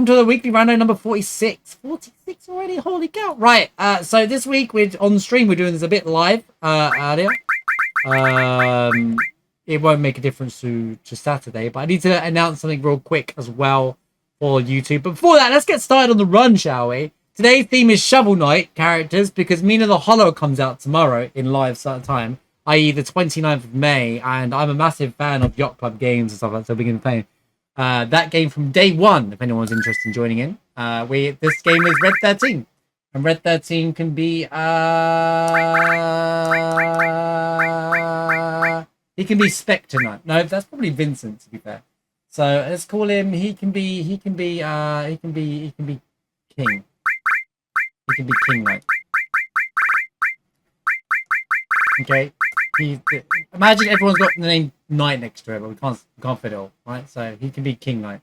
to the weekly rando number 46. 46 already, holy cow. Right, so this week we're on stream, we're doing this a bit live earlier. It won't make a difference to Saturday, but I need to announce something real quick as well for YouTube. But before that, let's get started on the run, shall we? Today's theme is Shovel Knight characters, because Mina the Hollow comes out tomorrow in live time, i.e. the 29th of May, and I'm a massive fan of Yacht Club games and stuff like that, so we're going to play that game from day one, if anyone's interested in joining in. This game is Red 13, and Red 13 can be he can be Spectre Knight. No, that's probably Vincent, to be fair. So let's call him. He can be King. He can be King Knight. Okay. Imagine everyone's got the name Knight next to it, but we can't fit it all, right? So he can be King Knight.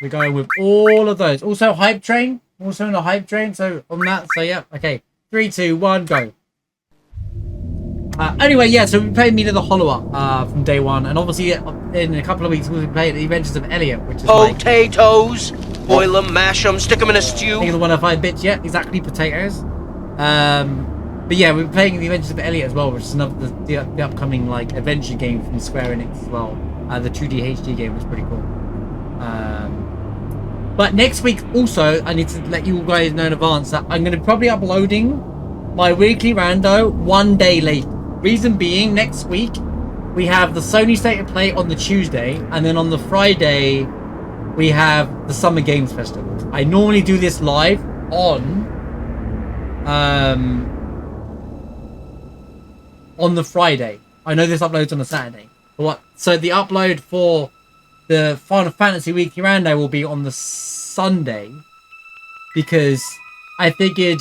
We're going with all of those. Also Hype Train. Also in the Hype Train. So on that, so yeah. Okay. 3, 2, 1, go. Anyway, yeah, so we played Mina the Hollow from day one, and obviously in a couple of weeks we'll be playing The Adventures of Elliot, which is potatoes, boil them, mash them, stick them in a stew. I think it's the 105 bits, yeah, exactly, potatoes. But yeah, we're playing The Adventures of Elliot as well, which is another the upcoming like adventure game from Square Enix as well. The 2D HD game was pretty cool. But next week also, I need to let you guys know in advance that I'm going to probably uploading my weekly rando 1 day late. Reason being, next week we have the Sony State of Play on the Tuesday, and then on the Friday we have the Summer Games Festival. I normally do this live on the Friday. I know this uploads on a Saturday. So the upload for the Final Fantasy Weekly Rando will be on the Sunday, because I figured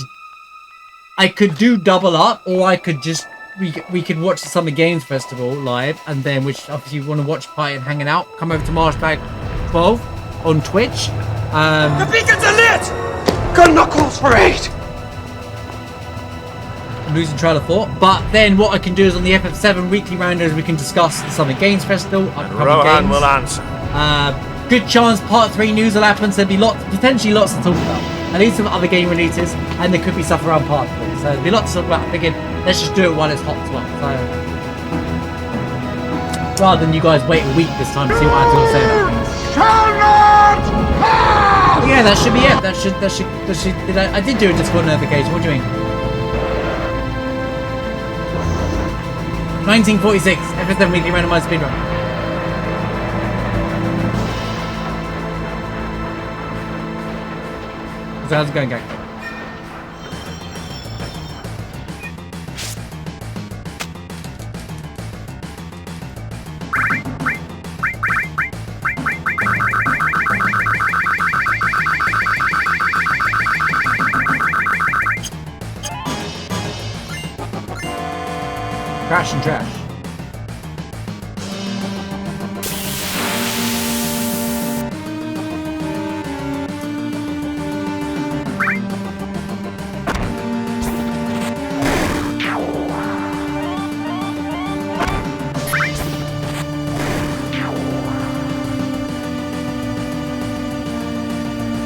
I could do double up, or I could just we could watch the Summer Games Festival live, and then, which obviously you want to watch party and hanging out, come over to Marshbag 12 on Twitch. The beacons are lit! Gun knuckles for 8! I'm losing trail of thought. But then what I can do is on the FF7 Weekly Randos we can discuss the Summer Games Festival. Rohan will answer. Good chance Part 3 news will happen, so there'll be potentially lots to talk about. At least some other game releases, and there could be stuff around Part 3. So there'll be lots to talk about. I figured, let's just do it while it's hot as well. So rather than you guys wait a week this time to see what I have to say about things. Yeah, that should be it. That should. I did do a Discord notification. What do you mean? 1946, FF7 Weekly Randomizer speedrun. So how's it going, gang? Crash and trash.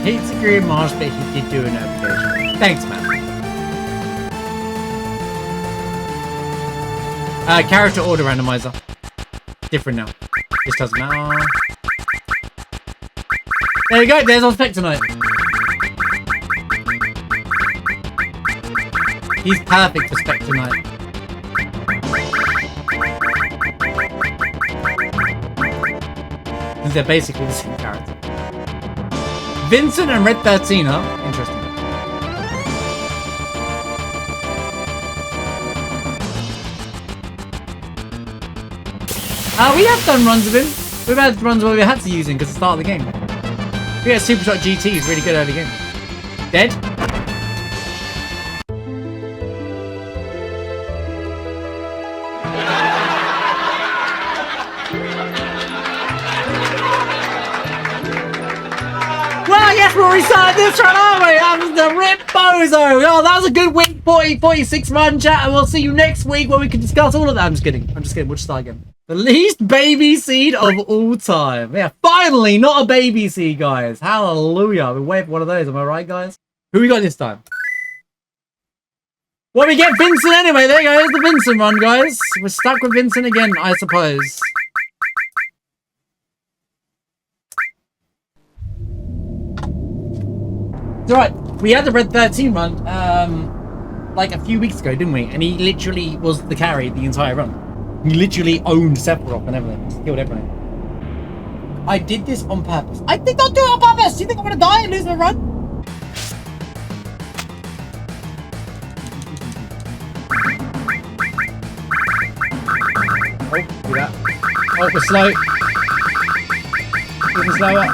Hate to agree with Mars, but he did do a notification. Thanks, man. Character order randomizer. Different now. This doesn't matter. There we go. There's on Spectre Knight. He's perfect for Spectre Knight. They're basically the same character. Vincent and Red 13, huh? Interesting. We have done runs of him. We've had runs where we had to use him because of the start of the game. Yeah, Super Shot GT is really good early game. Dead? Well, yes, we're restarting this run, aren't we? That was the Rip Bozo. Oh, that was a good week 46 run, chat, and we'll see you next week where we can discuss all of that. I'm just kidding. We'll just start again. The least baby seed of all time. Yeah, finally, not a baby seed, guys. Hallelujah. We wait for one of those. Am I right, guys? Who we got this time? Well, we get Vincent anyway. There you go. There's the Vincent run, guys. We're stuck with Vincent again, I suppose. It's alright. We had the Red 13 run, like a few weeks ago, didn't we? And he literally was the carry the entire run. He literally owned Sephiroth and everything. Just killed everything. I did this on purpose. I did not do it on purpose! Do you think I'm gonna die and lose my run? Oh, do that. Oh, we're slow. Even slower.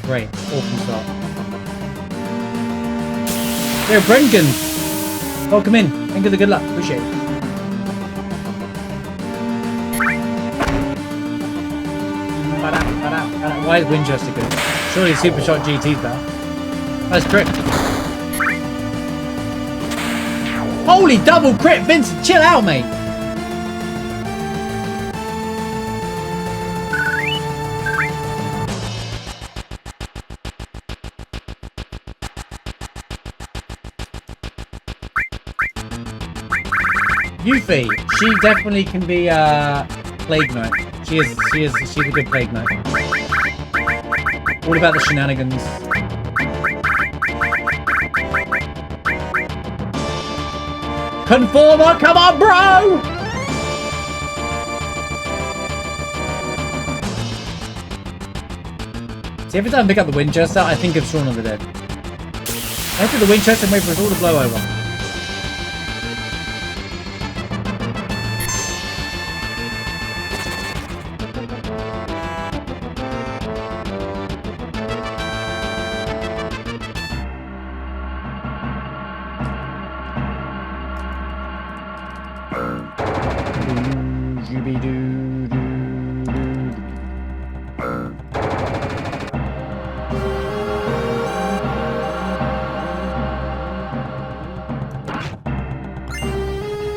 Great. Awesome start. There, Brengan. Welcome in. Thank you for the good luck. Appreciate it. Why is Winchester good? Surely Super Shot GT's better. Nice crit. Holy double crit, Vincent. Chill out, mate. Yuffie, she definitely can be Plague Knight. She's a good Plague Knight. All about the shenanigans. Conformer, come on, bro! See, every time I pick up the Winchester, I think of Shaun of the Dead. I do the Winchester and wait for it all to blow over.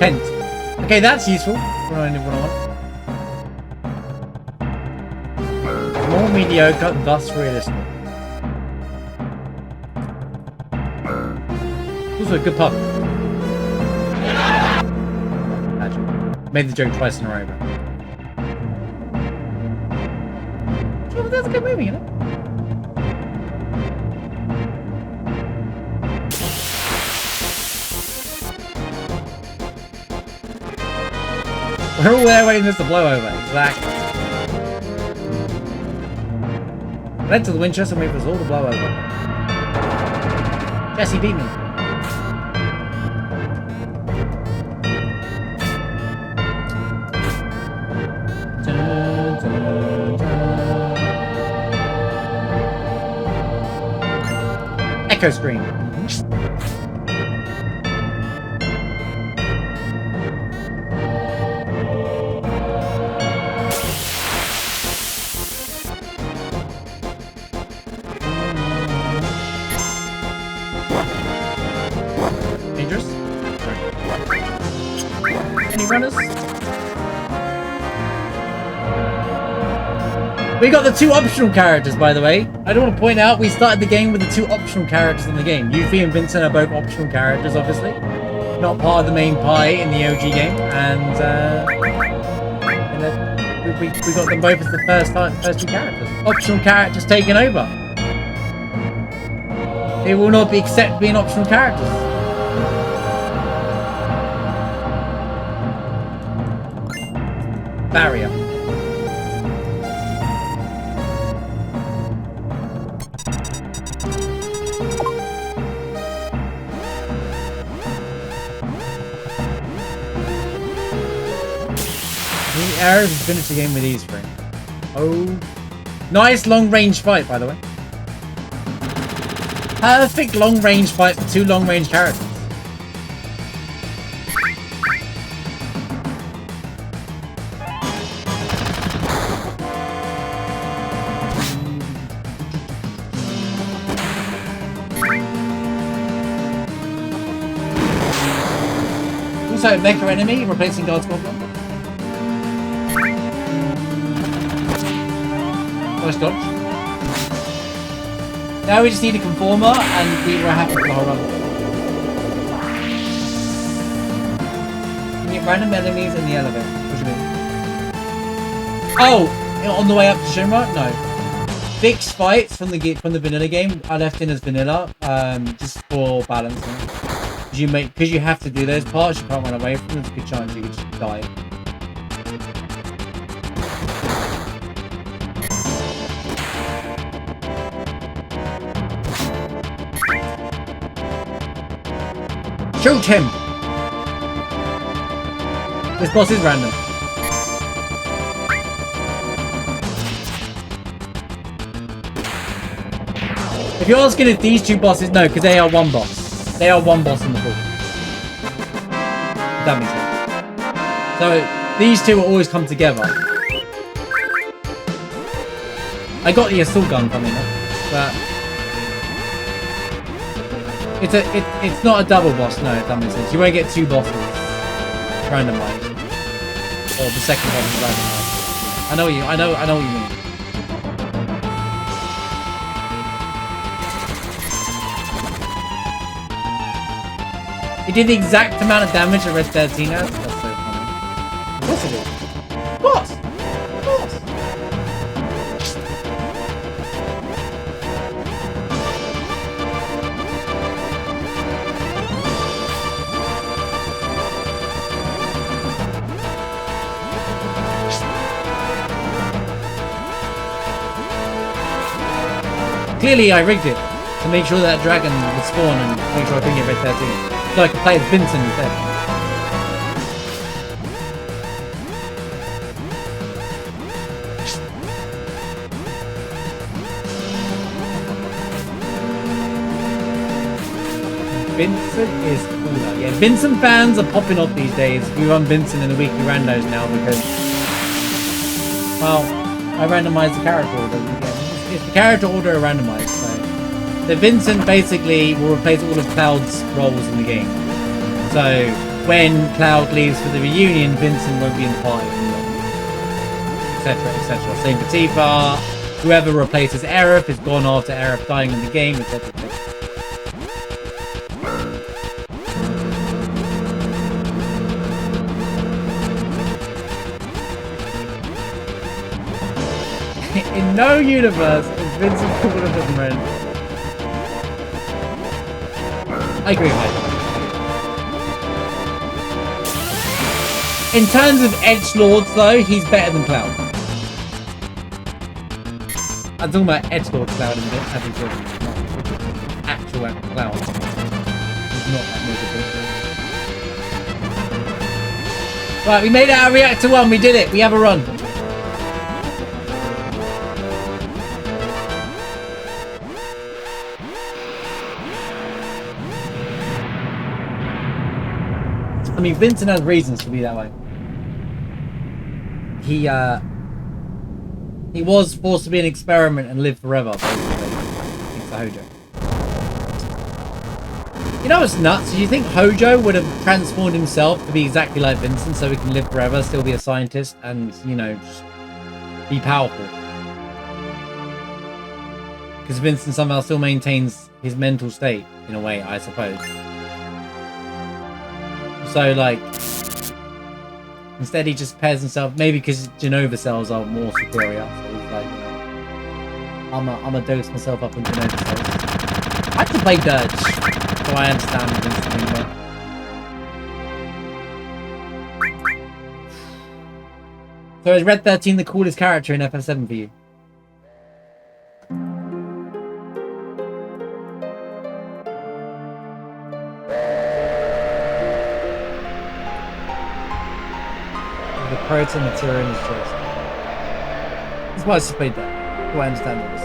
Kent. Okay, that's useful. More mediocre, thus realistic. Also a good pub. Actually, made the joke twice in a row. But that's a good movie, you know? We're all there waiting for this to blow over. Exactly. Led to the Winchester and wait for us all to blow over. Jesse beat me. Dun, dun, dun. Echo screen. Runners. We got the two optional characters, by the way. I do want to point out we started the game with the two optional characters in the game. Yuffie and Vincent are both optional characters, obviously. Not part of the main pie in the OG game. And we got them both as the first two characters. Optional characters taken over. They will not be accepted being optional characters. Barrier. The arrows have finished the game with ease frame. Oh, nice long range fight, by the way. Perfect long range fight for two long range characters. also a mecha enemy replacing God's Goblin. Nice dodge. Now we just need a conformer and we were happy for the whole run. You get random enemies in the elevator. What do you mean? Oh, on the way up to Shinra? No. Fixed fights from the vanilla game I left in as vanilla, just for balancing. Because you have to do those parts, you can't run away from them. There's a good chance you could just die. Shoot him! This boss is random. If you're asking if these two bosses, no, because they are one boss. They are one boss in the pool. That makes sense. So these two will always come together. I got the assault gun coming up, but it's not a double boss. No, if that makes sense. You won't get two bosses randomized, or the second boss is randomized. I know what you mean. It did the exact amount of damage that Red 13 has. That's so funny. Of course it is. Of course. Of course. Clearly, I rigged it to make sure that dragon would spawn and make sure I couldn't get Red 13. So I could play as Vincent instead. Vincent is cooler. Yeah, Vincent fans are popping off these days. We run Vincent in the weekly randos now because, well, I randomized the character order. It's the character order randomized, so. So Vincent basically will replace all of Cloud's roles in the game. So when Cloud leaves for the reunion, Vincent won't be in the party anymore. Etc, etc. Same for Tifa. Whoever replaces Aerith is gone after Aerith dying in the game, etc, etc. In no universe is Vincent cooler than Ren. I agree with that. In terms of edgelords, though, he's better than Cloud. I'm talking about edgelord Cloud and as in actual Cloud. He's not that miserable. Right, we made it out of Reactor 1. We did it. We have a run. I mean, Vincent has reasons to be that way. He was forced to be an experiment and live forever, basically. Thanks to Hojo. You know what's nuts? Do you think Hojo would have transformed himself to be exactly like Vincent so he can live forever, still be a scientist, and, you know, just be powerful? Because Vincent somehow still maintains his mental state, in a way, I suppose. So, like, instead he just pairs himself, maybe because Genova cells are more superior. So he's like, you know, I'm gonna dose myself up in Genova cells. I have to play Dirge, so I understand Vincent better. So is Red 13 the coolest character in FF7 for you? Protein materia in his choice. That's why I just played that. Do I understand all this?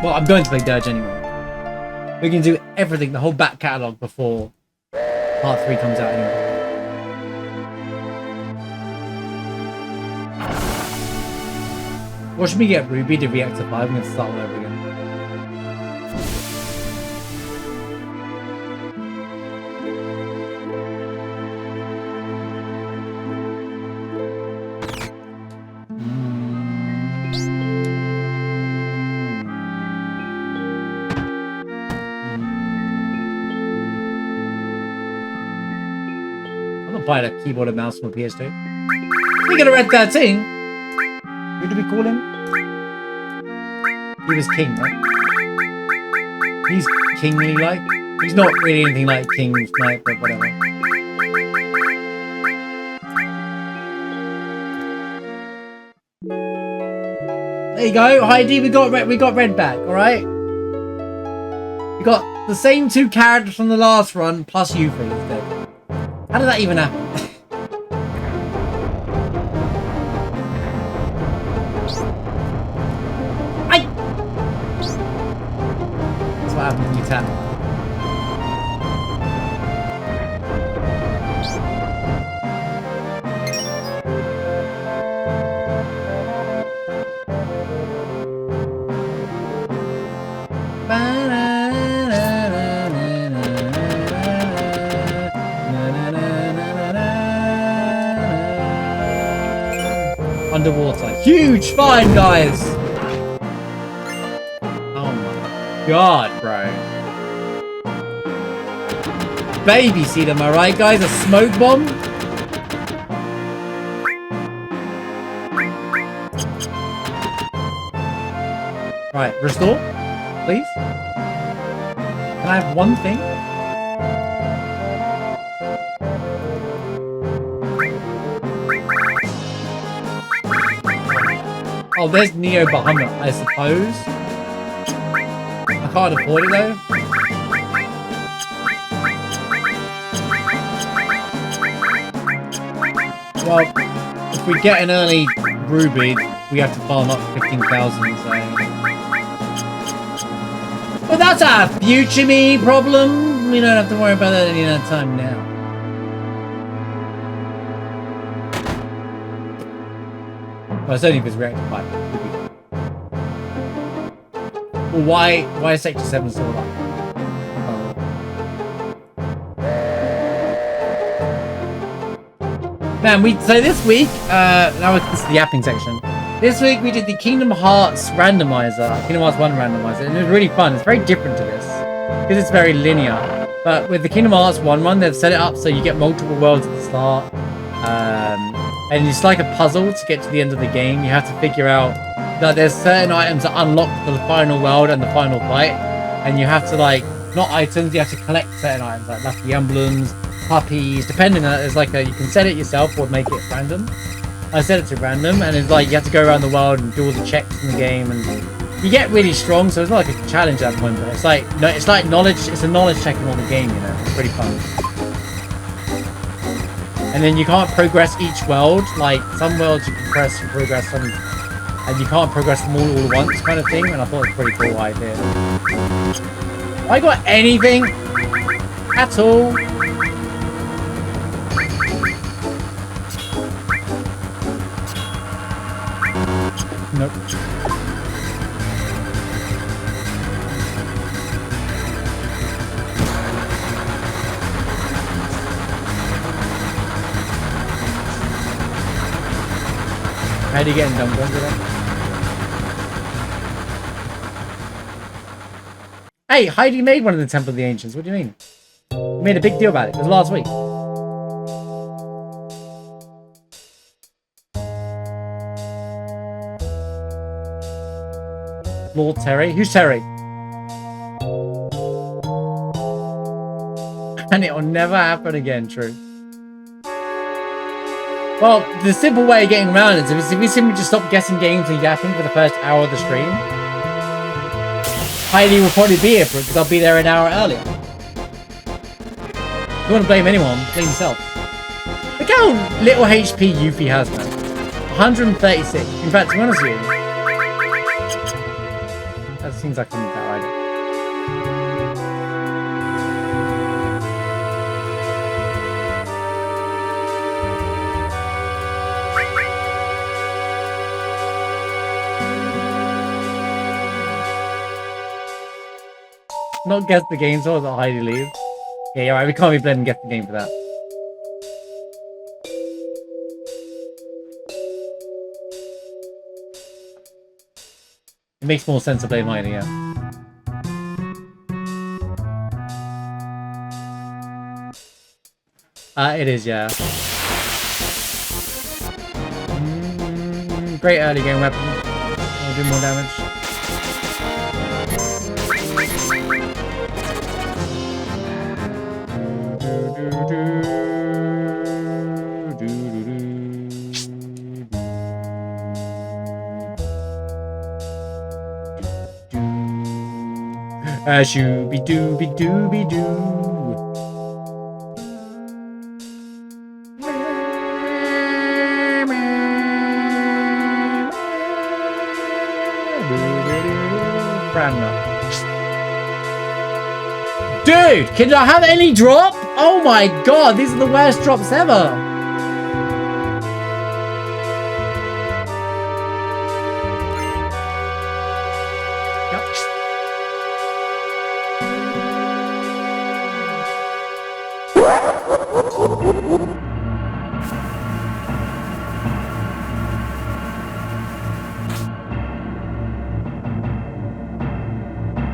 Well, I'm going to play Dirge anyway. We can do everything, the whole back catalogue before part 3 comes out anyway. What should we get? Ruby to Reactor 5? I'm going to start all over again. I'm buying a keyboard and mouse from a PS2. Speaking of Red 13, who did we call him? He was king, right? He's kingly like. He's not really anything like King's Knight, but whatever. There you go, Heidi. We got red back. All right. We got the same 2 characters from the last run plus Yuffie instead. How did that even happen? That's what happens when you tap. Underwater. Huge find, guys! Oh my god, bro. Baby seed, am I right, guys? A smoke bomb? Right, restore, please. Can I have one thing? Oh, there's Neo Bahamut, I suppose. I can't afford it though. Well, if we get an early Ruby, we have to farm up 15,000, so... Well, that's a future me problem. We don't have to worry about that any time now. Well, it's only if it's reactive 5. Well, why is Sector 7 still alive? Man, so this week, now this is the yapping section. This week we did the Kingdom Hearts randomizer, Kingdom Hearts 1 randomizer, and it was really fun. It's very different to this, because it's very linear. But with the Kingdom Hearts 1 one, they've set it up so you get multiple worlds at the start. And it's like a puzzle to get to the end of the game. You have to figure out that there's certain items that unlock the final world and the final fight. And you have to, like, not items, you have to collect certain items, like lucky emblems, puppies, depending on it. There's like a, you can set it yourself or make it random. I set it to random, and it's like you have to go around the world and do all the checks in the game, and you get really strong. So it's not like a challenge at that point, but it's like knowledge. It's a knowledge check in all the game, you know. It's pretty fun. And then you can't progress each world. Like some worlds you can progress some, and you can't progress them all at once, kind of thing. And I thought it was a pretty cool idea. I got anything at all. Nope. How do you get in dumb guns with that? Hey, Heidi made one of the Temple of the Ancients. What do you mean? We made a big deal about it. It was last week. Lord Terry? Who's Terry? And it'll never happen again, true. Well, the simple way of getting around it is if we simply just stop guessing games and yapping for the first hour of the stream, Heidi will probably be here for it because I'll be there an hour earlier. If you want to blame anyone, blame yourself. Look how little HP Yuffie has now. 136. In fact, to be honest with you, that seems like something that idea. Not guess the game, so that Heidi leaves. Yeah, you're right. We can't be blaming guess the game for that. It makes more sense to blame Heidi, yeah. It is, yeah. Great early game weapon. I'll do more damage. Shooby dooby dooby doo. Dude, can I have any drop? Oh my god, these are the worst drops ever.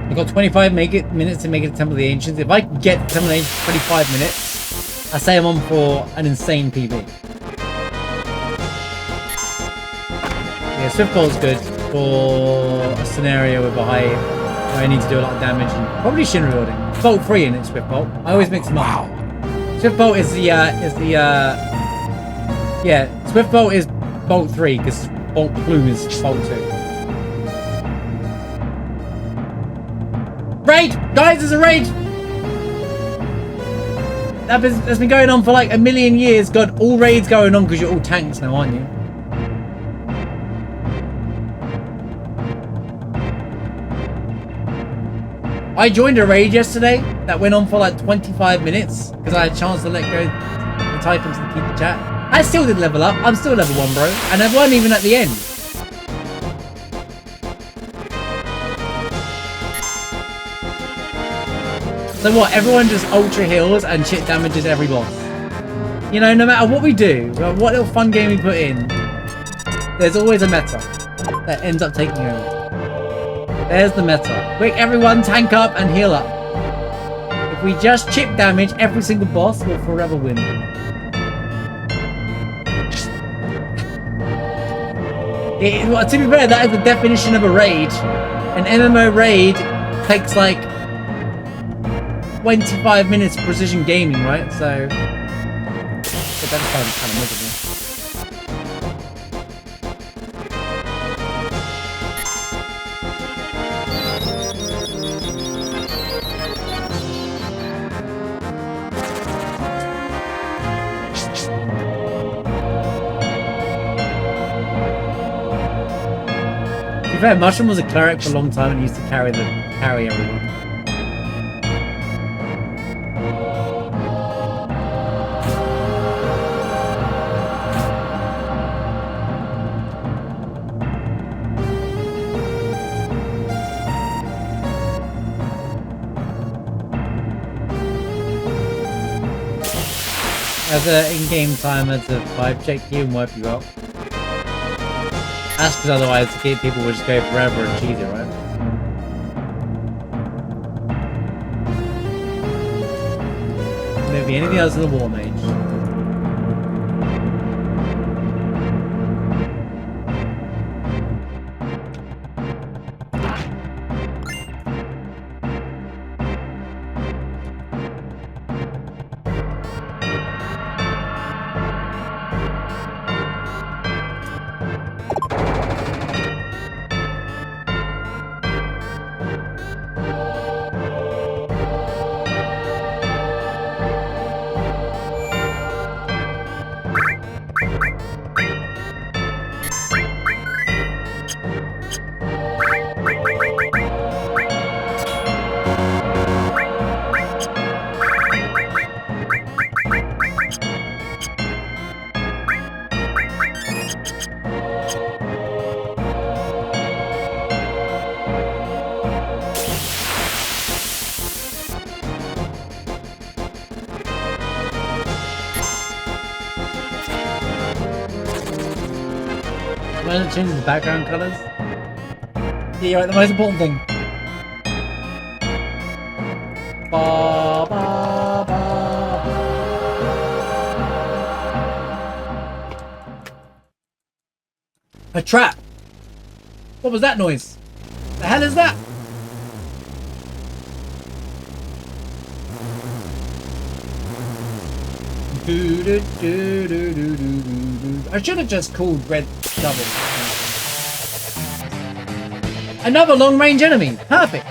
I got 25 minutes to make it to Temple of the Ancients. If I can get to Temple of the Ancients 25 minutes, I say I'm on for an insane PB. Yeah, Swift Bolt's good for a scenario with a high where I need to do a lot of damage and probably Shin reloading. Bolt 3 in it, Swift Bolt. I always mix them up. Swift Bolt is Swift Bolt is Bolt 3 because Bolt Blue is Bolt 2. Raid! Guys, there's a raid! That's been going on for like a million years. God, all raids going on because you're all tanks now, aren't you? I joined a raid yesterday that went on for like 25 minutes because I had a chance to let go and type into the chat. I still didn't level up. I'm still level 1, bro. And I wasn't even at the end. So what, everyone just ultra heals and shit damages every boss. You know, no matter what we do, what little fun game we put in, there's always a meta that ends up taking over. There's the meta. Quick, everyone tank up and heal up. If we just chip damage every single boss, we'll forever win. Well, to be fair, that is the definition of a raid. An MMO raid takes like 25 minutes of precision gaming, right? So that's kind of miserable. To be fair, Mushroom was a cleric for a long time and used to carry everyone. As an in-game timer to vibe check you and wipe you out. That's because otherwise people would just go forever and cheese it, right? Maybe anything else in the War Mage. Why doesn't it change the background colors? Yeah, you're right, the most important thing. Ba, ba, ba, ba. A trap. What was that noise? The hell is that? I should have just called red double. Another long-range enemy. Perfect.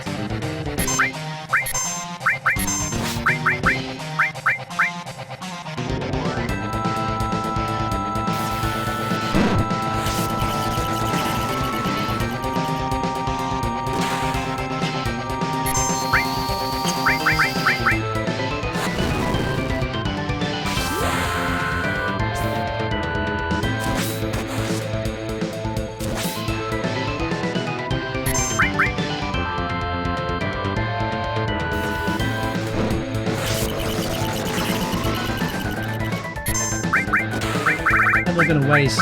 We're gonna waste.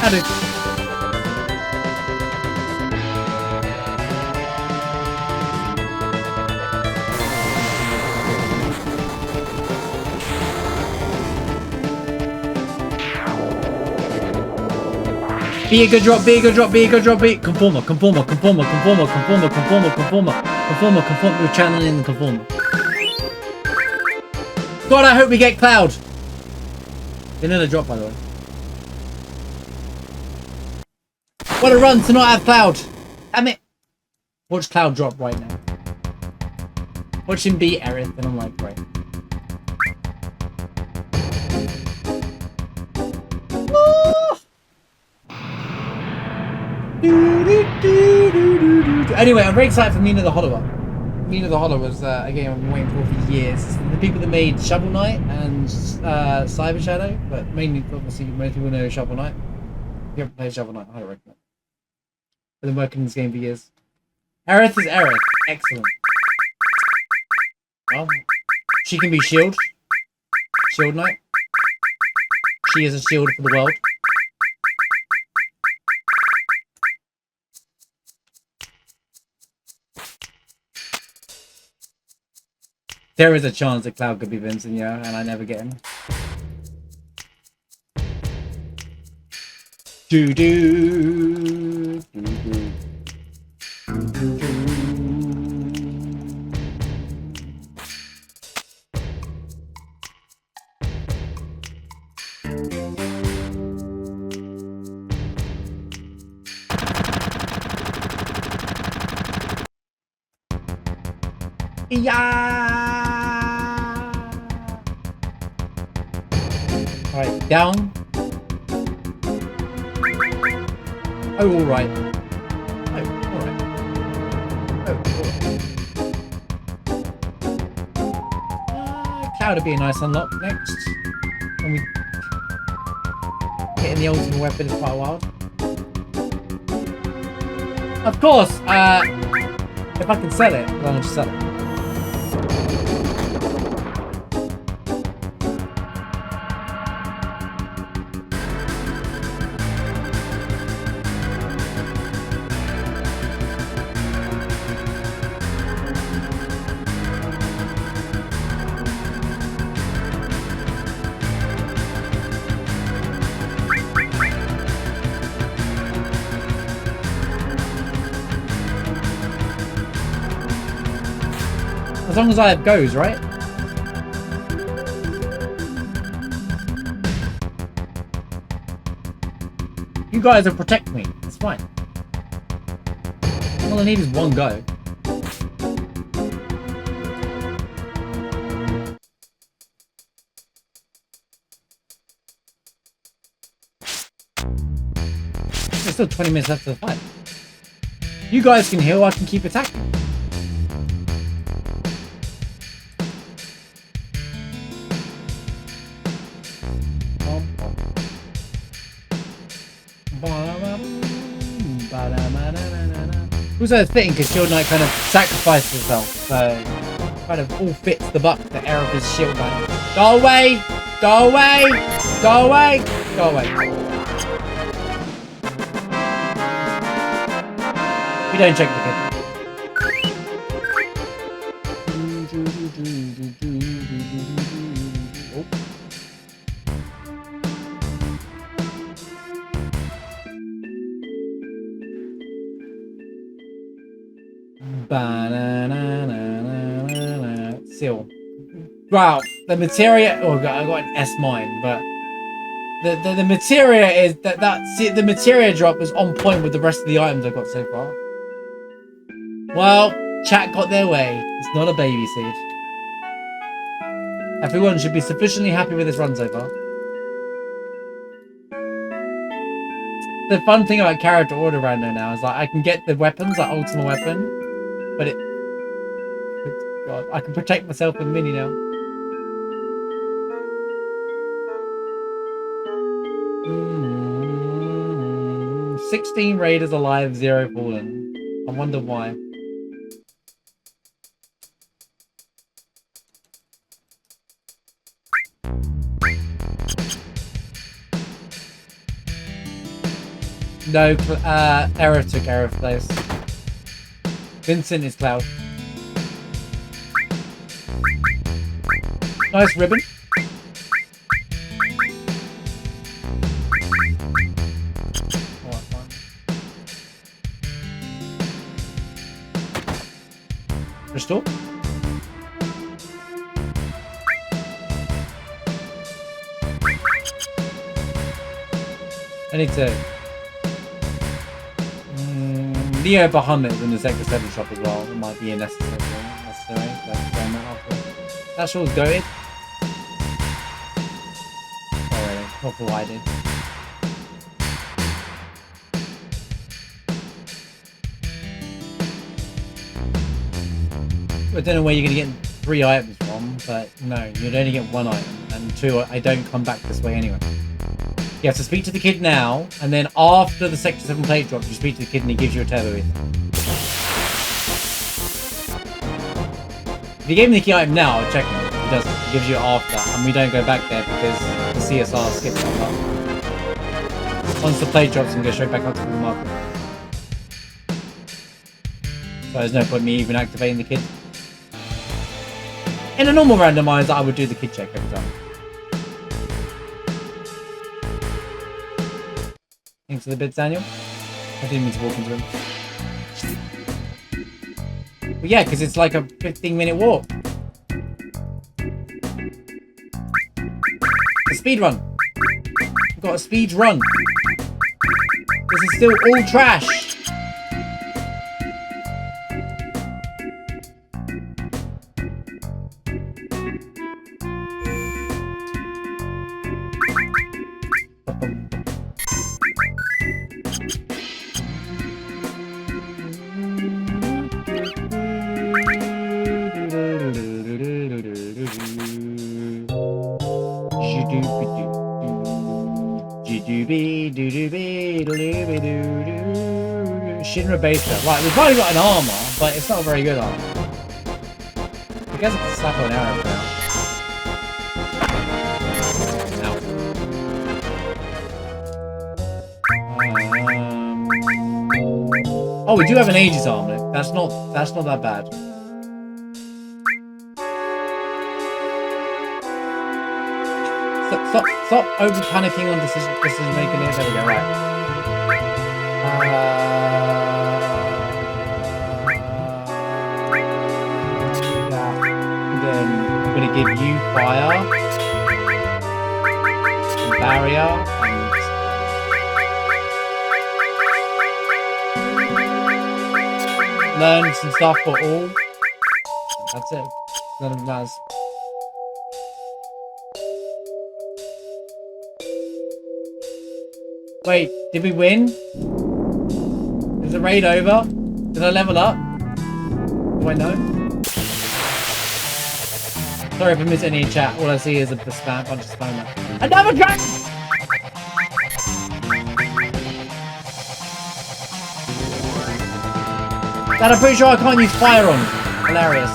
Added. Be a good drop, be a good drop, be a good drop, be conformer, conformer, conformer, conformer, conformer, conformer, conformer, conformer, conformer, we're channeling the conformer. God, I hope we get Cloud. Vanilla drop, by the way. What a run to not have Cloud. Damn it. Watch Cloud drop right now. Watch him beat Aerith, and I'm like, right. Anyway, I'm very excited for Mina the Hollower. Mina the Hollower was a game I've been waiting for years. The people that made Shovel Knight and Cyber Shadow, but mainly, obviously, most people know Shovel Knight. If you haven't played Shovel Knight, I highly recommend. I've been working on this game for years. Aerith is Aerith. Excellent. Well, she can be Shield. Shield Knight. She is a shield for the world. There is a chance that Cloud could be Vincent, yeah, and I never get him. Do do do do do do. Yeah. Alright, down. Oh, alright. Oh, alright. Oh, alright. Cloud would be a nice unlock next. When we get in the ultimate weapon is quite wild. Of course, if I can sell it, then I'll just sell it. As long as I have goes, right? You guys will protect me. It's fine. All I need is one go. There's still 20 minutes left of the fight. You guys can heal, I can keep attacking. Also fitting because Shield Knight kind of sacrificed herself, so kind of all fits the buck that Aerith is Shield Knight. Go away! Go away! Go away! Go away. We don't check the kid. Seal. Wow, the materia. Oh god, I got an S mine, but the materia is the materia drop was on point with the rest of the items I got so far. Well, chat got their way. It's not a baby seed. Everyone should be sufficiently happy with this run so far. The fun thing about character order rando now is like I can get the weapons, like ultimate weapon, but it. God, I can protect myself with mini now. 16 raiders alive, 0 fallen. I wonder why. No, error took error place. Vincent is Cloud. Nice ribbon. Restore. I need to... Leo Bahamut in the Sector 7 shop as well. It might be necessary, but that's all goated. Oh really, not for what I did. I don't know where you're going to get 3 items from, but no, you'd only get 1 item, and 2, I don't come back this way anyway. You have to speak to the kid now, and then after the Sector 7 plate drop, you speak to the kid and he gives you a turbo with. If you gave him the key item now, I'll check him. He doesn't. He gives you it after, and we don't go back there because the CSR skips that part. Once the plate drops, we can go straight back up to the market. So there's no point me even activating the kid. In a normal randomizer, I would do the kid check every time. Thanks for the bits, Daniel. I didn't mean to walk into him. But yeah, because it's like a 15-minute walk. A speed run. We've got a speed run. This is still all trash. Shinra Beta. Right, we've already got an armor, but it's not a very good armor. I guess I can slap an arrow now. Oh, we do have an Aegis armor. That's not that bad. Stop over panicking on decision making. There we go. Right. Then I'm gonna give you fire, and barrier, and learn some stuff for all. That's it. None of them matters. Wait, did we win? Is the raid over? Did I level up? Do I know? Sorry if I miss any chat. All I see is a bunch of spam. Another dragon! Dad, I'm pretty sure I can't use fire on. Hilarious.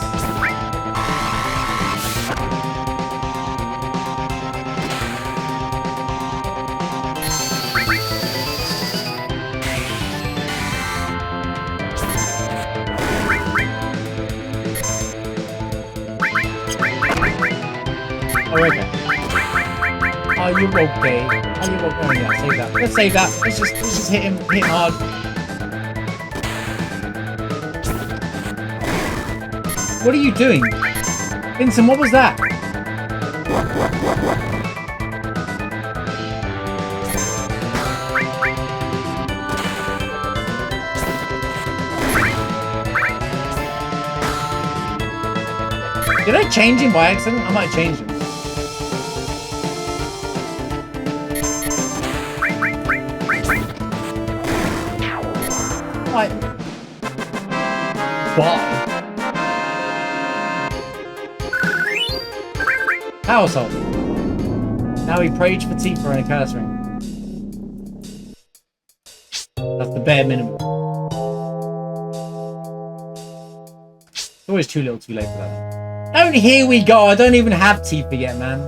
Oh, okay. Are you okay? Are you okay? Oh, yeah, save that. Let's save that. Let's just hit him hard. What are you doing? Vincent, what was that? Did I change him by accident? I might change him. What? Why? Power Soul. Now he prays for Tifa and a curse ring. That's the bare minimum. It's always too little too late for that. Oh, here we go. I don't even have Tifa yet, man.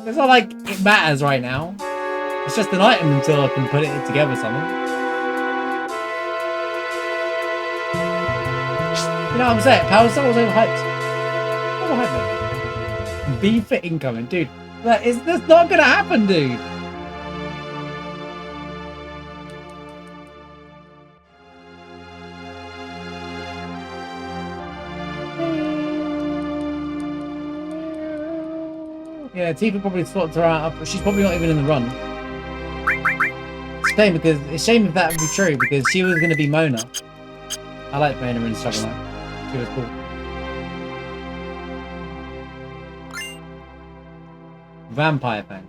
It's not like it matters right now. It's just an item until I can put it together something. You know what I'm saying? Power Soul was overhyped. Overhyped. B for incoming, dude. That's not gonna happen, dude. Yeah, Tifa probably sorted her out, but she's probably not even in the run. It's a shame if that would be true, because she was going to be Mona. I like Mona in Sharpen. She was cool. Vampire Fang.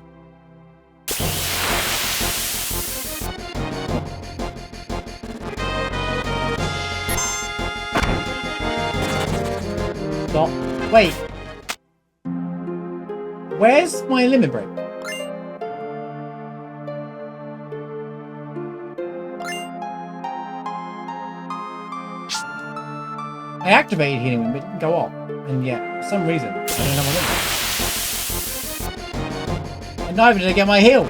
Stop. Wait. Where's my limit break? I activated healing wind, but it didn't go off. And yet, for some reason, I don't have my limit. And neither did I get my heal.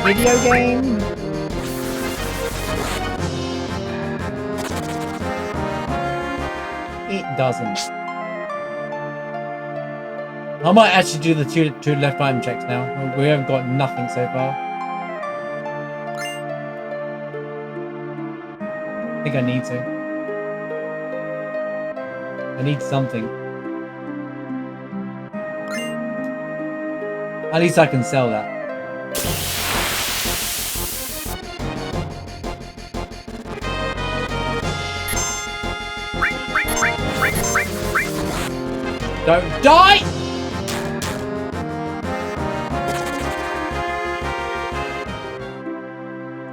Video game? It doesn't. I might actually do the two left item checks now. We haven't got nothing so far. I think I need to. I need something. At least I can sell that. Don't die!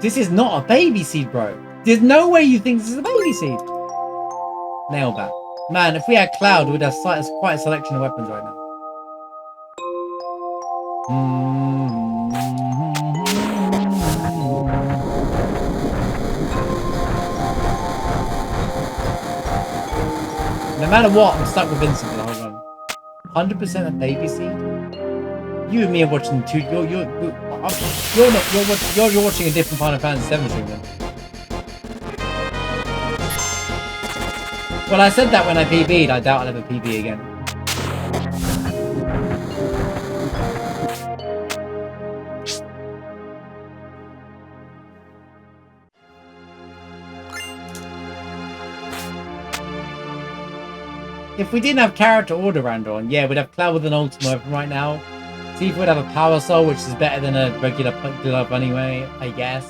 This is not a baby seed, bro. There's no way you think this is a baby seed. Nail bat. Man, if we had Cloud, we'd have quite a selection of weapons right now. No matter what, I'm stuck with Vincent for the whole run. 100% a baby seed? You and me are watching two. You're watching a different Final Fantasy VII stream then. Well, I said that when I PB'd. I doubt I'll ever PB again. If we didn't have character order random, yeah, we'd have Cloud with an ultimate weapon right now. Tifa would have a Power Soul, which is better than a regular glove anyway, I guess.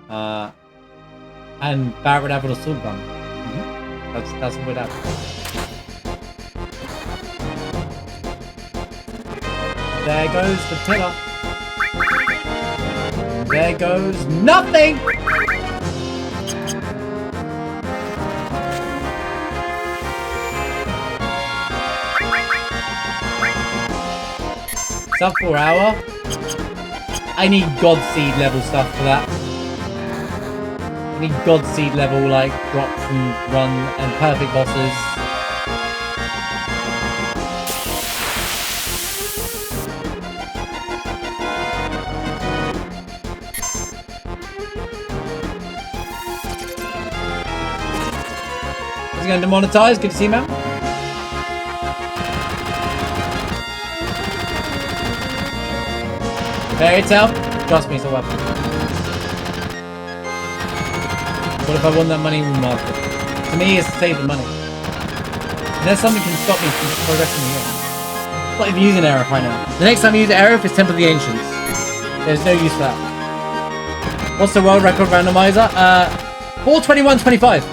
And Barret would have an assault gun. That's what we'd have. There goes the pillar. There goes nothing! Sub 4 hour. I need God Seed level stuff for that. I need God Seed level like drops and run and perfect bosses. Is he going to demonetize? Good to see, man. Fairy tale? Trust me, it's a weapon. What if I want that money in the market? To me, it's to save the money. Unless something can stop me from progressing here. Not even using Aerith right now. The next time I use Aerith is Temple of the Ancients. There's no use for that. What's the world record randomizer? 4:21:25.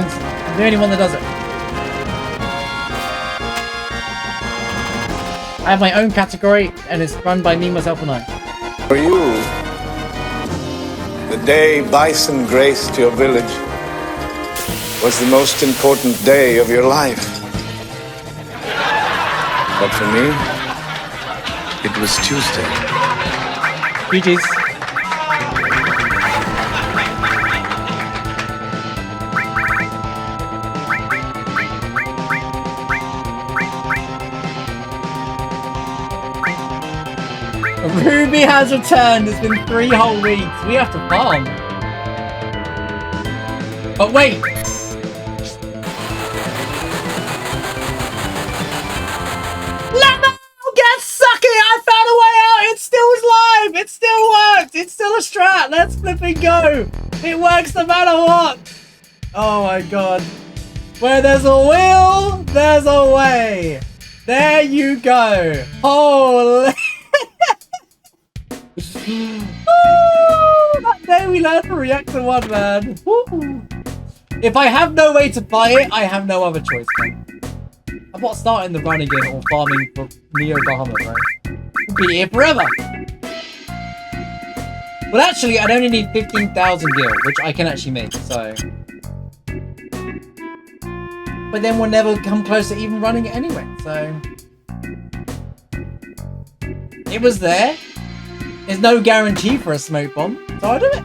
I'm the only one that does it. I have my own category, and it's run by me, myself, and I. For you, the day Bison graced your village was the most important day of your life. But for me, it was Tuesday. GG's. Ruby has returned. It's been 3 whole weeks. We have to farm. But wait. Let me get sucky. I found a way out. It still is live. It still works. It's still a strat. Let's flip and go. It works no matter what. Oh my god. Where there's a will, there's a way. There you go. Holy. That day we learned from Reactor 1, man. Woo. If I have no way to buy it, I have no other choice, man. I'm not starting the run again or farming for Neo Bahamut, right? We'll be here forever. Well, actually, I'd only need 15,000 gil, which I can actually make, so. But then we'll never come close to even running it anyway, so. It was there. There's no guarantee for a smoke bomb, so I'll do it.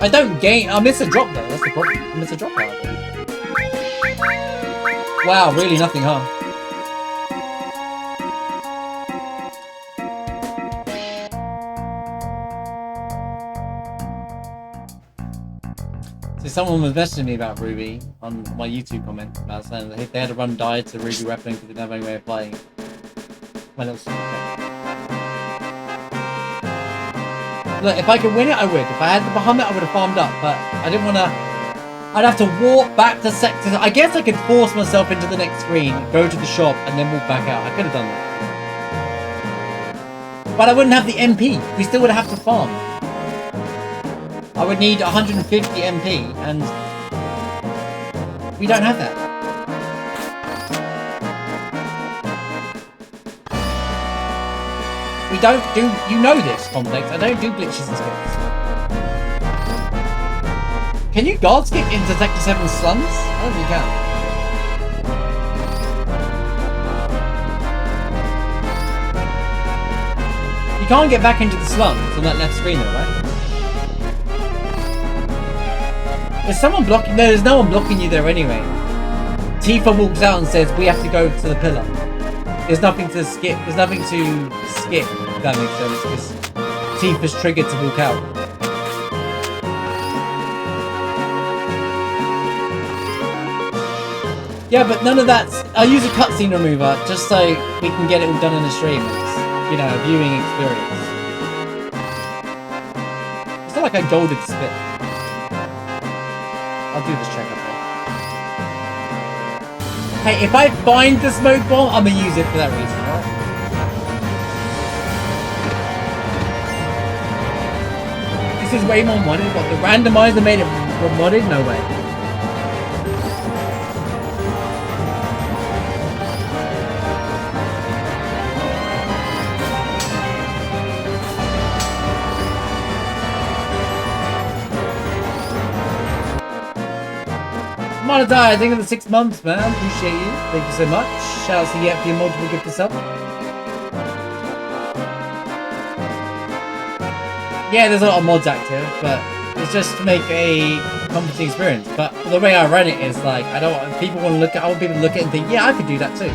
I don't gain. I miss a drop though. That's the problem. I miss a drop out of it. Wow, really nothing, huh? So someone was messaging me about Ruby on my YouTube comment about saying that if they had to run died to Ruby weapon because they didn't have any way of playing. My little secret. Look, if I could win it, I would. If I had the Bahamut, I would have farmed up, but I didn't want to. I'd have to walk back to sector. I guess I could force myself into the next screen, go to the shop, and then walk back out. I could have done that. But I wouldn't have the MP. We still would have to farm. I would need 150 MP, and we don't have that. We don't do, you know this, Complex. I don't do glitches and skips. Can you guard skip into Sector 7 slums? I don't think you can. You can't get back into the slums on that left screen though, right? There's someone blocking. No, there's no one blocking you there anyway. Tifa walks out and says, we have to go to the pillar. There's nothing to skip. There's nothing to skip, if that makes sense. Because Tifa's triggered to walk out. Yeah, but none of that's... I'll use a cutscene remover just so we can get it all done in the stream. It's, you know, a viewing experience. It's not like I golded spit. I'll do this check up there. Hey, if I find the smoke bomb, I'm gonna use it for that reason, alright? This is way more modded, but the randomizer made it more modded? No way. Monetize, thank you for the 6 months, man. Appreciate you. Thank you so much. Shout out to Yep for your multiple gift yourself. Yeah, there's a lot of mods active, but it's just to make a competing experience. But the way I run it is like, I don't want people want to look at, I want people to look at it and think, yeah, I could do that too.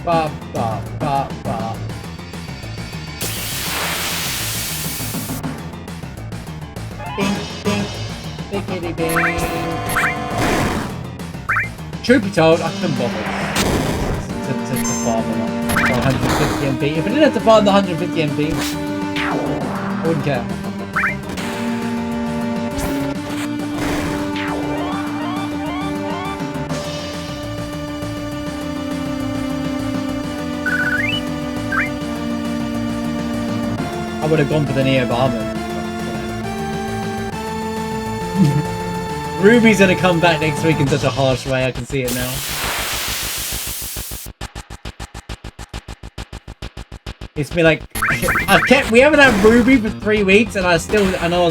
Ba, ba, ba, ba. Bing, bing, biggity bing. Truth be told, I couldn't bother to farm them up for 150 MP. If I didn't have to farm the 150 MP, I wouldn't care. I would have gone for the Neo Barman. Ruby's gonna come back next week in such a harsh way, I can see it now. It's been like, we haven't had Ruby for 3 weeks and I was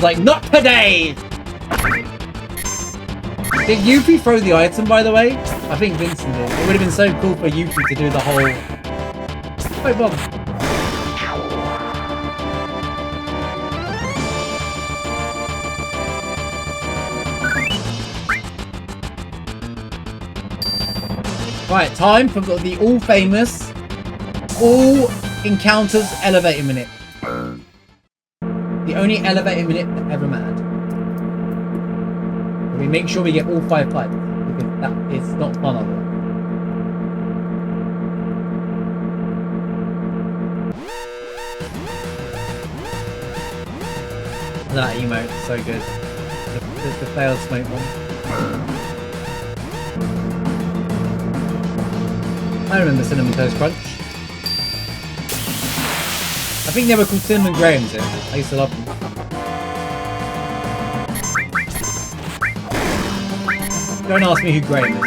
like, not today! Did Yuffie throw the item, by the way? I think Vincent did. It would have been so cool for Yuffie to do the whole... Wait, Bob. Right, time for the all-famous, all encounters elevator minute. The only elevator minute ever mad. We make sure we get all 5 fights, because that is not fun otherwise. That emote is so good. The failed smoke one. I remember Cinnamon Toast Crunch. I think they were called Cinnamon Grahams here. I used to love them. Don't ask me who Graham is.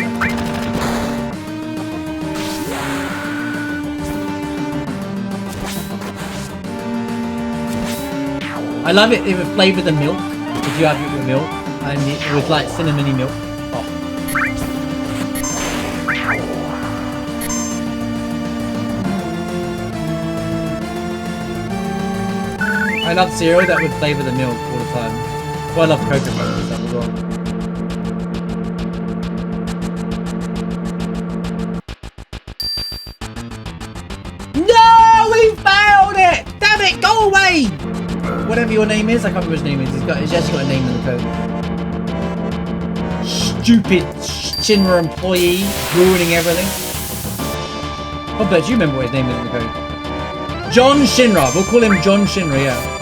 I love it with flavour the milk. If you have it with milk. And with like cinnamony milk. Oh. I love cereal that would flavour the milk all the time. Well, I love cocoa milk stuff as well. No! We failed it! Damn it! Go away! Whatever your name is, I can't remember his name is. He's actually got a name in the code. Stupid Shinra employee ruining everything. Oh, but you remember what his name is in the code. John Shinra. We'll call him John Shinra, yeah.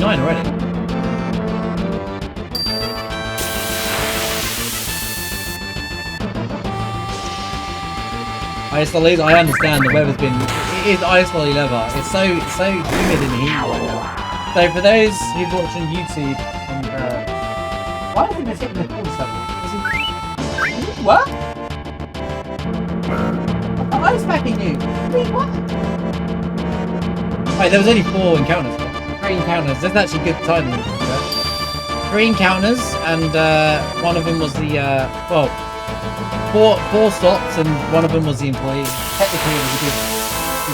Already. Ice lollies, I understand the weather's been... It is ice lolly leather. It's so humid in the heat right now. So for those who've watched on YouTube, and, why is he hitting the pool stuff? What? What the ice packing you? Wait, what? Wait, there was only 4 encounters. 3 encounters. That's actually good timing. 3 encounters, and one of them was the well, four stops, and one of them was the employee. Technically, it was a good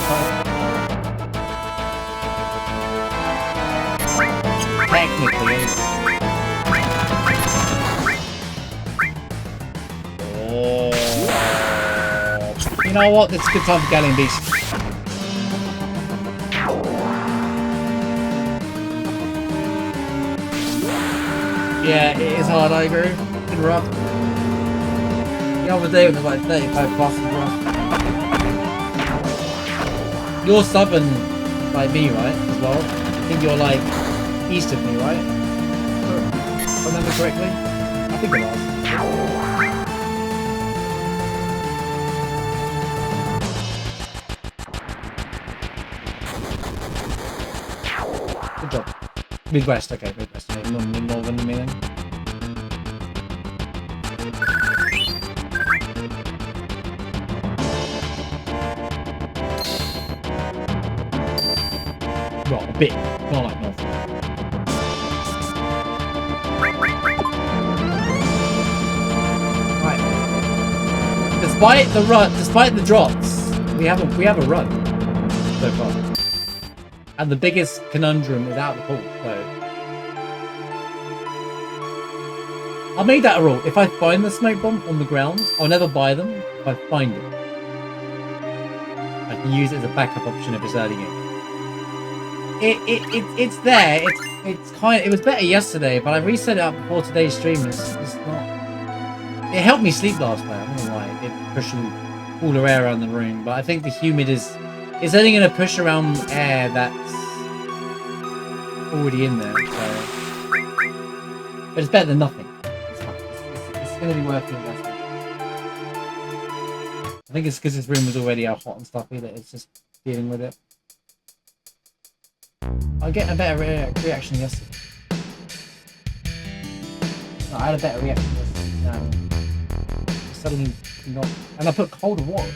fight. Technically, oh, you know what? It's a good time for Galleon Beast. Yeah, it is hard, I agree. It's been rough. The other day when it was like 35 plus was rough. You're southern like me, right? As well. I think you're like east of me, right? If I remember correctly? I think it was. Good job. Midwest, okay, Midwest. Maybe northern than me then. Well, a bit. Not like north. Right. despite the run, despite the drops, we have a run so far. And the biggest conundrum is out the pool, so I made that a rule. If I find the smoke bomb on the ground, I'll never buy them. If I find it, I can use it as a backup option if it's early game. It's there. It was better yesterday, but I reset it up before today's stream. It's not. It helped me sleep last night. I don't know why. It pushed cooler air around the room, but I think the humid is. It's only going to push around air that's already in there. So, but it's better than nothing. It's going to be worth the investment. I think it's because this room was already hot and stuffy that it's just dealing with it. I get a better reaction yesterday. No, I had a better reaction yesterday. No. Suddenly not. And I put colder water.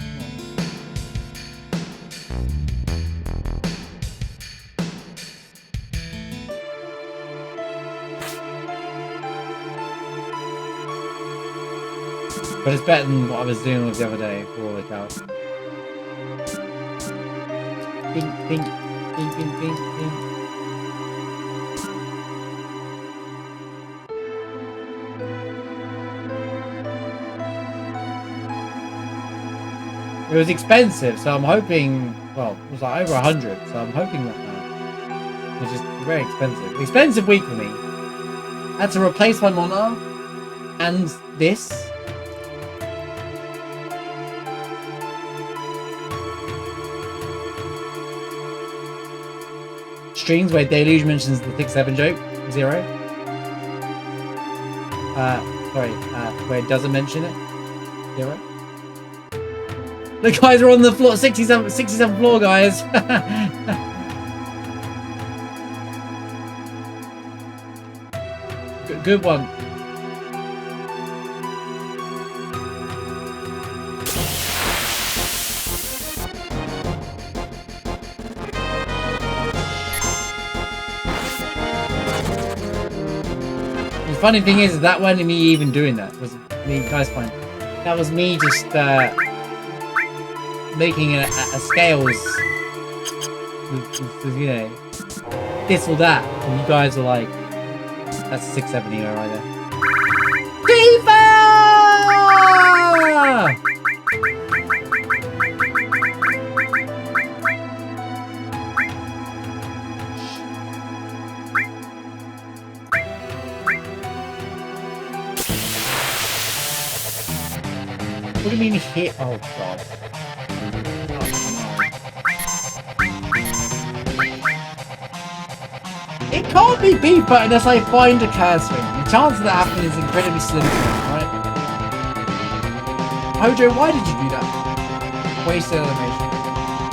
But it's better than what I was doing with the other day for all the cows. Bing, bing, bing, bing, bing, bing. It was expensive, so I'm hoping. Well, it was like over 100, so I'm hoping that it was just very expensive. Expensive week for me. I had to replace my monitor and this. Streams where Deluge mentions the 6-7 joke, 0. Where it doesn't mention it, 0. The guys are on the floor, 67th floor, guys. Good one. The funny thing is that wasn't me even doing that. Was me, guys? Fine. That was me just making a scales. You know, this or that, and you guys are like, that's 670 right there. FIFA! What do you mean hit? Oh god. Oh, no. It can't be FIFA unless I find a curse ring. The chance of that happening is incredibly slim, right? Hojo, why did you do that? Wasted animation.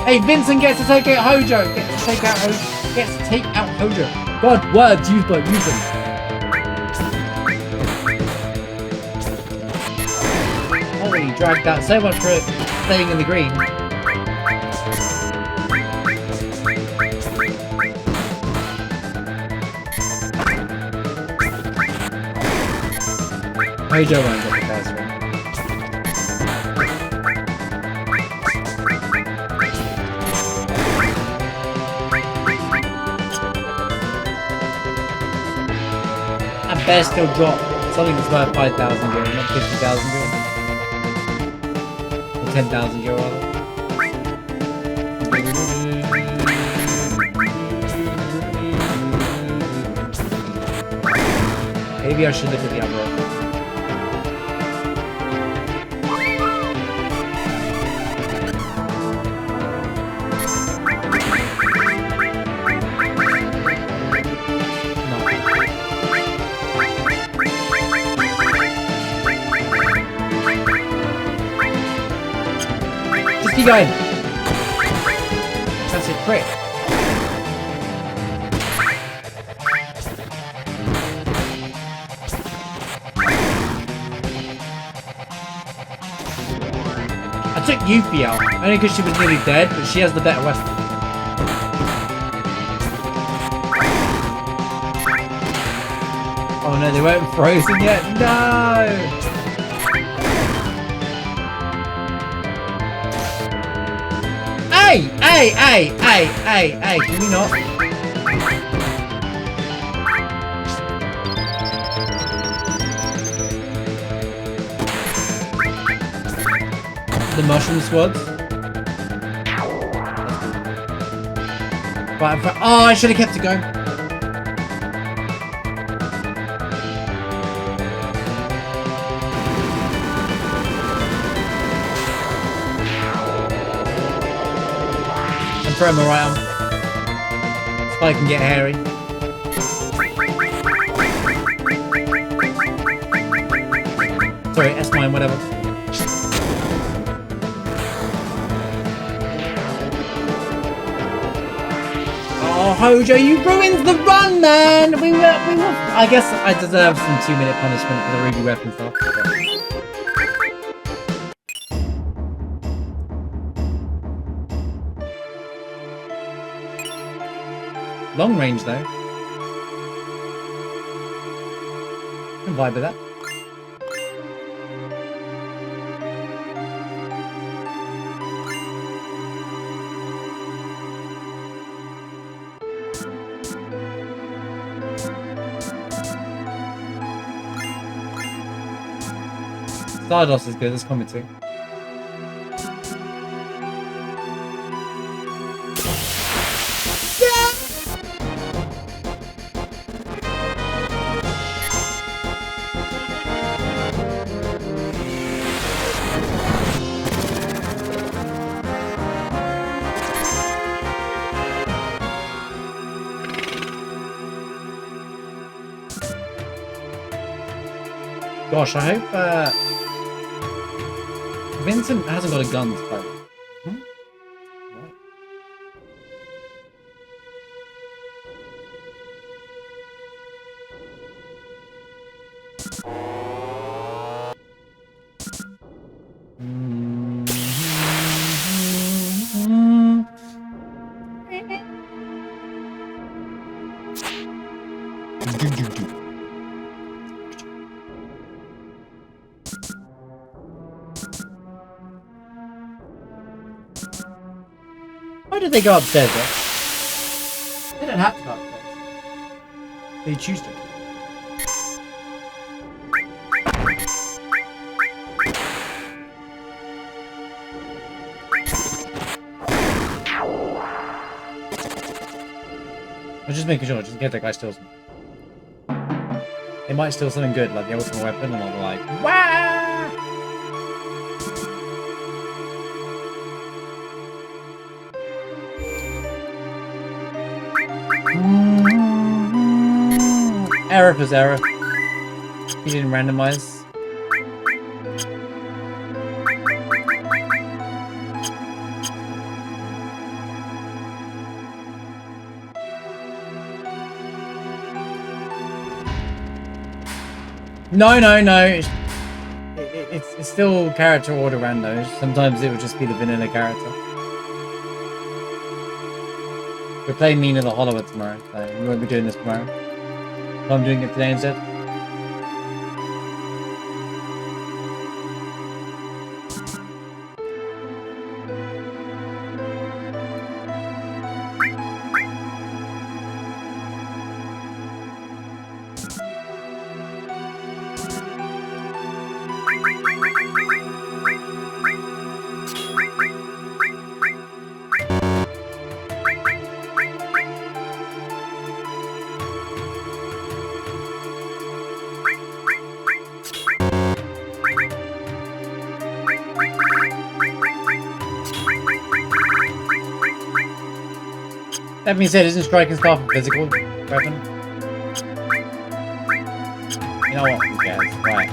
Hey, Vincent gets to take out Hojo. Gets to take out Hojo. God, words used by use them. Holy, dragged out so much for staying in the green. Hojo won't get the first one. At best, he'll drop something that's worth 5,000 euro, not 50,000 euro. 10,000 euro. Maybe I should look at the other one. Keep going. That's it, crit. I took Yuffie out, only because she was nearly dead, but she has the better weapon. Oh no, they weren't frozen yet? No! Hey, can you not? The mushroom squads. Right, oh, I should have kept it going. I'm throwing my right arm. So I can get hairy. Sorry, S9, whatever. Oh, Hojo, you ruined the run, man! We were... I guess I deserve some 2-minute punishment for the ruby weapon stuff. Long range, though. I can vibe with that. Stardust is good, that's coming too. Gosh, I hope Vincent hasn't got a gun to play. Why did they go upstairs, though? They don't have to go upstairs. They choose to. I'm just making sure, just in case that guy steals them. They might steal something good, like the ultimate weapon, and I'll be like, wow! Error plus error. He didn't randomize. No. It's still character order randos. Sometimes it would just be the vanilla character. We're playing Mina the Hollower tomorrow, so we won't be doing this tomorrow. So I'm doing it today instead. That being said, isn't striking stuff a physical weapon? You know what? Who cares? Right.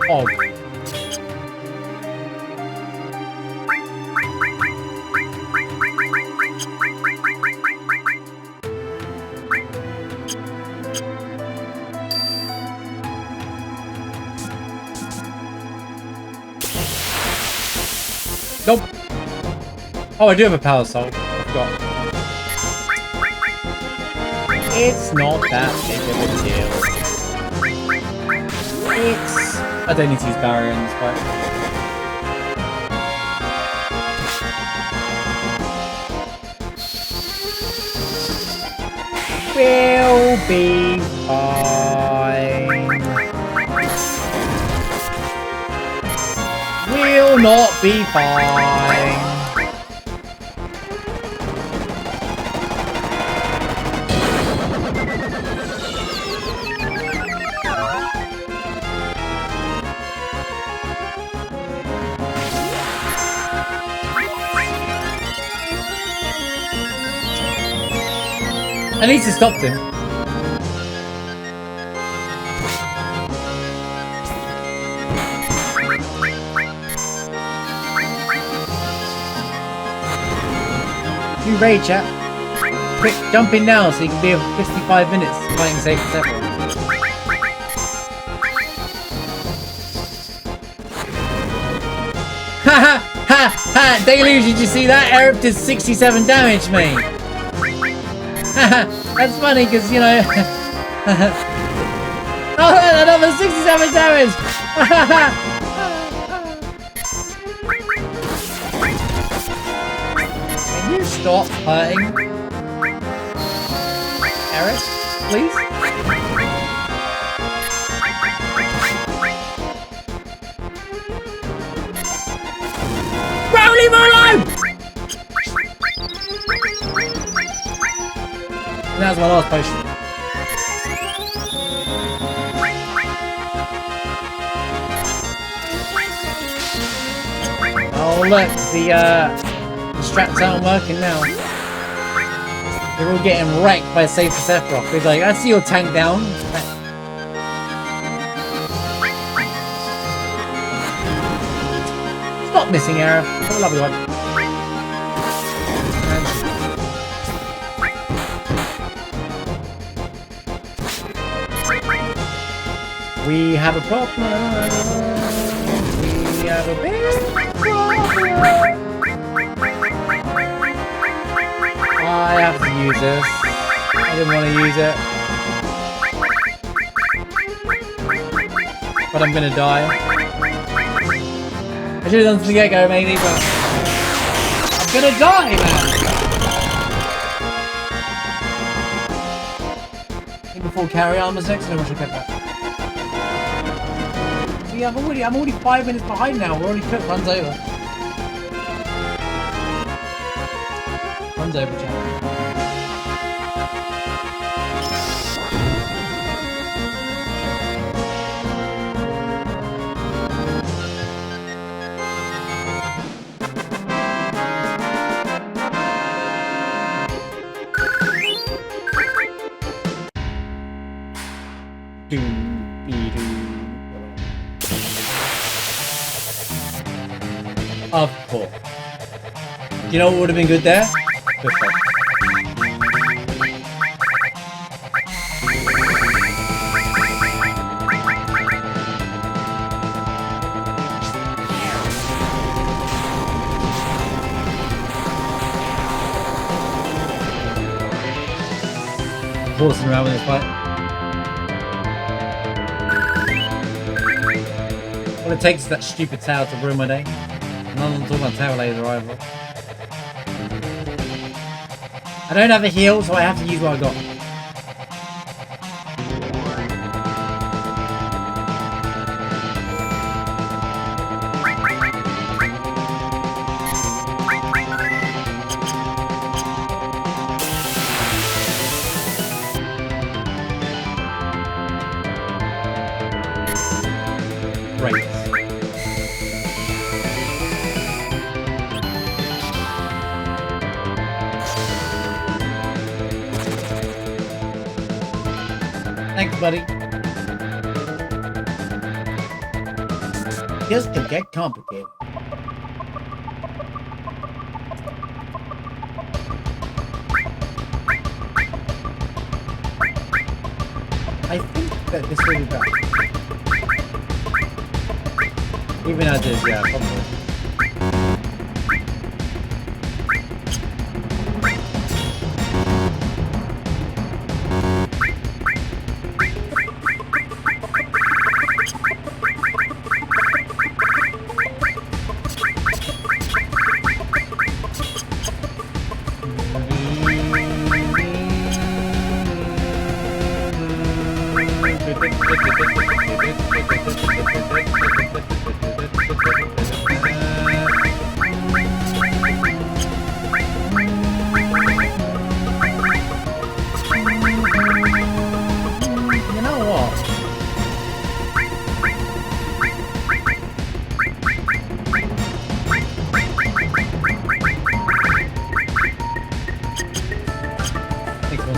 Og. Nope. Oh, I do have a power soul. I forgot. It's not that big of a deal. I don't need to use barrier in this fight. We'll be fine. We'll not be fine. At least it stopped him. You rage, chat. Quick, jump in now so you can be here for 55 minutes fighting safe and several. Ha ha ha ha! Deluge, did you see that? Eric did 67 damage, mate. That's funny because, you know. Oh, another 67 damage! Can you stop hurting? Eric, please? Bro, leave him alone! That was my last potion. Oh look, the strats aren't working now. They're all getting wrecked by Safe Sephiroth. He's like, I see your tank down. Stop missing, Arrow. Have a lovely one. We have a problem. We have a big problem. I have to use this. I didn't want to use it. But I'm gonna die. I should have done some get-go maybe, but I'm gonna die, man! Before carry armor's next, and then we should get that. See, I'm already 5 minutes behind now. We're already quick. Runs over. Runs over, chat. Of course. You know what would have been good there? Good fight. Horsing around with this fight. All it takes is that stupid tower to ruin my day. None of them talking about tower laser either. I don't have a heal, so I have to use what I got. Great. Thanks, buddy. This could get complicated. I think that this will be better. Even as is, yeah, probably.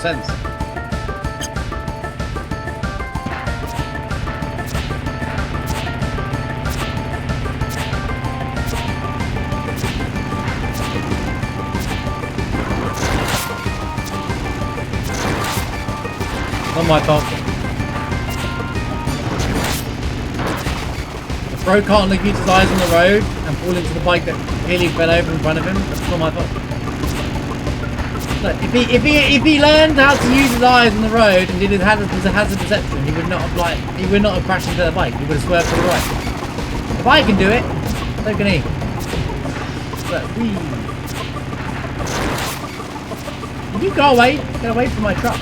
sense. Not my fault. The bro can't look at his eyes on the road and fall into the bike that clearly fell over in front of him. That's not my fault. Look, if he learned how to use his eyes on the road and did his hazard perception, he would not have crashed into the bike. He would have swerved to the right. If I can do it, so can he. Look, you go away. Get away from my truck.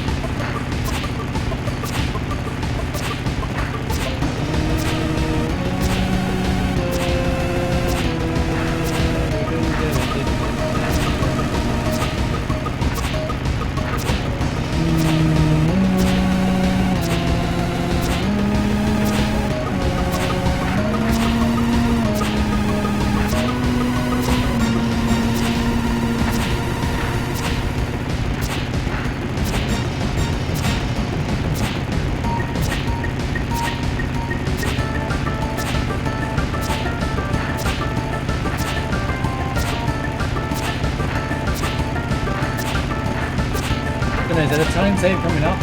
Is there a time save coming up? I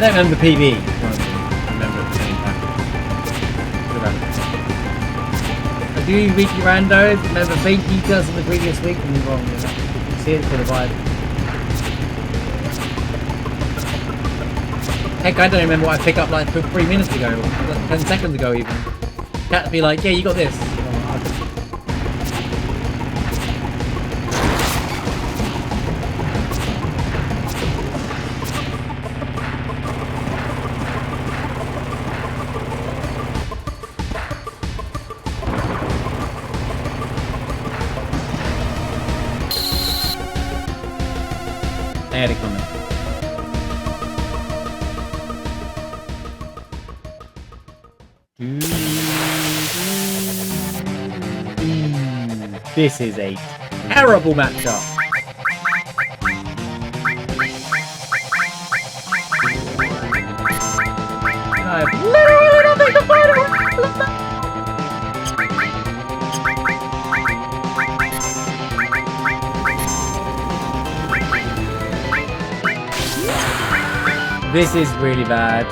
don't remember the PB. I remember at the same time. I do weekly randos. Remember vague details from the previous week and move on with that. See it for the vibe. Heck, I don't remember what I picked up like 3 minutes ago, or like 10 seconds ago even. Cat be like, yeah, you got this. They had a comment. This is a terrible matchup. I have literally nothing to fight about. This is really bad.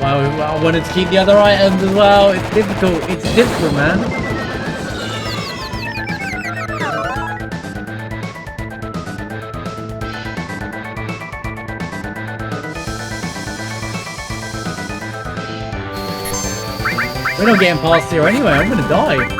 Well, I wanted to keep the other items as well. It's difficult. It's difficult, man. We're not getting past here anyway. I'm gonna die.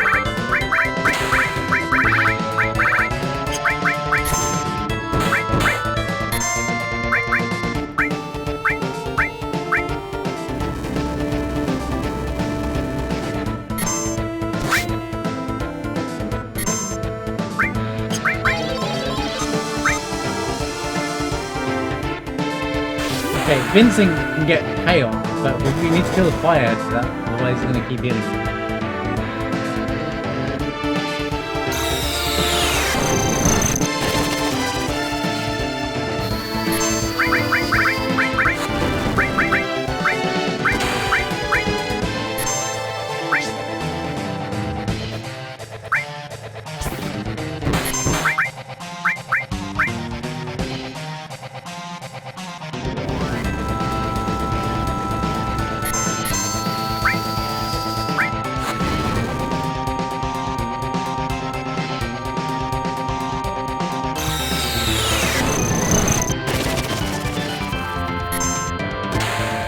Okay, Vincent can get chaos, but we need to kill the fire for that, otherwise he's gonna keep healing.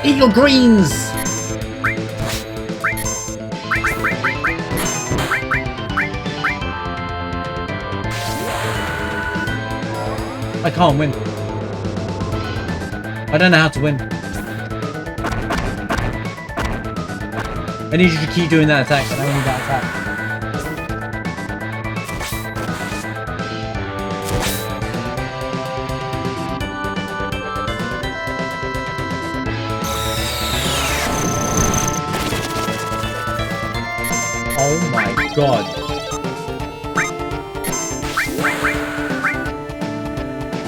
Eat your greens! I can't win. I don't know how to win. I need you to keep doing that attack, but I don't need that attack. god.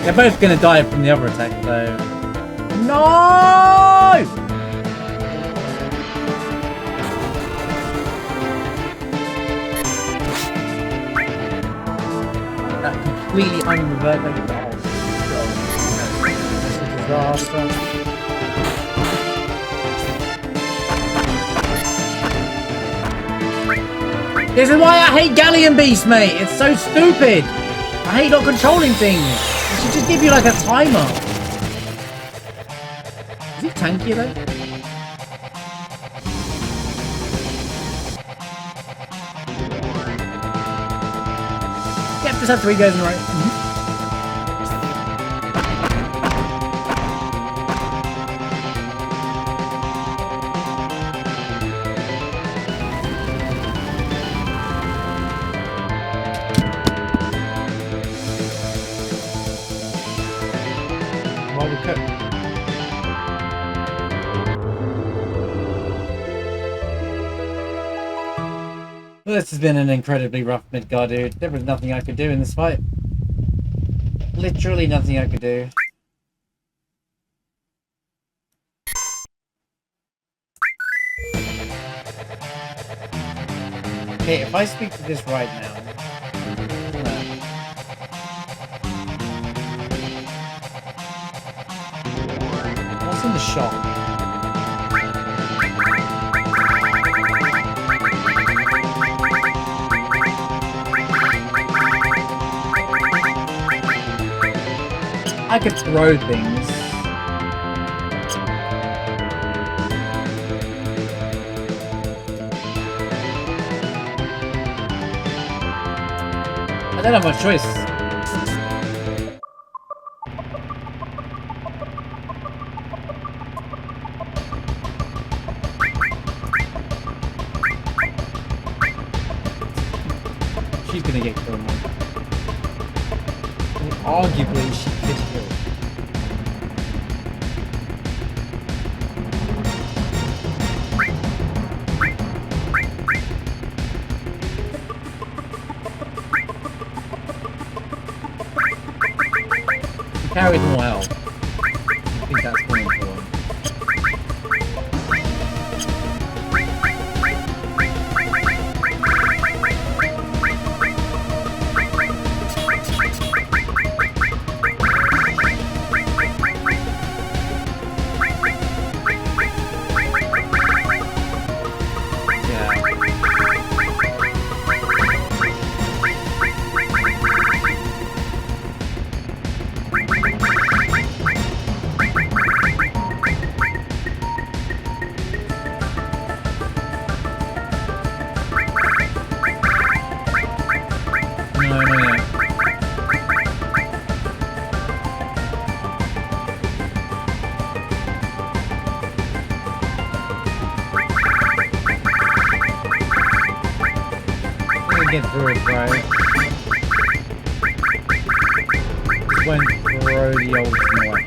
They're both gonna die from the other attack though. No! That completely unreverted. Disaster. This is why I hate Galleon Beast, mate. It's so stupid. I hate not controlling things. It should just give you like a timer. Is he tanky though? Yep, just have 3 goes in a row. Well, this has been an incredibly rough Midgard, dude. There was nothing I could do in this fight. Literally nothing I could do. Okay, if I speak to this right now... What's in the shop? I could throw things. I don't have much choice. She's gonna get killed. Arguably, she could kill. She carries more health. I think that's more important. Get through it, bro. Just won't throw the old thing away.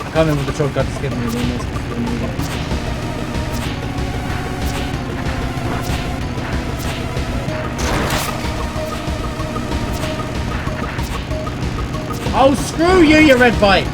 I can't remember the troll got to skip me. Oh, screw you, you red bite!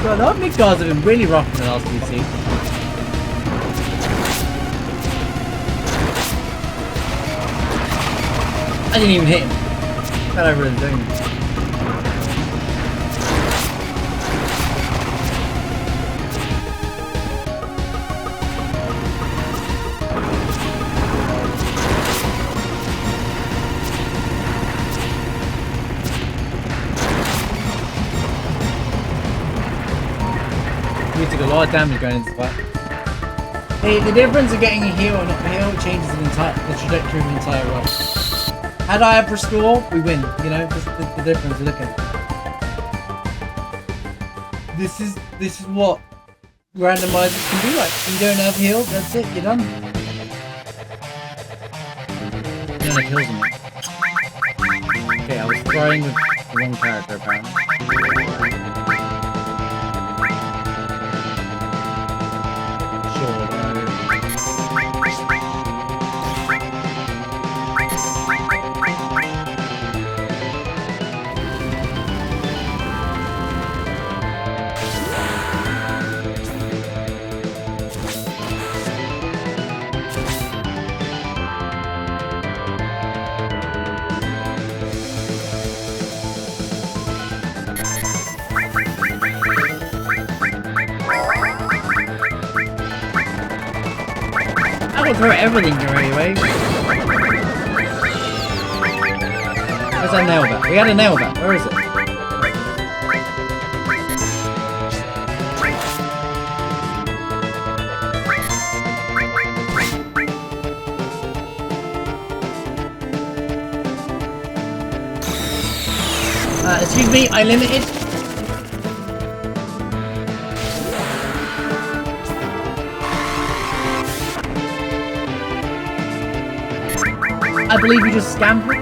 God, the mid guards have been really rough in the last few seasons. I didn't even hit him. Fell over the thing. We took a lot of damage going into the fight. Hey, the difference of getting a heal or not a heal changes the trajectory of the entire run. Had I have restore, we win. You know, just the difference. Look at this is what randomizers can be like. You don't have heal, that's it. You're done. You don't have heals anymore. Okay, I was throwing with the wrong character apparently. Throw everything your way. Where's that nail bat? We had a nail bat. Where is it? Excuse me, I limited. I believe you just scammed me.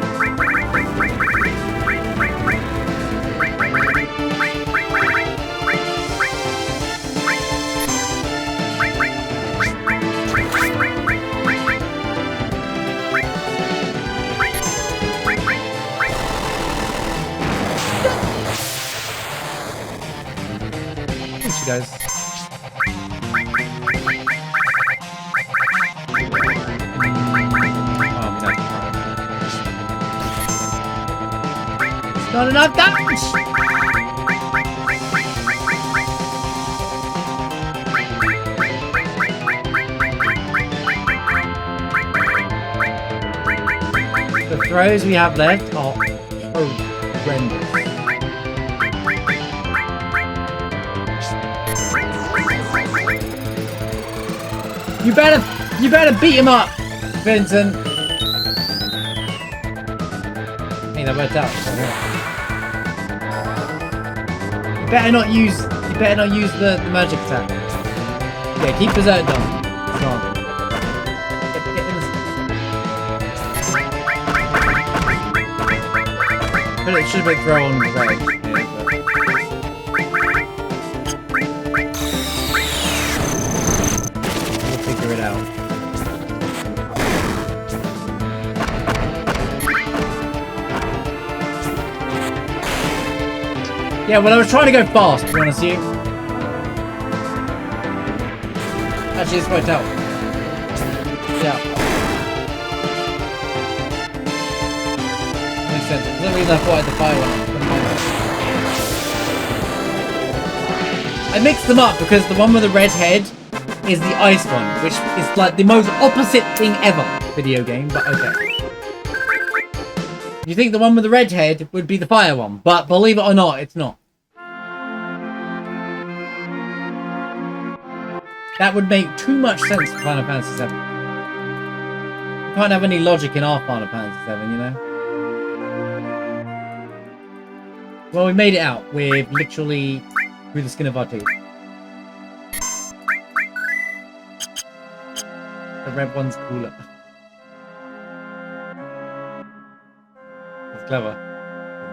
Thanks, you guys. Not enough damage! The throws we have left are horrendous. You better beat him up, Vincent. Hey, that worked out. You better not use the magic attack. Yeah, keep Berserk done. Come on. But it should have been throw on red. We'll figure it out. Yeah, well, I was trying to go fast, to be honest with you. Actually, it's worked out. Yeah. Makes sense. For some reason, I thought I had the fire one. I mixed them up because the one with the red head is the ice one, which is like the most opposite thing ever video game, but okay. You think the one with the red head would be the fire one, but believe it or not, it's not. That would make too much sense for Final Fantasy VII. You can't have any logic in our Final Fantasy VII, you know? Well, we made it out with literally through the skin of our teeth. The red one's cooler. It's clever.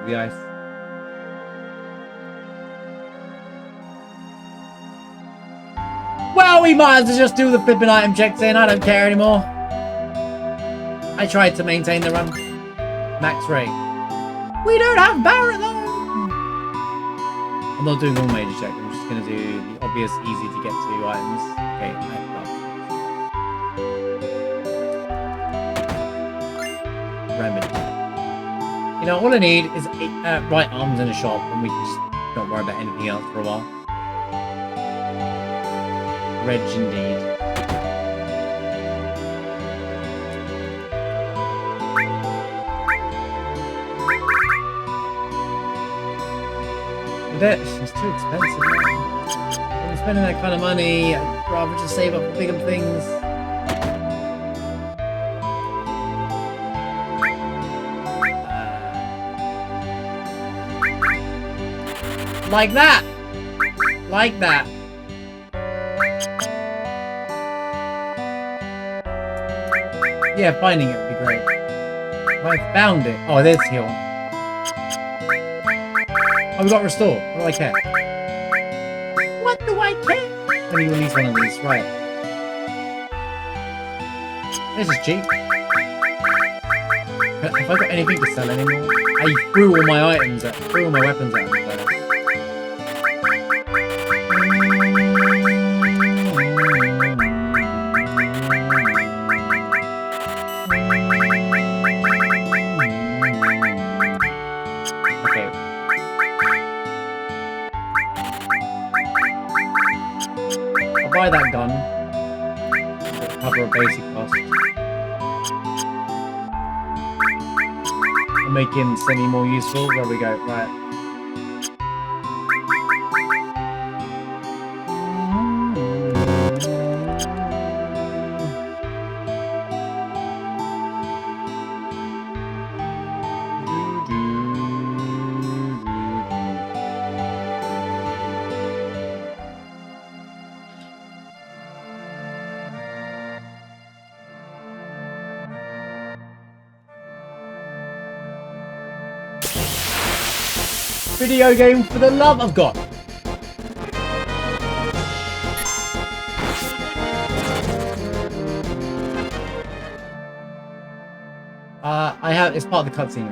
The ice. Well, we might as well just do the flipping item check saying I don't care anymore. I tried to maintain the run. Max rate. We don't have Barret though. I'm not doing all major check. I'm just just gonna do the obvious, easy to get to items. Okay, I have remedy. You know, all I need is 8 right arms in a shop, and we can just don't worry about anything else for a while. Reg indeed. It's too expensive. I'm spending that kind of money. I'd rather just save up for bigger things. Like that! Like that. Yeah, finding it would be great. I found it. Oh, there's heal. Oh, we got restore. What do I care? What do I care? Let me release one of these. Right. This is cheap. Have I got anything to sell anymore? I threw all my items at, threw all my weapons at. Buy that gun. Cover a basic cost. I'll make him semi more useful. There we go. Right. Video game for the love of God. I have, it's part of the cutscene.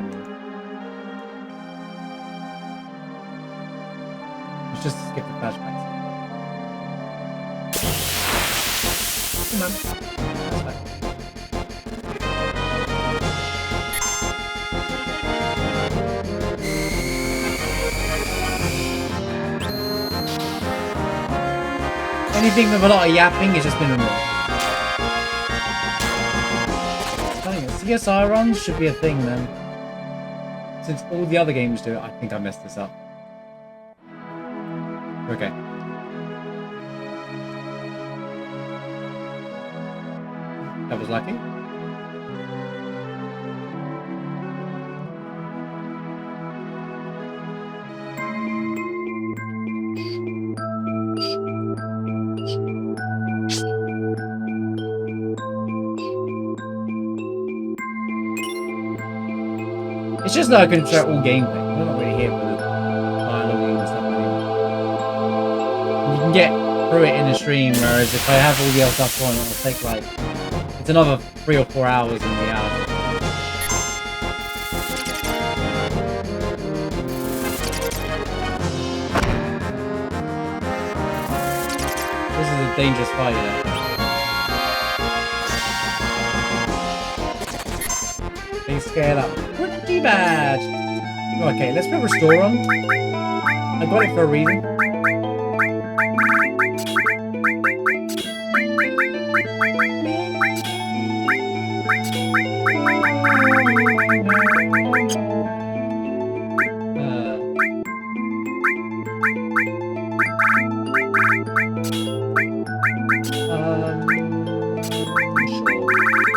Let's just skip the flashbacks. Come on. Flashback. Anything with a lot of yapping has just been removed. CSI runs should be a thing then. Since all the other games do it, I think I messed this up. Okay. That was lucky. It's just that I can show all gameplay. I'm not really here for the dialogue and stuff anymore. You can get through it in a stream, whereas if I have all the other stuff on, it'll take like, it's another 3 or 4 hours in reality. This is a dangerous fight here. Being scared up. Pretty bad. Okay, let's put restore on. I got it for a reason.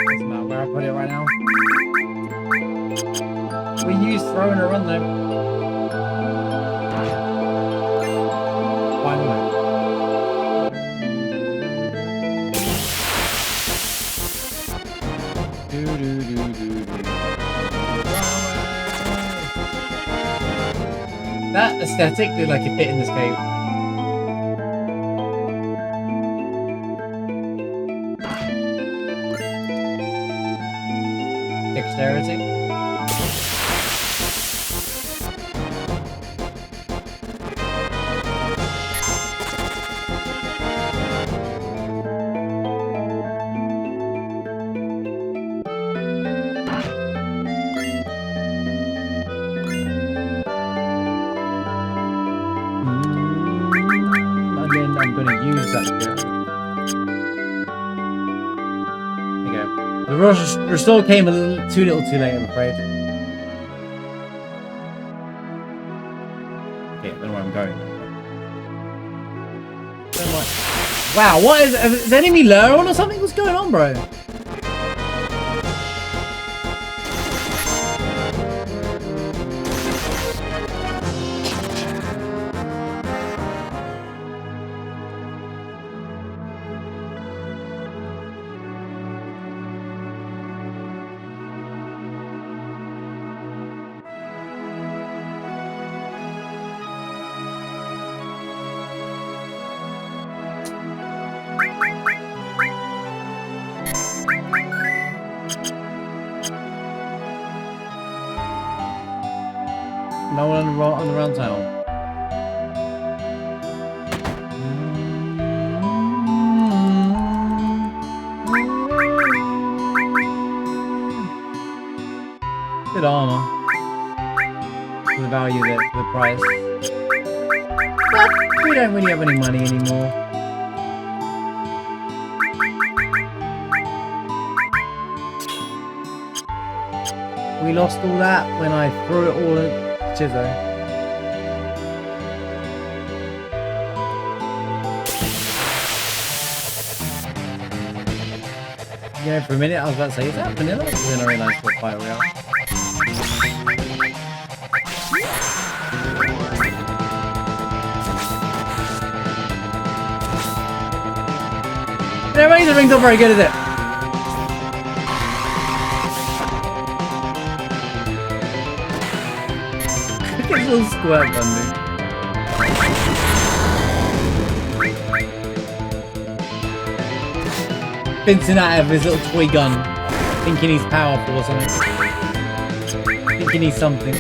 Doesn't matter where I put it right now. We used throw and a run though. Finally. That aesthetic did like it fit in this cave. Dexterity. I'm going to use that theory. There you go. The restore came a little too late, I'm afraid. Okay, I don't know where I'm going. Wow, what is enemy lure on or something? What's going on, bro? No one on the round town. Good armor. For the value of it, for the price. But we don't really have any money anymore. We lost all that when I threw it all at Chizzo. Yeah, for a minute I was about to say, is that vanilla? And then I realised what fire we are. No, Razor Ring's not very good, is it? Little squirt gun, dude. Vincent out of his little toy gun, thinking he's powerful or something. Thinking he's something.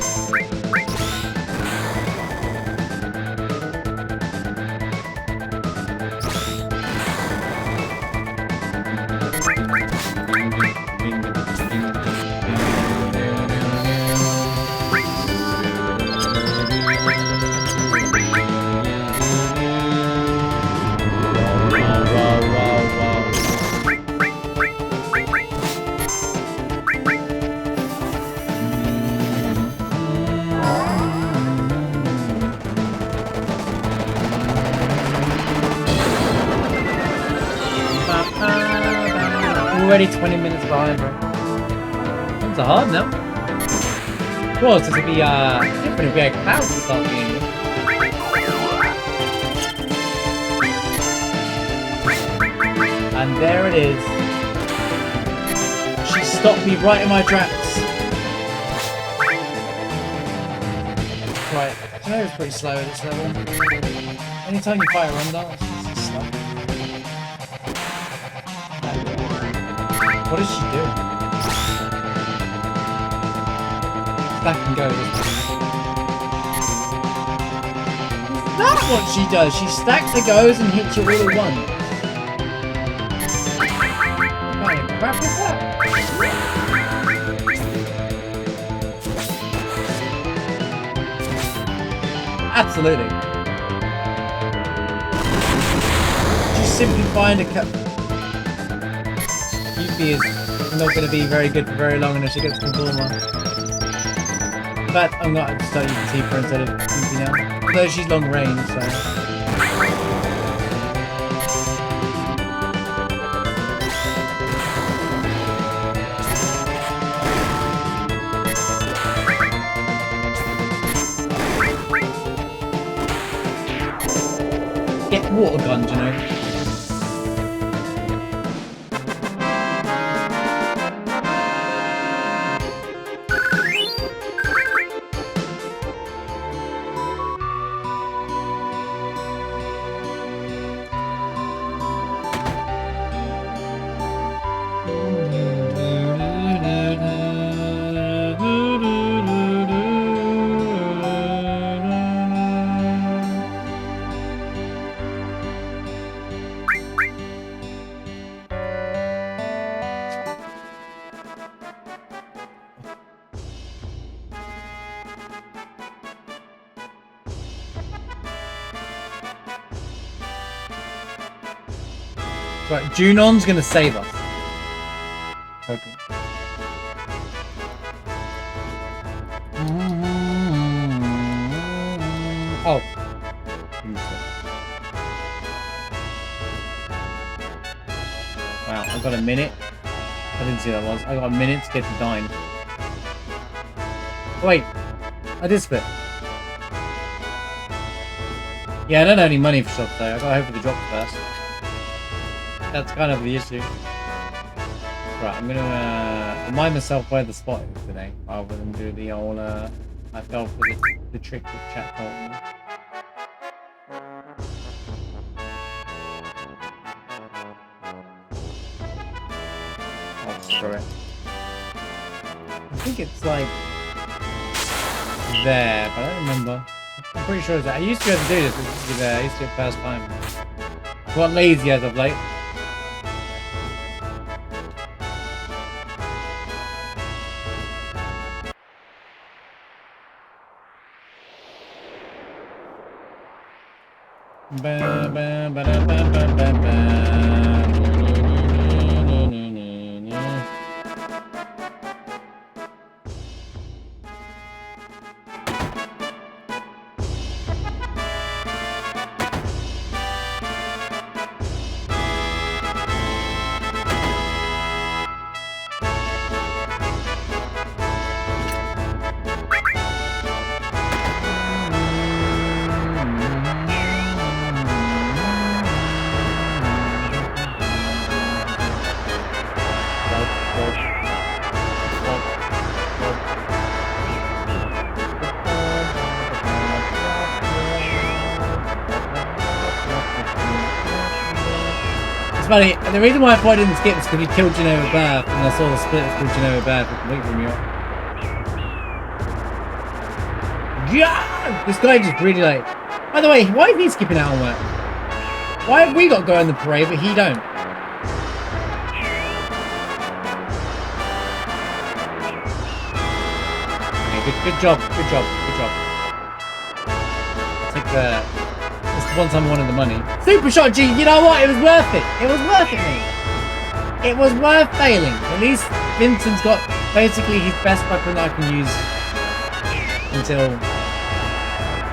Already 20 minutes behind, bro. Things are hard now. Of course, this would be different if we had clouds to start the game. And there it is. She stopped me right in my tracks. Right, I know it's pretty slow at this level. Anytime you fight a rundown, it's slow. What does she do? Stack and go. That's what she does. She stacks the goes and hits you all at once. What kind of crap is that? Absolutely. Just simply find a cut. Yuffie is not going to be very good for very long unless she gets Conformer. But I'm going to start using Tifa instead of Yuffie now. Although she's long range, so. Get water guns, you know. Right, Junon's gonna save us. Okay. Oh. Wow, I got a minute. I didn't see that was. I got a minute to get to dine. Wait, I did split. Yeah, I don't have any money for shops though. I gotta hope for the drop first. That's kind of the issue. Right, I'm gonna remind myself where the spot is today, rather than do the old. I fell for the trick with chat told me. Oh, screw it. I think it's like there, but I don't remember. I'm pretty sure it's that. I used to be able to do this. It used to be there. I used to do it first time. I got lazy as of late. Ba, ba, ba, da, ba, ba, ba, ba. It's funny, the reason why I thought I didn't skip is because he killed Genova Bath, and I saw the split was called Genova Bath, it completely threw me off. Yeah! This guy just really like... By the way, why is he skipping out on work? Why have we got to go in the parade, but he don't? Okay, good job. I'll take the... It's the one time I wanted the money. Super shot, G! You know what? It was worth it! It was worth it, mate! It was worth failing. At least Vincent's got basically his best weapon that I can use until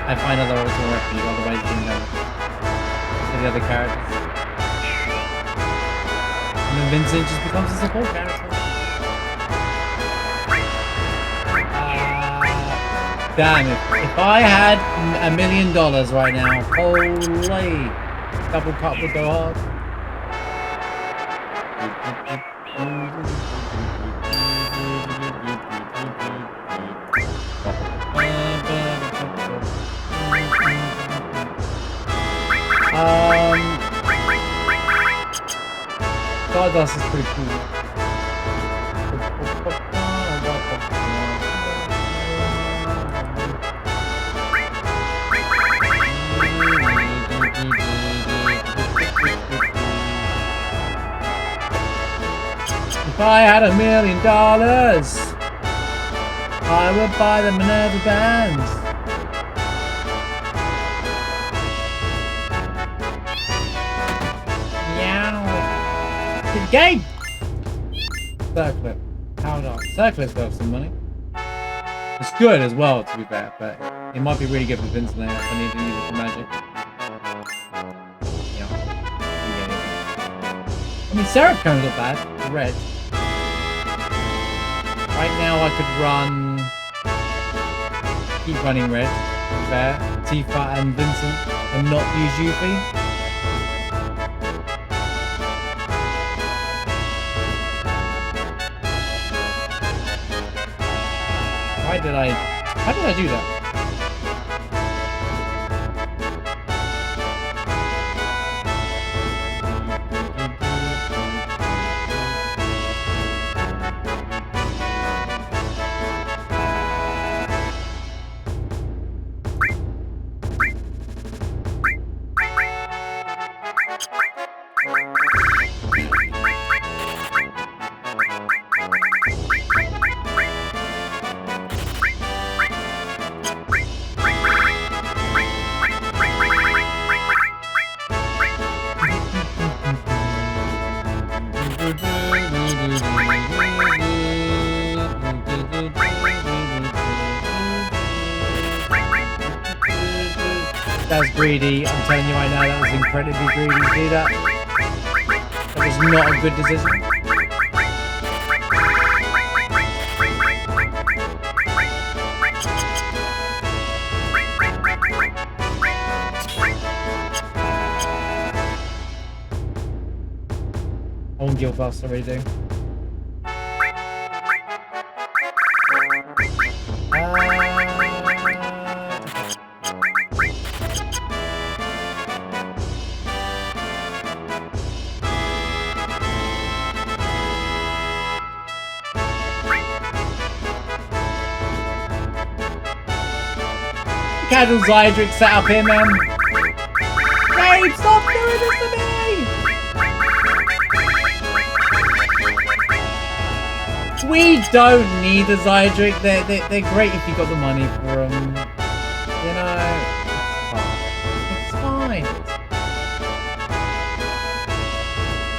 I find other ultimate weapons, otherwise you can go to the other characters. And then Vincent just becomes a support character. Damn, if I had $1 million right now, holy, double cut would go hard. Stardust is pretty cool. If I had $1 million, I would buy the Minerva bands. Meow. Good game. Circlet. How not? Circlet's worth some money. It's good as well, to be fair, but it might be really good for Vincent if I need to use it for magic. I mean, Seraph Cone's not bad. Red. Right now I could run... Keep running red. Fair. Tifa and Vincent. And not use Yuffie. How did I do that? That's greedy. I'm telling you right now, that was incredibly greedy to do that. That was not a good decision. I won't give us already. Casual Zydric set up here, man. Dave, stop doing this to me! We don't need the Zydric. They're great if you got the money for them. You know, it's fine.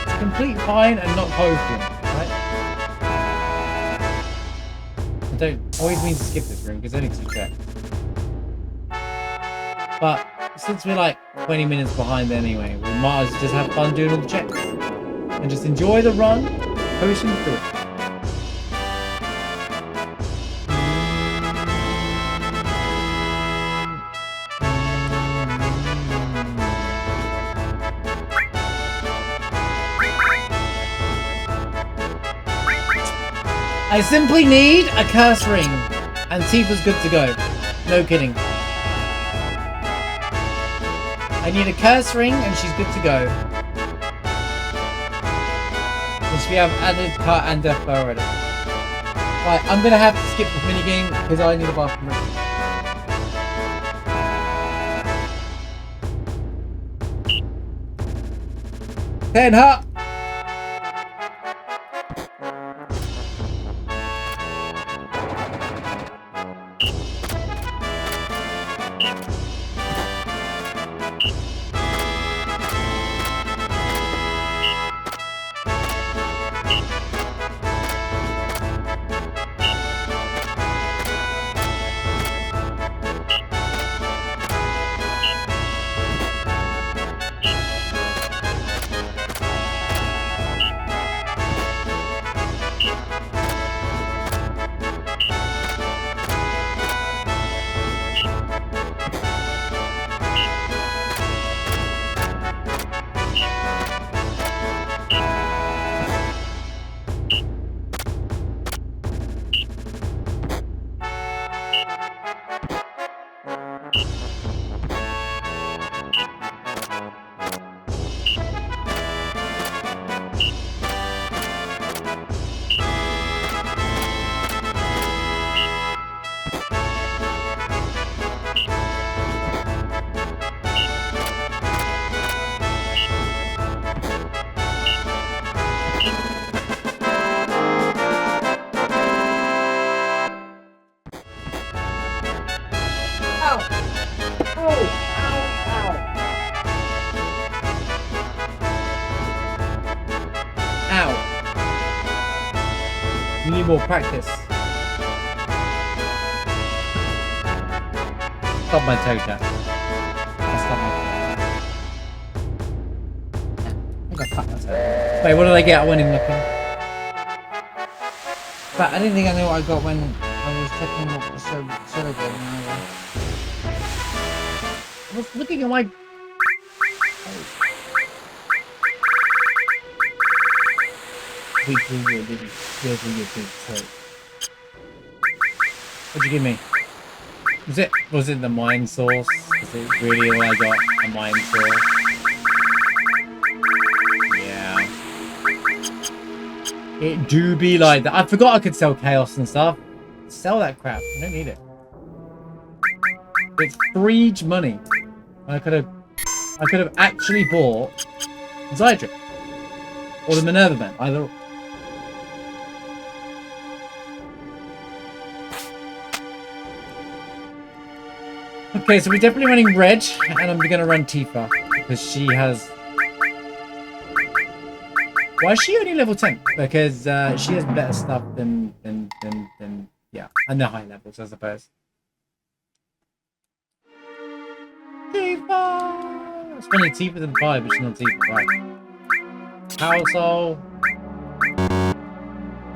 It's complete fine and not broken, right? I don't always mean to skip this room because only 2 checks. But since we're like 20 minutes behind anyway, we might as well just have fun doing all the checks and just enjoy the run, pushing through it. I simply need a curse ring, and Tifa's good to go. No kidding. I need a curse ring, and she's good to go. Since we have added cut and death bow already. Right, I'm gonna have to skip this minigame because I need a bathroom break. 10 hut. More practice. Stop my toe tap. Stop my I think I cut my toe. Wait, what did I get? I wasn't even looking. But I didn't think I knew what I got when I was checking what the solo game. I was looking at my. What'd you give me? Was it the mind source? Was it really all I got? A mind source? Yeah. It do be like that. I forgot I could sell chaos and stuff. Sell that crap. I don't need it. It's free money. I could have actually bought Zydric. Or the Minerva Man, either. Okay, so we're definitely running red, and I'm gonna run Tifa because she has. Why is she only level 10? Because she has better stuff than yeah, and the high levels, I suppose. T5! It's funny, T for than 5, but it's not T for 5. Power Soul.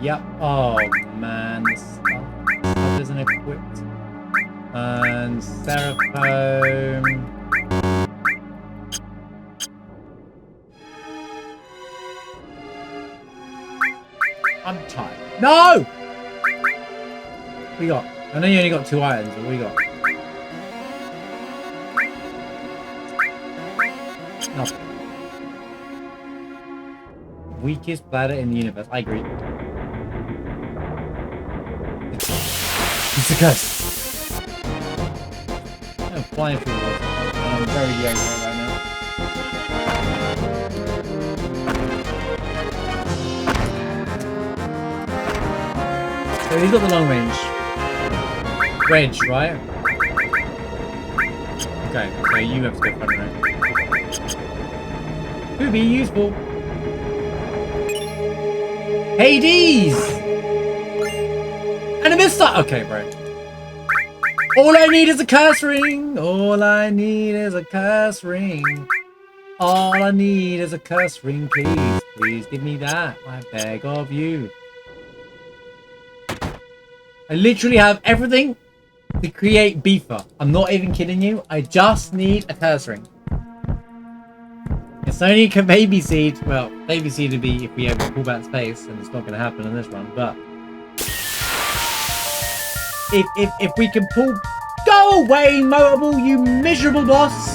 Yep. Oh, man. This stuff isn't equipped. And Seraphone. I'm tired. No! What we got? I know you only got 2 items, but what we got? Nothing. Weakest bladder in the universe. I agree. It's a curse. I'm flying through the water. I'm very young right now. So he's got the long range. Wedge, right? Okay, so you have to go front row. Could be useful. Hades! And a missile! Okay, bro. All I need is a curse ring. All I need is a curse ring. All I need is a curse ring, please. Please give me that. I beg of you. I literally have everything to create Beefer. I'm not even kidding you. I just need a curse ring. It's only a baby seed. Well, baby seed would be if we ever pull back space, and it's not going to happen in this run. But if we can pull, go away, Motable, you miserable boss.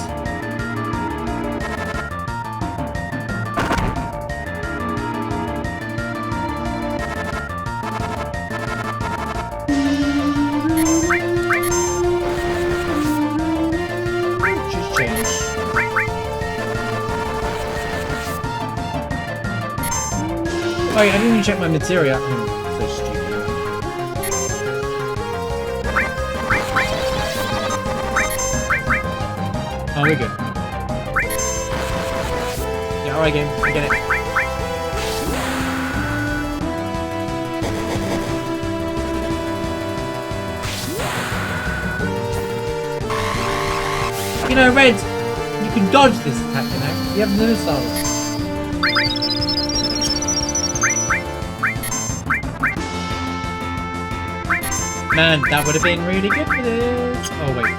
Wait, I didn't even check my materia. So stupid. Oh, we're good. Yeah, alright game. I get it. You know, Red, you can dodge this attack, you know? You have no missiles. Man, that would have been really good for this. Oh, wait.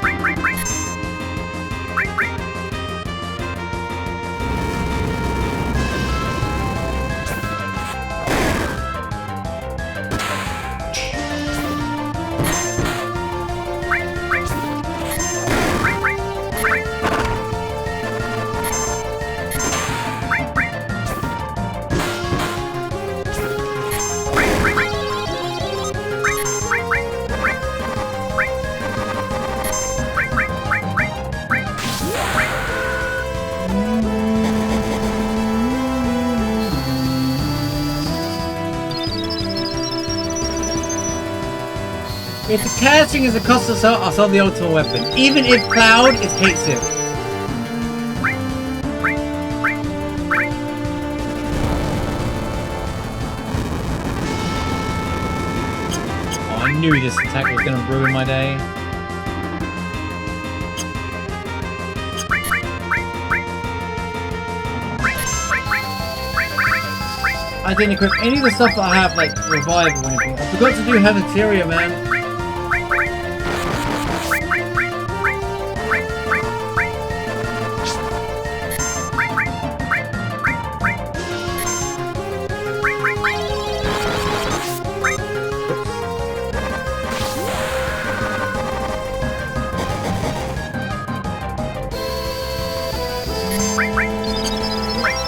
If the casting is a cost of sell, I'll sell the ultimate weapon. Even if Cloud is Kate Sim. Oh, I knew this attack was going to ruin my day. I didn't equip any of the stuff that I have, like revive or anything. I forgot to do her materia, man.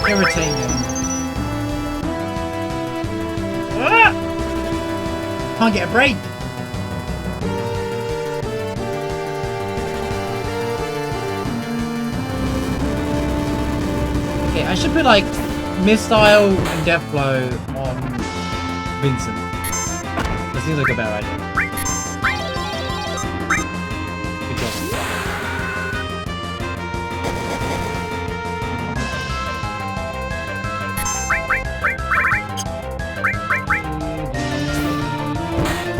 Irritating. Ah! Can't get a break. Okay, I should put like Mistile and Death Blow on Vincent. That seems like a better idea. Good job.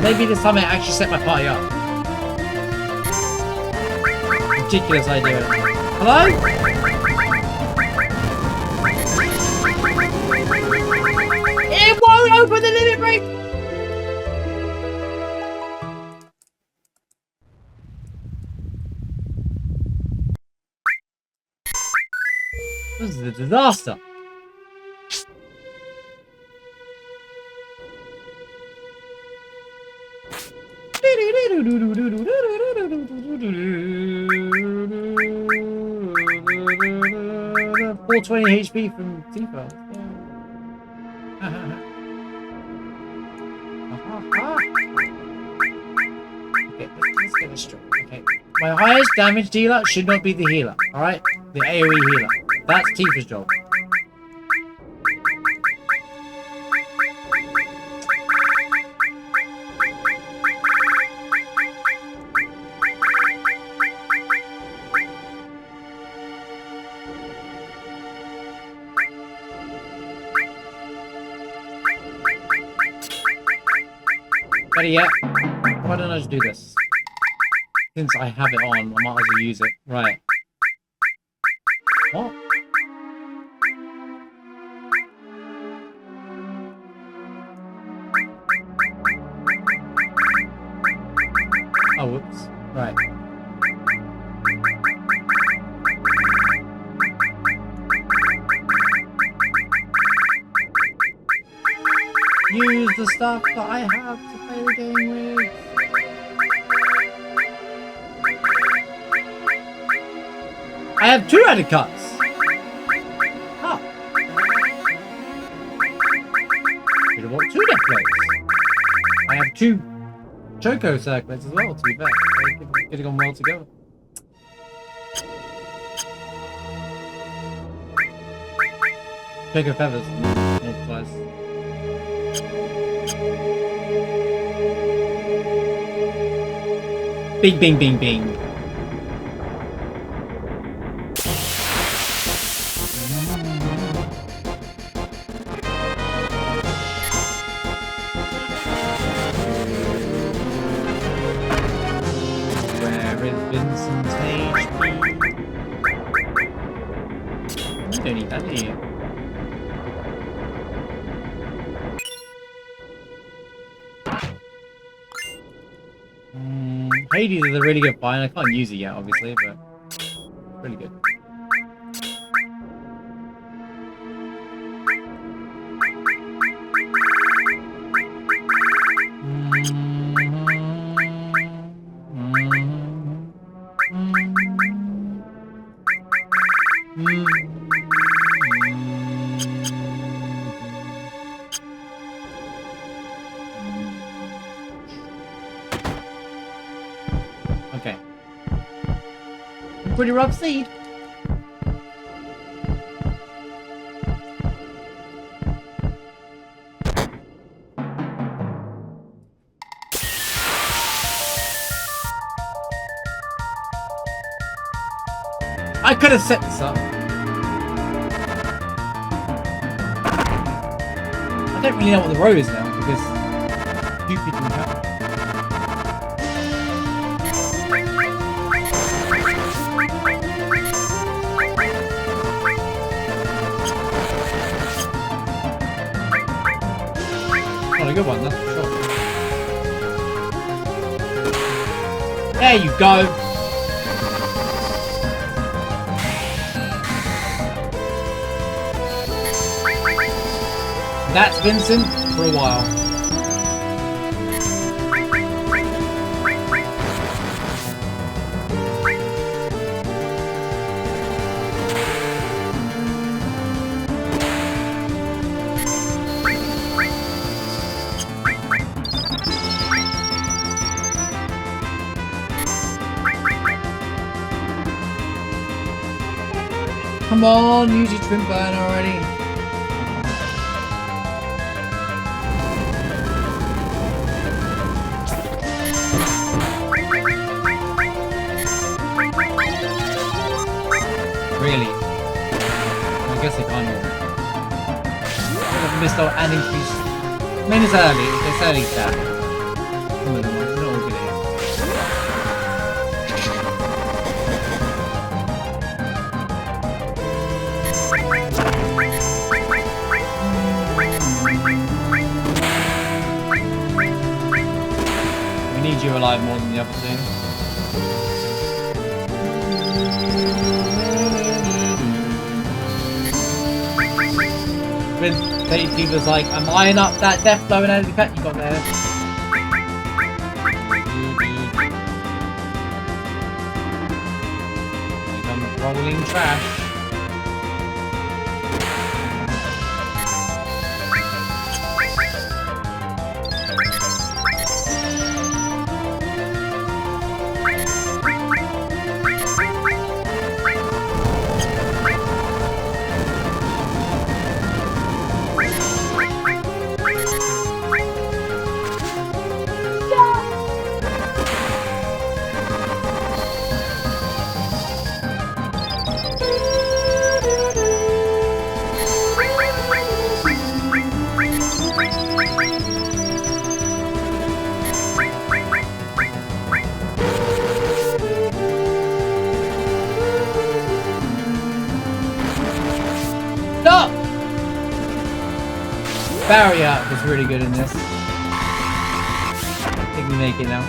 Maybe this time I actually set my party up. Ridiculous idea. Hello? It won't open the limit break! This is a disaster. $420 HP from Tifa. Okay, let's get this straight. Okay, my highest damage dealer should not be the healer. All right, the AOE healer. That's Tifa's job. Better yet, why don't I just do this? Since I have it on, I might as well use it. Right. What? Oh, whoops. Right. Use the stuff that I have to play the game with. I have 2 added cuts. Huh. Should have bought 2 death plates. I have 2 Choco circlets as well, to be fair. They could have gone well together. Choco feathers. Multiplies. Bing, bing, bing, bing. Where is Vincent's HP? You don't need that, do you? Hades is a really good find. I can't use it yet, obviously, but really good. Okay. Pretty rough seed. I could have set this up. I don't really know what the row is now because stupid didn't happen. Not a good one, that's for sure. There you go. That's Vincent for a while. Come on, use your twin burn already. Really? I guess they can't all. I've missed out and increased. I mean, it's early. It's early stat. Some of them are not all good here. you're alive more than the other two. Vince was like, I'm eyeing up that death blow and out of the cut you got there. I'm rolling trash. Barrier is really good in this. I think we make it now.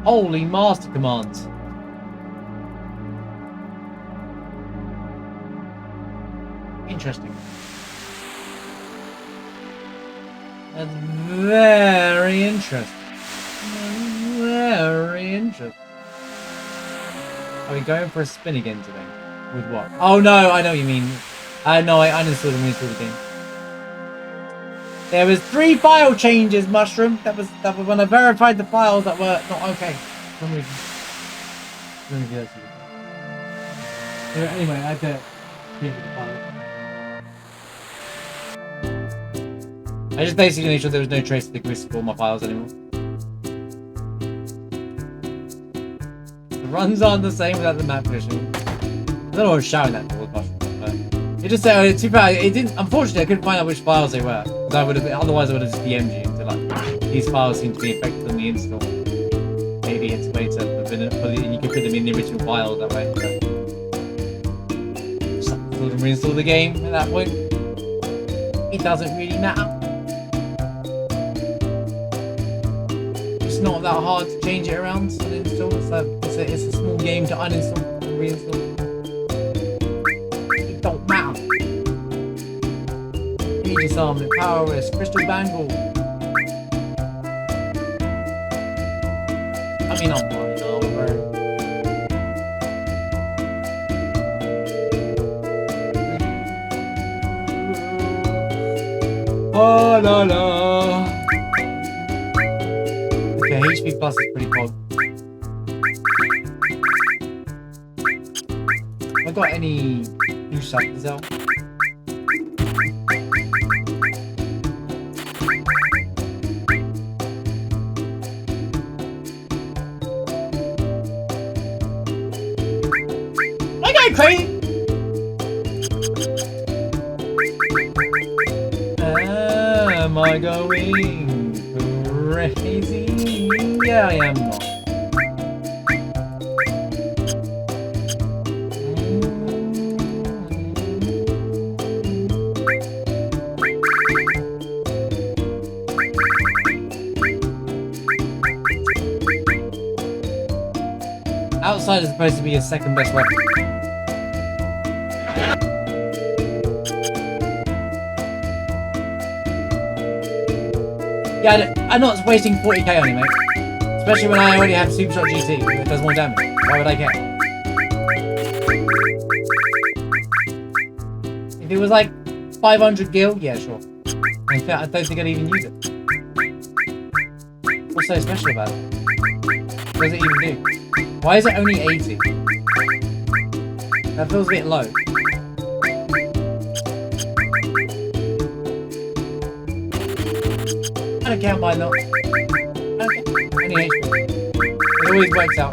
Holy master commands. Interesting. That's very interesting. Very interesting. Are we going for a spin again today? With what? Oh no, I know what you mean. No, I uninstalled and reinstalled the game. There was 3 file changes, Mushroom. That was when I verified the files that were not okay. For some reason. Let me get that to you. Anyway, I had to change the file. I just basically made sure there was no trace of the gris for my files anymore. The runs aren't the same without the map vision. I don't know what I was shouting that towards Mushroom, but it just said, too bad, it didn't, unfortunately I couldn't find out which files they were. I would have, otherwise I would have just DM'd you to like, these files seem to be affected on the install. Maybe it's a way to put them, you can put them in the original file that way. So, reinstall the game at that point. It doesn't really matter. It's not that hard to change it around on install. It's a small game to uninstall and reinstall. It don't matter. Disarmament, power wrist, crystal bangle. I mean, I'm fine over. Oh la la. Okay, HP plus is pretty cool. Have I got any new stuff to sell? Crazy. Am I going crazy? Yeah, I am not. Outside is supposed to be his second best weapon. Yeah, I'm not wasting 40k on it, mate. Especially when I already have Supershot GT. It does more damage. Why would I care? If it was like 500 gil, yeah, sure. In fact, I don't think I'd even use it. What's so special about it? What does it even do? Why is it only 80? That feels a bit low. I don't care why not. I don't care. Only HP. It always works out.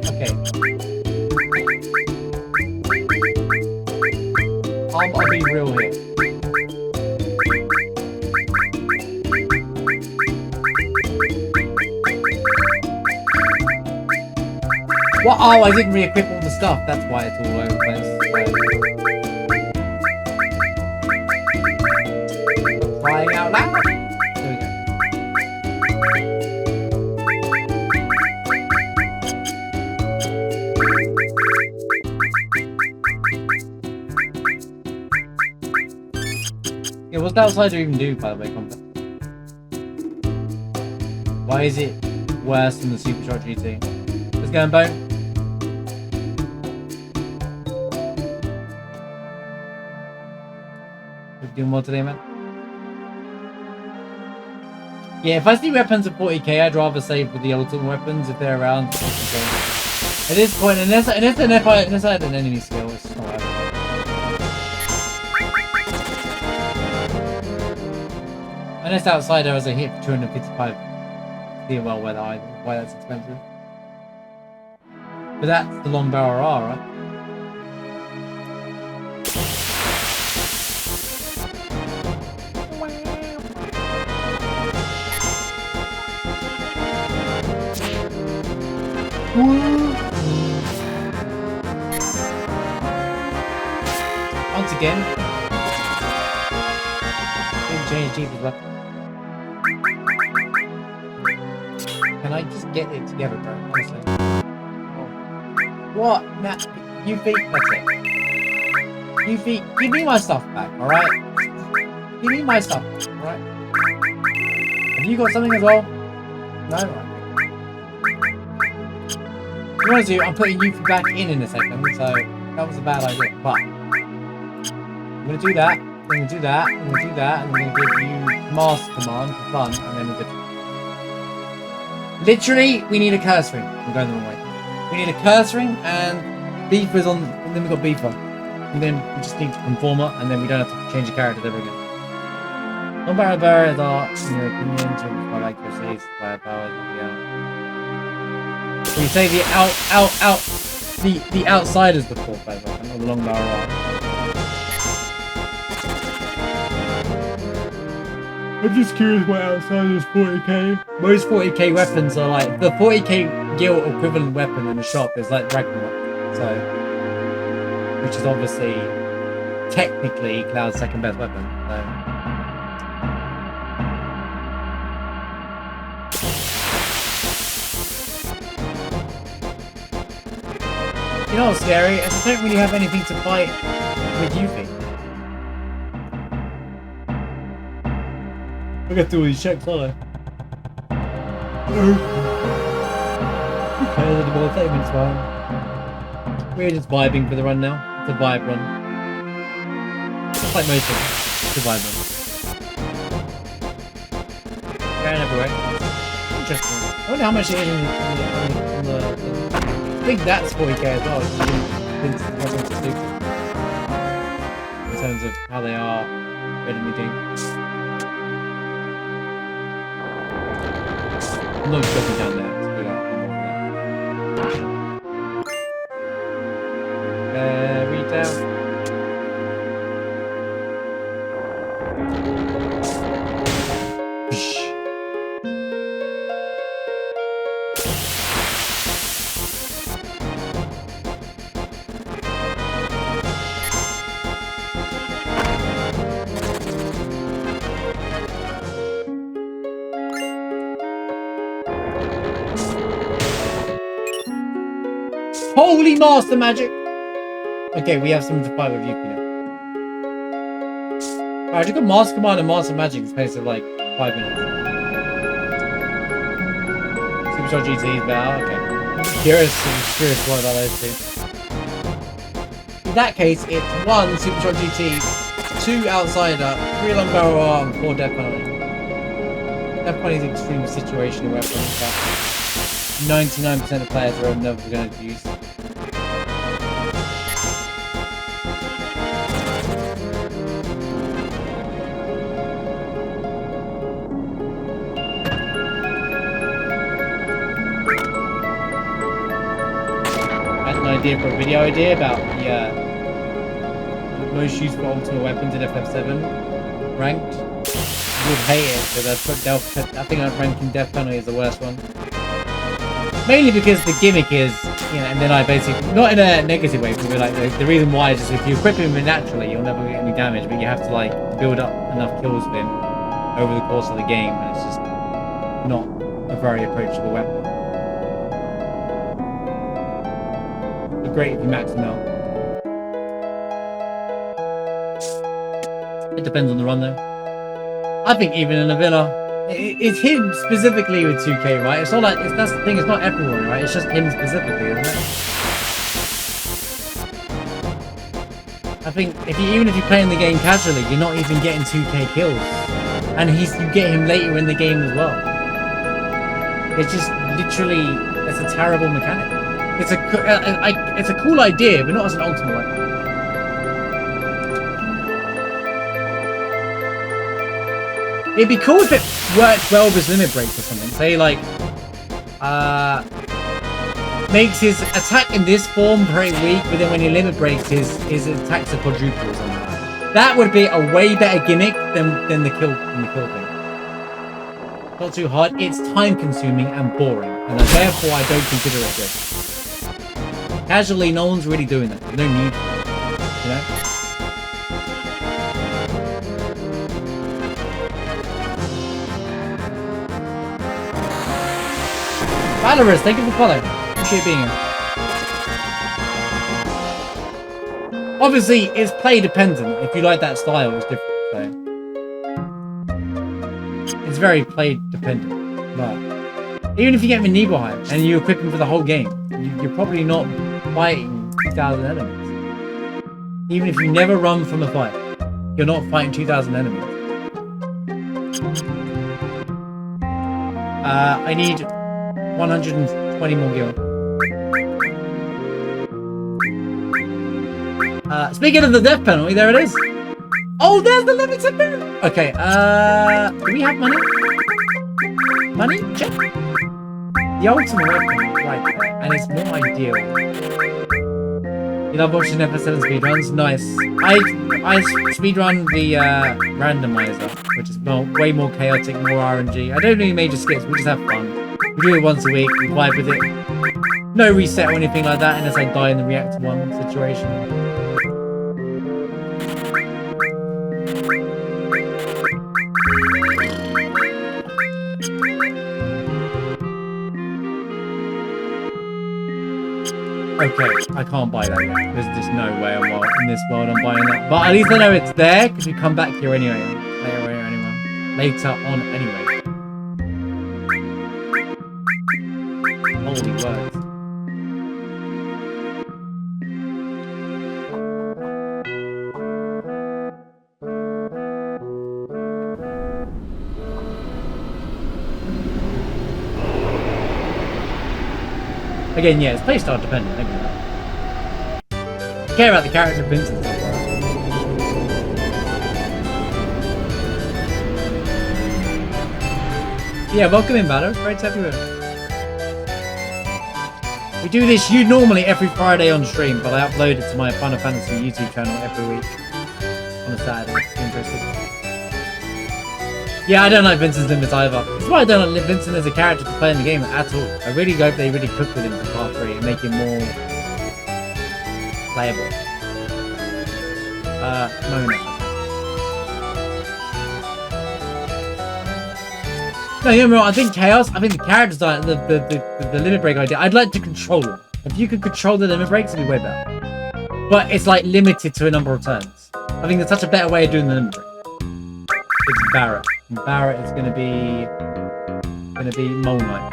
Okay. I'll be real here. What? Oh, I didn't re-equip all the stuff. That's why it's all over the place. Crying out loud. There we go. Yeah, what's the outsider even do, by the way, combat? Why is it worse than the Supershot GT? Let's go and bone. Do more today, man. Yeah, if I see weapons at 40k, I'd rather save with the ultimate weapons if they're around. At this point, unless I had an enemy skill, it's just not worth it. Unless outsider has a hit for 255. See well why that's expensive. But that's the long barrel R, right? Once again, didn't change Jeepers left. Can I just get it together, bro? Honestly. What? Nah, you feet. That's it. You feet. Give me my stuff back, all right? Give me my stuff, all right? Have you got something as well? No. Right. To be honest with you, I'm putting you back in a second, so that was a bad idea. But I'm gonna do that. I'm gonna do that. I'm gonna do that, and I'm gonna give you Master Command for fun, and then we're good. Literally, we need a curse ring. I'm going the wrong way. We need a curse ring, and Beefer's on, and then we've got Beefer. And then we just need to Conformer, and then we don't have to change the characters ever again. Non-barrel barriers are, in your opinion, to my accuracy, firepower, yeah. So you say the the outsiders before, by the way, not the long barrel are. I'm just curious what outsiders 40k. Most 40k weapons are like the 40k gil equivalent weapon in the shop is like Ragnarok, so which is obviously technically Cloud's second best weapon. So. You know what's scary? Is I don't really have anything to fight with Yuffie. I got through all these checks, aren't I? Okay, there's about 30 minutes behind. We're just vibing for the run now. It's a vibe run. Just like most of them. It's a vibe run. Going everywhere. Interesting. I wonder how much it is on the I think that's 40k as well. In terms of how they are readily doing. I'm not jumping down there. Let's do that. Very down. Holy master magic! Okay, we have something to fight with you, Peter. Alright, I just got Master Command and Master Magic in space of like 5 minutes. Superstar GT is better, okay. I'm curious what about those two. In that case, it's 1 Superstar GT, 2 Outsider, 3 Long Barrel Arm, 4 Death Penalty. Death Penalty is an extreme situational weapon that 99% of players are never going to use. Idea for a video idea about the most useful ultimate weapons in FF7 ranked. You would hate it, so that's put I think that ranking Death Penalty is the worst one. Mainly because the gimmick is, you know, and then I basically, not in a negative way, but like the reason why is just if you equip him naturally, you'll never get any damage, but you have to like build up enough kills with him over the course of the game, and it's just not a very approachable weapon. Great if you max them out. It depends on the run though. I think even in a villa, it's him specifically with 2K, right? It's not like that's the thing. It's not everyone, right? It's just him specifically, isn't it? I think even if you're playing the game casually, you're not even getting 2K kills, and you get him later in the game as well. It's just literally, it's a terrible mechanic. It's a cool idea, but not as an ultimate weapon. It'd be cool if it worked well with his limit breaks or something. Say like, makes his attack in this form very weak, but then when he limit breaks, his attacks are quadruple or something. That would be a way better gimmick than the kill thing. Not too hard. It's time consuming and boring, and therefore I don't consider it good. Casually, no one's really doing that. There's no need for it, you know? Valorous, thank you for following. Appreciate being here. Obviously, it's play dependent. If you like that style, it's different. So. It's very play dependent. But even if you get him in Nibelheim and you equip him for the whole game, you're probably not fighting 2,000 enemies. Even if you never run from a fight, you're not fighting 2,000 enemies. I need 120 more gil. Speaking of the death penalty, there it is. Oh, there's the limited move. Okay, do we have money? Money? Check. The ultimate weapon right there, and it's more ideal. You love watching FF7 speedruns? Nice. I speedrun the randomizer, which is way more chaotic, more RNG. I don't do any major skips, we just have fun. We do it once a week, we vibe with it. No reset or anything like that unless I die in the reactor 1 situation. Okay, I can't buy that yet. There's just no way in this world I'm buying that. But at least I know it's there, because we come back here anyway. Later on anyway. Holy words. Again, yeah, it's playstyle dependent. I care about the character of Vincent. Yeah, welcome in, Valor. Great to have you in. We do this normally every Friday on stream, but I upload it to my Final Fantasy YouTube channel every week on a Saturday. If you're interested. Yeah, I don't like Vincent's limits either. That's why I don't like Vincent as a character to play in the game at all. I really hope they really cook with him for part 3 and make him more playable. No, you know what? I think Chaos, I think the character design, the limit break idea, I'd like to control it. If you could control the limit breaks, it'd be way better. but it's like limited to a number of turns. I think there's such a better way of doing the limit break. It's Barrett. And Barrett is gonna be Mole Knight.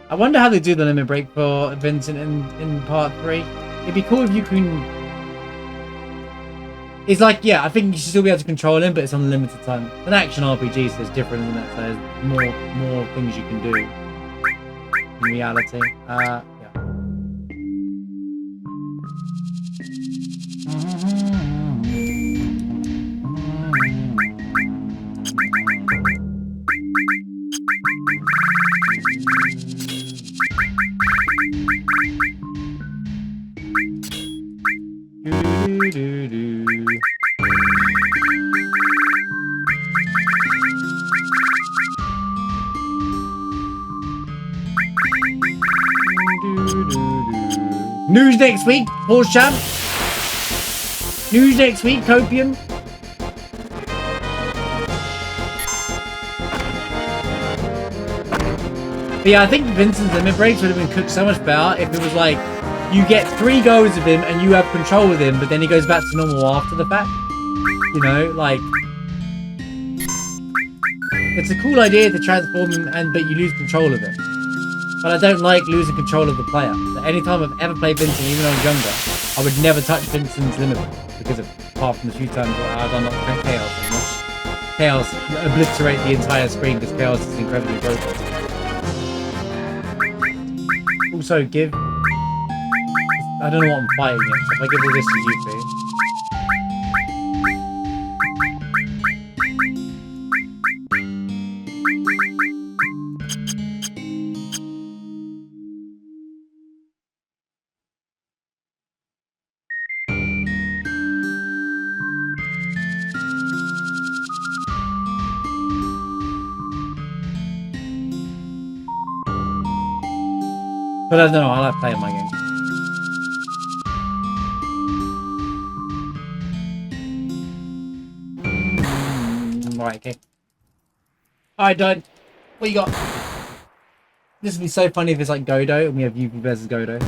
I wonder how they do the limit break for Vincent in part 3. It'd be cool if you can... It's like, yeah, I think you should still be able to control him, but it's on a limited time. It's an action RPG, so it's different, isn't it? So there's more things you can do in reality. Yeah. News next week, Horse Champ. News next week, Copium. But yeah, I think Vincent's limit breaks would have been cooked so much better if it was like you get 3 goes of him and you have control with him, but then he goes back to normal after the fact. You know, like it's a cool idea to transform him, but you lose control of him. But I don't like losing control of the player. So anytime I've ever played Vincent, even when I was younger, I would never touch Vincent's limit because of, apart from the few times where I've done Chaos and watched Chaos obliterate the entire screen because Chaos is incredibly broken. Also, give... I don't know what I'm fighting yet, so if I give all this to you two... But I don't know, I like playing my game. Right, okay. Alright, done. What you got? This would be so funny if it's like Godo and we have Yuffie versus Godo.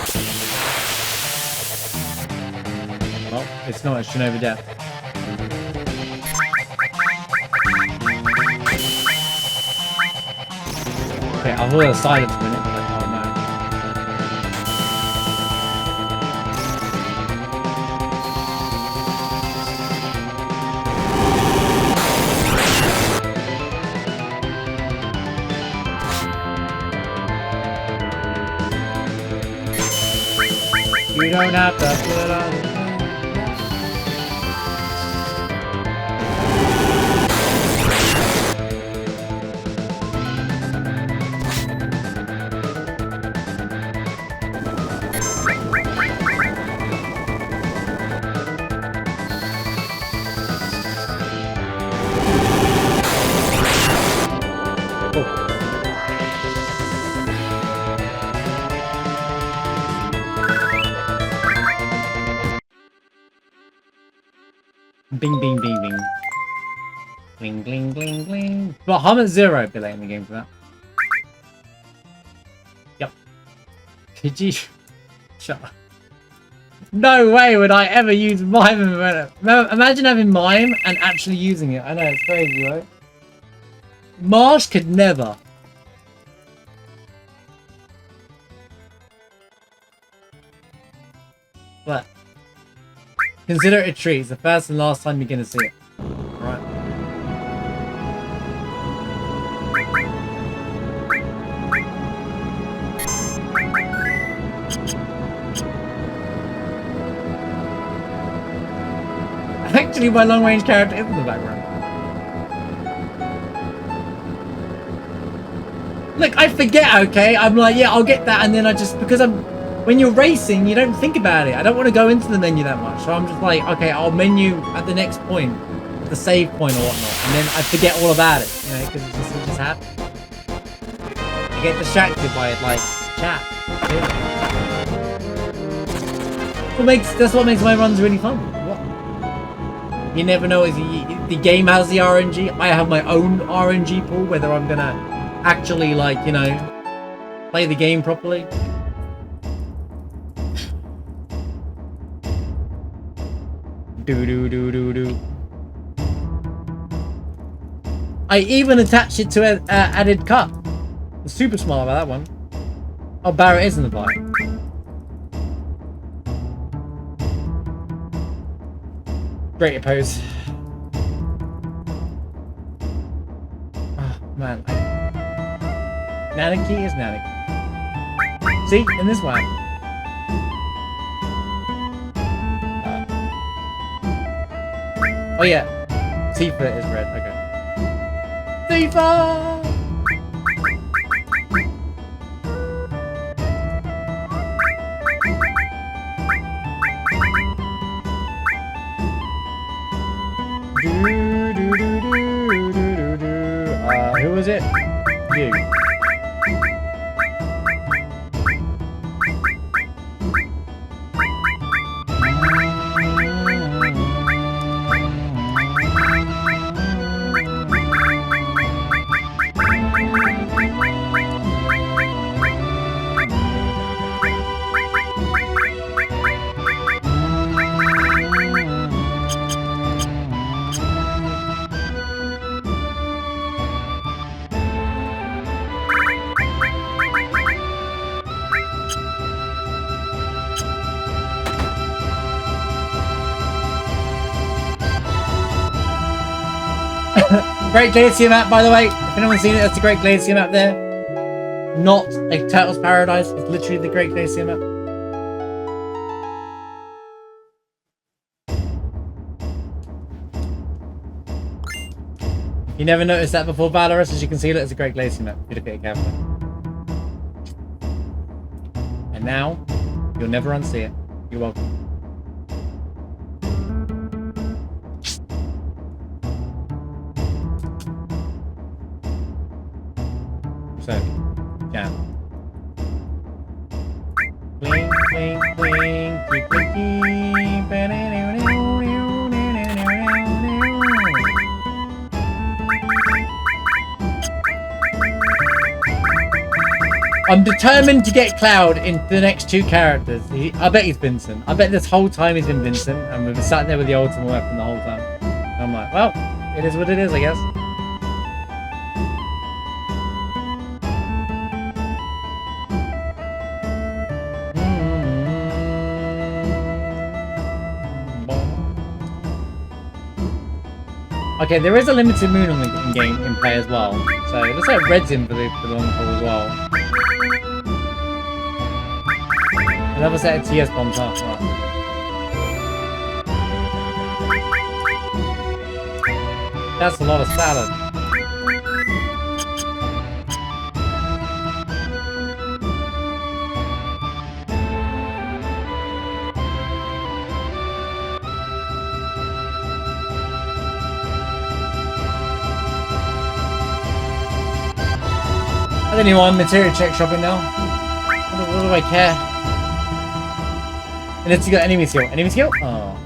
Well, it's not, it's Shinobi Death. Okay, I'll hold a silence a minute. You don't have to put on. Bing, bing, bing, bing. Bling, bling, bling, bling. But I'm at 0 delay in the game for that. Yep. PG. Shut up. No way would I ever use Mime. Imagine having Mime and actually using it. I know, it's crazy, right? Marsh could never. But consider it a treat. It's the first and last time you're gonna see it. Right. Actually, my long-range character is in the background. Look, I forget, okay? I'm like, yeah, I'll get that, and then I just, because I'm when you're racing, you don't think about it. I don't want to go into the menu that much. So I'm just like, okay, I'll menu at the next point, the save point or whatnot. And then I forget all about it, you know, because it just happens. I get distracted by it, like, chat. That's what makes my runs really fun. What? You never know. The game has the RNG. I have my own RNG pool, whether I'm going to actually, like, you know, play the game properly. Do. I even attached it to an added cut. I'm super smart about that one. Oh, Barrett is in the buy. Great pose. Oh, man. Nanaki is Nanaki. See? In this one. Oh yeah, Tifa is red. Okay. Tifa. Who was it? You. Great Glacier map, by the way. If anyone's seen it, that's a great Glacier map there. Not a Turtles Paradise. It's literally the Great Glacier map. You never noticed that before, Valorous. As you can see, it's a Great Glacier map. If you look at it carefully. And now, you'll never unsee it. You're welcome. So, jam. Bling, bling, bling, keep blinking. I'm determined to get Cloud into the next two characters. I bet he's Vincent. I bet this whole time he's been Vincent, and we've been sat there with the ultimate weapon the whole time. And I'm like, well, it is what it is, I guess. Okay, there is a limited moon on the game in play as well, so it looks like Red's in for the long haul as well. Another set of TS bombs up. Right. That's a lot of salad. I don't even want materia check shopping now. What do I care? And it's got enemy skill. Enemy skill? Oh.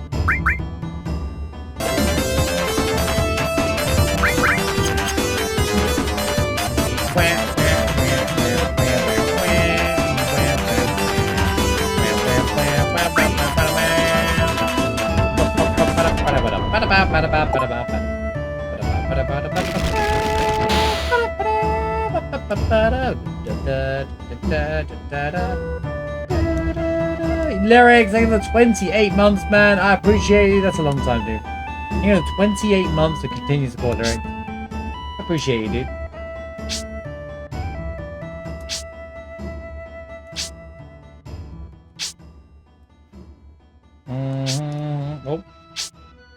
Lyrics, thank you for 28 months, man. I appreciate you. That's a long time, dude. You know, 28 months to continue support, Lyrics. I appreciate you, dude. Oh.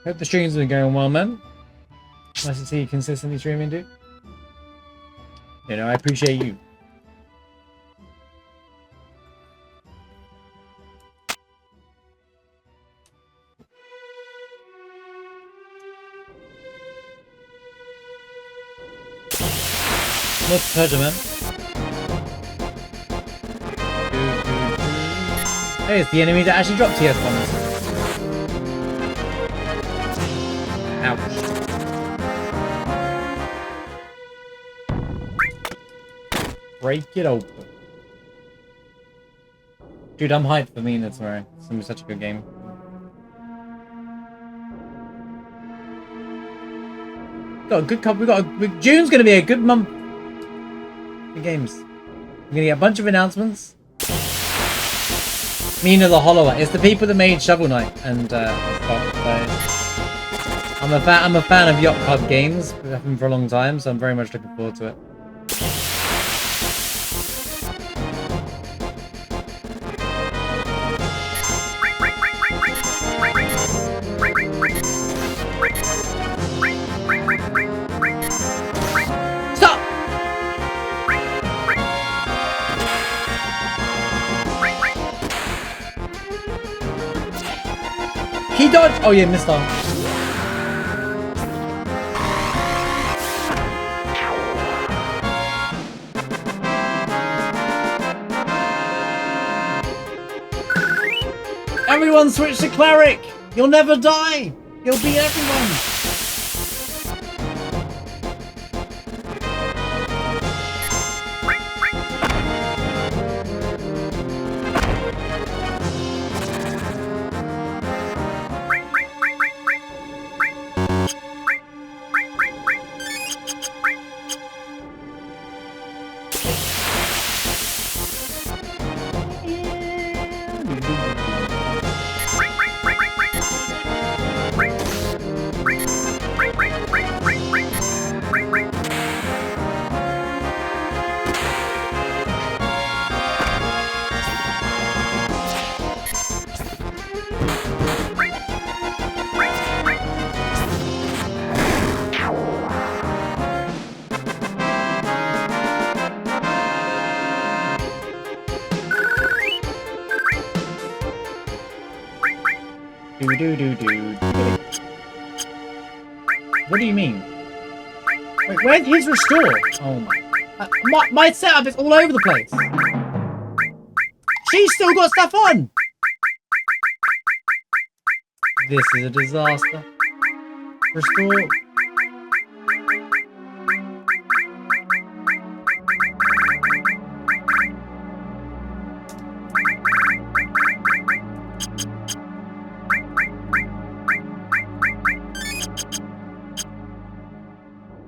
Hope the stream's been going well, man. Nice to see you consistently streaming, dude. You know, I appreciate you. What's Persian? Hey, it's the enemy that actually dropped TS bombs. Ouch. Break it open. Dude, I'm hyped for Mina tomorrow. It's gonna be such a good game. Got a good couple. June's gonna be a good month. Good games. We're gonna get a bunch of announcements. Mina the Hollower. It's the people that made Shovel Knight and stuff. So I'm a fan of Yacht Club games. We've had them for a long time, so I'm very much looking forward to it. He dodged! Oh yeah, missed off. Everyone switch to Cleric! You'll never die! You'll beat everyone! What do you mean? Wait, where's his restore? Oh my setup is all over the place. She's still got stuff on. This is a disaster. Restore.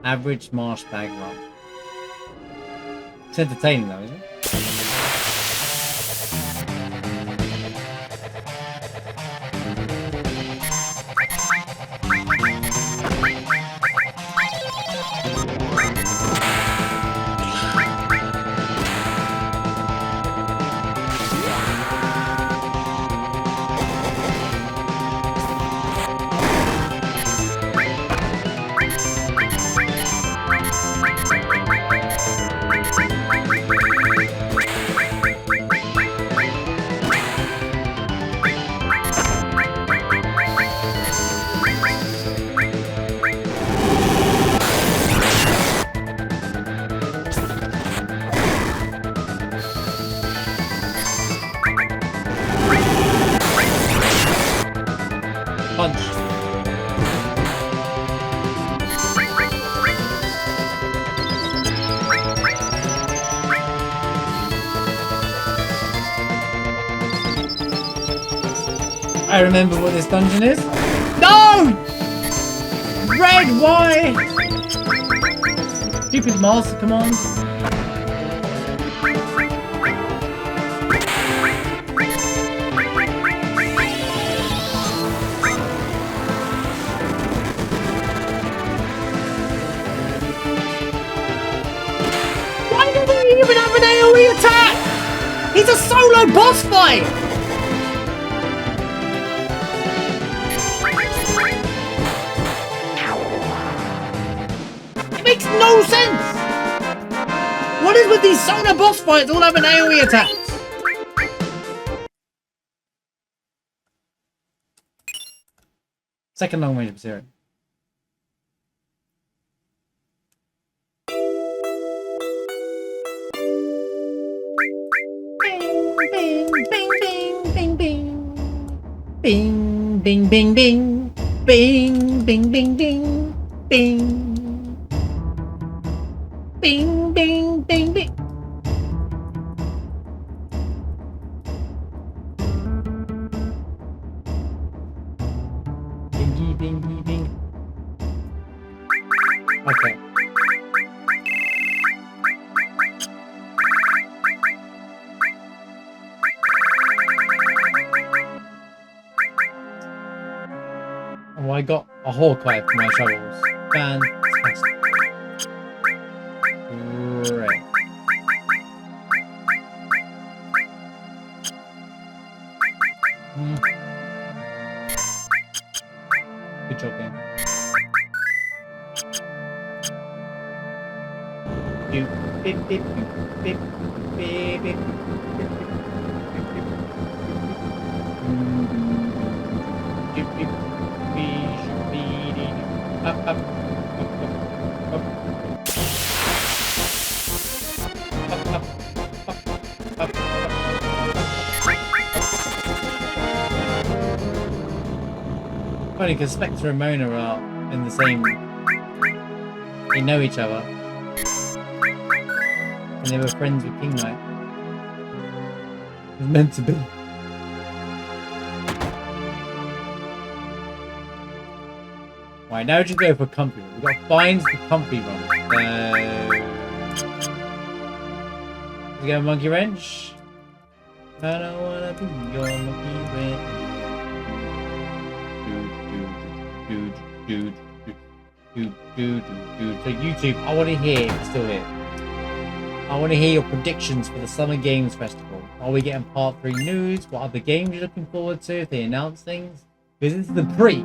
Average marsh bag run. It's entertaining though, isn't it? I remember what this dungeon is. No! Red, why? Stupid master command. Why did he even have an AoE attack? He's a solo boss fight! Makes no sense! What is with these solo boss fights all having AoE attacks? Second long range material. Bing, bing, bing, bing. Bing, bing, bing, bing. Bing. Bing, bing, bing, bing. Bingy, bingy, bing. Okay. Oh, I got a Hawkeye for my shovels. Fantastic. Great. Good job, game. Beep, beep, beep, beep, beep, beep, beep. Up, up, up, up, up. Up, up, up, up, up. Funny because Spectre and Mona are in the same. They know each other. And they were friends with King Knight. It was meant to be. Right, now we just go for comfy. We've got finds the comfy run. We go monkey wrench. I don't wanna be your monkey wrench. So YouTube, I want to hear if you're still here. I want to hear your predictions for the Summer Games Festival. Are we getting part 3 news? What other games you're looking forward to if they announce things? Because this is the pre.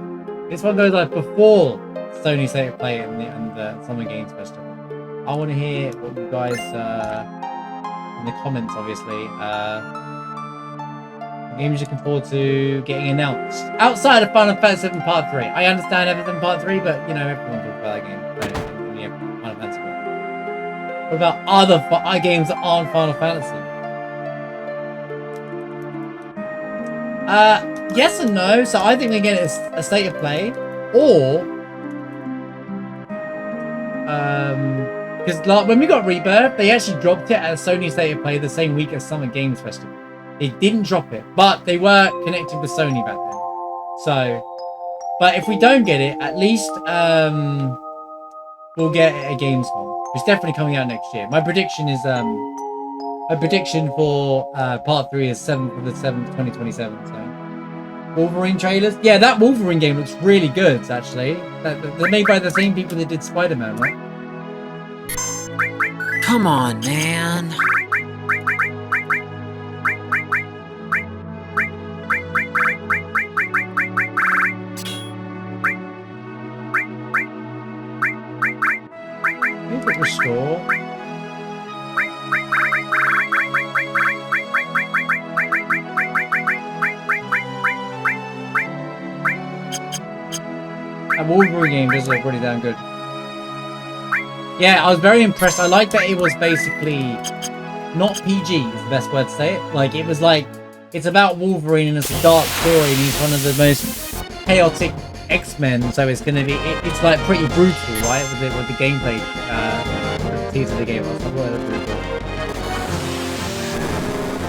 This one goes like before Sony State of Play and the Summer Games Festival. I want to hear what you guys in the comments, obviously. Games you're looking forward to getting announced outside of Final Fantasy VII Part 3. I understand everything Part 3, but you know everyone talks about that game. Final Fantasy. What about other games that aren't Final Fantasy? Yes and no. So I think they get a State of Play, or because like when we got Rebirth, they actually dropped it at a Sony State of Play the same week as Summer Games Festival. They didn't drop it, but they were connected with Sony back then. So, but if we don't get it, at least we'll get a Gamescom. It's definitely coming out next year. My prediction is for Part 3 is 7th of the 7th, 2027. So, Wolverine trailers. Yeah, that Wolverine game looks really good. Actually, they're made by the same people that did Spider-Man, right? Come on, man. Restore. That Wolverine game does look pretty damn good. Yeah, I was very impressed. I like that it was basically not PG is the best word to say it. Like it was like it's about Wolverine and it's a dark story and he's one of the most chaotic X-Men, so it's gonna be it's like pretty brutal, right? With the gameplay teaser they gave us.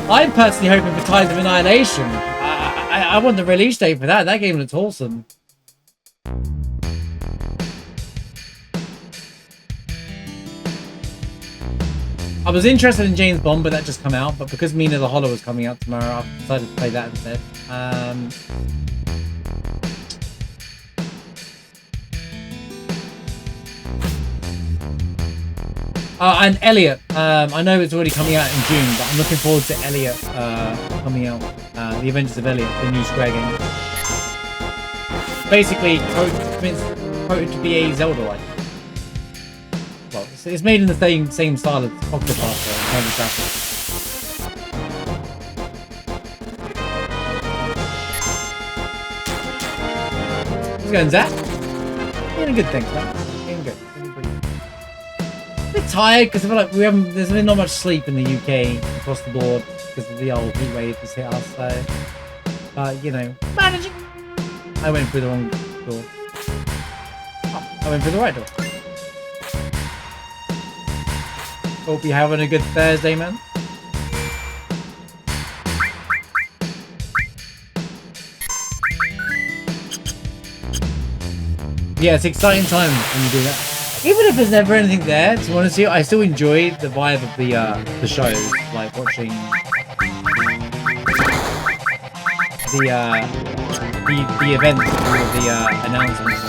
I'm personally hoping for Tides of Annihilation. I want the release date for that. That game looks awesome. I was interested in James Bond, but that just come out. But because Mina the Hollow was coming out tomorrow, I've decided to play that instead. And Elliot. I know it's already coming out in June, but I'm looking forward to Elliot coming out. The Adventures of Elliot, the new Square game. Basically, quoted to be a Zelda-like. Well, it's made in the same style as Octopath in terms of graphics. How's it going, Zach? Doing good, thanks, man. Doing good. A bit tired because I feel like there's been not much sleep in the UK across the board because of the old heat wave that's hit us. So But, you know, managing. I went through the wrong door. Oh, I went through the right door. Hope you're having a good Thursday, man. Yeah, it's exciting time when you do that. Even if there's never anything there, to be honest with you, I still enjoy the vibe of the shows, like watching the events or the announcements.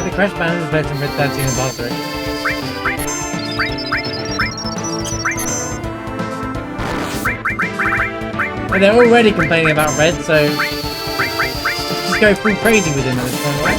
The Crash Banner is better than Red 13 and Boss 3. But they're already complaining about Red, so just go full crazy with him at this point, right?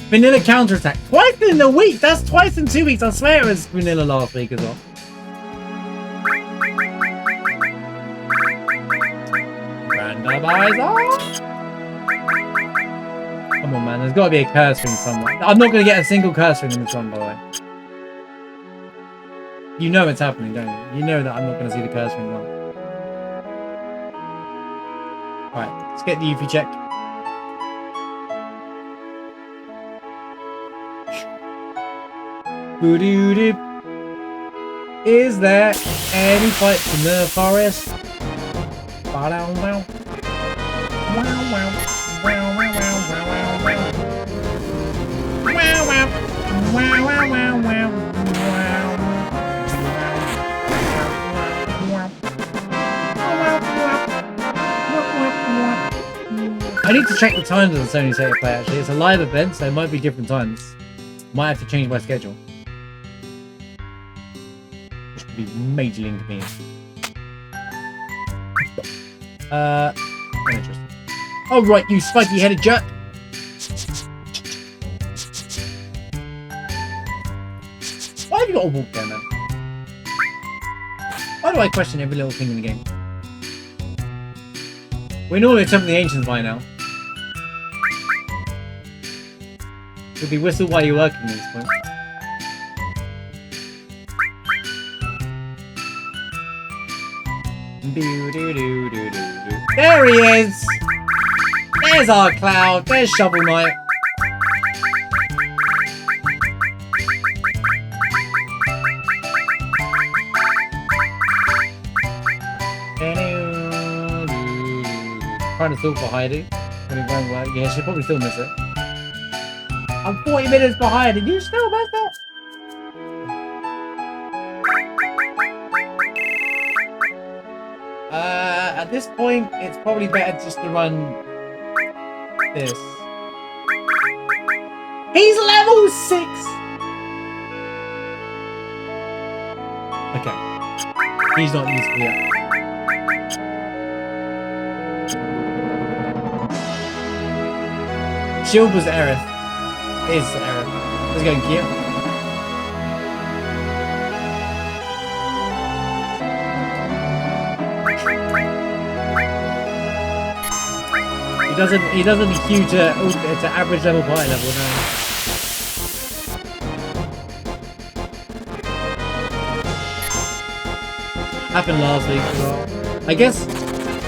Vanilla counterattack. Twice in a week! That's twice in 2 weeks. I swear it was vanilla last week as well. Randomizer! Come on, man. There's got to be a curse ring somewhere. I'm not going to get a single curse ring in this one, by the way. You know it's happening, don't you? You know that I'm not going to see the curse ring one. Alright, let's get the Yuffie check. Is there any fights in the forest? I need to check the times of the Sony State of Play actually. It's a live event, so it might be different times. Might have to change my schedule. Which could be majorly inconvenient. Uninteresting. Oh right, you spiky-headed jerk! Why have you got a walk there, man? Why do I question every little thing in the game? We know it's some of the ancients by now. Could be whistle while you're working at this point. There he is! There's our Cloud, there's Shovel Knight. Trying to talk for Heidi. When it won't work. Yeah, she'll probably still miss it. I'm 40 minutes behind and you still messed up. At this point, it's probably better just to run this. He's level 6! Okay. He's not useful yet. Shield was Aerith. Is Aerith. Let's go, Kia. He doesn't queue to average level party level, no. Happened last week as well. I guess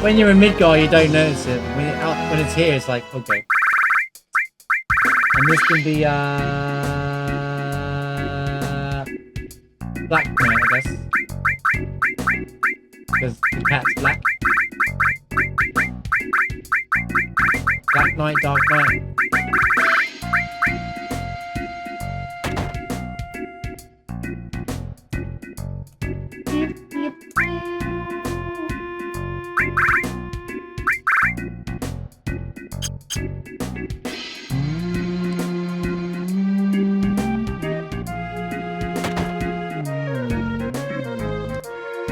when you're in Midgar, you don't notice it. When it's here, it's like, okay. And this can be, Black Knight, I guess. Because the cat's black. Black Knight, Dark Knight.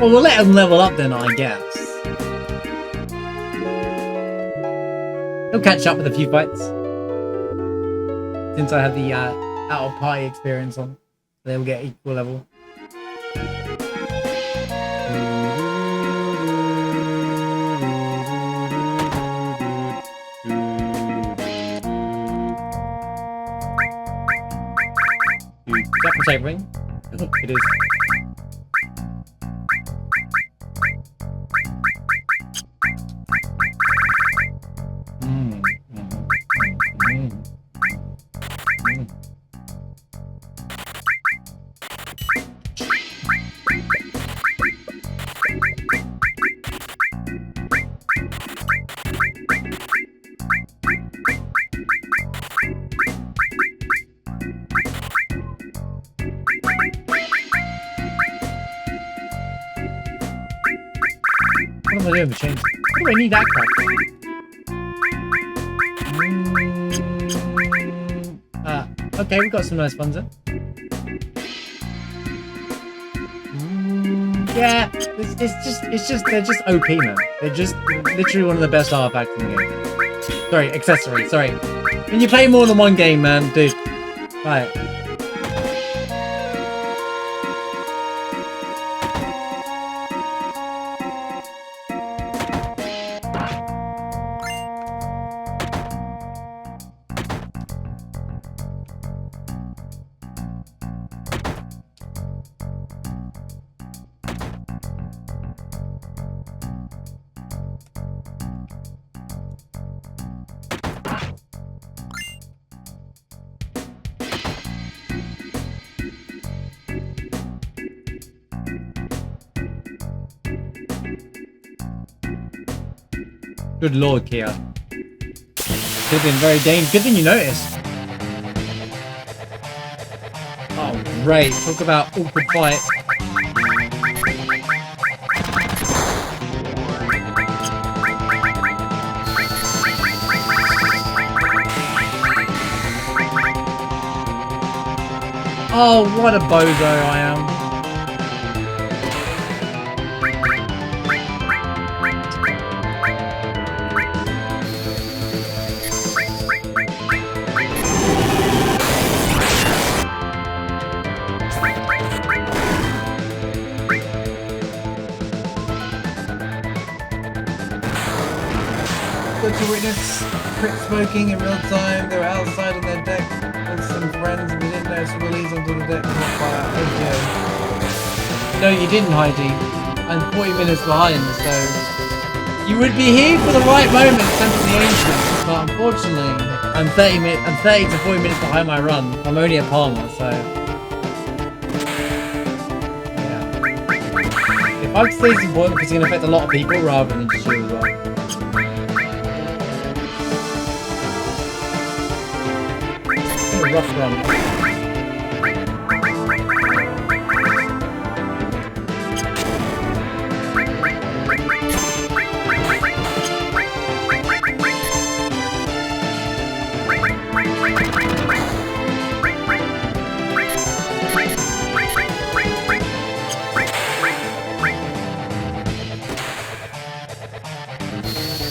Well, we'll let him level up then, I guess. He'll catch up with a few fights. Since I have the out of party experience on, they'll get equal level. Is that protect ring? It is. What am I doing for change? What do I need that crap for? Okay, we've got some nice ones there. Yeah, it's just they're just OP, man. They're just literally one of the best artifacts in the game. Sorry, accessory. Sorry. When you play more than one game, man, dude. Right. Good lord, Kia. Could have been very dangerous. Good thing you noticed. Oh, great. Talk about awkward fight. Oh, what a bozo I am. To witness crit smoking in real time. They were outside on their deck with some friends and we didn't notice Willies onto the deck on fire. Okay. No, you didn't, Heidi. I'm 40 minutes behind, so you would be here for the right moment, thanks to the ancients, but unfortunately I'm 30 to 40 minutes behind my run. I'm only at Palmer, so yeah. If I'd say it's important because it's gonna affect a lot of people rather than just you as well. Rough run.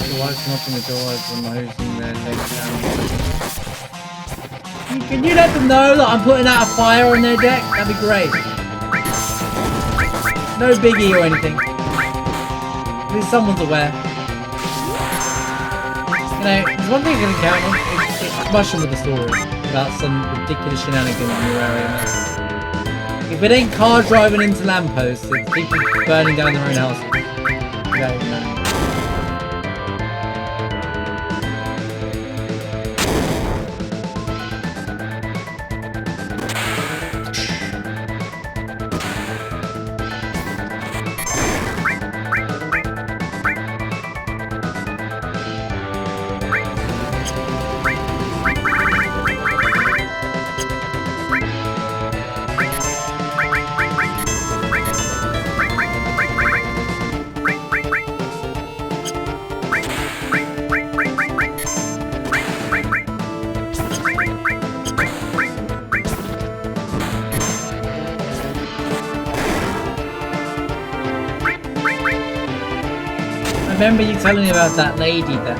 The wife's knocking the door open, my hosting there takes down. Can you let them know that I'm putting out a fire on their deck? That'd be great. No biggie or anything. At least someone's aware. You know, there's one thing I can count on. It's mushroom with the story about some ridiculous shenanigans in your area. If it ain't car driving into lampposts, it's people burning down their own houses. that even know. I remember you telling me about that lady that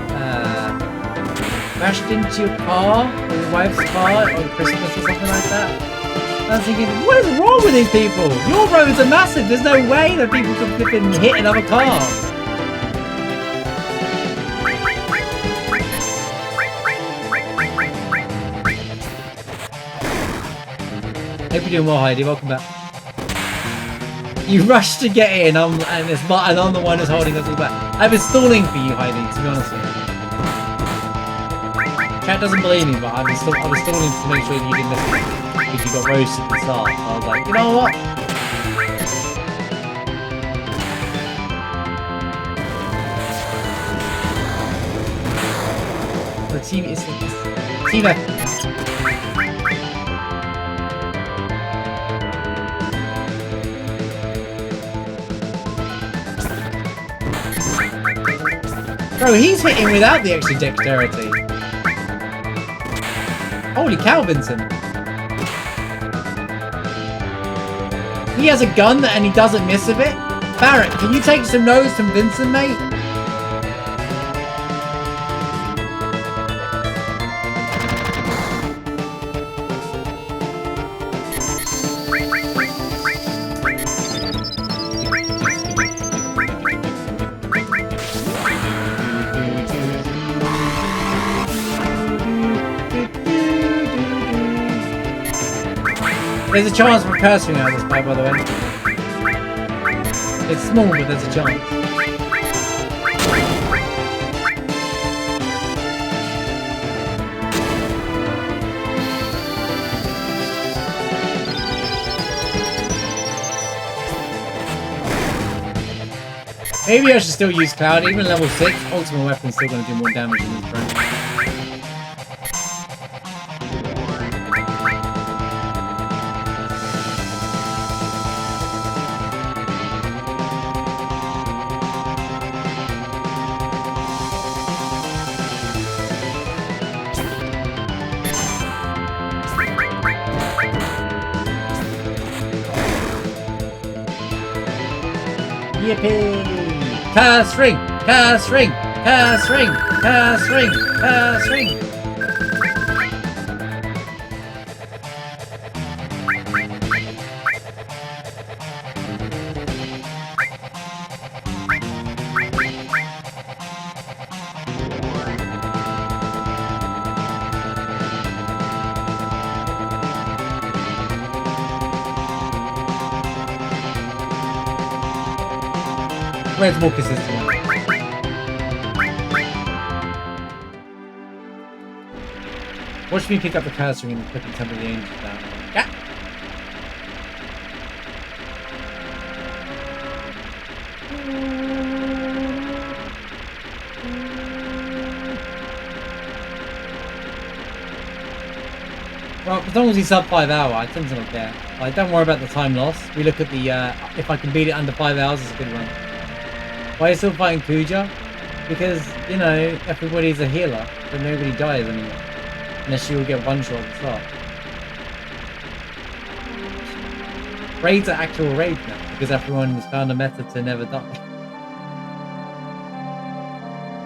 crashed into your car, or your wife's car, on Christmas or something like that. I was thinking, what is wrong with these people? Your roads are massive. There's no way that people can flip and hit another car. Hope you're doing well, Heidi. Welcome back. You rushed to get in, and I'm the one who's holding us all back. I've been stalling for you, Heidi, to be honest with you. Chat doesn't believe me, but I was stalling to make sure you didn't miss it. Because you got roasted at the start. So I was like, you know what? The team is team effort. Bro, he's hitting without the extra dexterity. Holy cow, Vincent. He has a gun and he doesn't miss a bit? Barrett, can you take some notes from Vincent, mate? There's a chance for cursing out of this pipe, by the way. It's small, but there's a chance. Maybe I should still use Cloud. Even level 6, ultimate weapon's still going to do more damage than his friend. Yippee! Cast ring! Cast ring! Cast ring! Cast ring! Cast ring! Where's more consistent? Watch me pick up the cursor and put the temple of the angels down. Yeah. Well, as long as he's sub 5 hour, I tend to not care. Like, don't worry about the time loss. We look at the if I can beat it under 5 hours, it's a good run. Why are you still fighting Kuja? Because, you know, everybody's a healer, but nobody dies anymore. Unless you will get one shot at the start. Raids are actual raids now, because everyone has found a method to never die.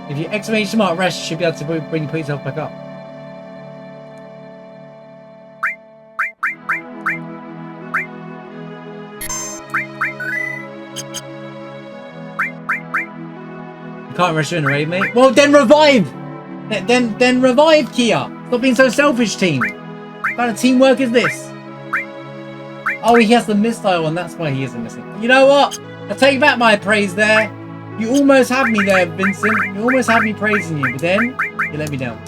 If you exclamation mark rest, you should be able to put yourself back up. Can't rush you in a raid, mate. Well, then revive! Then revive, Kia! Stop being so selfish, team! What kind of teamwork is this? Oh, he has the missile one, that's why he isn't missing. You know what? I take back my praise there. You almost had me there, Vincent. You almost had me praising you, but then you let me down.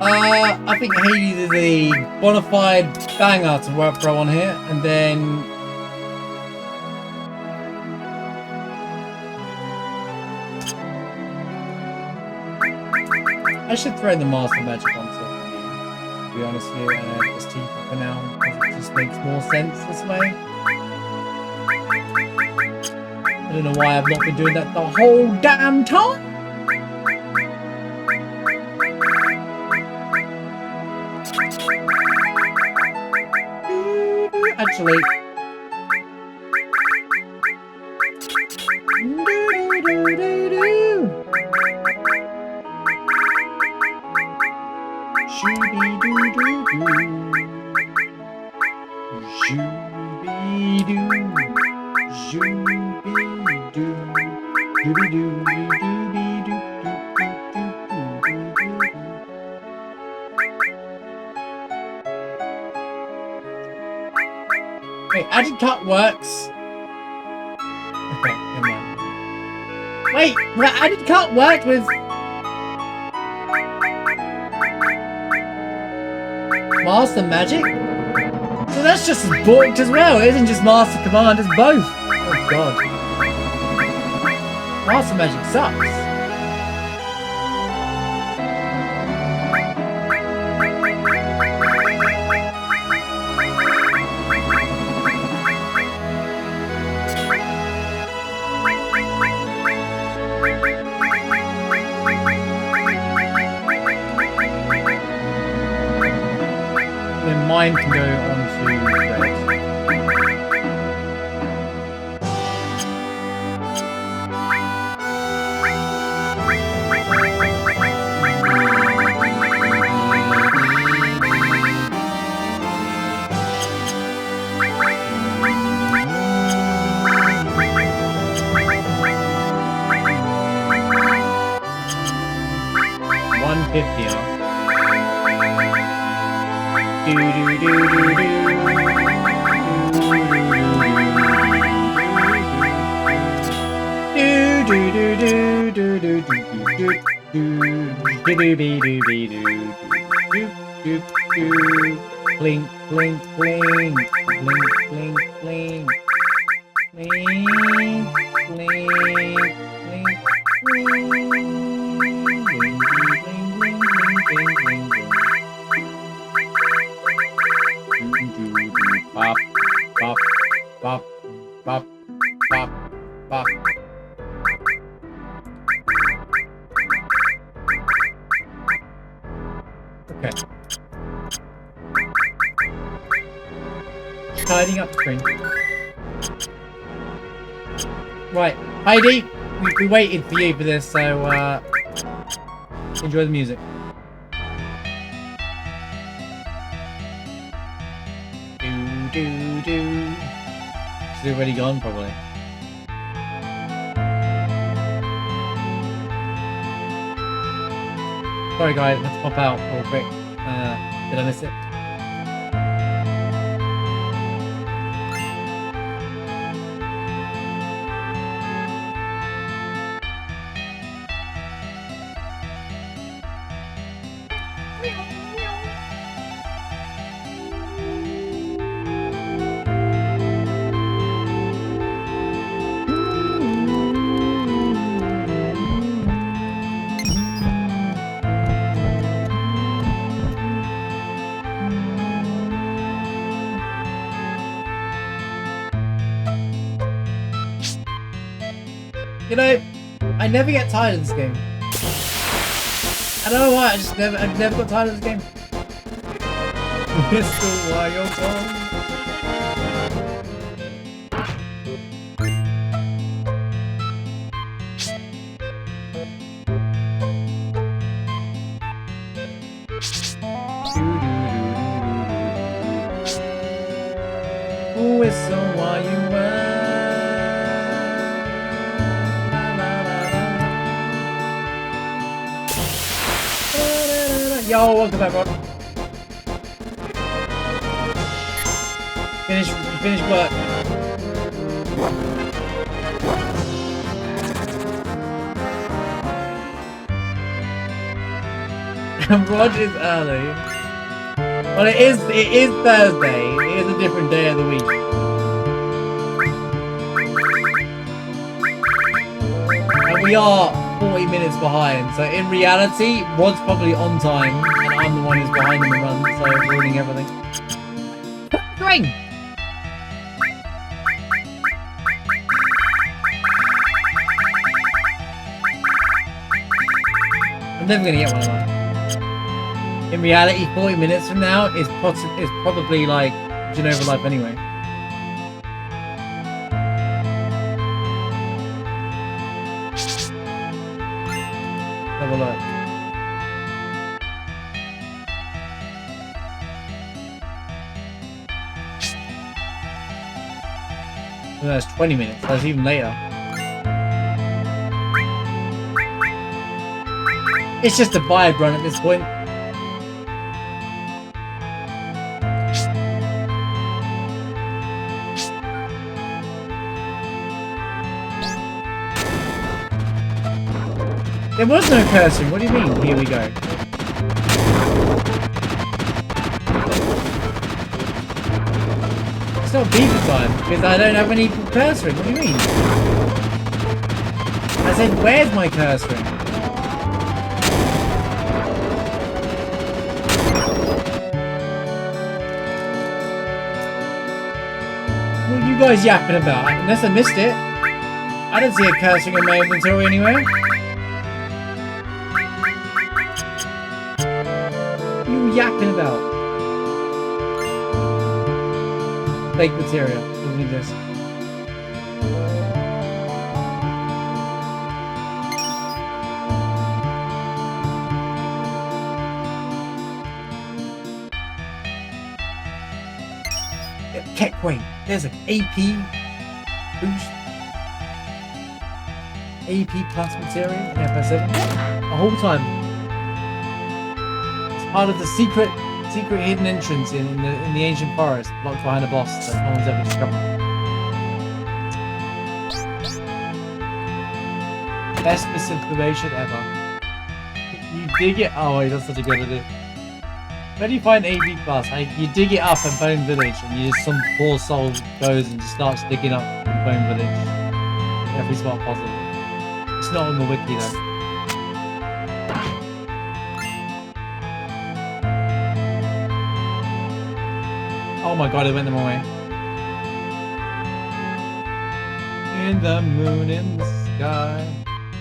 I think Hades is a bona fide banger to work throw on here, and then I should throw the Master Magic onto it, to be honest with you, and it's cheaper for now, because it just makes more sense this way. I don't know why I've not been doing that the whole damn time. Actually, wait, added cut works. Okay, never mind. Wait, the added cut worked with Master Magic? So that's just as borked as well. It isn't just Master Command, it's both. Oh god. Master Magic sucks. Mine can go on to red. $150. Do do do do do. Blink, blink, blink, blink, blink, blink, blink, blink, Bop, bop, bop, bop, bop, bop. Okay. Tidying up the screen. Right, Heidi, we waited for you for this, so enjoy the music. She's already gone, probably. Sorry guys, let's pop out real quick. Did I miss it? You know, I never get tired of this game. I don't know why, I've never got tired of this game. Mr. Wild Song. Whistle while you run. Yo, welcome back, Rod. Finish work. Roger's early. Well, it is Thursday. It is a different day of the week. And we are 40 minutes behind. So in reality, Rod's probably on time, and I'm the one who's behind in the run, so ruining everything. Green! I'm never gonna get one of them. In reality, 40 minutes from now is probably like Genova Life anyway. Have a look. No, that's 20 minutes. That's even later. It's just a vibe run at this point. There was no cursing. What do you mean? Here we go. It's not beaver time because I don't have any cursing. What do you mean? I said, where's my cursing? What are you guys yapping about? Unless I missed it. I don't see a cursing in my inventory anywhere. What are you yapping about? Fake materia. Look at this. Wait, there's an AP boost. AP plus materia in FFVII. The whole time. It's part of the secret hidden entrance in the ancient forest, locked behind a boss that no one's ever discovered. Best misinformation ever. You dig it. Oh, wait, that's such a good idea. Where do you find AP plus? You dig it up in Bone Village, and some poor soul goes and just starts digging up in Bone Village every spot possible. It's not on the wiki though. Oh my god, it went the wrong way. In the moon in the sky,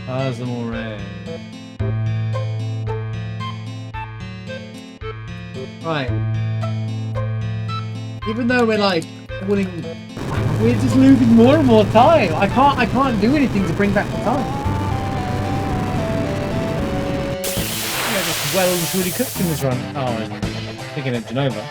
Azamore. Right. Even though we're like we're just losing more and more time. I can't do anything to bring back the time. Yeah, just well and truly cooked in this run. Oh, I'm thinking of Genova.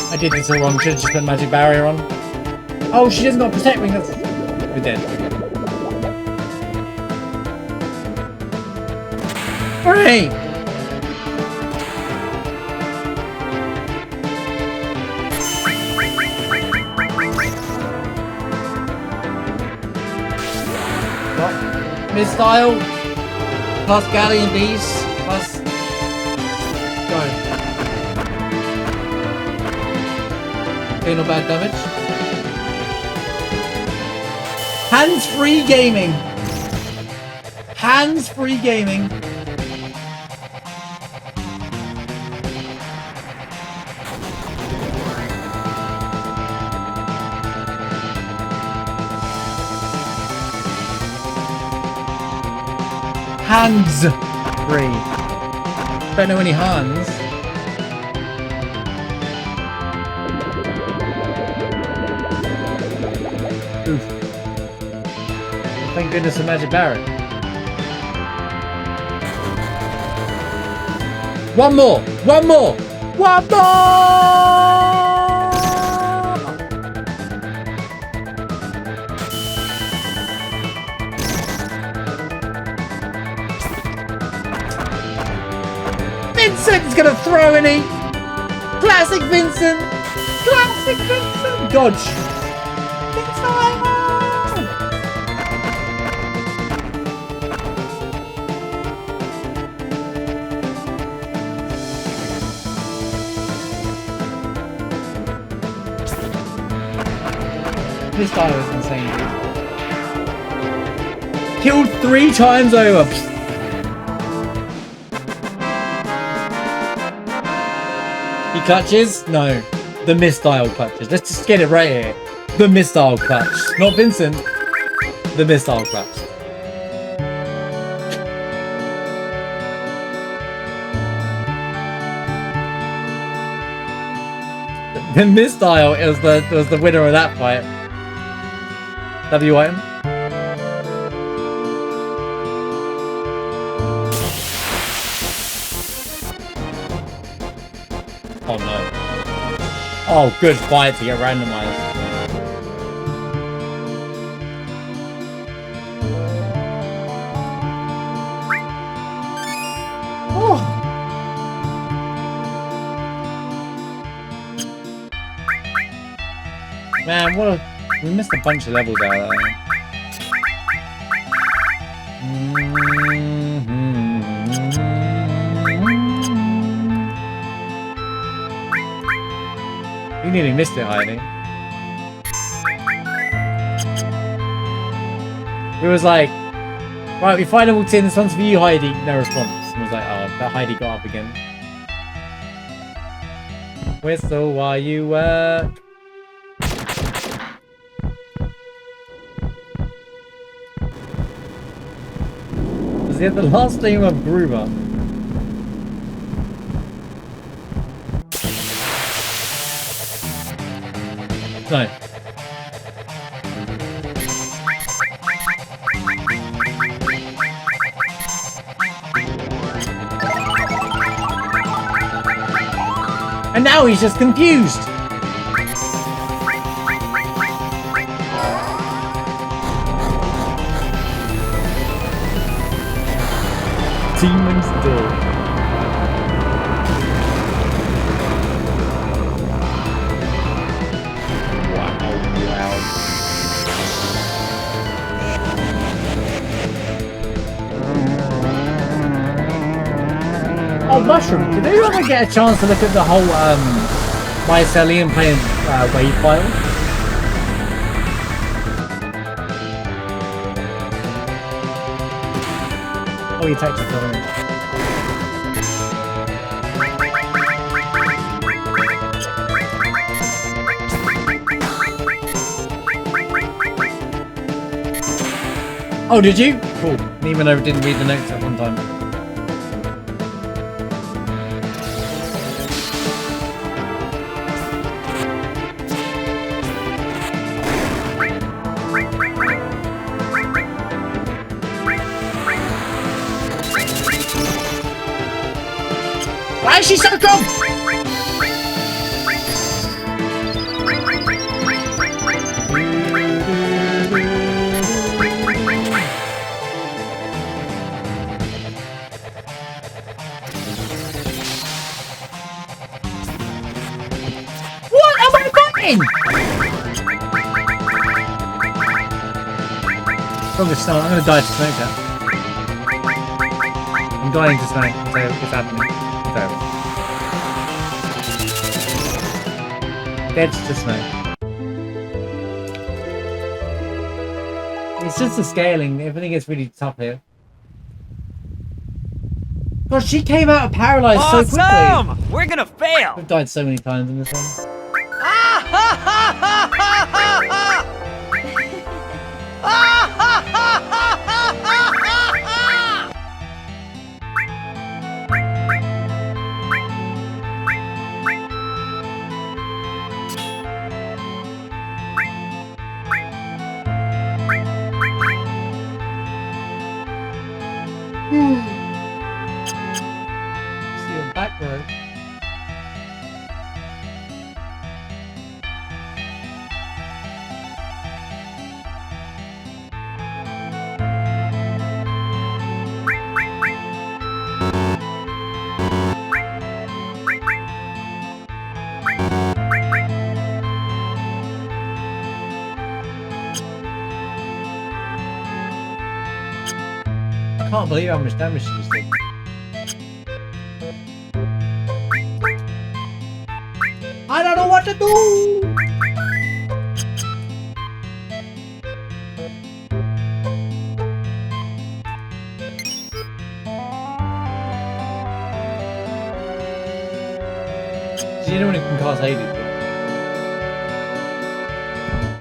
I did this all wrong. Should have just put magic barrier on. Oh, she doesn't got protect ring. That's... We're dead. Hooray! What? Mid-style plus galleon beast plus go. Okay, not bad damage. Hands-free gaming. Hands-free gaming. Hands-free. Don't know any hands. Oof. Thank goodness for Magic Barret. One more! One more! One more! Vincent's gonna throw any! Classic Vincent! Classic Vincent! Dodge! This guy was insane, dude. Killed 3 times over. He clutches? No. The missile clutches. Let's just get it right here. The missile clutch. Not Vincent. The missile clutch. The missile was the winner of that fight. W item. Oh no. Oh, good fight to get randomized. Oh. Man, what a... We missed a bunch of levels out of that. You nearly missed it, Heidi. It was like, right, we finally walked in, this one's for you, Heidi. No response. And was like, oh, but Heidi got up again. Whistle while you work. Is it the last name of Groover? No. And now he's just confused. Demon's Door. Wow. Oh, Mushroom, did you ever get a chance to look at the whole Mycelium playing wave file? Oh, he attacked it. Oh, did you? Cool. Didn't even know, didn't read the notes at one time. Why is she so dumb? What am I buying? Probably start. I'm gonna die to smoke that. I'm dying to smoke. It's happening. Dead to smoke. It's just the scaling. Everything gets really tough here. God, she came out of paralyzed so quickly. Awesome! We're gonna fail! We've died so many times in this one. See your back row. I can't believe how much damage she just did. I don't know what to do! Does anyone who can cast Hades?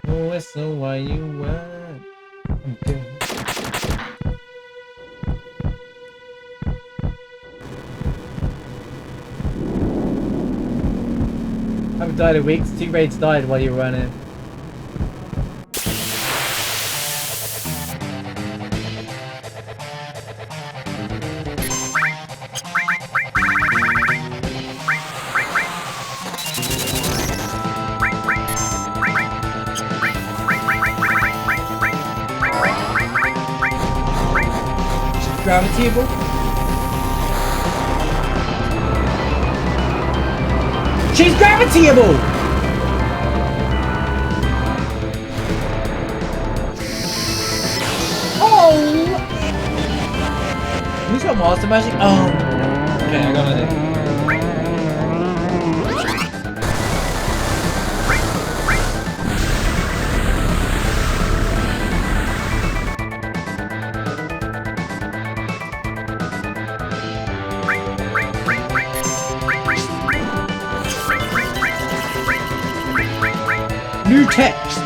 Oh, it's so why you were. Okay. I haven't died in weeks. 2 raids died while you were running. Gravitable? She's gravitable! Oh! Who's got master magic? Oh! Okay, I got it. New text.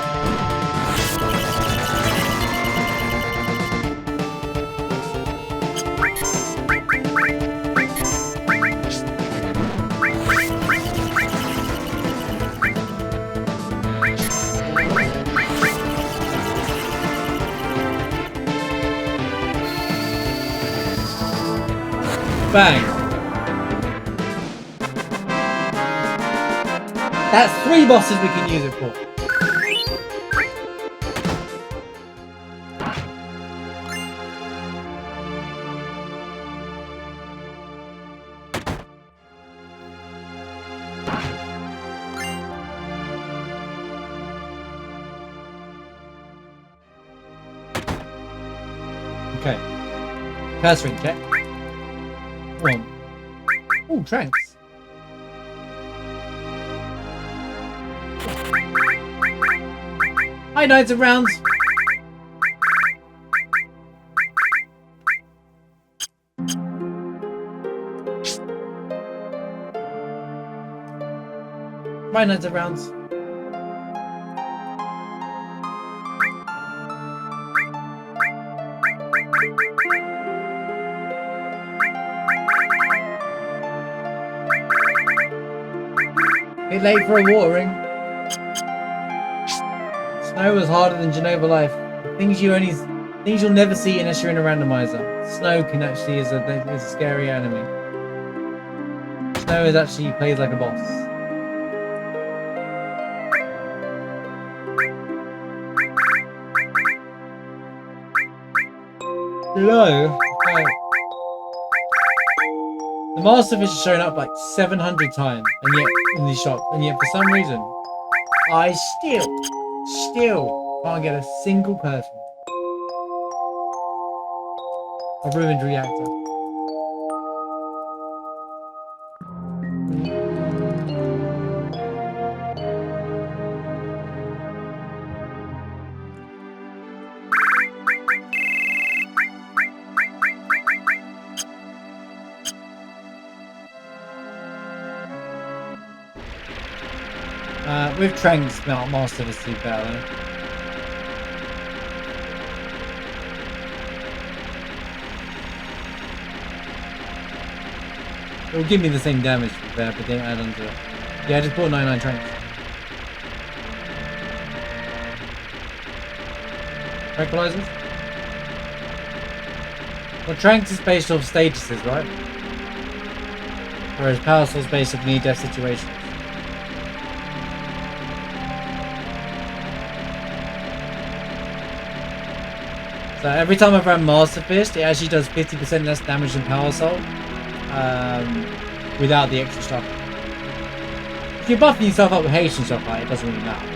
Bang. That's 3 bosses we can use it for. Okay. Curse ring check. 1. Oh, tranks. Hi, Knights of Rounds. Bye, Knights of Rounds. Bit late for a watering. Snow was harder than Genova Life. Things you'll never see unless you're in a randomizer. Snow can actually is a scary enemy. Snow is actually plays like a boss. Hello. Hi. The Masterfish has shown up like 700 times, and yet in the shop, and yet for some reason, I still can't get a single person. A ruined reactor. With Tranks, Master was too better. It will give me the same damage to be fair, but then add on to it. Yeah, I just bought 99 Tranks. Tranquilizers? Well, Tranks is based off statuses, right? Whereas Power Soul's based off near-death situations. So every time I've ran Master Fist, it actually does 50% less damage than Power Soul. Without the extra stuff. If you're buffing yourself up with haste and stuff like it doesn't really matter.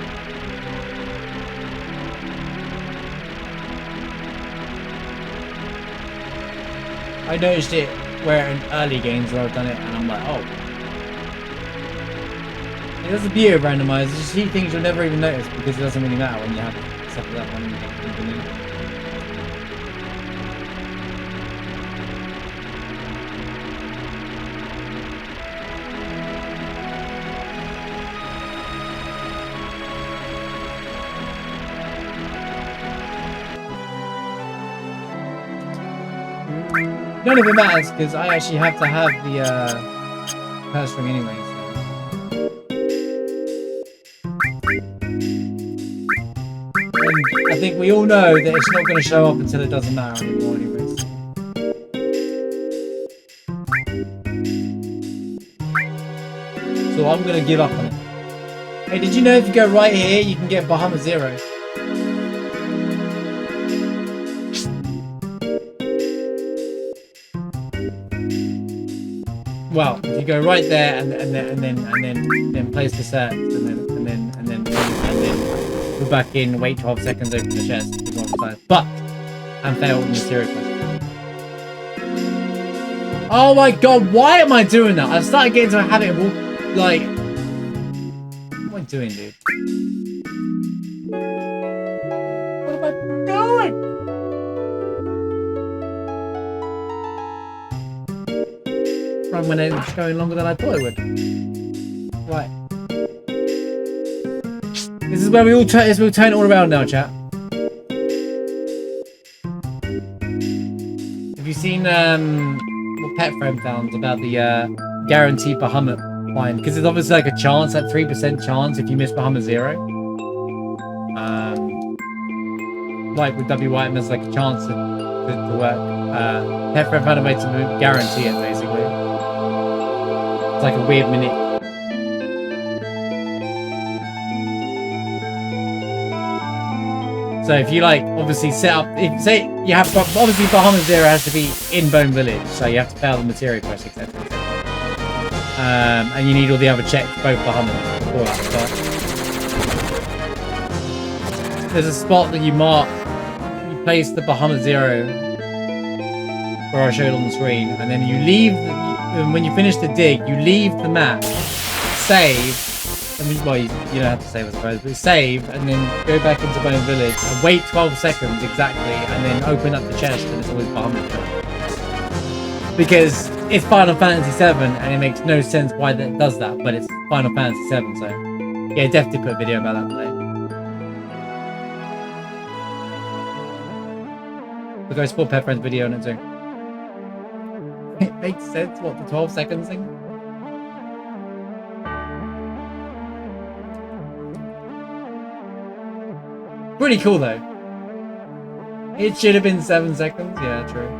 I noticed it where in early games where I've done it and I'm like, oh. Yeah, that's the beauty of randomized. You see things you'll never even notice because it doesn't really matter when you have stuff like that one in the beginning. None of it matters because I actually have to have the purse string anyway. So. And I think we all know that it's not going to show up until it doesn't matter anymore anyways. So I'm going to give up on it. Hey, did you know if you go right here you can get Bahama Zero? Well, if you go right there and then place the set and then go back in, wait 12 seconds, open the chest, do one side, but and fail in the material quest. Oh my god, why am I doing that? I've started getting into a habit of like, what am I doing, dude? What am I doing? When it's going longer than I thought it would. Right. This is where we'll turn it all around now, chat. Have you seen what Pet Friend found about the guaranteed Bahamut find? Because it's obviously like a chance, that 3% chance if you miss Bahamut Zero. Like with WY, there's like a chance to work. Pet Friend found a way to guarantee it basically. It's like a weird minute. So if you like obviously set up, if say you have obviously Bahama Zero has to be in Bone Village, so you have to fail the materia quest, etc. And you need all the other checks, both Bahamas before that. But there's a spot that you mark, you place the Bahama Zero where I showed on the screen, and then you leave. When you finish the dig, you leave the map, save, and well, you don't have to save, I suppose, but save, and then go back into Bone Village, and wait 12 seconds exactly, and then open up the chest, and it's always Bahamut. Because it's Final Fantasy VII, and it makes no sense why that does that, but it's Final Fantasy VII, so yeah, definitely put a video about that today. But go support Pet Friend's video on it too. It makes sense, what, the 12 seconds thing? Pretty cool though. It should have been 7 seconds, yeah, true.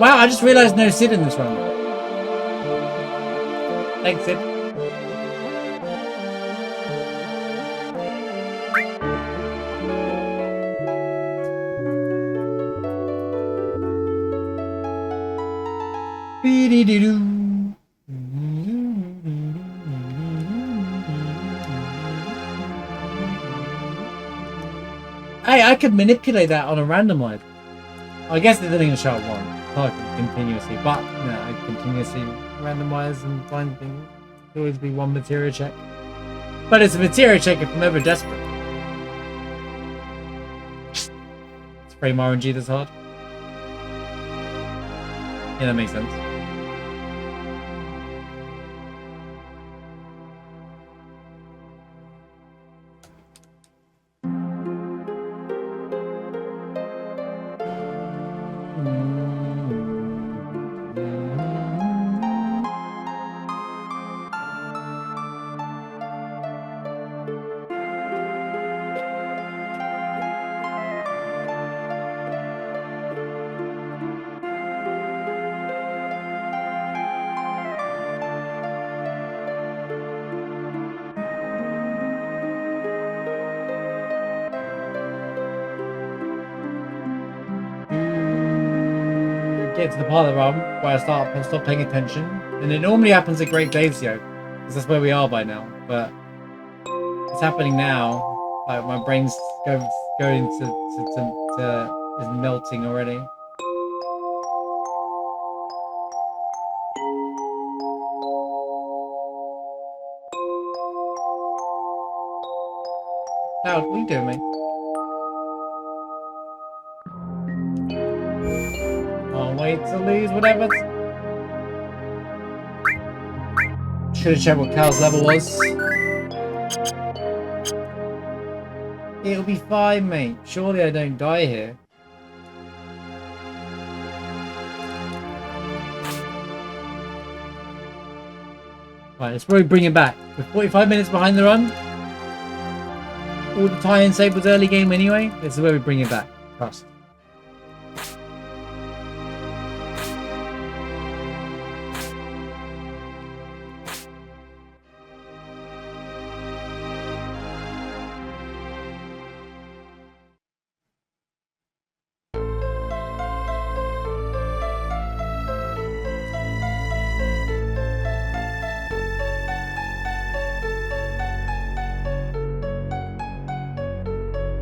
Wow, I just realised no Sid in this one. Thanks, Sid. Hey, I could manipulate that on a randomizer. I guess they're doing a shot one. I can continuously, but no, I continuously randomize and find things. It'll always be one materia check. But it's a materia check if I'm ever desperate. It's frame RNG this hard. Yeah, that makes sense. Get to the part of the run where I stop paying attention, and it normally happens at Great Gravesio, because that's where we are by now. But it's happening now. Like my brain's going to is melting already. Cloud, what are you doing, mate? Can't wait to lose whatever. Should have checked what Cloud's level was. It'll be fine, mate. Surely I don't die here. Right, let's probably bring it back. We're 45 minutes behind the run. All the tie-in save was early game anyway. This is where we bring it back. Trust.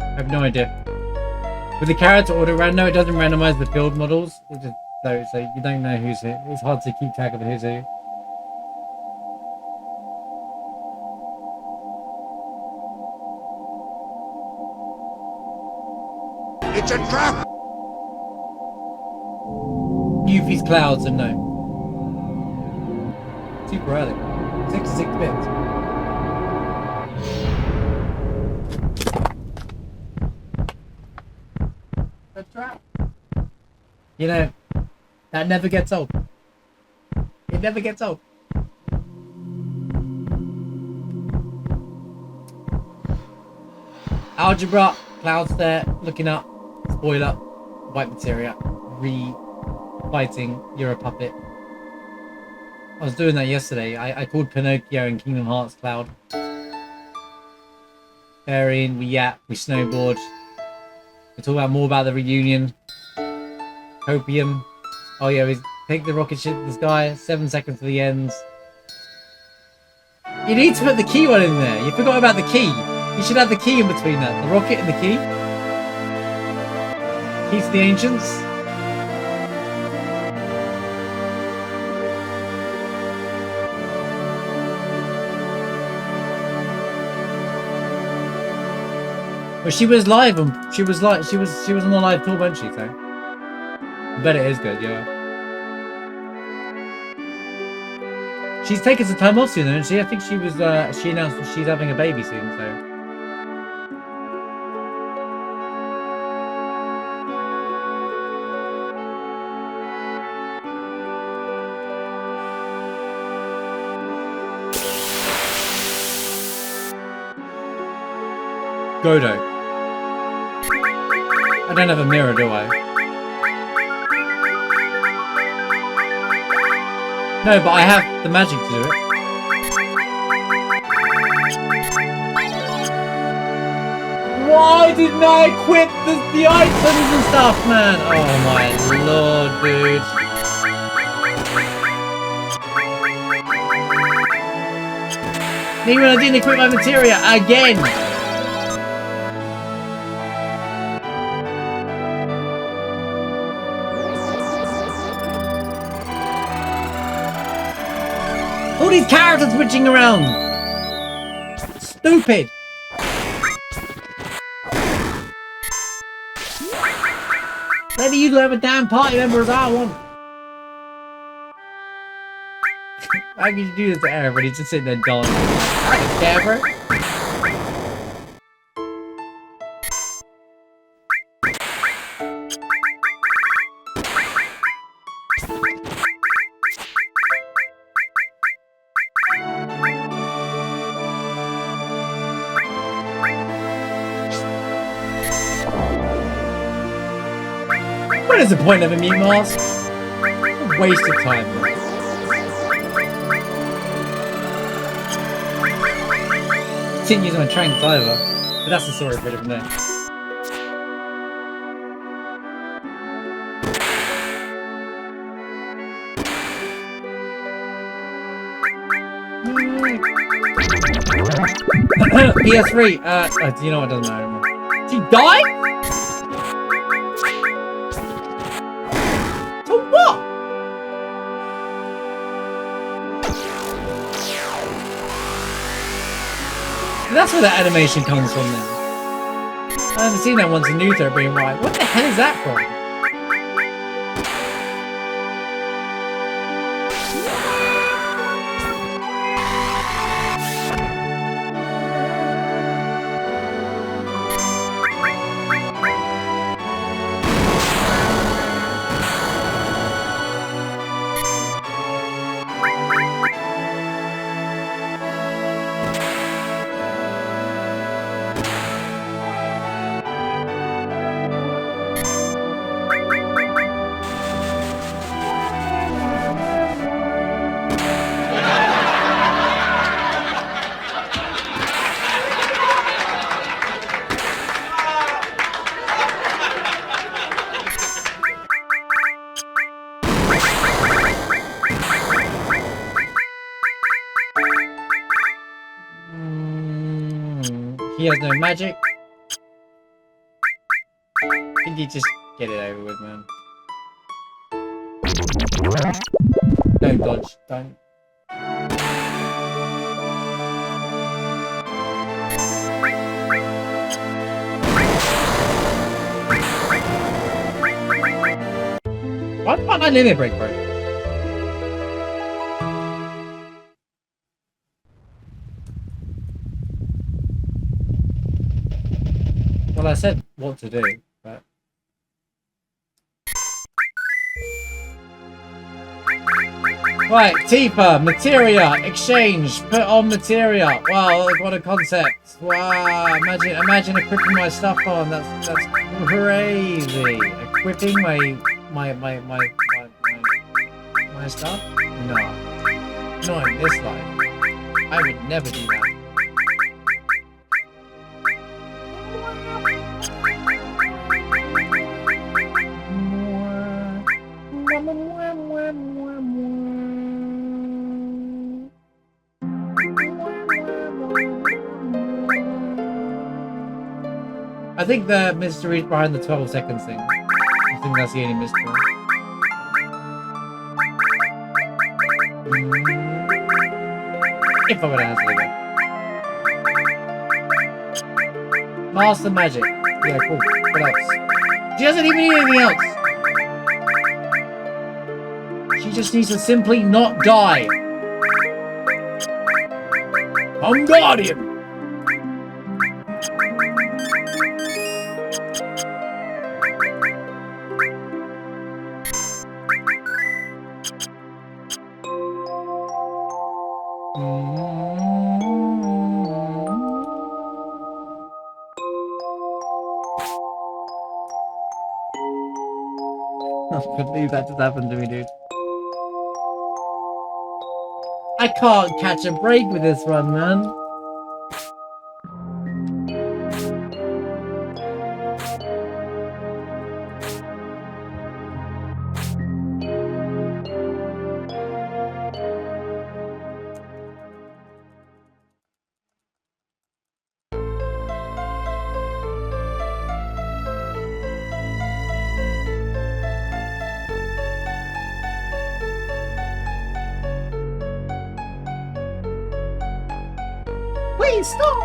I have no idea. With the character auto rando, it doesn't randomize the field models. It just, so you don't know who's who. It's hard to keep track of who's who. It's a trap! Yuffie's clouds and no. Super early. 66 bits. A trap. You know, that never gets old. It never gets old. Algebra, clouds there, looking up, spoiler, white materia, re-fighting, you're a puppet. I was doing that yesterday. I called Pinocchio in Kingdom Hearts Cloud. Arian, we yap, we snowboard. We talk about more about the reunion. Copium. Oh yeah, we take the rocket ship to the sky, 7 seconds to the ends. You need to put the key one in there. You forgot about the key. You should have the key in between that. The rocket and the key. Key to the ancients. Well, she was live and she was on the live tour, wasn't she? So I bet it is good, yeah. She's taken some time off soon, isn't she? I think she was. She announced that she's having a baby soon. So. Godo. I don't have a mirror, do I? No, but I have the magic to do it. Why didn't I equip the items and stuff, man? Oh my lord, dude. Even I didn't equip my materia again. All these characters switching around! Stupid! Maybe you have a damn party member as I want. How could you do this to Aaron when he's just sitting there dying? I don't care, bro. What is the point of a mute mask? A waste of time, bro. Continues on trying diver, but that's the story for a different day. PS3. Do you know what? Doesn't matter anymore. Did he die? To what? That's where that animation comes from then. I haven't seen that once in Nuther being right. What the hell is that from? He has no magic. Can you just get it over with, man? Don't dodge. Don't. Why can't I limit break, bro? Well, I said what to do, but... Right, Tifa, materia, exchange, put on materia. Wow, what a concept. Wow, imagine equipping my stuff on. That's crazy. Equipping my stuff? No. Not in this life. I would never do that. I think the mystery is behind the 12 seconds thing. I think that's the only mystery. If I were to answer it again. Master magic. Yeah, cool. What else? She doesn't even need anything else. She just needs to simply not die. I'm Guardian! I can't believe that just happened to me, dude. I can't catch a break with this run, man. Please stop!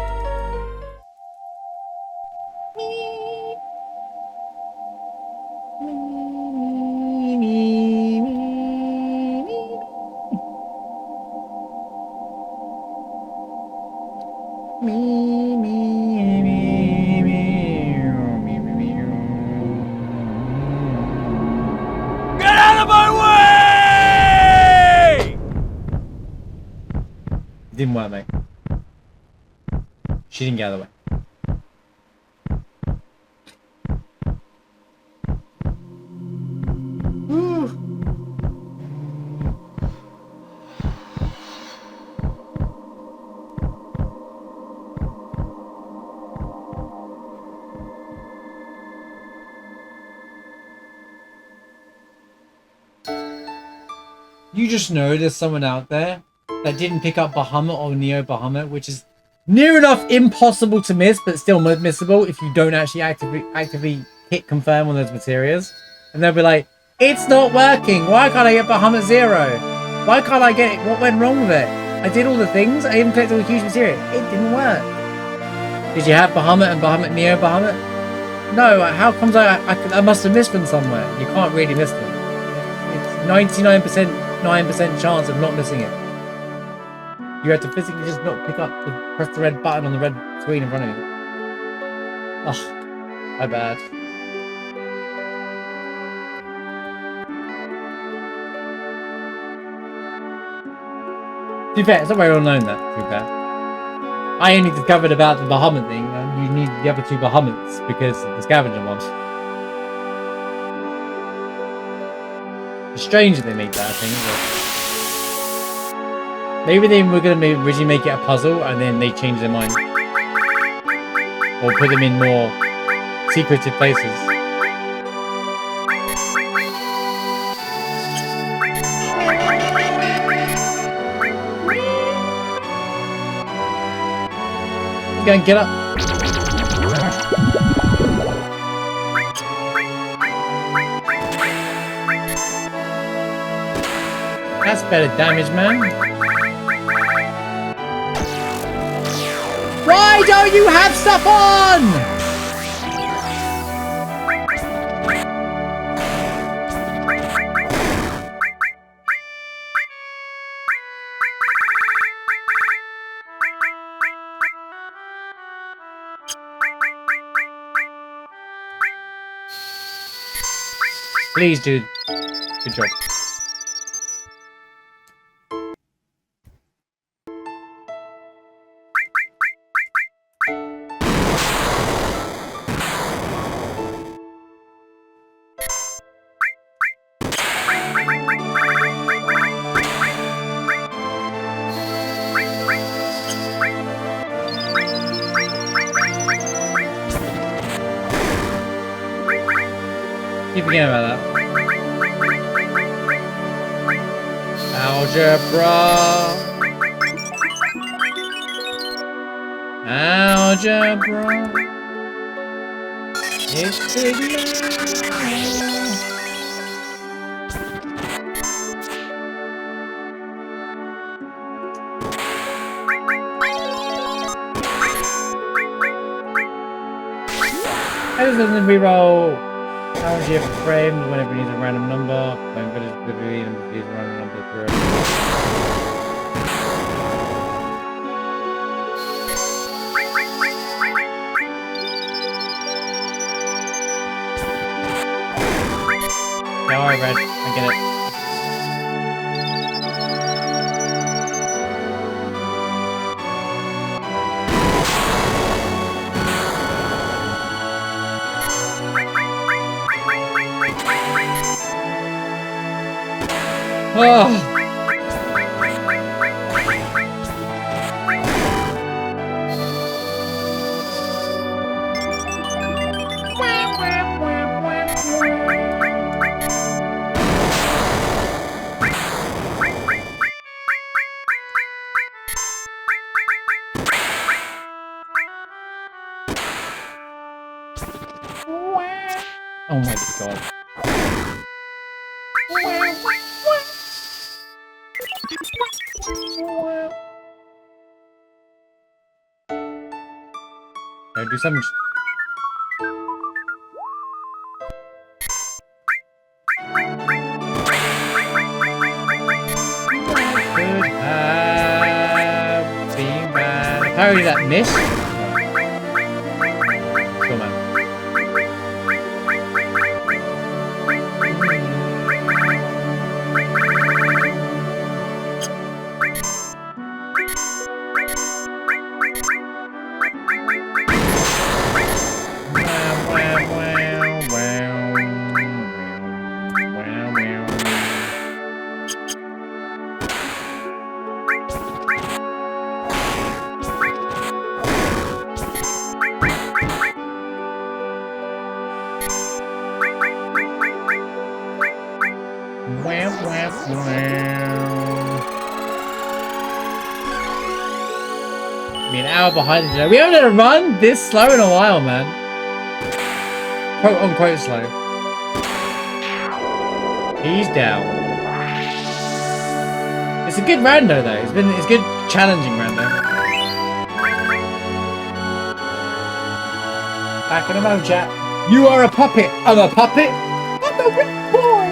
Didn't work, mate. She didn't get out of the way. You just know there's someone out there that didn't pick up Bahamut or Neo Bahamut, which is near enough impossible to miss, but still missable if you don't actually actively hit confirm on those materias. And they'll be like, it's not working. Why can't I get Bahamut 0? Why can't I get it? What went wrong with it? I did all the things. I even collected all the huge materia. It didn't work. Did you have Bahamut and Bahamut Neo Bahamut? No. How comes I must have missed them somewhere? You can't really miss them. It's 99% chance of not missing it. You have to physically just not pick up press the red button on the red screen in front of you. Oh, my bad. To be fair, it's not very well known that, to be fair. I only discovered about the Bahamut thing, and you need the other two Bahamuts because of the scavenger ones. It's strange that they made that, I think. But maybe they were going to originally make it a puzzle and then they changed their mind. Or put them in more secretive places. Go and get up. That's better damage, man. Why don't you have stuff on? Please, dude. Good job. Keep forgetting about that. Algebra. Algebra. It's big man. How does it reroll? Algebra framed whenever it needs a random number. When good is typically use a random number through it. Yeah, alright, Red. I get it. Oh. Oh my god. Gotta do something. Could have been bad. Apparently that missed. Come on. Be an hour behind the show. We haven't had a run this slow in a while, man. Quote unquote slow. He's down. It's a good rando though. It's good challenging rando. Back in a mo chat. You are a puppet. I'm a puppet. I'm a rich boy.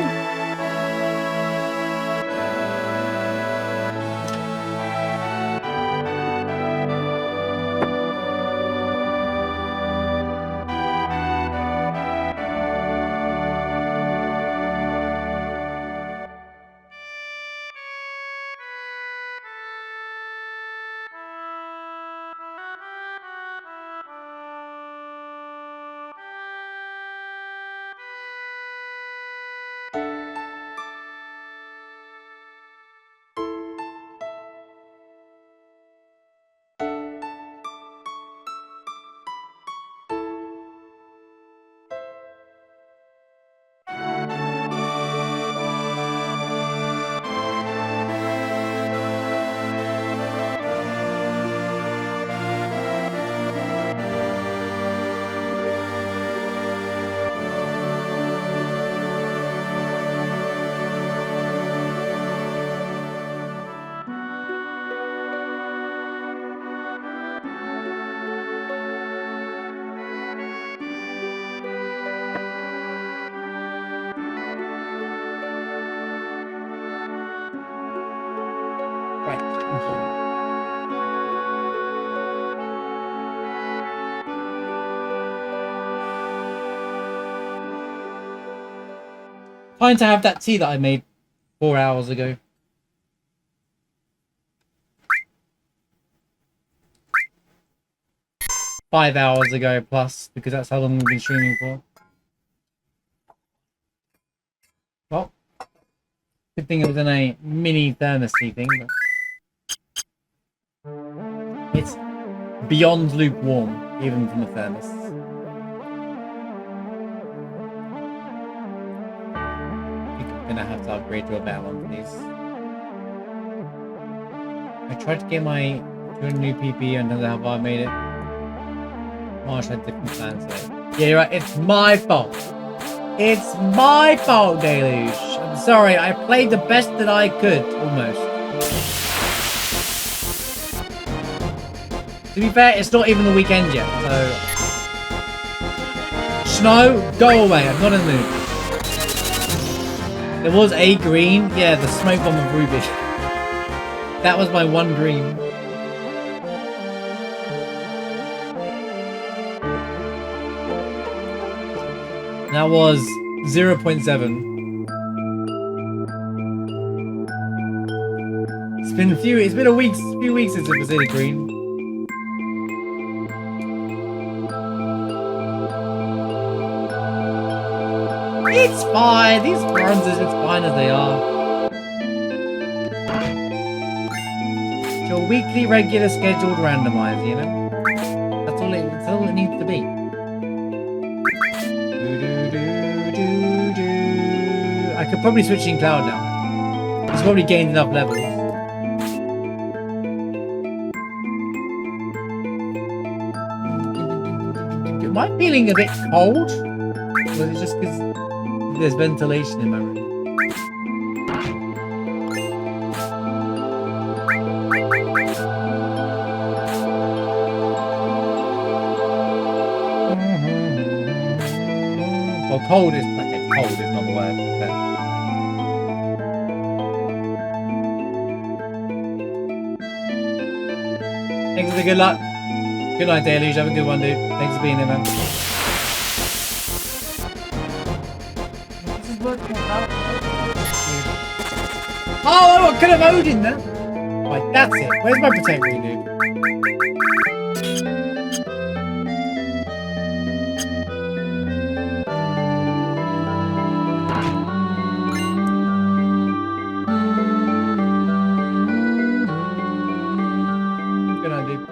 Fine to have that tea that I made 4 hours ago. Five hours ago plus, because that's how long we've been streaming for. Well, good thing it was in a mini thermosy thing, but it's beyond lukewarm, even from the thermos. I have to upgrade to a better one for these. I tried to get my new PP and have I made it. Marsh had different plans there. Yeah, you're right. It's my fault. It's my fault, Deluge. I'm sorry. I played the best that I could, almost. To be fair, it's not even the weekend yet, so... Snow, go away. I'm not in the mood. There was a green. Yeah, the smoke bomb of Ruby. That was my one dream. That was 0.7. It's been a few weeks since it was in a green. It's fine. These bronzes, it's fine as they are. It's your weekly, regular, scheduled randomizer, you know? That's all it needs to be. I could probably switch in Cloud now. He's probably gained enough levels. Am I feeling a bit cold? Or is it just because there's ventilation in my room? Well, cold is okay. Cold is not the word. Thanks for the good luck. Good night, Deluge. Have a good one, dude. Thanks for being there, man. This is working out. Oh, I could have Odin there. Right, that's it. Where's my protect ring, dude? Good night, dude.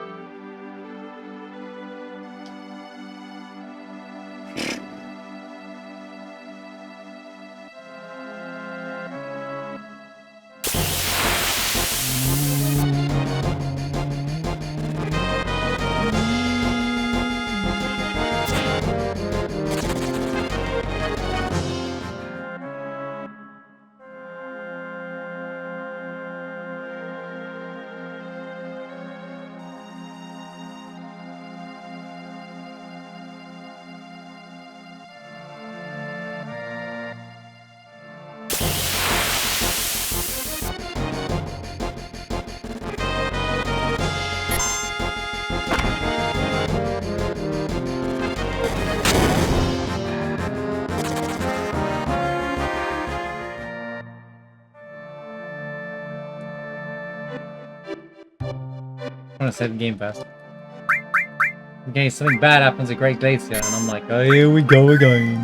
trying to save the game first. Okay, something bad happens at Great Glacier, and I'm like, oh, here we go again.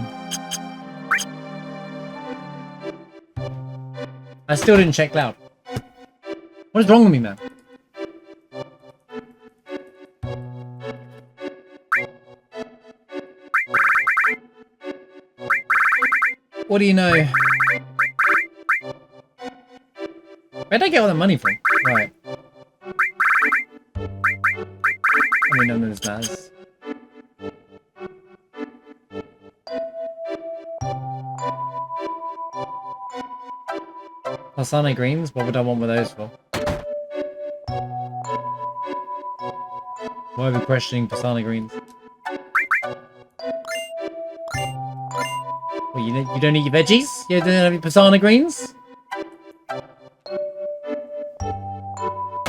I still didn't check Cloud. What is wrong with me, man? What do you know? Where'd I get all the money from? Right. I mean, none of this matters. Masana greens? What would I want with those for? Why are we questioning Pasana greens? Well, you don't eat your veggies? You don't have your Pasana greens?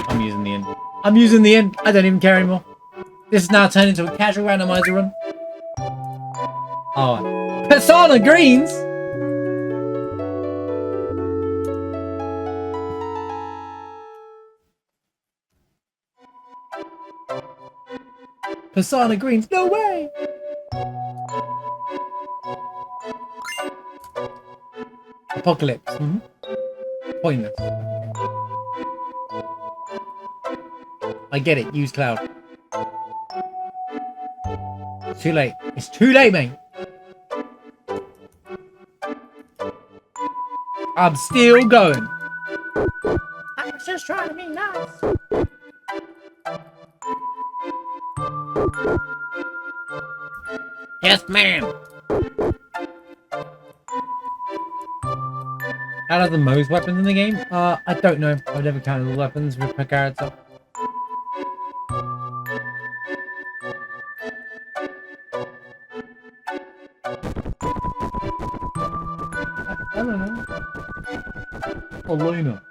I'm using the inn. I'm using the inn. I don't even care anymore. This is now turned into a casual randomizer run. Oh, Pasana greens? Pasana greens? No way! Apocalypse. Pointless. I get it. Use Cloud. Too late. It's too late, mate. I'm still going. I was just trying to be nice. Yes, ma'am. Out of the most weapons in the game? I don't know. I've never counted the weapons with per character. I don't know. Elena.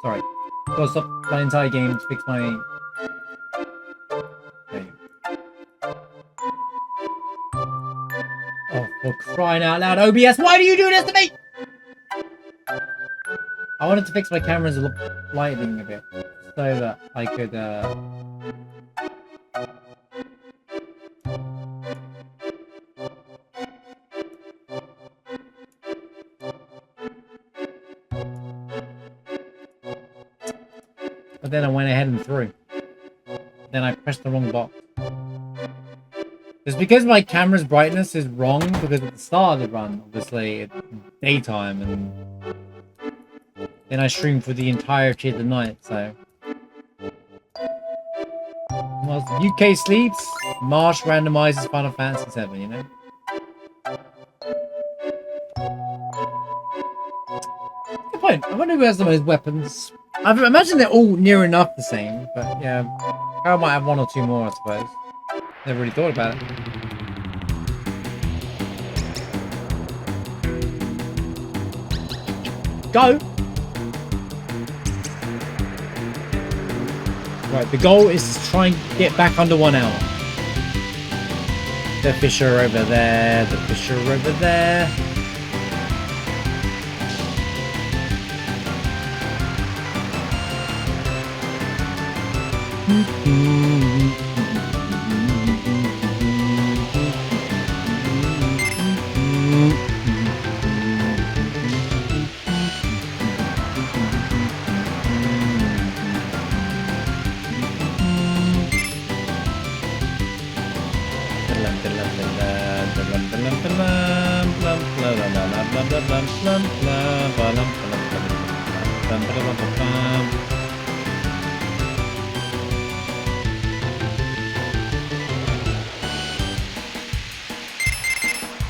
Sorry. Gotta stop my entire game to fix my... There you go. Oh, for crying out loud, OBS, why do you do this to me? I wanted to fix my camera's lighting a bit, so that I could, But then I went ahead and threw. Then I pressed the wrong box. It's because my camera's brightness is wrong, because at the start of the run, obviously, it's daytime, and then I stream for the entirety of the night, so... Well, UK sleeps, Marsh randomizes Final Fantasy VII, you know? Good point. I wonder who has the most weapons. I imagine they're all near enough the same, but yeah, I might have one or two more, I suppose. Never really thought about it. Go! Right, the goal is to try and get back under 1 hour. The fisher over there, the fisher over there.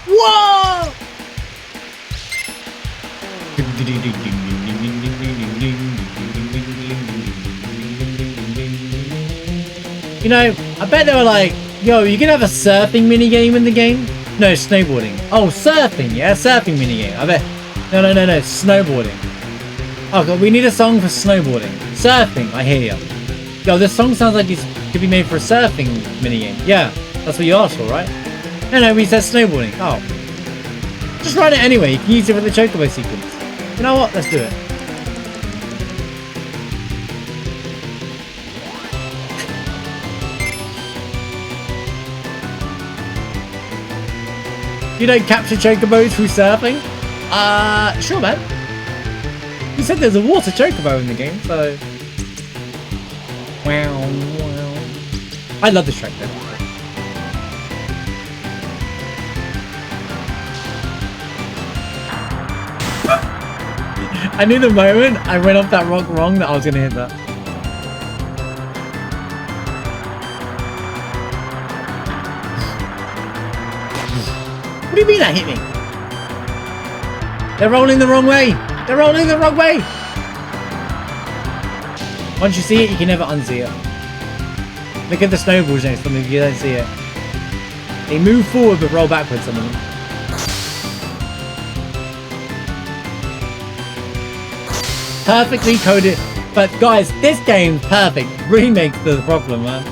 Whoa! You know, I bet they were like, yo, you can have a surfing minigame in the game? No, snowboarding. Oh, surfing, yeah, surfing minigame. I bet. No, snowboarding. Oh, God, we need a song for snowboarding. Surfing, I hear you. Yo, this song sounds like it could be made for a surfing minigame. Yeah, that's what you asked for, right? No, we said snowboarding. Oh. Just write it anyway. You can use it for the chocobo sequence. You know what? Let's do it. You don't capture chocobo through surfing? Sure, man. You said there's a water chocobo in the game, so... Wow, wow. I love this track, though. I knew the moment I went off that rock wrong that I was going to hit that. What do you mean that hit me? They're rolling the wrong way. They're rolling the wrong way. Once you see it, you can never unsee it. Look at the snowballs next to them if you don't see it. They move forward but roll backwards, some of them. Perfectly coded. But guys, this game's perfect. Remake's the problem, man.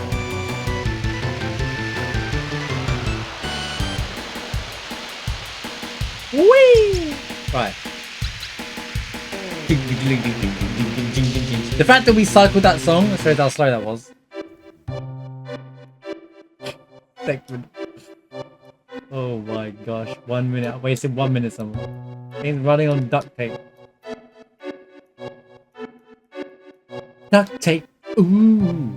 Whee! Right. The fact that we cycled that song shows how slow that was. Oh my gosh. 1 minute. I wasted 1 minute somewhere. He's running on duct tape. Duct tape. Ooh.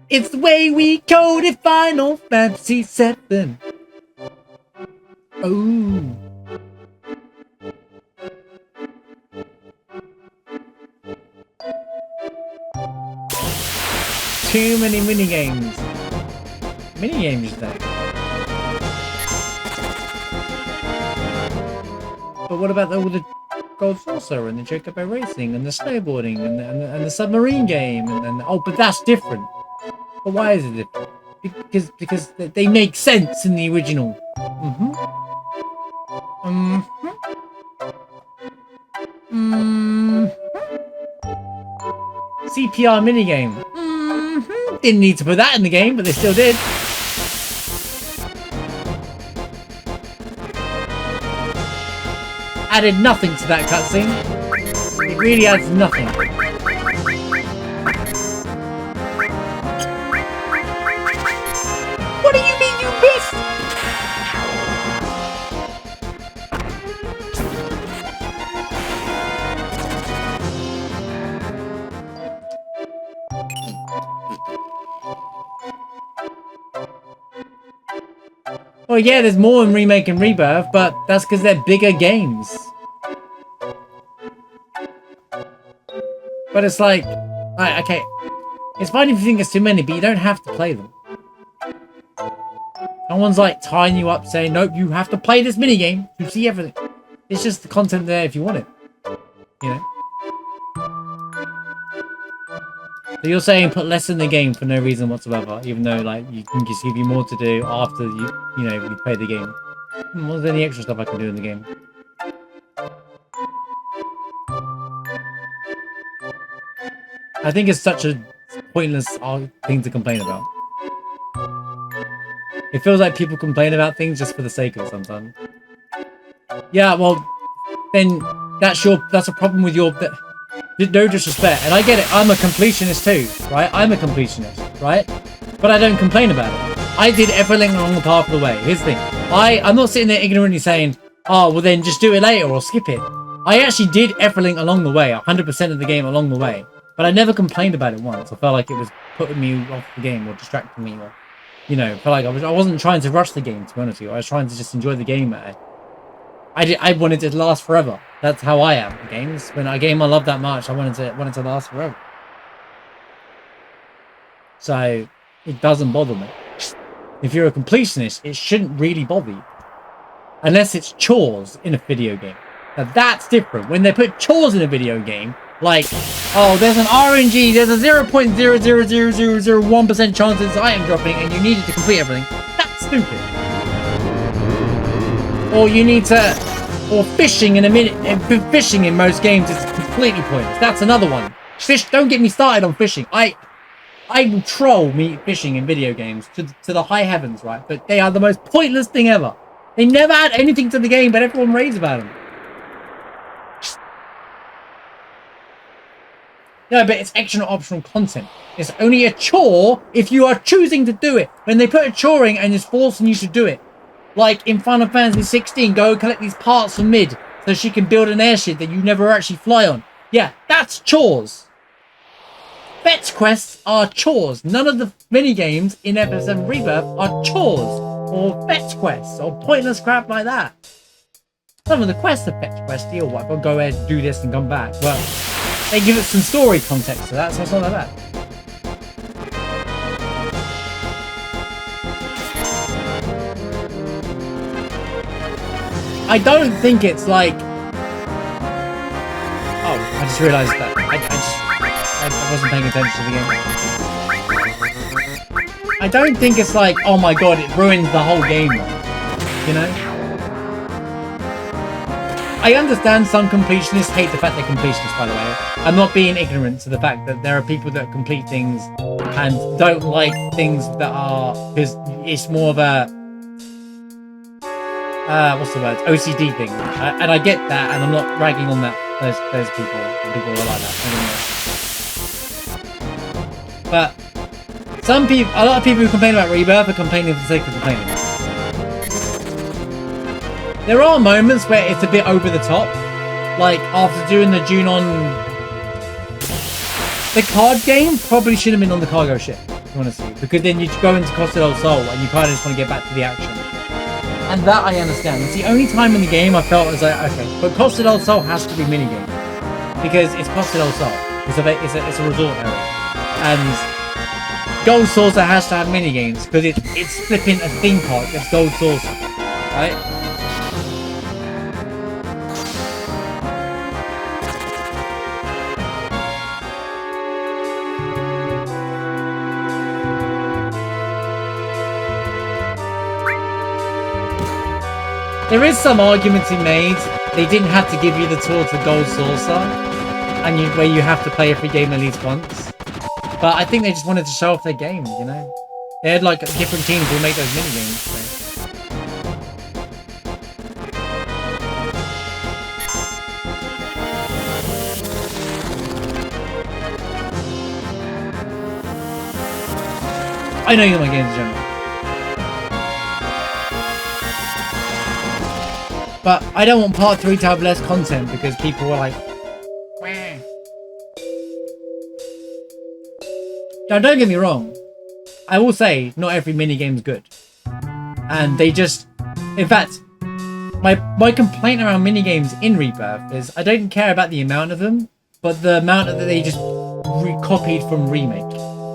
It's the way we coded Final Fantasy VII. Ooh. Too many minigames. Minigames though. But what about all the Gold Saucer and the Chocobo Racing and the snowboarding and the submarine game and oh, but that's different. But why is it different? Because they make sense in the original. CPR minigame. Didn't need to put that in the game, but they still did. Added nothing to that cutscene. It really adds nothing. What do you mean you missed? Well, yeah, there's more in Remake and Rebirth, but that's because they're bigger games. But it's like, okay, it's fine if you think it's too many, but you don't have to play them. No one's like tying you up saying, nope, you have to play this minigame to see everything. It's just the content there if you want it, you know? So you're saying put less in the game for no reason whatsoever, even though like you can just give you more to do after you play the game. What's any extra stuff I can do in the game? I think it's such a pointless thing to complain about. It feels like people complain about things just for the sake of it sometimes. Yeah, well, then that's a problem with your... No disrespect, and I get it, I'm a completionist too, right? I'm a completionist, right? But I don't complain about it. I did everything along the path of the way. Here's the thing. I'm not sitting there ignorantly saying, oh, well then just do it later or skip it. I actually did everything along the way, 100% of the game along the way. But I never complained about it once. I felt like it was putting me off the game or distracting me or, felt like I wasn't trying to rush the game, to be honest with you. I was trying to just enjoy the game. I wanted it to last forever. That's how I am in games. When a game I love that much, I wanted to last forever. So it doesn't bother me. If you're a completionist, it shouldn't really bother you. Unless it's chores in a video game. Now that's different. When they put chores in a video game, like, oh, there's an RNG, there's a 0.00001% chance of this item dropping and you needed to complete everything. That's stupid. Or you need to... Or fishing in a minute... Fishing in most games is completely pointless. That's another one. Don't get me started on fishing. I will troll me fishing in video games to the high heavens, right? But they are the most pointless thing ever. They never add anything to the game, but everyone raves about them. No, but it's extra optional content. It's only a chore if you are choosing to do it. When they put a chore in and it's forcing you to do it, Like in Final Fantasy 16, go collect these parts from Mid so she can build an airship that you never actually fly on. Yeah, that's chores. Fetch quests are chores. None of the minigames in FF7 Rebirth are chores or fetch quests or pointless crap like that. Some of the quests are fetch quests, or what? I'll go ahead and do this and come back. But they give it some story context to that, so it's not like that. I don't think it's like... Oh, I just realised that. I wasn't paying attention to the game. I don't think it's like, oh my god, it ruins the whole game, you know? I understand some completionists hate the fact they're completionists, by the way. I'm not being ignorant to the fact that there are people that complete things and don't like things that are... because it's more of a... what's the word? OCD thing. And I get that, and I'm not ragging on that those people. People are like that. But some people, a lot of people who complain about Rebirth are complaining for the sake of complaining. There are moments where it's a bit over the top, like after doing the Junon. The card game probably should have been on the cargo ship, honestly, because then you go into Costa del Sol and you kind of just want to get back to the action. And that I understand. It's the only time in the game I felt as like, okay, but Costa del Sol has to be minigame because it's Costa del Sol. It's a resort area, and Gold Saucer has to have minigames because it's flipping a theme park. It's Gold Saucer, right? There is some argument to be made. They didn't have to give you the tour to Gold Saucer, and where you have to play every game at least once. But I think they just wanted to show off their game, you know? They had like different teams who make those minigames. So. I know you don't like games in general. But I don't want part 3 to have less content because people were like, wah. Now don't get me wrong. I will say not every minigame is good. And they just... In fact, my complaint around minigames in Rebirth is I don't care about the amount of them, but the amount that they just copied from Remake.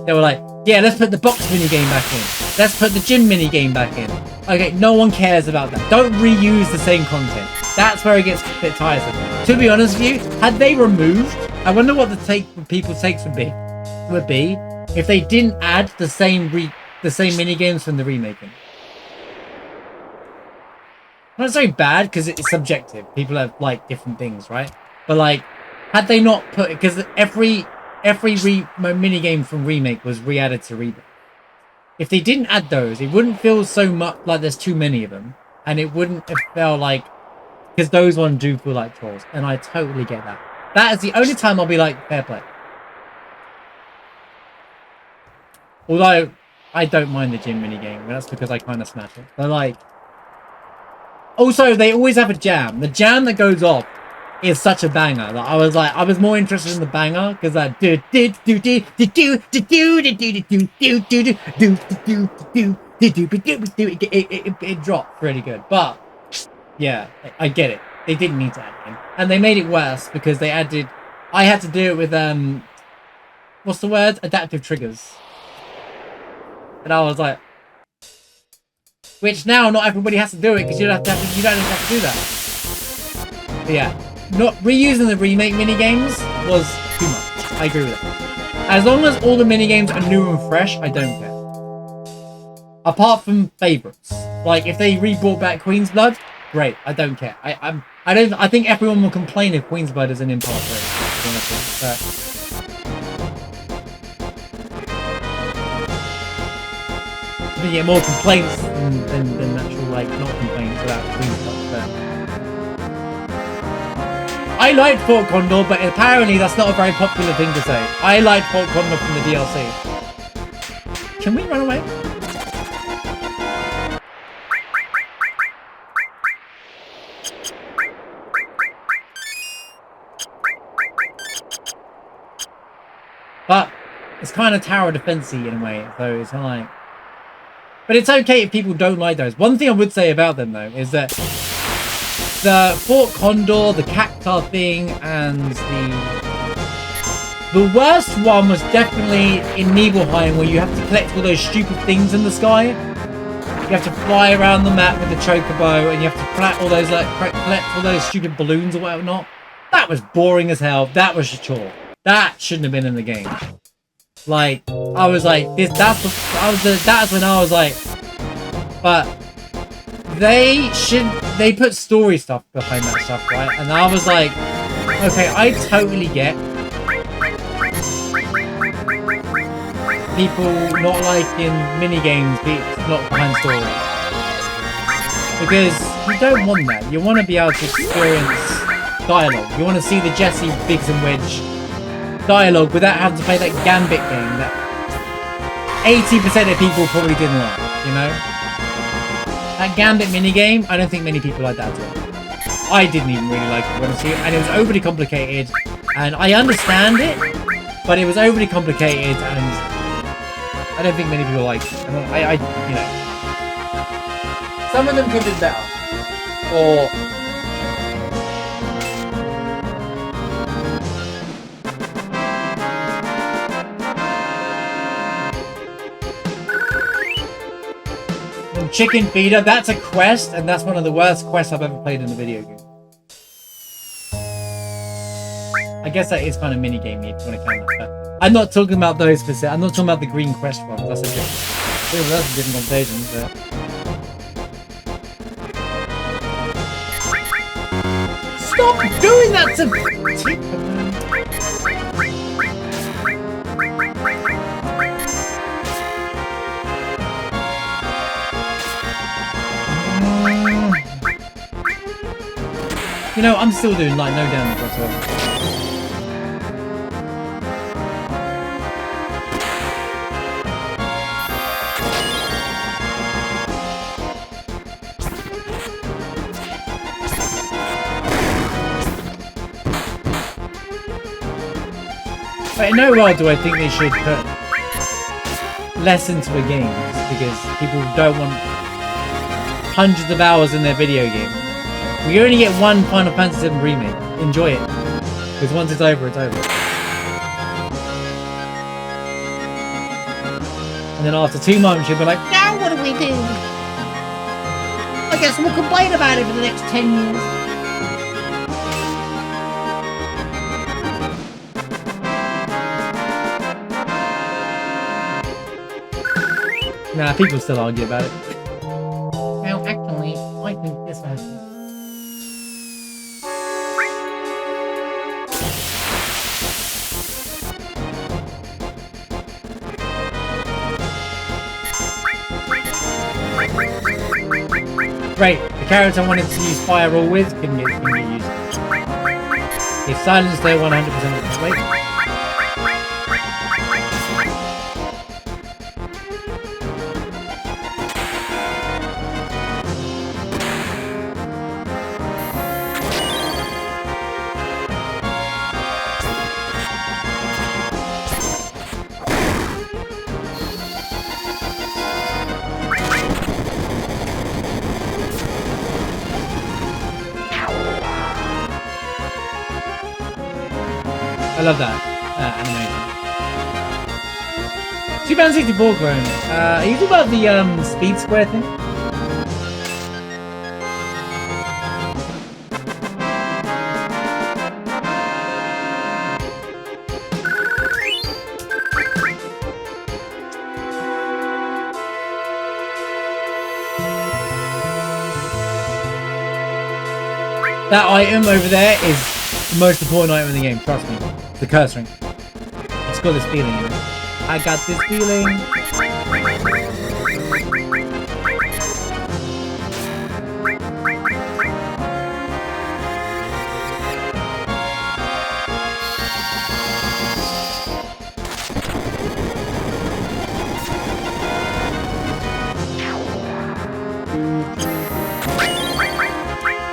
They were like, yeah, let's put the box minigame back in. Let's put the gym minigame back in. Okay, no one cares about that. Don't reuse the same content. That's where it gets a bit tiresome. To be honest with you, had they removed... I wonder what people's takes would be if they didn't add the same minigames from the remaking. Not so bad because it's subjective. People have like different things, right? But like, had they not put it, because every minigame from remake was re-added to Rebirth. If they didn't add those, it wouldn't feel so much like there's too many of them, and it wouldn't have felt like, because those ones do feel like trolls, and I totally get that. That is the only time I'll be like, fair play. Although I don't mind the gym minigame, but that's because I kind of smash it. But like, also they always have a jam. The jam that goes off is such a banger. Like, I was more interested in the banger because that it dropped really good. But yeah, I get it. They didn't need to add it in, and they made it worse because they added. I had to do it with what's the word? Adaptive triggers, and I was like, which now not everybody has to do it because you don't have to do that. But yeah. Not reusing the remake minigames was too much. I agree with it. As long as all the minigames are new and fresh, I don't care. Apart from favourites. Like if they re-brought back Queen's Blood, great. I don't care. I think everyone will complain if Queen's Blood isn't in part 3. But you get more complaints than actual like not complaints about Queen's Blood. I liked Fort Condor, but apparently that's not a very popular thing to say. I liked Fort Condor from the DLC. Can we run away? it's kind of tower defense-y in a way. So it's not like, but it's okay if people don't like those. One thing I would say about them though is that the Fort Condor, the Cactar thing, and the worst one was definitely in Nibelheim, where you have to collect all those stupid things in the sky. You have to fly around the map with the chocobo, and you have to collect all those stupid balloons or whatnot. That was boring as hell. That was a chore. That shouldn't have been in the game. Like, I was like, that's when I was like, but they put story stuff behind that stuff, right? And I was like, okay, I totally get people not liking mini-games not behind story. Because you don't want that. You want to be able to experience dialogue. You want to see the Jesse, Biggs and Wedge dialogue without having to play that Gambit game that 80% of people probably didn't like, you know? That Gambit minigame, I don't think many people like that at all. I didn't even really like it, honestly, and it was overly complicated, and I understand it, but it was overly complicated, and I don't think many people liked it. I you know, some of them could have been better, or Chicken Feeder, that's a quest, and that's one of the worst quests I've ever played in a video game. I guess that is kind of mini-gamey if you want to count that. But I'm not talking about those specific. I'm not talking about the green quest ones. That's a different conversation. But stop doing that to you know, I'm still doing like no damage whatsoever. But in no world do I think they should put less into a game, just because people don't want hundreds of hours in their video game. We only get one Final Fantasy VII remake. Enjoy it. Because once it's over, it's over. And then after 2 months, you'll be like, now what do we do? I guess we'll complain about it for the next 10 years. Nah, people still argue about it. Well, actually, I think this has... Great, the character I wanted to use Firewall with couldn't get used. They silenced their 100% of the weight. I love that animation. Super 64 grown. Are you talking about the speed square thing? That item over there is the most important item in the game, trust me. The curse ring. It's got this feeling in it. I got this feeling.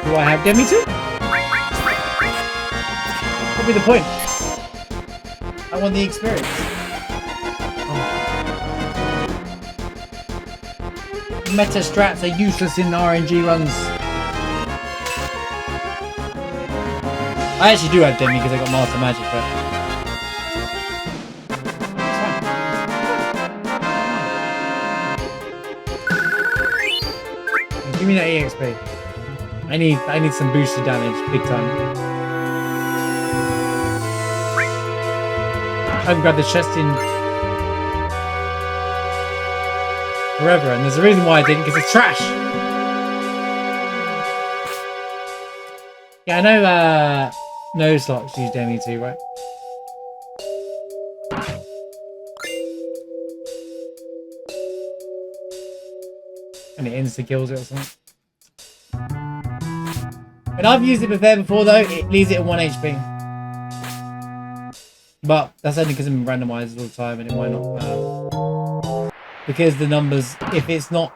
Do I have Demi too? What'll be the point? I want the experience. Meta strats are useless in RNG runs. I actually do have Demi because I got Master Magic, but it's fine. Give me that EXP. I need some boosted damage, big time. I haven't grabbed the chest in forever, and there's a reason why I didn't, because it's trash. Yeah, I know no slots use Demi too, right? And it insta-kills it or something. When I've used it before though, it leaves it at 1 HP. But that's only because I'm randomized all the time and it might not... because the numbers, if it's not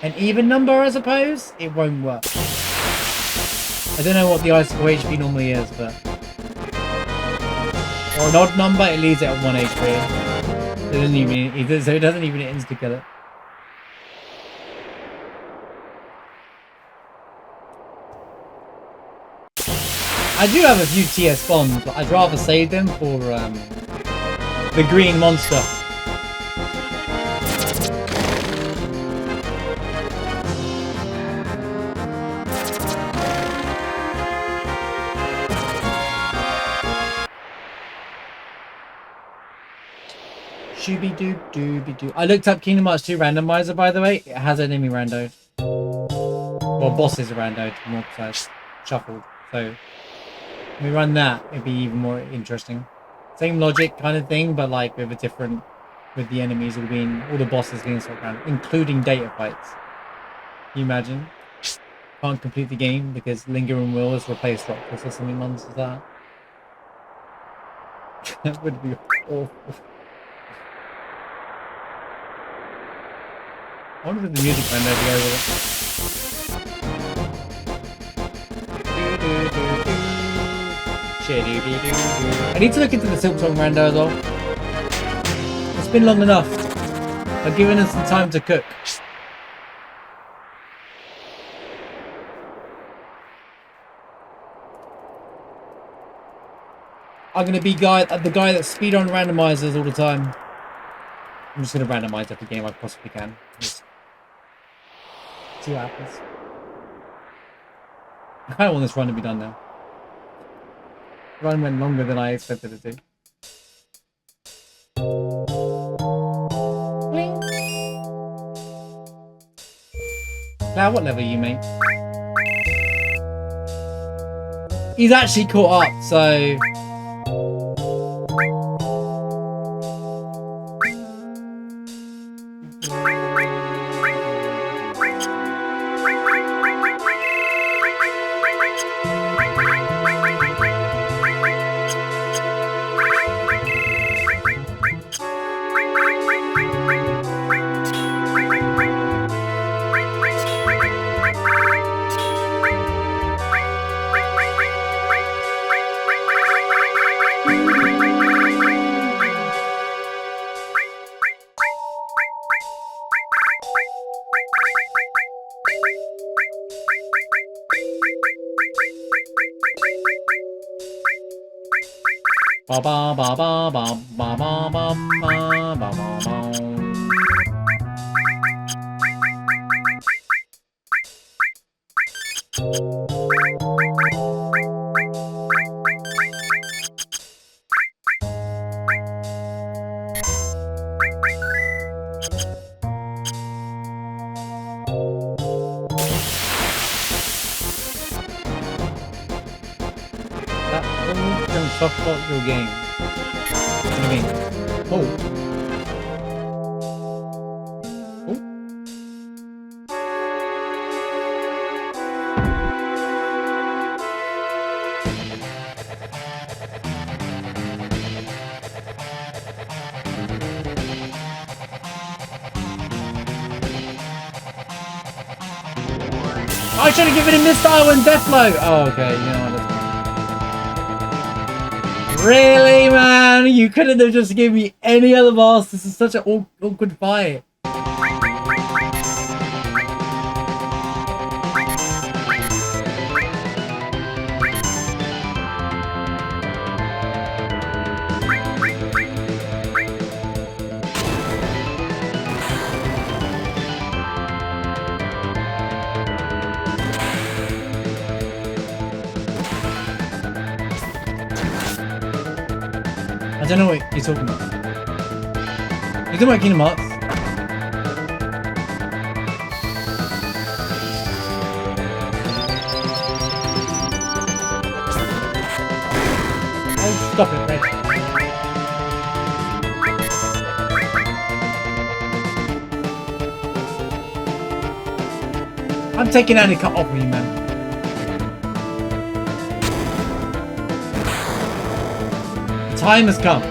an even number, I suppose, it won't work. I don't know what the icicle HP normally is, but... or an odd number, it leaves it at 1 HP. So it doesn't even insta-kill it. I do have a few TS bombs, but I'd rather save them for the green monster. Shooby-doo-dooby-doo. I looked up Kingdom Hearts 2 Randomizer, by the way. It has enemy randoed. Well, bosses are randoed, more precise. Shuffled. So... when we run that, it'd be even more interesting. Same logic kind of thing, but like with a different, with the enemies all being, all the bosses being sort of random, including data fights. Can you imagine? Can't complete the game because Lingering Will has replaced Rockforce or something months of that. That would be awful. I wonder if the music band over there with it. I need to look into the Silk Song Rando as well. It's been long enough. I've given us some time to cook. I'm gonna be the guy that speedrun randomizers all the time. I'm just gonna randomize every game I possibly can. Just see what happens. I kind of want this run to be done now. The run went longer than I expected it to. Now, what level are you, mate? He's actually caught up, so... Ba ba ba ba ba ba ba ba ba ba ba. Softball your game. What do you mean? Oh. Oh. I should have given him Missile and Deathblow! Oh, okay, you know what? Really, man? You couldn't have just given me any other boss. This is such an awkward fight. I don't know what you're talking about. You're talking about Kingdom Hearts? Oh, stop it, Red. I'm taking any cut off of you, man. The time has come.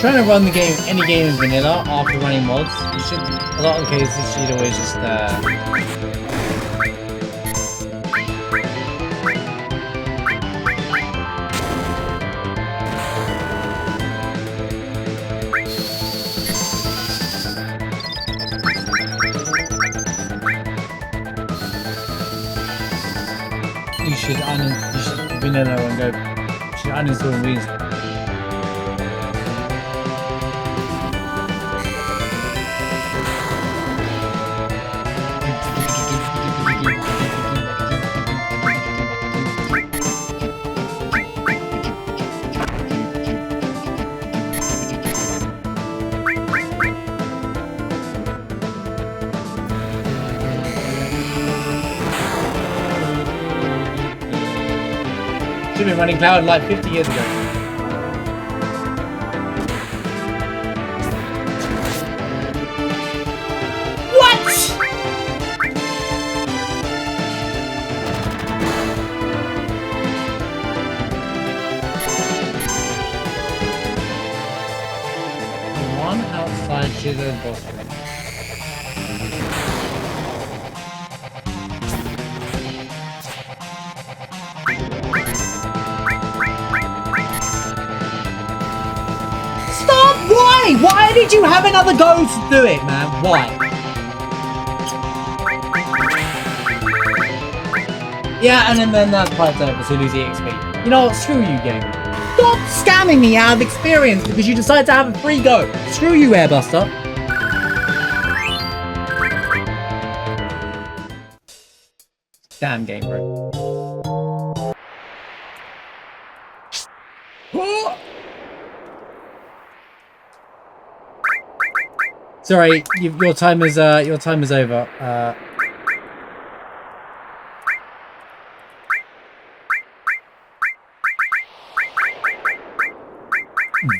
Trying to run the game, any game in vanilla after running mods, you should, a lot of cases, you'd always just, you should vanilla and go, you should uninstall and reinstall. Should have been running Cloud like 50 years ago. What? The one outside Shizo's boss room. Why did you have another go to do it, man? Why? Yeah, and then that part's over, so lose the XP. You know what? Screw you, game. Stop scamming me out of experience because you decided to have a free go. Screw you, Airbuster. Damn game, bro. Sorry, your time is over.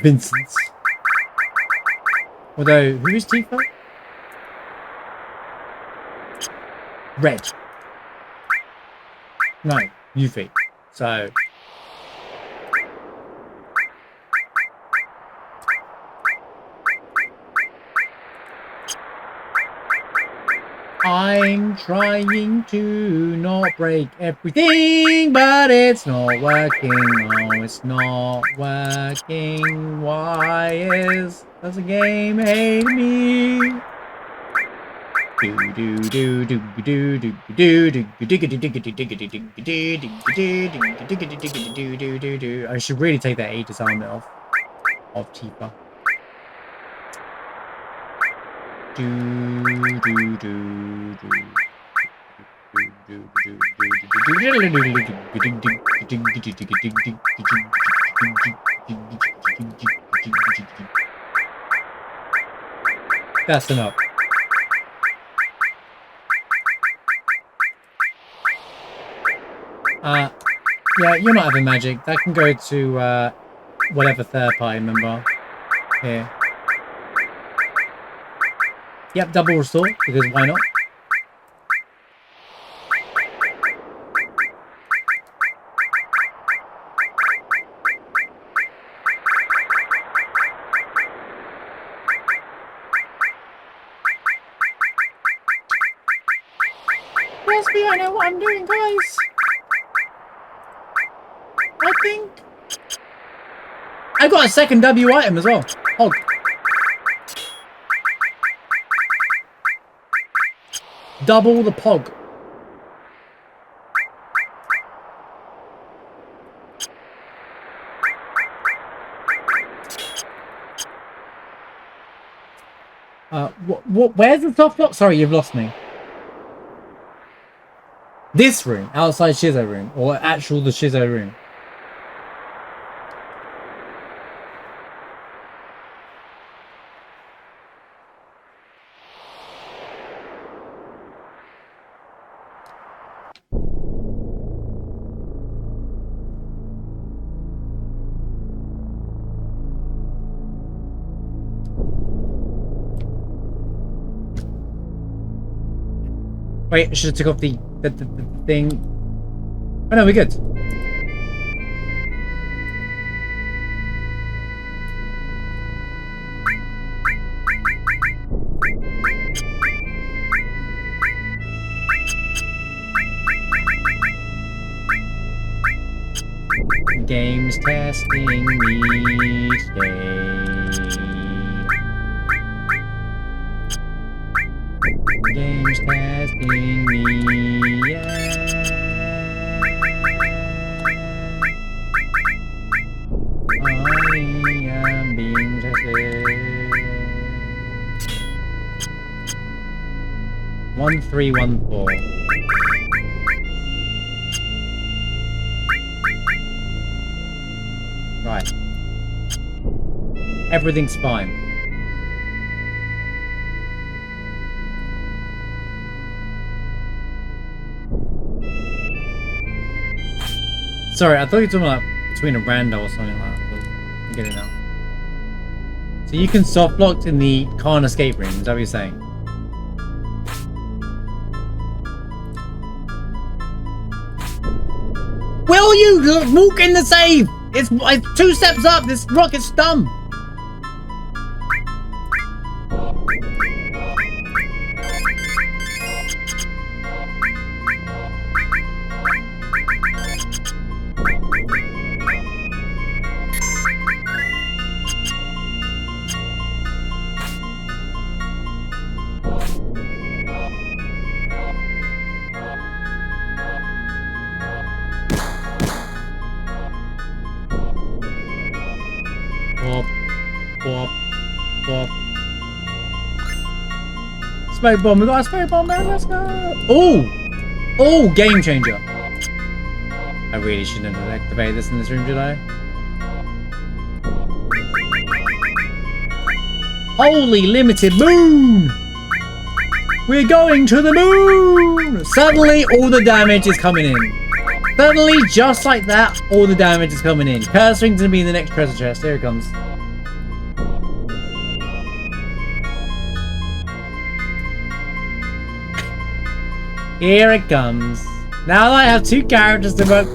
Vincent's. Although, who is Tifa? Red. No, Yuffie. So. I'm trying to not break everything, but it's not working. No, it's not working. Why does the game hate me? I should really take that Aegis armor off of Tifa. That's enough. Yeah, you're not having magic. That can go to whatever third party member here. Yep, double restore, because why not? Trust me, I know what I'm doing, guys. I think I got a second W item as well. Hold. Double the pog. Where's the soft lock? Sorry, you've lost me. This room, outside Shizzo room, or actual the Shizzo room? Wait, I should have took off the thing. Oh no, we're good. Games testing me today. Games testing me, yeah. I am being tested. 1314. Right. Everything's fine. Sorry, I thought you were talking about between a rando or something like that. But I get it now. So you can soft lock in the can't escape room, is that what you're saying? Will you walk in the save? It's 2 steps up, this rocket's dumb. Smoke bomb, we got a smoke bomb, man, let's go! Oh! Oh, game changer! I really shouldn't have activated this in this room, did I? Holy limited moon! We're going to the moon! Suddenly, all the damage is coming in. Suddenly, just like that, all the damage is coming in. Cursing's gonna be in the next treasure chest. Here it comes. Here it comes. Now that I have 2 characters to vote.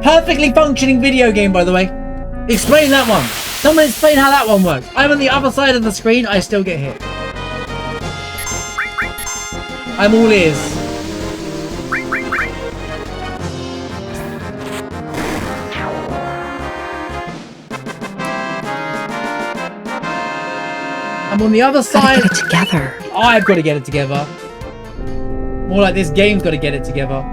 Perfectly functioning video game, by the way. Explain that one. Someone explain how that one works. I'm on the other side of the screen. I still get hit. I'm all ears. I'm on the other side. Gotta get it together. I've got to get it together. More like this game's got to get it together.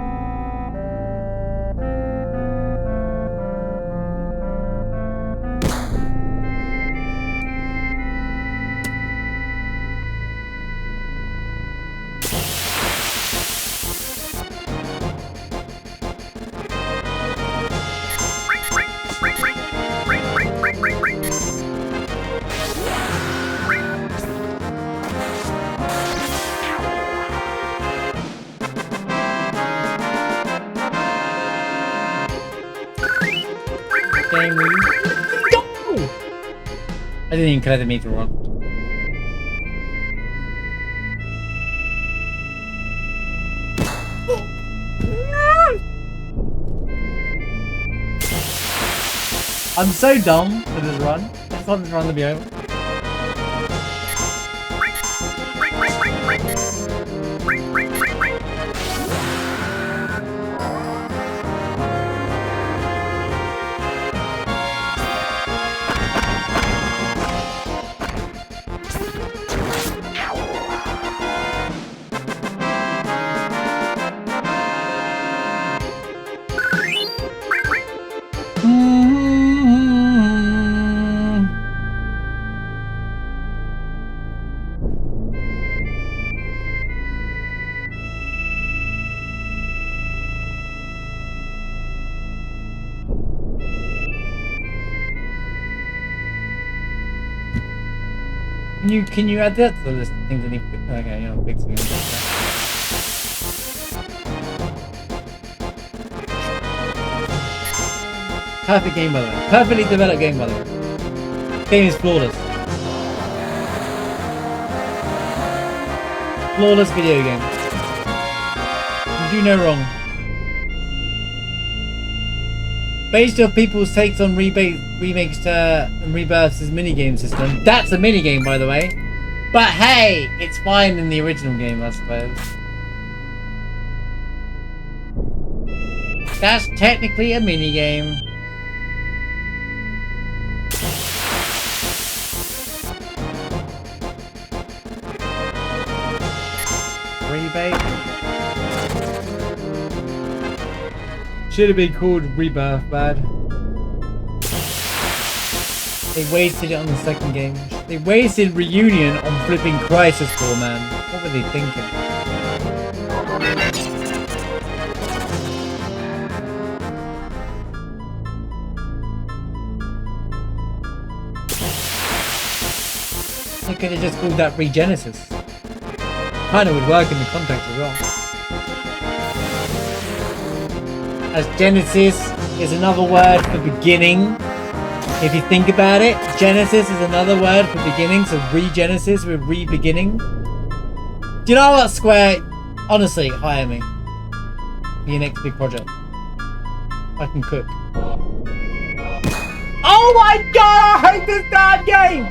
I didn't even connect the meter one. I'm so dumb for this run. I just want this run to be over. Can you add that to the list of things that need okay, you're not fixing it. Perfect game by the way. Perfectly developed game by the way. Game is flawless. Flawless video game. You do no wrong. Based off people's takes on remakes and rebirths' minigame system. That's a minigame, by the way. But hey, it's fine in the original game, I suppose. That's technically a minigame. Rebate. Should have been called Rebirth, bad. They wasted it on the second game. They wasted Reunion on flipping Crisis Core, man. What were they thinking? They could have just called that Regenesis. Kinda would work in the context as well. As Genesis is another word for beginning. If you think about it, Genesis is another word for beginning, so Regenesis with re-beginning. Do you know what, Square? Honestly, hire me. For your next big project. I can cook. Oh my god, I hate this damn game!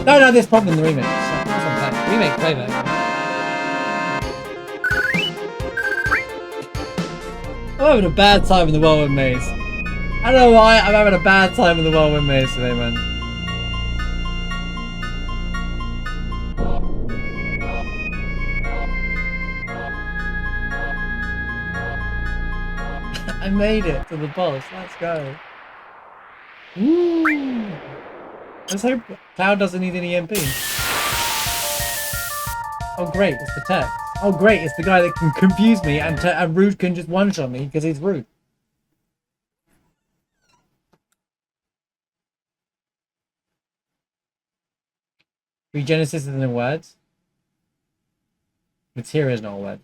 No, there's problem in the remake. Remake playback. I'm having a bad time in the Whirlwind Maze. I don't know why, I'm having a bad time in the Whirlwind Maze today, man. I made it to the boss, let's go. Woo! Let's hope Cloud doesn't need any MP. Oh great, it's the tech. Oh great, it's the guy that can confuse me and Rude can just one-shot me because he's Rude. Regenesis isn't a word. Materia is not a word.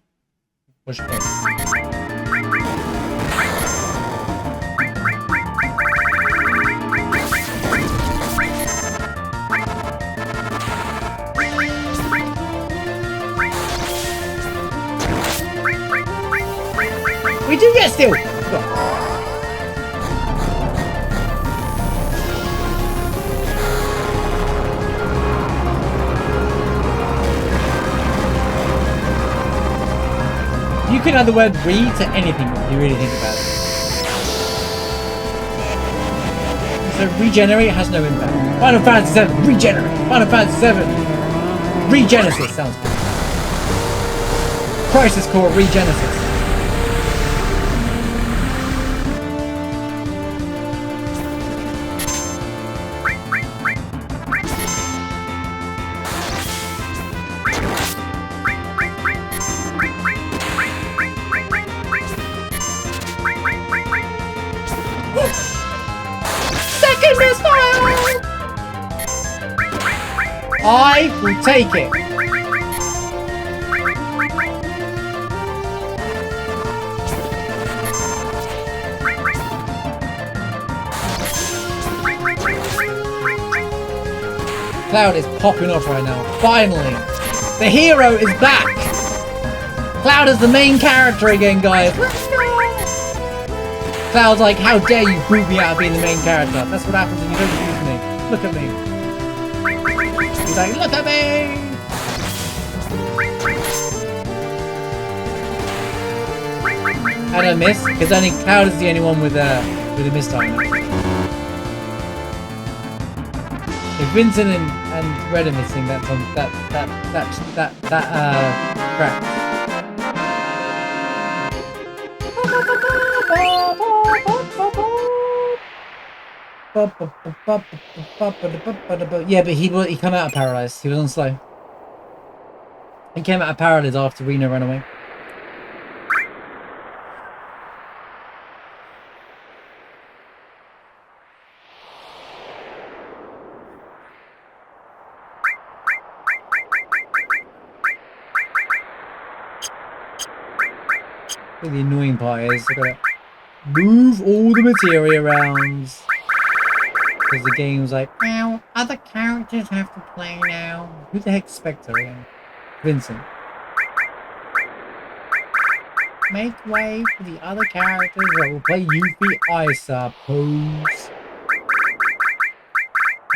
What's your point? We do get still! You can add the word re to anything if you really think about it. So regenerate has no impact. Final Fantasy VII, regenerate! Final Fantasy VII, Regenesis sounds good. Crisis Core, Regenesis. I will take it. Cloud is popping off right now. Finally. The hero is back. Cloud is the main character again, guys. Cloud's like, how dare you boot me out of being the main character? That's what happens when you don't use me. Look at me. He's like, look at me! I don't miss, because only Cloud is the only one with a miss time. If Vincent and Red are missing, that's on crap. Yeah, but he came out of Paradise. He was on slow. He came out of Paradise after Reno ran away. But the annoying part is I gotta move all the materia around. Because the game's like, now other characters have to play now. Who the heck's Spectre again? Vincent. Make way for the other characters that will play Yuffie, I suppose.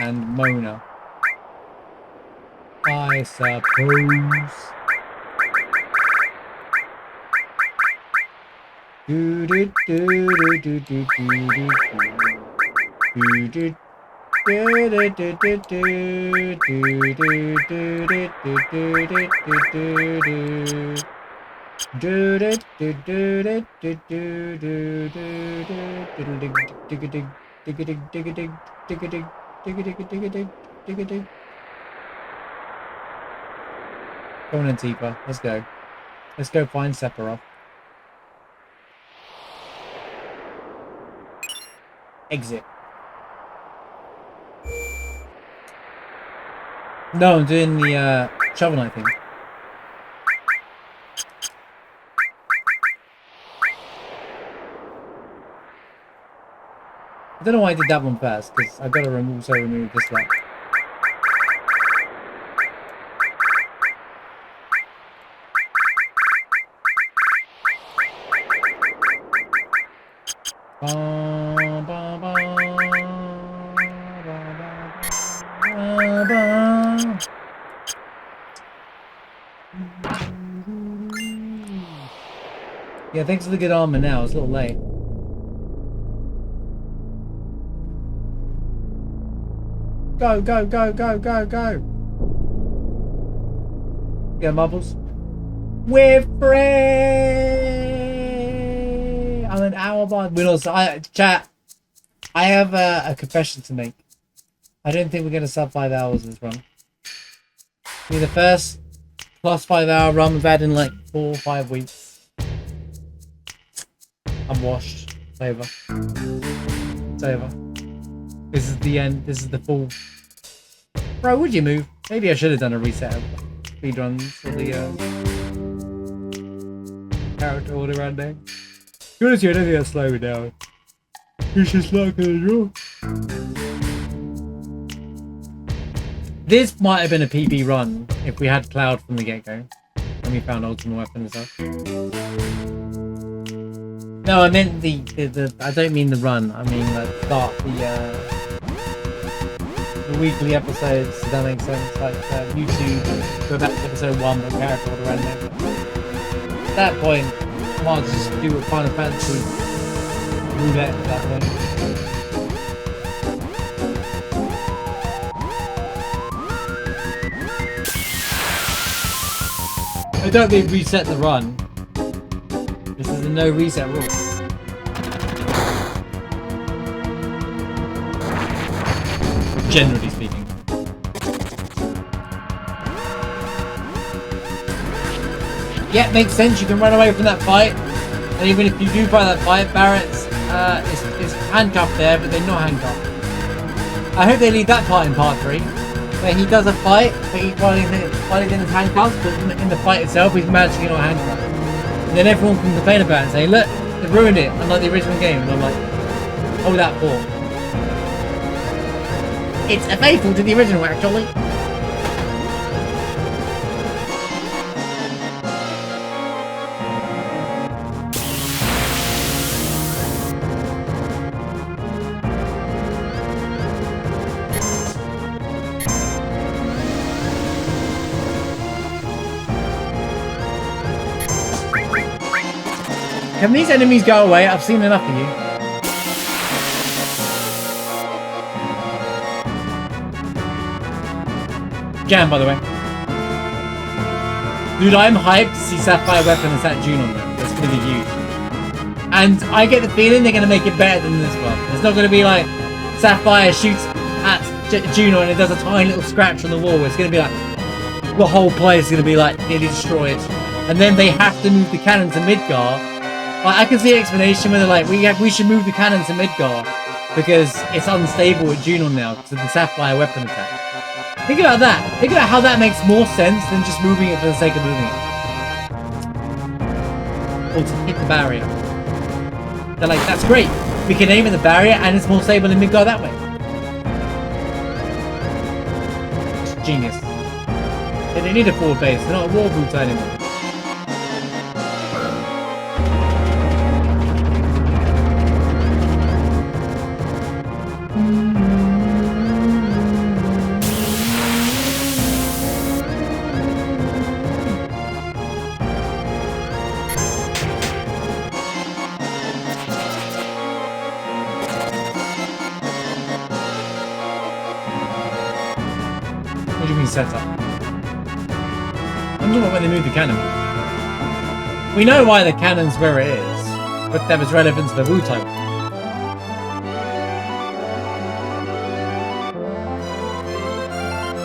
And Mona. I suppose. Do do do do do do do do do. Go on, Antifa. Let's go. Let's go find Sephiroth. Exit. No, I'm doing the Shovel Knight thing. I don't know why I did that one first, because I've got to also remove this one. Yeah, thanks for the good armor now. It's a little late. Go, go, go, go, go, go. Yeah, Marbles. We're free! I'm an hour behind. Chat, I have a confession to make. I don't think we're going to sub 5 hours in this run. Be the first plus 5 hour run we've had in like 4 or 5 weeks. I'm washed. It's over. It's over. This is the end. This is the full. Bro, would you move? Maybe I should have done a reset of speedruns for the character order ending. To be honest, I don't think that's slowing down. It's just not gonna draw. This might have been a PB run if we had Cloud from the get-go. And we found ultimate weapon and stuff. No, I meant the I don't mean the run. I mean like start the weekly episodes. Does that make sense? Like YouTube, go back to episode 1, but character order random. At that point, I might just do a Final Fantasy roulette at that point. I don't mean reset the run. This is a no reset rule. Generally speaking. Yeah, makes sense. You can run away from that fight. And even if you do fight that fight, Barrett's is handcuffed there, but they're not handcuffed. I hope they leave that part in part 3. Where he does a fight, but while he's in his handcuffs, but in the fight itself, he's magically not handcuffed. And then everyone can complain about it and say, look, they ruined it, unlike the original game. And I'm like, hold that for. It's faithful to the original, actually. Can these enemies go away? I've seen enough of you. Jam, by the way. Dude, I'm hyped to see Sapphire Weapon and Sat June on them. That's going to be huge. And I get the feeling they're going to make it better than this one. It's not going to be like Sapphire shoots at Juno and it does a tiny little scratch on the wall. It's going to be like the whole place is going to be like nearly destroyed. And then they have to move the cannon to Midgar. Like, I can see an explanation where they're like, we should move the cannon to Midgar because it's unstable at Junon now to the Sapphire weapon attack. Think about that. Think about how that makes more sense than just moving it for the sake of moving it. or to hit the barrier. They're like, that's great. We can aim at the barrier and it's more stable and we go that way. It's genius. They don't need a forward base. They're not a war boot anymore. What do you mean setup? I'm talking about when they moved the cannon. We know why the cannon's where it is, but that was relevant to the Wu type.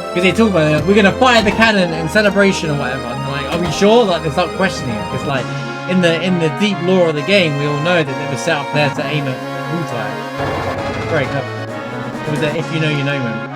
Because they talk about it, we're gonna fire the cannon in celebration or whatever. And they're like, are we sure? Like, they start questioning it. Because like in the deep lore of the game, we all know that it was set up there to aim at Wu type. Great, no. It was a if you know you know moment.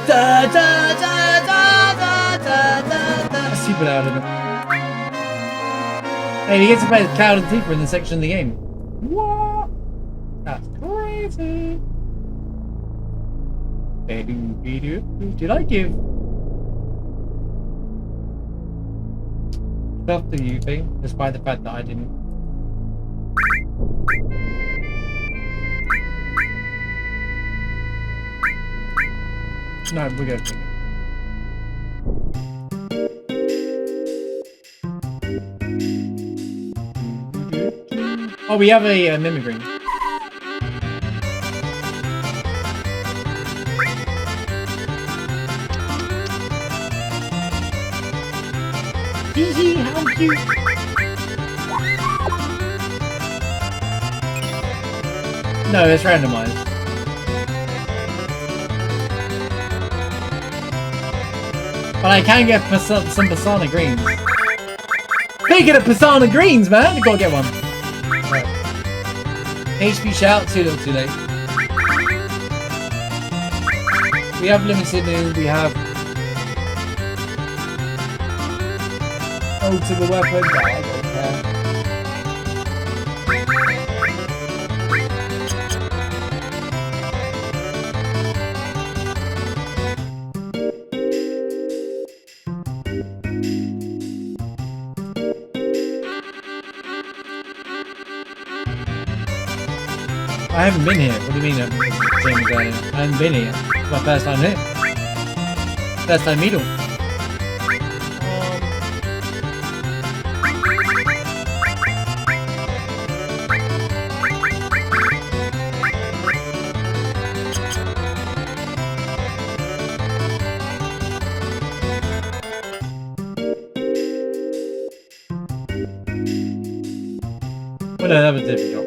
Da, da, da, da, da, da, da. Super loud, isn't it? Hey, you get to play the Cloud and Tifa in this section of the game. What? That's crazy. Did I give stuff to you, thing, despite the fact that I didn't? No, we're going to. Oh, we have a memory ring. Hee how cute! No, it's randomized. But I can get some Pisana greens. Speaking of Pisana greens, man, you gotta get one. Right. HP shout, too little, too late. We have limited new, we have ultimate weapon. No, I don't care. I haven't been here. What do you mean? I haven't been here. It's my first time here. First time meeting. Well, no, that was a different job.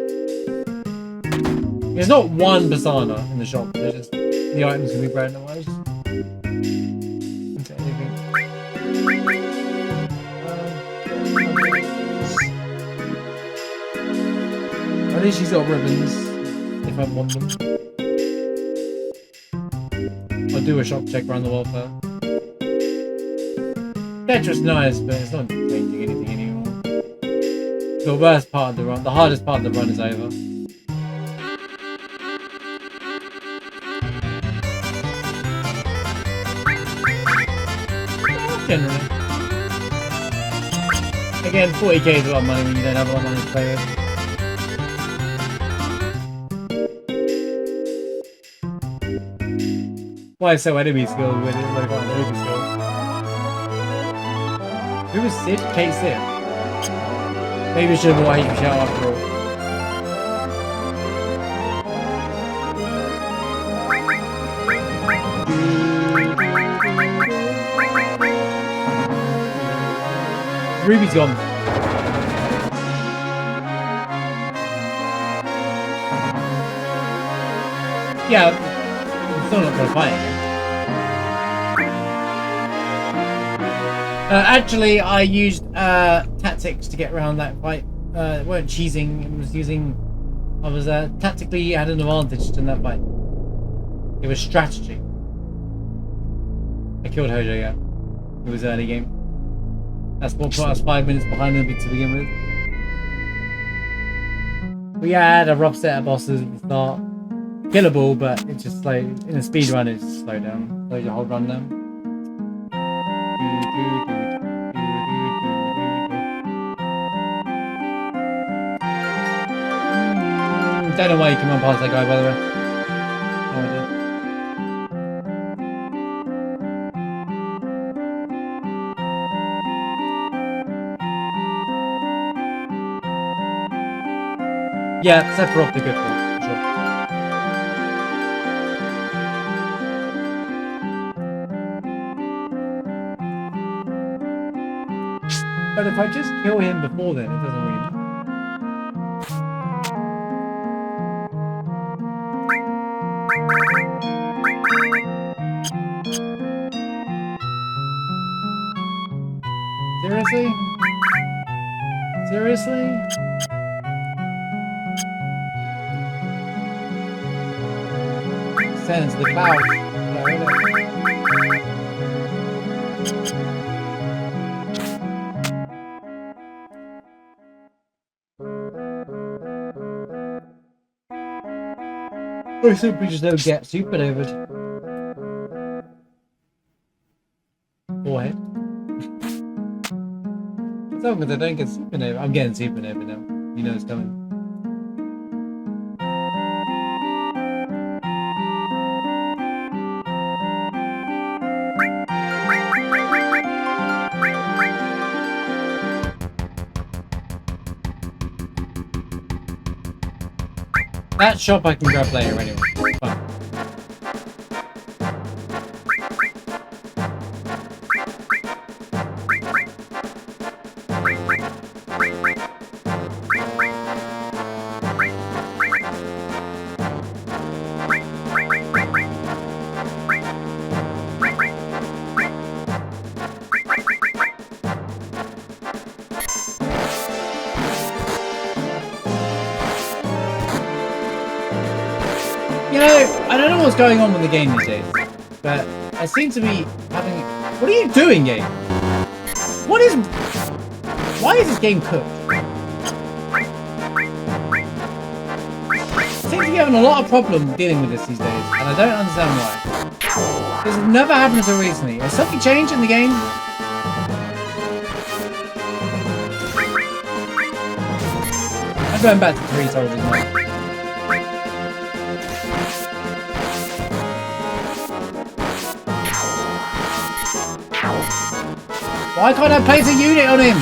There's not one Pisana in the shop, there's just the items can be randomized into anything. At least she's got ribbons, if I want them. I'll do a shop check around the world first. Tetra's nice, but it's not changing anything anymore. The worst part of the run, the hardest part of the run is over. Generally. Again, 40k is a lot of money when you don't have a lot of money to play with. Why so enemy skill with it? Like on enemy skill. Who was Sid? Kate Sid. Maybe I should have bought HP shout after all. Ruby's gone. Yeah, I'm still not gonna fight again. Actually, I used tactics to get around that fight. Weren't cheesing. I was tactically had an advantage in that fight. It was strategy. I killed Hojo, yeah. It was early game. That's what put us 5 minutes behind them to begin with. We had a rough set of bosses at the start. Killable, but it's just like in a speed run, it's just slow down. Slow your whole run down. Don't know why you came on past that guy, by the way. No idea. Yeah, Sephiroth the good one, for sure. But if I just kill him before then, it doesn't really matter. Seriously? Seriously? Sends the clouds. Yeah, really. Or simply just don't get supernovaed. Forehead. As long as I don't get supernova. I'm getting supernova now. You know it's coming. That shop I can grab later anyway. Fine. You know, I don't know what's going on with the game these days, but I seem to be having... What are you doing, game? What is... Why is this game cooked? I seem to be having a lot of problem dealing with this these days, and I don't understand why. This has never happened until recently. Has something changed in the game? I'm going back to 3 soldiers now. Why can't I place a unit on him?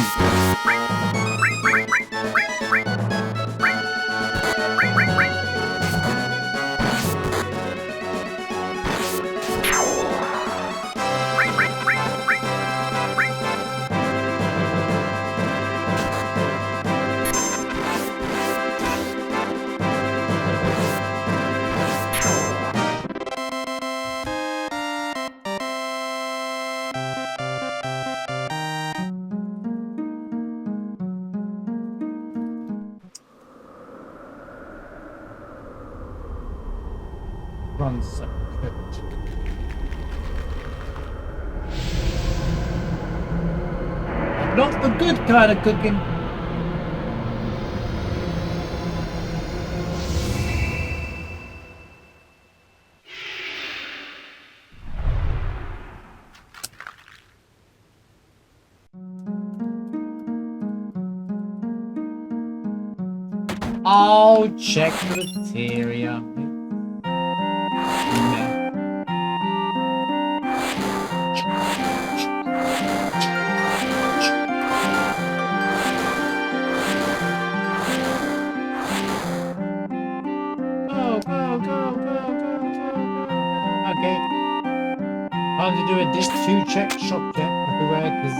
Runs so cooked. Not the good kind of cooking. I'll check the materia. Okay. Time to do a disc 2 check, shop check everywhere, because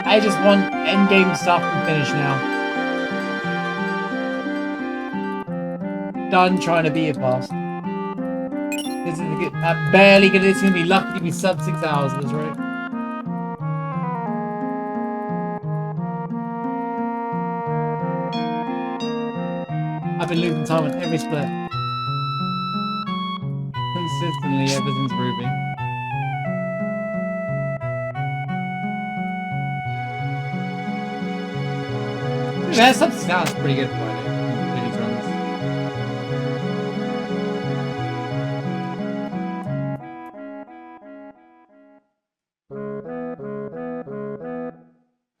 I just want endgame stuff and finish now. Done trying to beat it fast. This is barely gonna. It's gonna be lucky to be sub 6 hours. That's right. I've been losing time on every split. Consistently, everything's grooving. That sounds pretty good for it. These runs.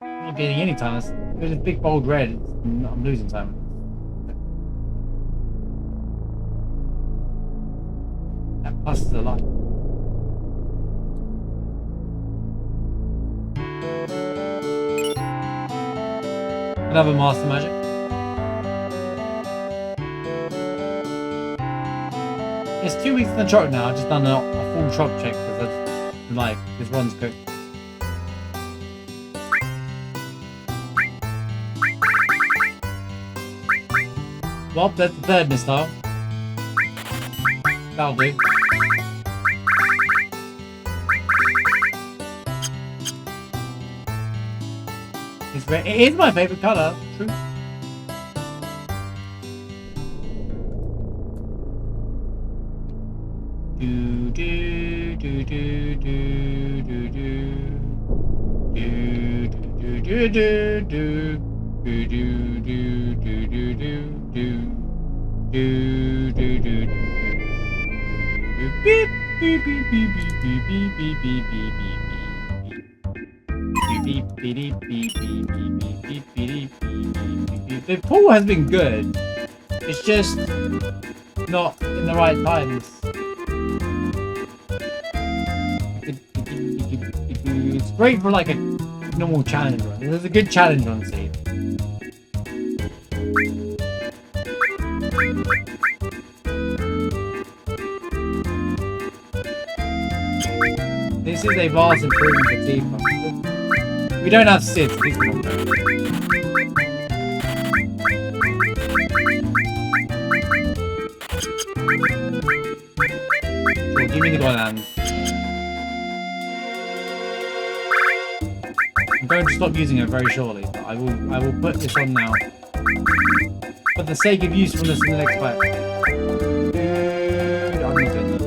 I'm not getting any time. There's a big bold red. I'm losing time. That plus is a lot. Another master magic. It's 2 weeks in the truck now. I've just done a full truck check because like this one's cooked. Well, that's the third missile. That'll do. It is my favourite colour. True. Do do do do do do do do do do do do do do do do do do do do beep beep beep beep beep beep beep beep beep beep. The pool has been good. It's just not in the right times. It's great for like a normal challenge run. There's a good challenge run scene. This is a vast improvement for team. We don't have Sid, so these are not good. Sure, give me the Golan. I'm going to stop using it very shortly, but I will put this on now. For the sake of usefulness in the next fight. Dude, I'm not doing that.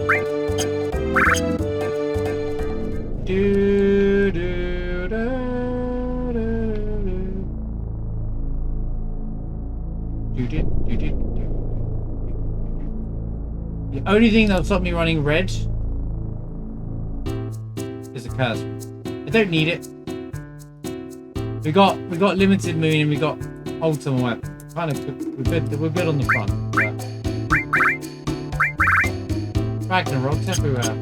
The only thing that'll stop me running red is a curse. I don't need it. We got limited moon and we got ultimate weapon. Kind of we're good on the front. Ragnarok's everywhere.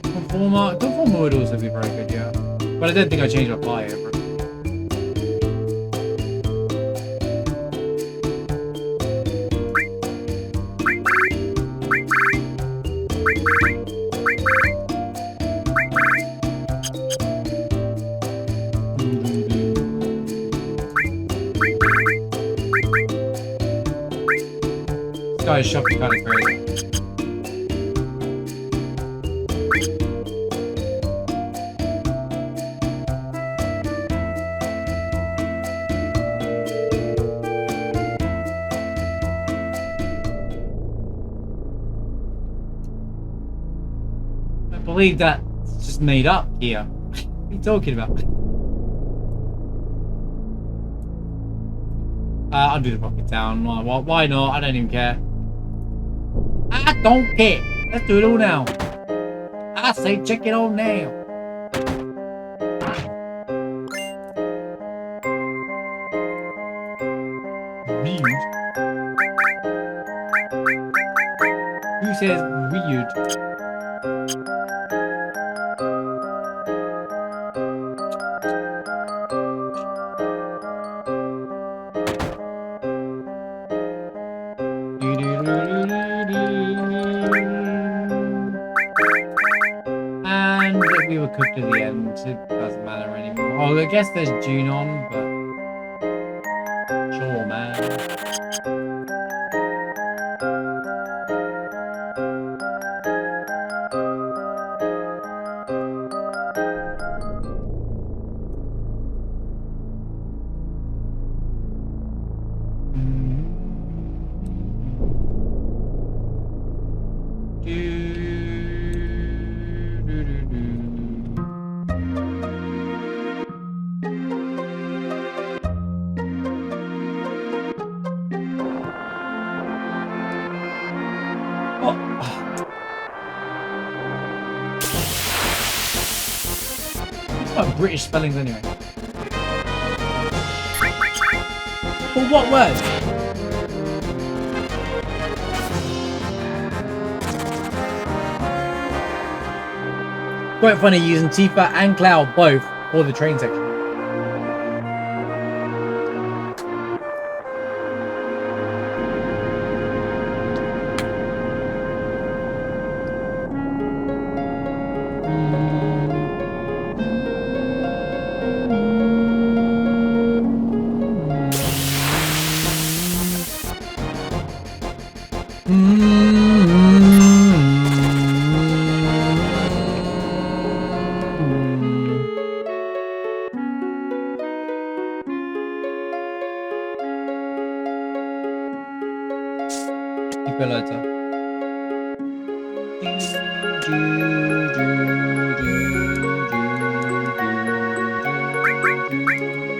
Conformer would also be very good, yeah. But I don't think I changed my fire over it. This guy's shopping kind of crazy. I believe that's just made up here. What are you talking about? I'll do the rocket down. Why not? I don't even care. I don't care. Let's do it all now. I say check it all now. Weird. Who says weird? And we were cooked to the end. It doesn't matter anymore. Oh, I guess there's June on, but sure, man. British spellings anyway. For what words? Quite funny using Tifa and Cloud both for the train section.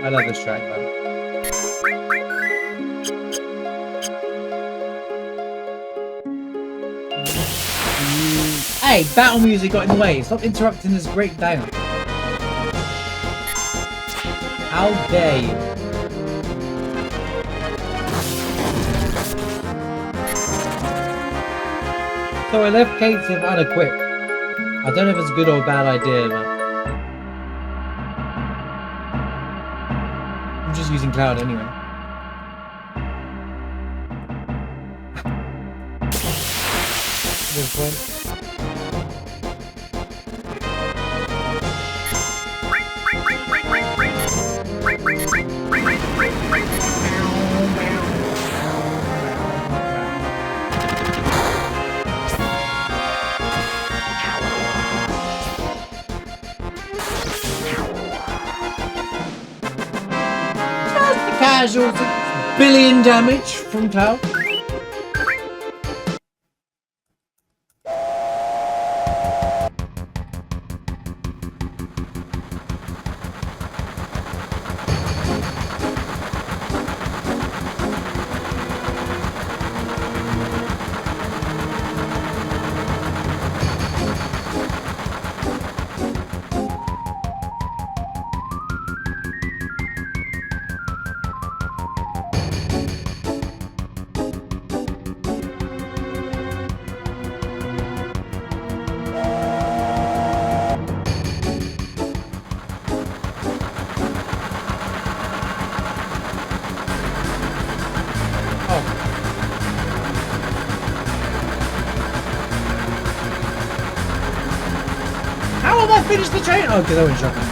I love this track, man. Hey, battle music got in the way. Stop interrupting this great banger. How dare you? So I left Kate's with Anna quick. I don't know if it's a good or a bad idea, man. I'm just using Cloud anyway. This one. Casuals, billion damage from Cloud. Finish the train? Oh, because I went shopping.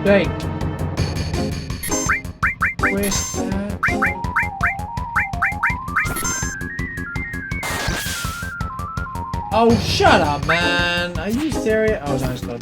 Great. Where's that? Oh, shut up, man. Are you serious? Oh, nice dodge.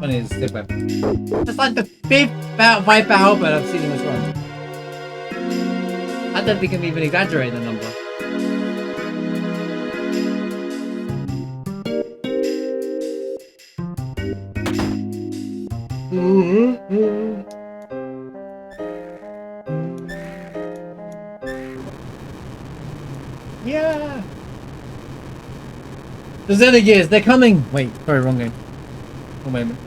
Funny as a stick web. That's like the 5th Viper helmet I've seen in this run. I don't think I'm even exaggerating the number. Yeah. The Xenogears, they're coming. Wait, sorry, wrong game. One moment.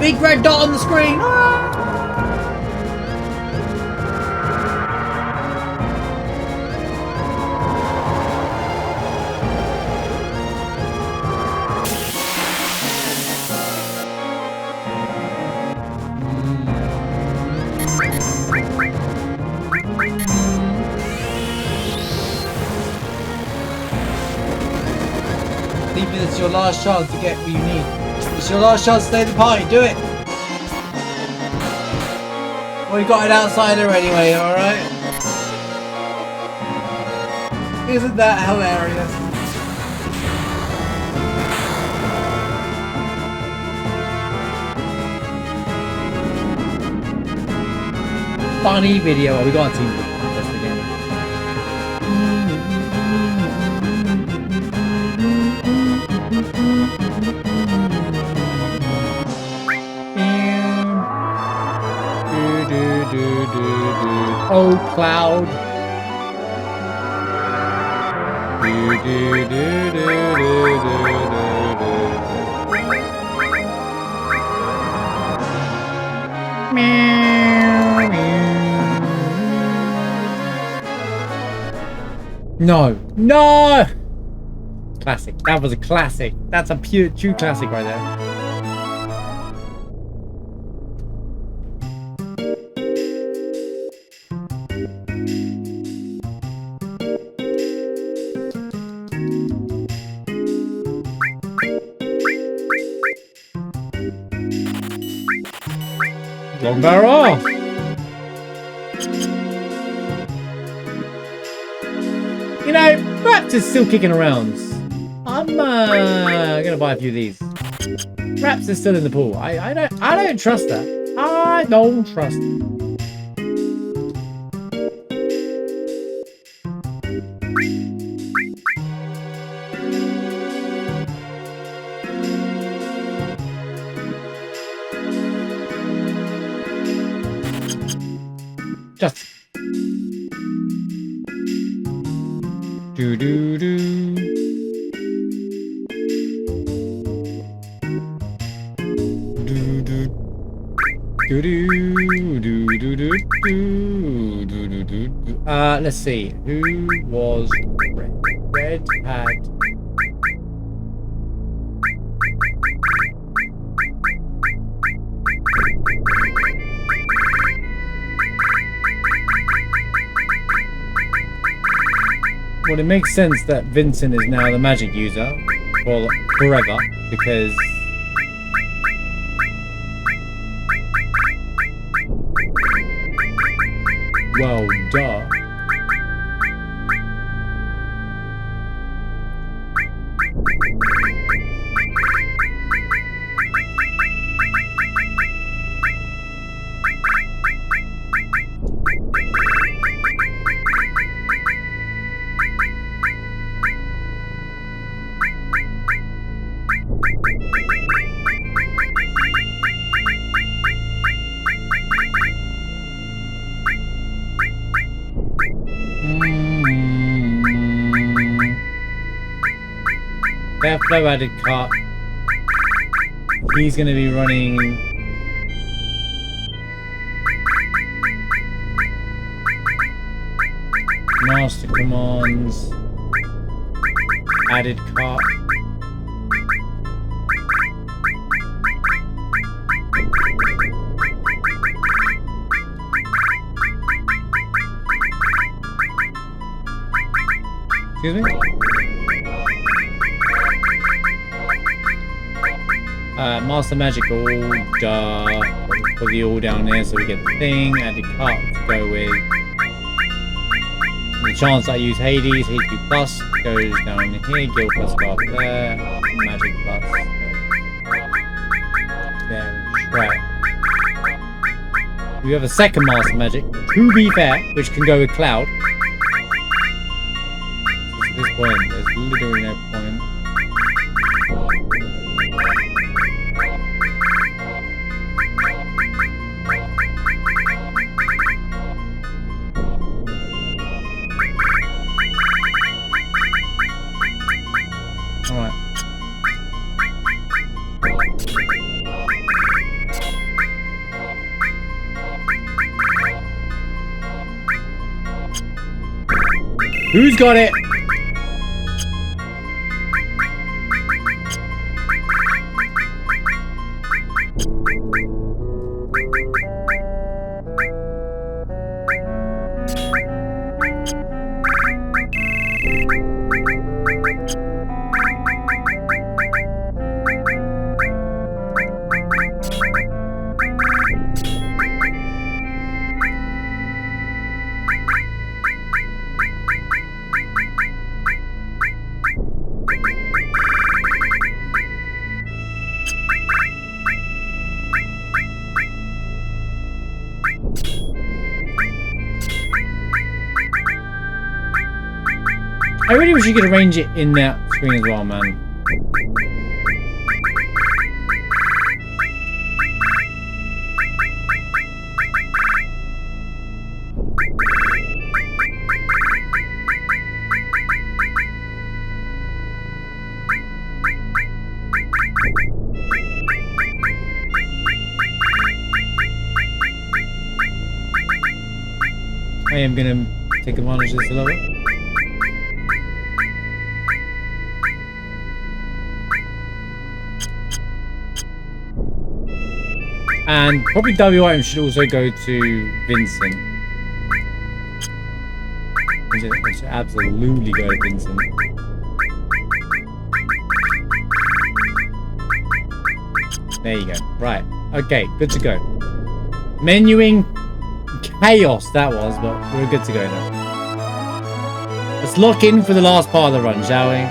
Big red dot on the screen. Ah! It's your last chance to get what you need. It's your last chance to stay in the party. Do it. Well, you got an outsider anyway, alright? Isn't that hilarious? Funny video. Oh, we got a team. That's the game. Oh, Cloud. No. No! Classic. That was a classic. That's a true classic right there. Long barrel. You know, Raps is still kicking around. I'm gonna buy a few of these. Raps is still in the pool. I don't trust that. I don't trust it. Just do do do do do do do do do do. Let's see. Who was red? Red had. Well, it makes sense that Vincent is now the magic user for forever, because well, duh. FFVII added cut. He's going to be running master commands. Added cut. Excuse me? Master Magic all put the all down there so we get the thing, add the cut to go with The chance I use Hades, HP plus goes down here, Guild plus go up there, Magic plus there, right. We have a second Master Magic, to be fair, which can go with Cloud. At this point, there's literally no point. Alright. Who's got it? I really wish you could arrange it in that screen as well, man. I am gonna take advantage of this a little bit. And probably W item should also go to Vincent. It should absolutely go to Vincent. There you go. Right. Okay, good to go. Menuing chaos that was, but we're good to go now. Let's lock in for the last part of the run, shall we?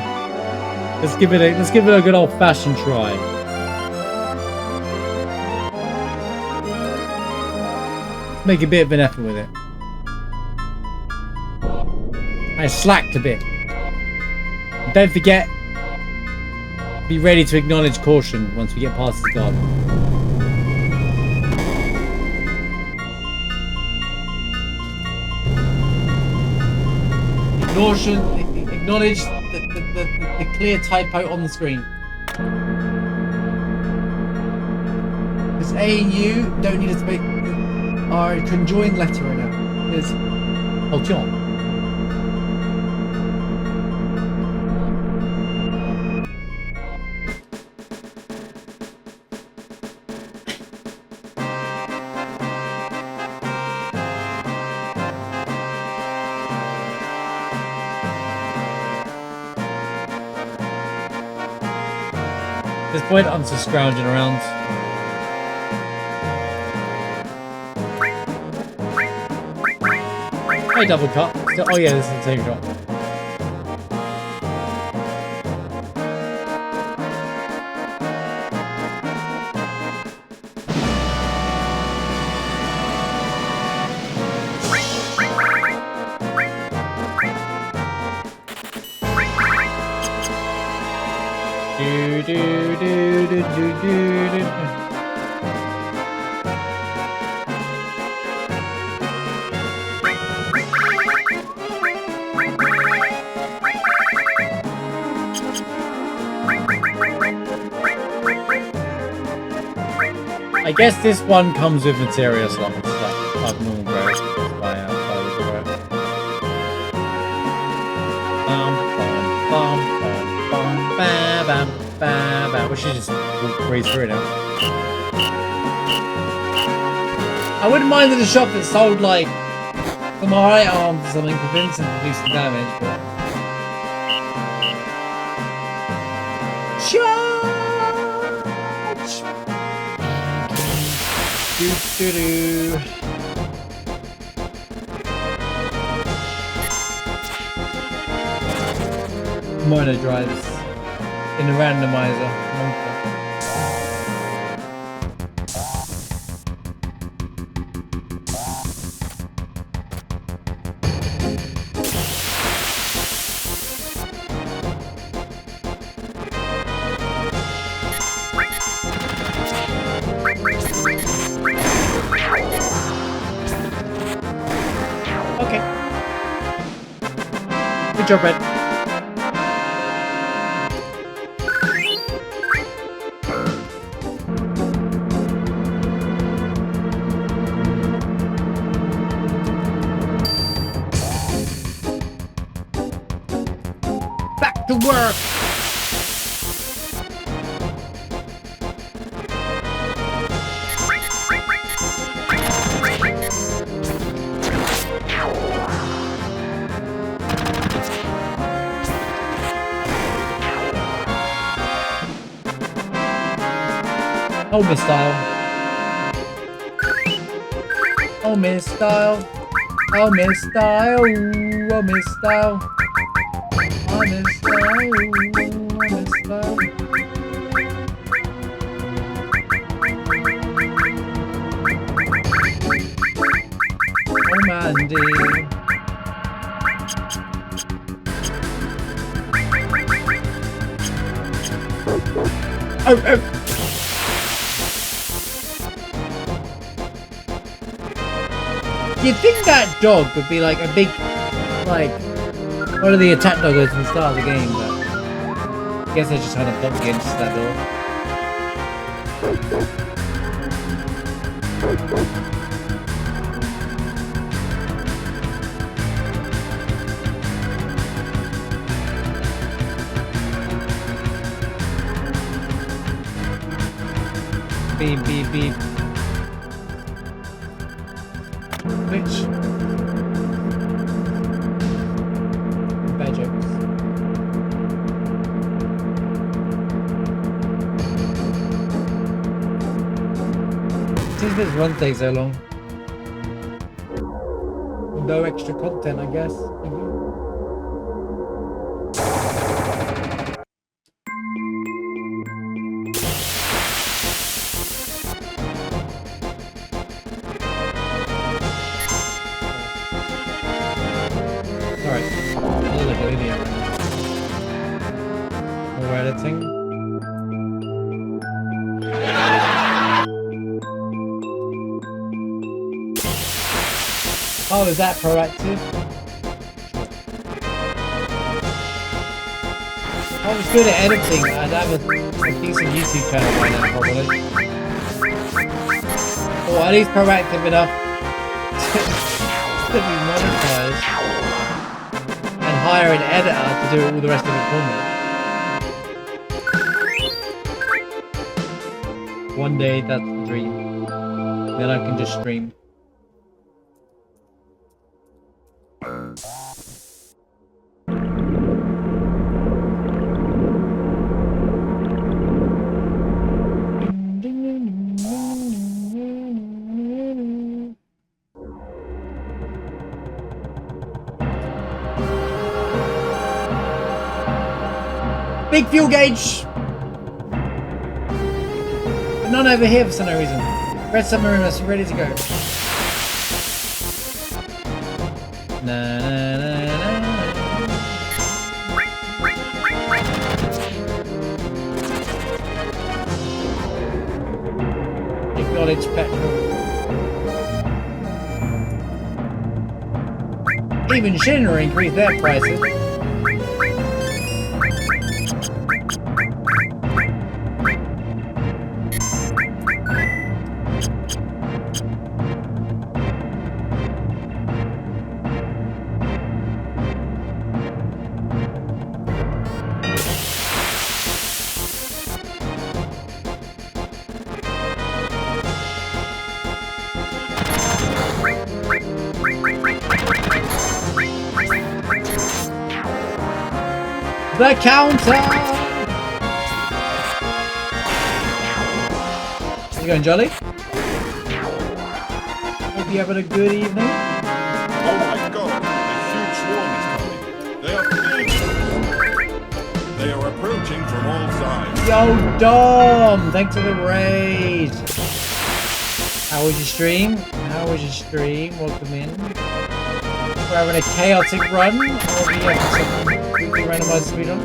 Let's give it a good old-fashioned try. Let's make a bit of an effort with it. I slacked a bit. Don't forget, be ready to acknowledge caution once we get past the garden. Acknowledge the clear typo on the screen. Because A and U don't need to make are a conjoined letter right now. It's John. At this point, I'm just scrounging around. Hey, double cut. Oh yeah, this is the same shot. I guess this one comes with materia slots, like normal bread. We should just breeze through it now. I wouldn't mind in a shop that sold like some alright arms or something for Vincent to do some damage, but charge! mono drives in the randomizer. Okay. Good job, Red. Back to work. Oh, Miss Style. Oh, Miss Style. Oh, Miss Style. Oh, Miss Style. Oh, Miss Style. Oh, Miss Style. Oh, Mandy. Oh, oh. You'd think that dog would be like a big, like, one of the attack doggers from the start of the game, but I guess they're just trying to block you into that door. Beep, beep, beep. Which? Bad jokes. Since this run takes so long. No extra content, I guess. Oh, is that proactive? If I was good at editing, I'd have a decent YouTube channel by now, probably. Or at least proactive enough to be monetized. And hire an editor to do all the rest of it for me. One day, that's the dream. Then I can just stream. Big fuel gauge! But none over here for some reason. Red submarine is ready to go. Na, na, na, na. Acknowledge petrol. Even Shinra increased their prices. The counter! You going jolly? Hope you're having a good evening. Oh my god, a huge swarm is coming. They are Yo, Dom! Thanks for the raid. How was your stream? How was your stream? Welcome in. We're having a chaotic run. Or we have some weekly randomized speedrun.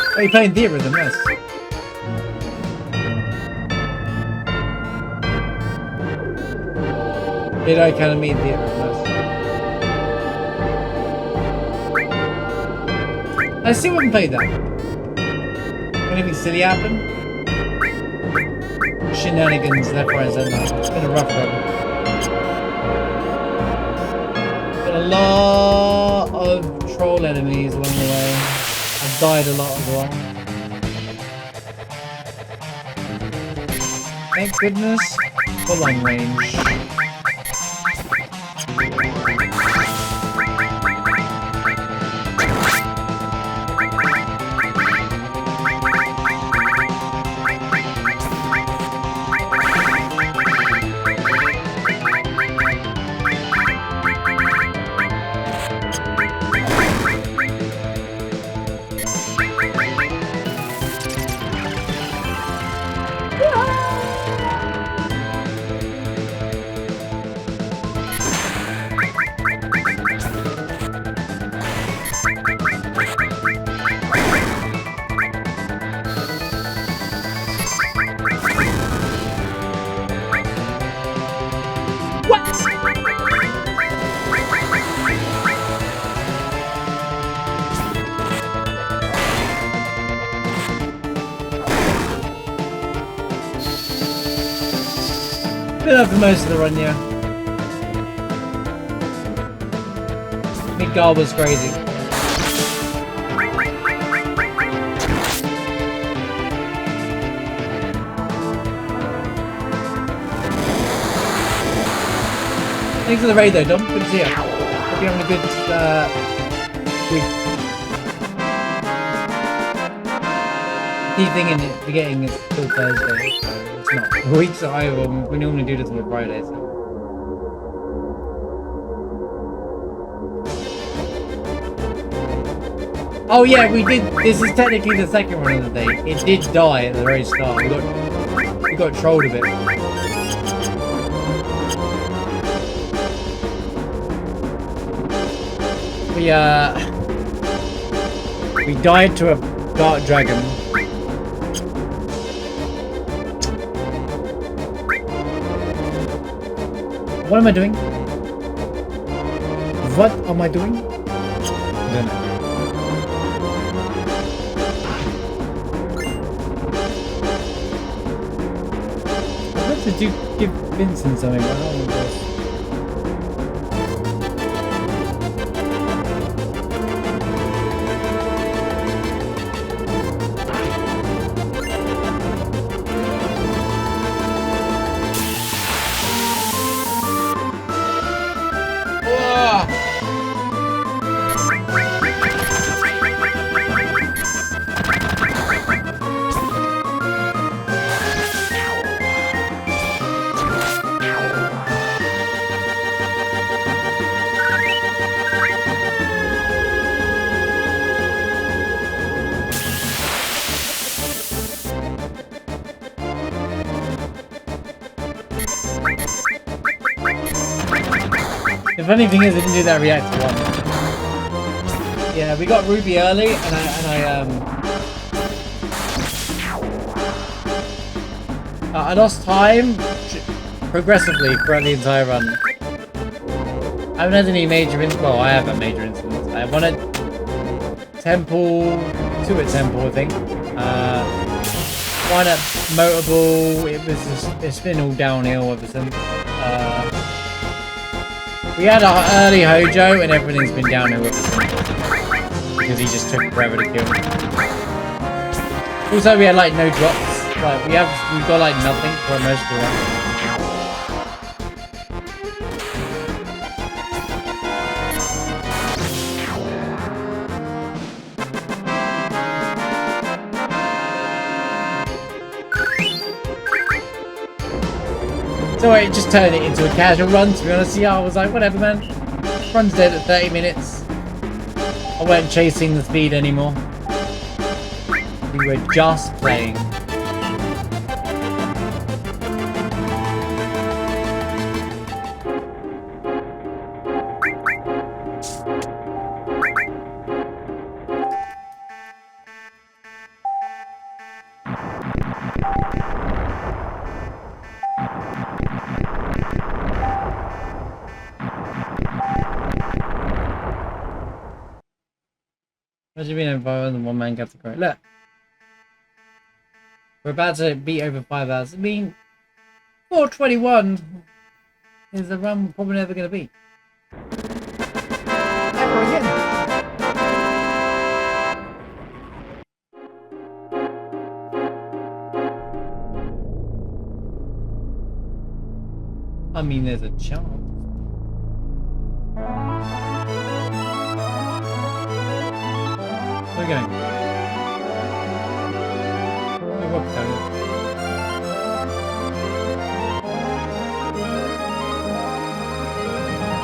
Oh, you're playing theatre rhythm, nice. Did I kind of mean theatre rhythm, nice. I still haven't played that. Anything silly happen? Shenanigans left, right, and center. It's been a rough run. Been a lot of troll enemies along the way. I've died a lot as well. Thank goodness for long range. Been up for most of the run, yeah. Midgar was crazy. Thanks for the raid though, Dom. Good to see you. Hope you're having a good week. Key thing in forgetting it's still Thursday, so it's not. Weeks are over. We normally do this on a Friday, so. Oh yeah, we did. This is technically the second run of the day. It did die at the very start. We got trolled a bit. We died to a dark dragon. What am I doing? What am I doing? I don't know. I'd love to give Vincent something, but I don't want this. The funny thing is, I didn't do that react to one. Yeah, we got Ruby early, I lost time progressively throughout the entire run. I haven't had any major incidents. Well, I have had major incidents. I won at Temple, 2 at Temple, I think. 1 at Motable. It's been all downhill ever since. We had our early Hojo and everything's been downhill ever since. Because he just took forever to kill. Also, we had like no drops. Like we've got like nothing for most of the run. So I just turned it into a casual run, to be honest. Yeah, I was like, whatever, man. Run's dead at 30 minutes. I weren't chasing the speed anymore. We were just playing. What do you mean over and one man gets the correct? Look. We're about to beat over 5 hours. I mean, 421 is the run we're probably never going to beat. Ever again. I mean, there's a chance. Where are we going?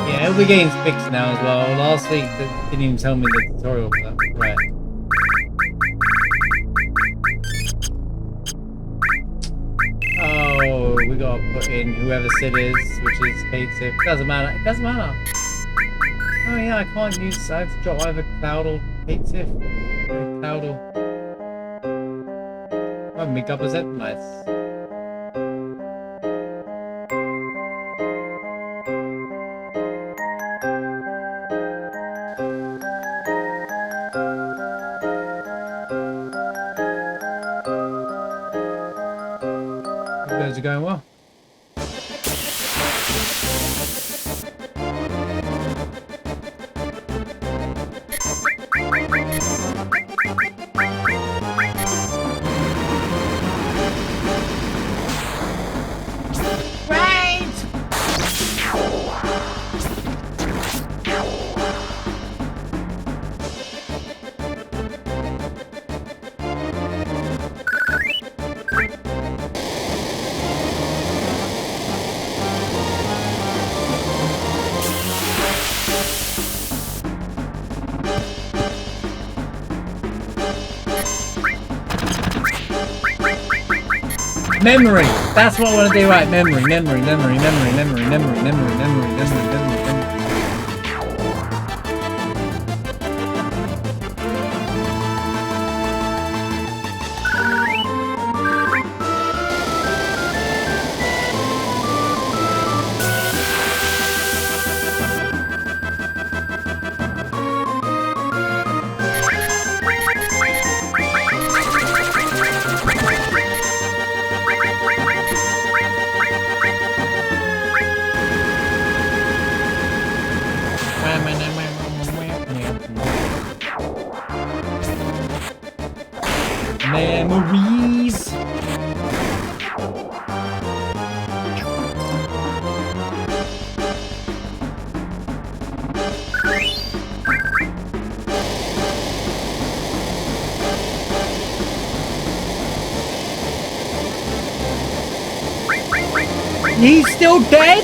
Yeah, all the game's fixed now as well. Last week they didn't even tell me the tutorial for that. Right. Oh, we gotta put in whoever Sid is, which is Kate. Doesn't matter. It doesn't matter. Oh yeah, I can't use. I have to drop either Cloud or Kate Sif. Cloud or. Oh, make up as it. Nice. Those are going well. Memory! That's what I want to do, right? Memory. Memories. He's still dead?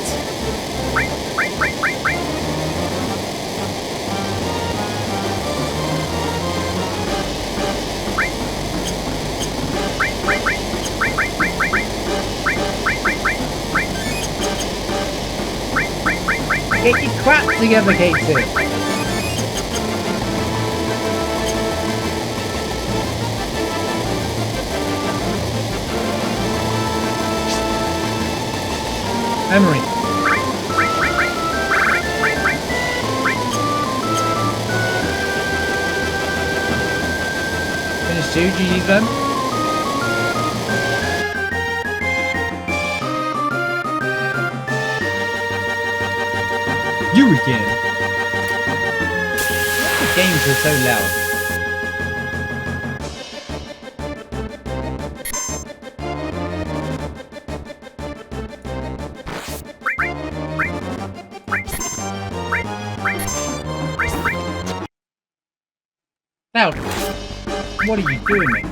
Get your crap together, Casey. Memory. Finish 2, GG's then. You again. The games are so loud. Loud. What are you doing, mate?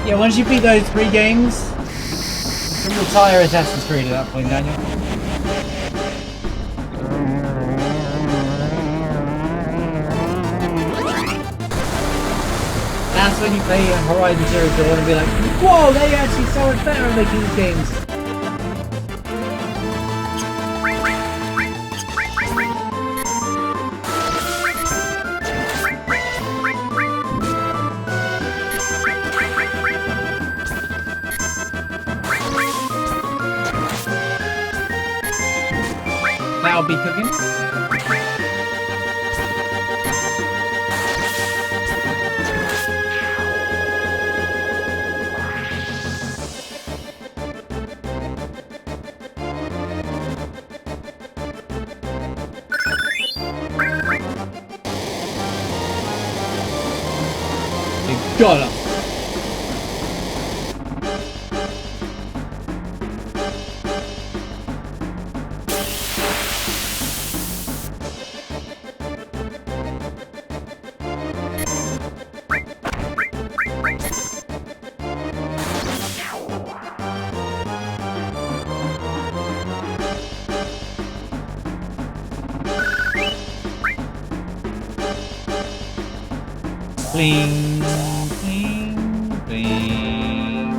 Yeah, once you beat those 3 games, you can retire Assassin's Creed at that point, Daniel. That's when you play Horizon Zero Dawn and be like, whoa, they actually so much better at making these games. That'll be cooking. You gotta. Bling, bling, bling, bling.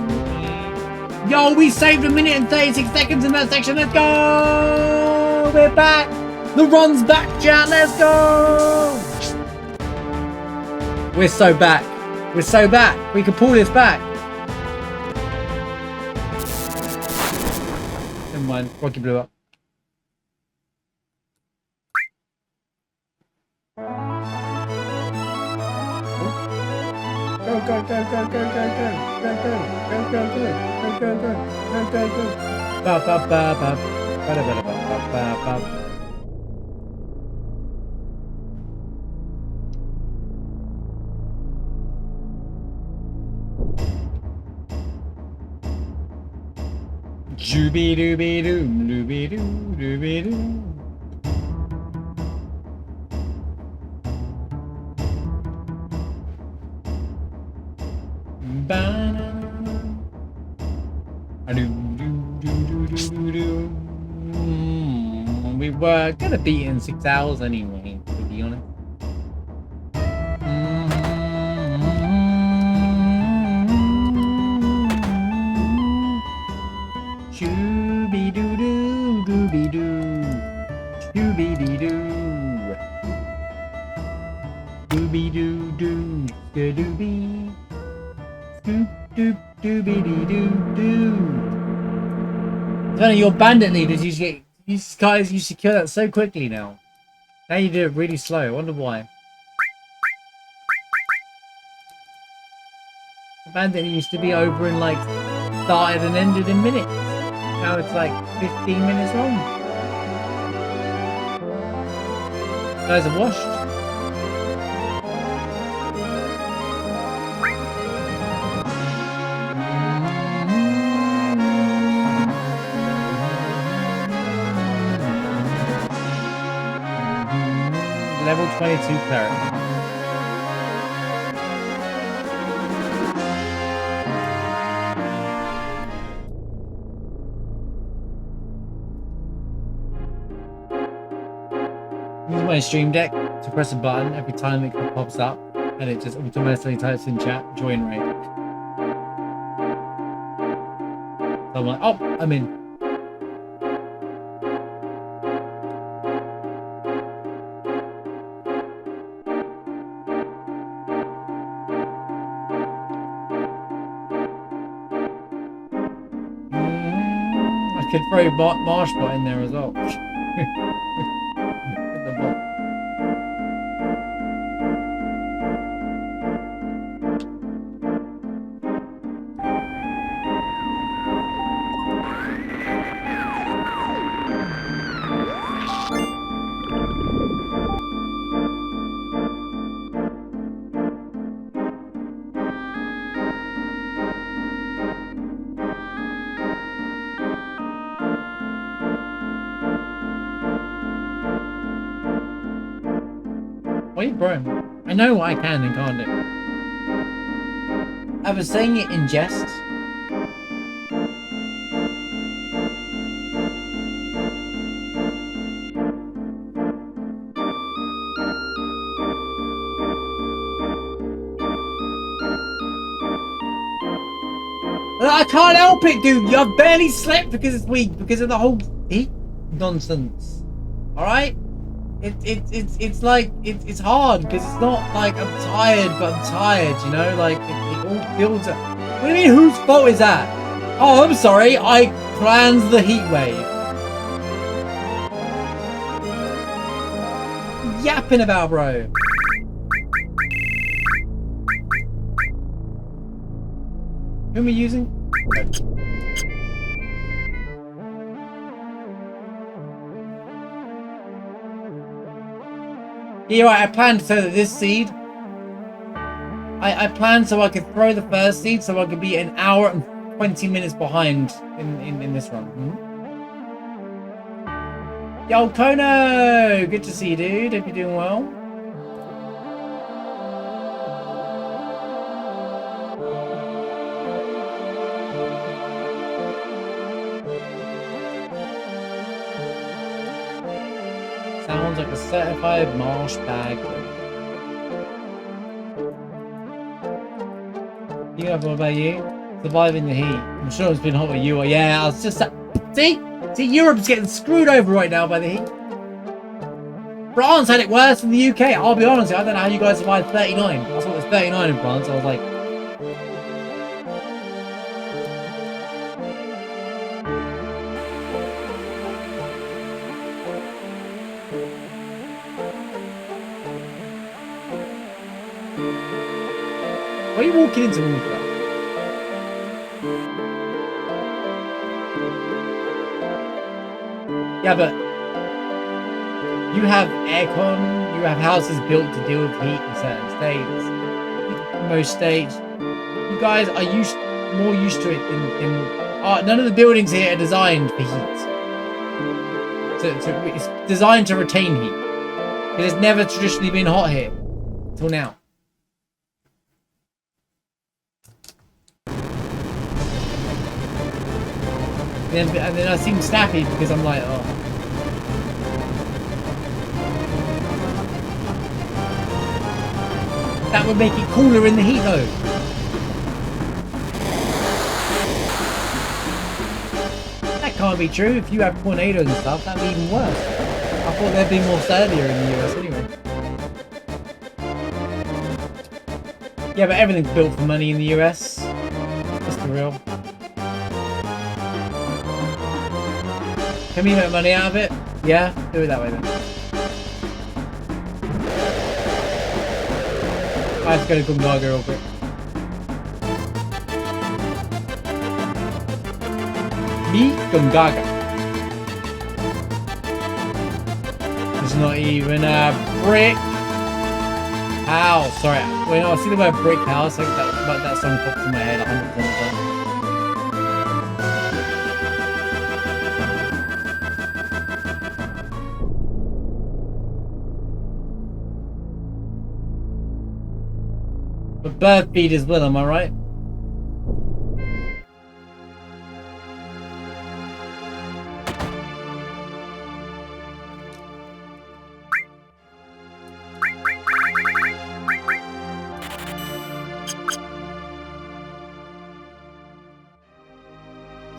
Yo, we saved 1 minute and 36 seconds in that section. Let's go! We're back! The run's back, chat. Let's go! We're so back. We're so back. We can pull this back. Never mind. Rocky blew up. Go, go, go, go, go, go, go, go, go, go, go, go, go, go, go, go, go, go. Ba ba ba ba ba ba ba ba ba ba. Dooby dooby doo, dooby doo, dooby doo. We were gonna beat it in 6 hours anyway, to be honest. Shooby doo doo, dooby doo, shooby dee doo, dooby doo doo, skadooby. Doop doop dooby dee doo doo. Funny, your bandit leaders usually you guys used to kill that so quickly now. Now you do it really slow. I wonder why. The bandit used to be over in like started and ended in minutes. Now it's like 15 minutes long. Guys are washed. Level 22 cleric. Use my stream deck to press a button every time it pops up, and it just automatically types in chat, join raid. So I'm like, oh, I'm in. I could throw Marshbot in there as well. The bot. Wait, bro. I know what I can and can't do. I was saying it in jest. I can't help it, dude. I've barely slept because it's weak, because of the whole heat nonsense. All right, it's like it's hard because it's not like I'm tired, but I'm tired. You know, like it all builds up. What do you mean? Whose fault is that? Oh, I'm sorry. I planned the heat wave. Yapping about, bro. Who am I using? Yeah, right, I planned so that this seed... I planned so I could throw the first seed so I could be an hour and 20 minutes behind in this run. Yo, Kono! Good to see you, dude. Hope you're doing well. Sounds like a certified marsh bag. Yeah, what about you? Surviving the heat. I'm sure it's been hot with you. Yeah, I was just... See, Europe's getting screwed over right now by the heat. France had it worse than the UK. I'll be honest, I don't know how you guys survived 39. I thought it was 39 in France. I was like... Why are you walking into all of that? Yeah, but you have aircon, you have houses built to deal with heat in certain states. Most states, you guys are more used to it than none of the buildings here are designed for heat. It's designed to retain heat. It has never traditionally been hot here until now. And then I seem snappy because I'm like, oh. That would make it cooler in the heat though. That can't be true. If you have tornadoes and stuff, that'd be even worse. I thought there'd be more sturdier in the US anyway. Yeah, but everything's built for money in the US. That's the real. Can we make money out of it? Yeah, do it that way then. I have to go to Gungaga real quick. Meet Gungaga. There's not even a brick house. Sorry, when I see the word brick house, like that song pops in my head 100% of the time. But bird feed as well, am I right?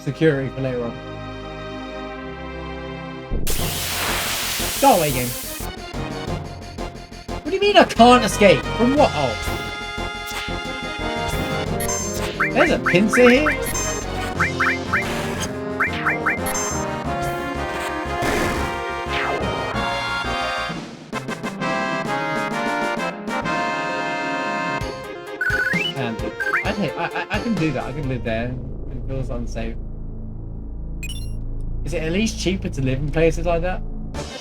Security for later on. Go away, game. What do you mean I can't escape? From what? Oh. There's a pincer here? I can do that. I can live there. It feels unsafe. Is it at least cheaper to live in places like that?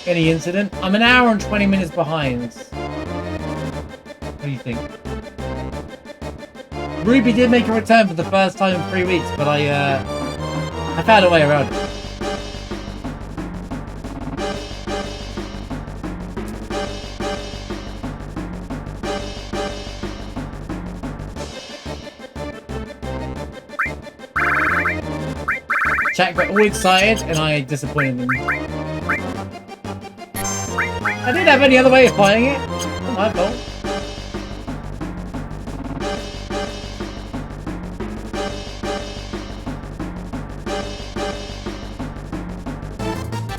Any incident? I'm an hour and 20 minutes behind. What do you think? Ruby did make a return for the first time in 3 weeks, but I found a way around it. Chat got all excited and I disappointed them. I didn't have any other way of fighting it. Not my fault.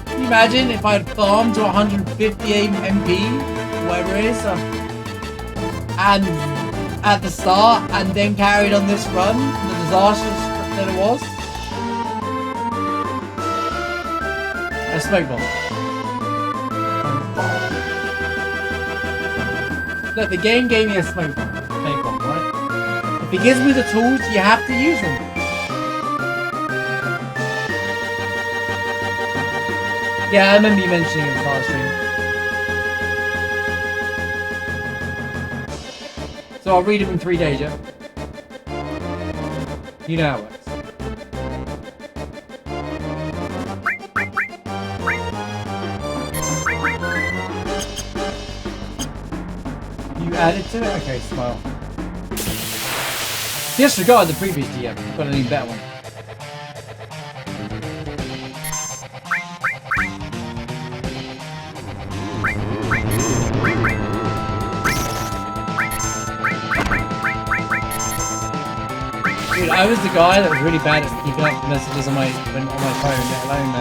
Can you imagine if I had farmed to 150 MP, whatever it is, and at the start, and then carried on this run, the disastrous that it was? A smoke bomb. Look, the game gave me a smoke bomb, right? If it gives me the tools, you have to use them. Yeah, I remember you mentioning it in the last stream. So I'll read them in 3 days, yeah? You know how it works. Added to it? Okay, smile. Disregard the previous GM. Got an even better one. Dude, I was the guy that was really bad at keeping up with messages on my phone, let alone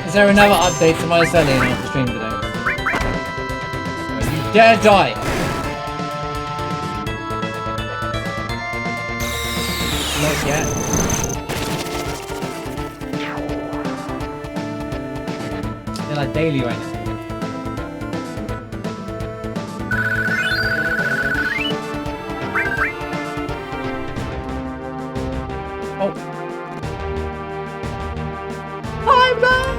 Is there another update to my selling on the stream today? You dare die! Not yet. They're like daily right now. Oh. Hi, Max!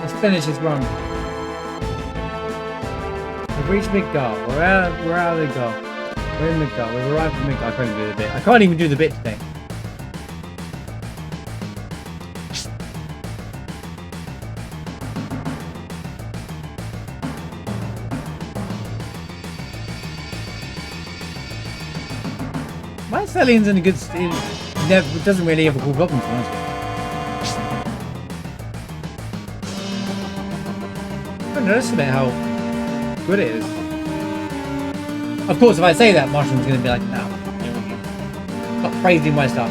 Let's finish this run. We've reached Midgard. We're out of Midgard. We're in Midgard. We've arrived at Midgard. I can't even do the bit. I can't even do the bit today. My Celine's in a good state. Never doesn't really have a cool goblin, to be honest. I underestimate how good it is. Of course, if I say that, Mushroom's gonna be like, no, stop praising my stuff.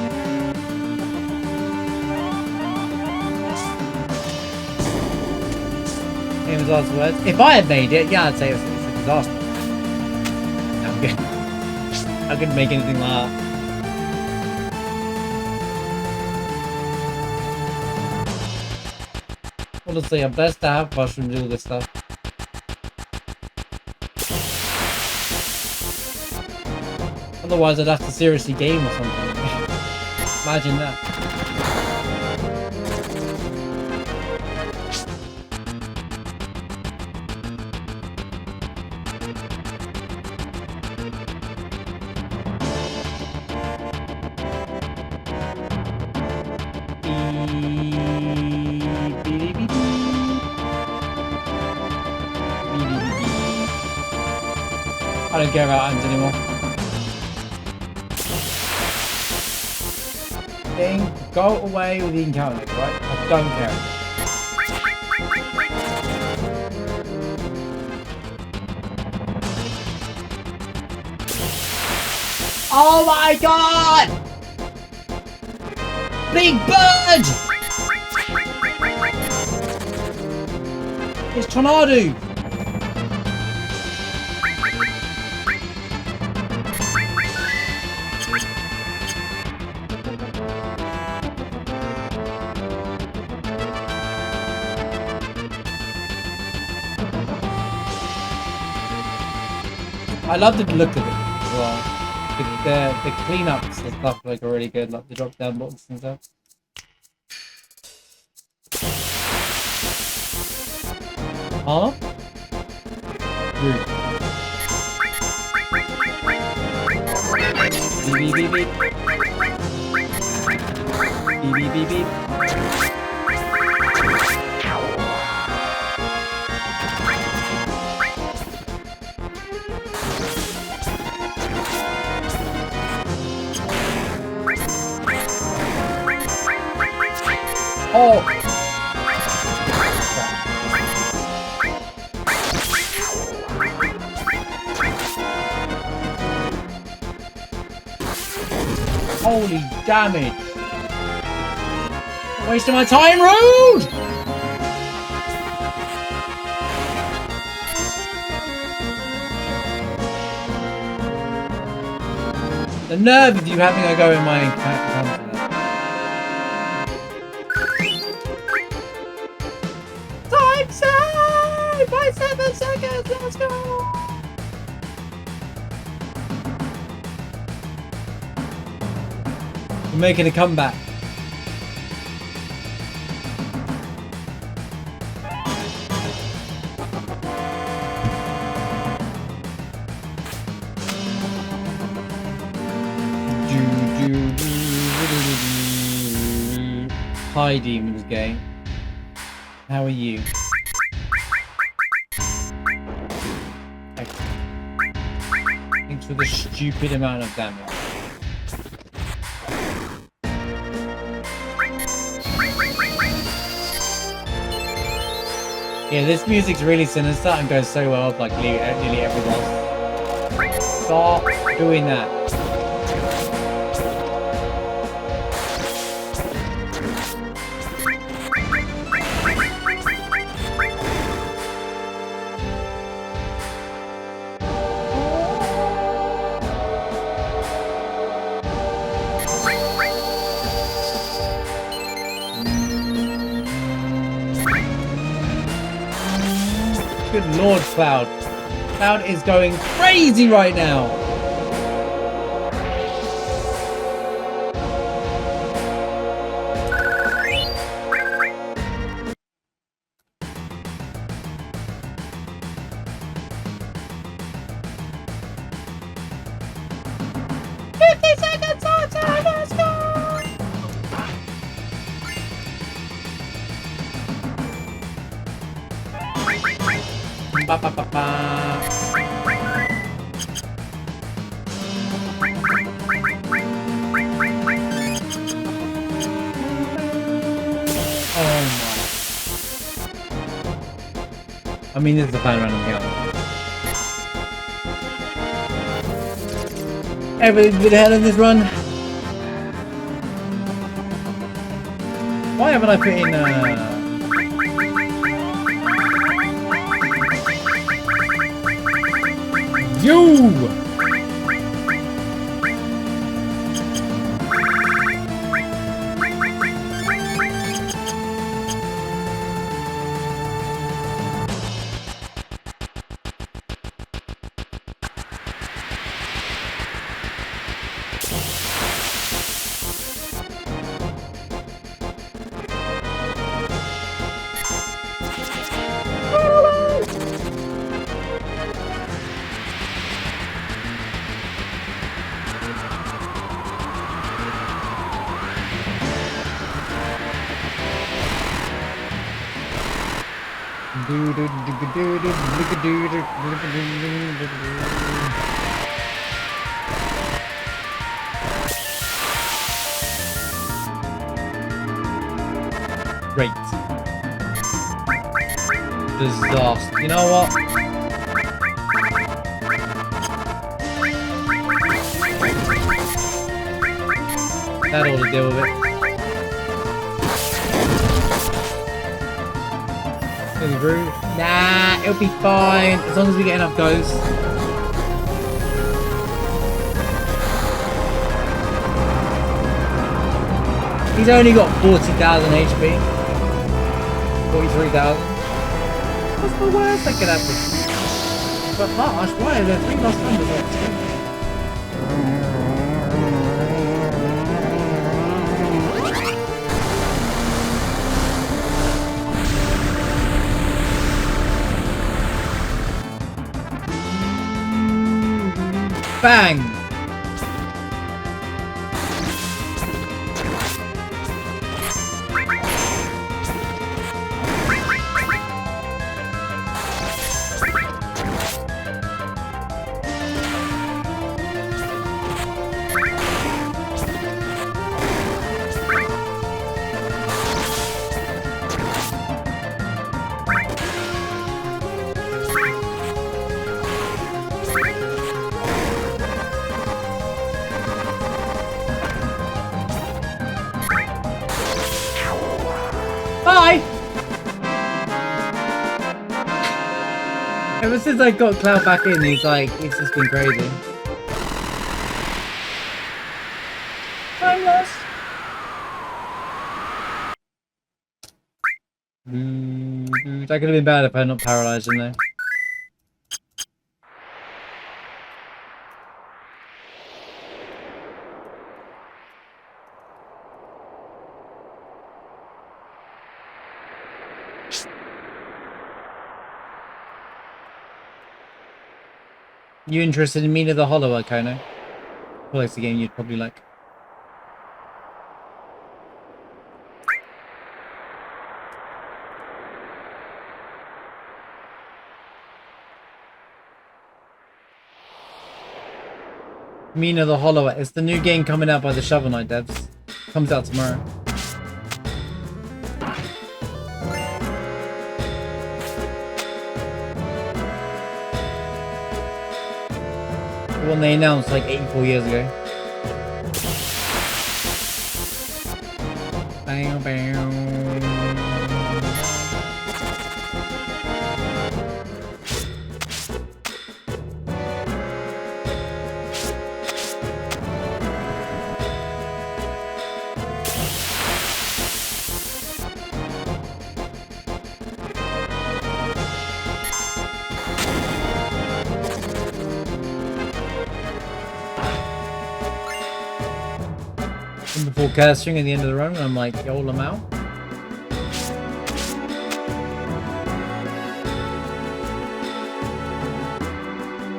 Famous last words. If I had made it, yeah, I'd say it's a disaster. No, I'm good. I couldn't make anything like that. Honestly, I'm best to have Mushroom do all this stuff. Otherwise, I'd have to seriously game or something. Imagine that. I don't care about items anymore. Then go away with the encounter, right? I don't care. Oh my god! Big bird! It's Tornado! I love the look of it as well. The cleanups and stuff like are really good, like the drop down box and stuff. Huh? Rude. Beep beep beep beep. Beep beep beep beep. Oh! Holy damage! I'm wasting my time, Rude! The nerve of you having a go in my encounter. Time save! By 7 seconds, let's go! We're making a comeback. Hi, Demons Game. How are you? Thanks for the stupid amount of damage. Yeah, this music's really sinister and goes so well with like nearly every boss. Stop doing that. Good Lord, Cloud. Cloud is going crazy right now. Ba, ba, ba, ba. Oh my. I mean, this is a fine random count. Everybody's been ahead of this run. Why haven't I put in you! Great. Disaster. You know what? That ought to deal with it. Nah, it'll be fine as long as we get enough ghosts. He's only got 40,000 HP. 43,000. What's the worst that could happen? But Marsh, why are there 3 lost numbers? Bang! Bye! Ever since I got Cloud back in, it's just been crazy. Hi, Ross. That could have been bad if I had not paralyzed him though. You interested in Mina the Hollower, Kono? Well, it's a game you'd probably like. Mina the Hollower. It's the new game coming out by the Shovel Knight devs. Comes out tomorrow. The one they announced like 84 years ago. Bow, bow. Before casting at the end of the run, and I'm like, yo, I'm out.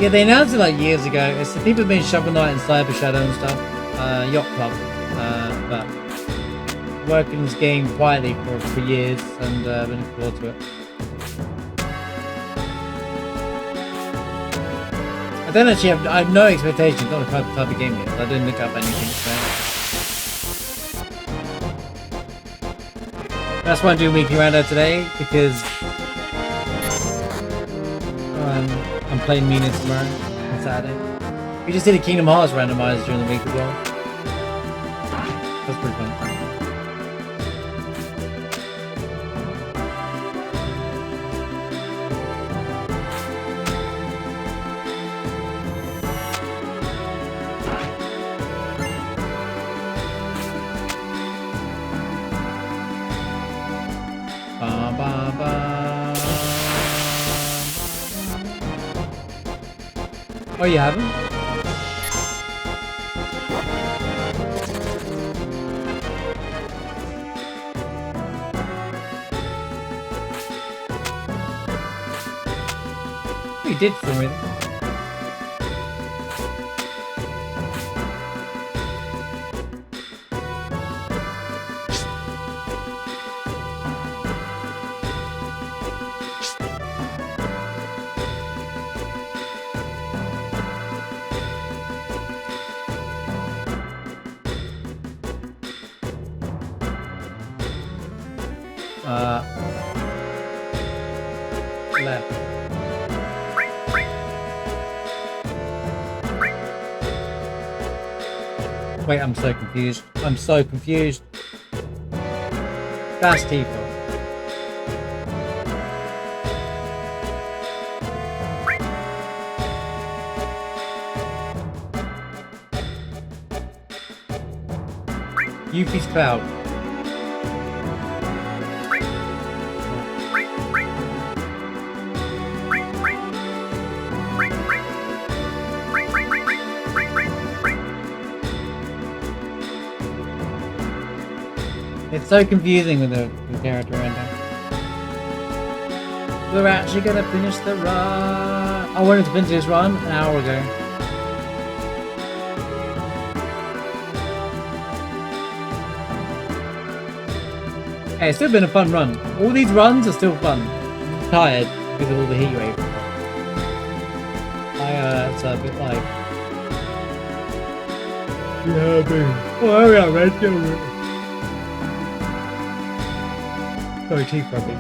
Yeah, they announced it like years ago. It's the people who made Shovel Knight and Cyber Shadow and stuff. Yacht Club. But working this game quietly for years and been looking forward to it. I don't actually have, I have no expectations, not the type of game it is. I didn't look up anything, so. That's why I'm doing Weekly Rando today, because I'm playing Mina tomorrow on Saturday. We just did a Kingdom Hearts randomizer during the week as well. That's pretty fun. Oh, you haven't? You did for me. Left. Wait, I'm so confused. I'm so confused. That's Tifa. Yuffie's Cloud. It's so confusing with the character render. We're actually gonna finish the run. I wanted to finish this run an hour ago. Hey, it's still been a fun run. All these runs are still fun. I'm tired because of all the heat wave. It's a bit like... Yeah, baby. Oh, hurry up, man. Sorry, teeth rubbing.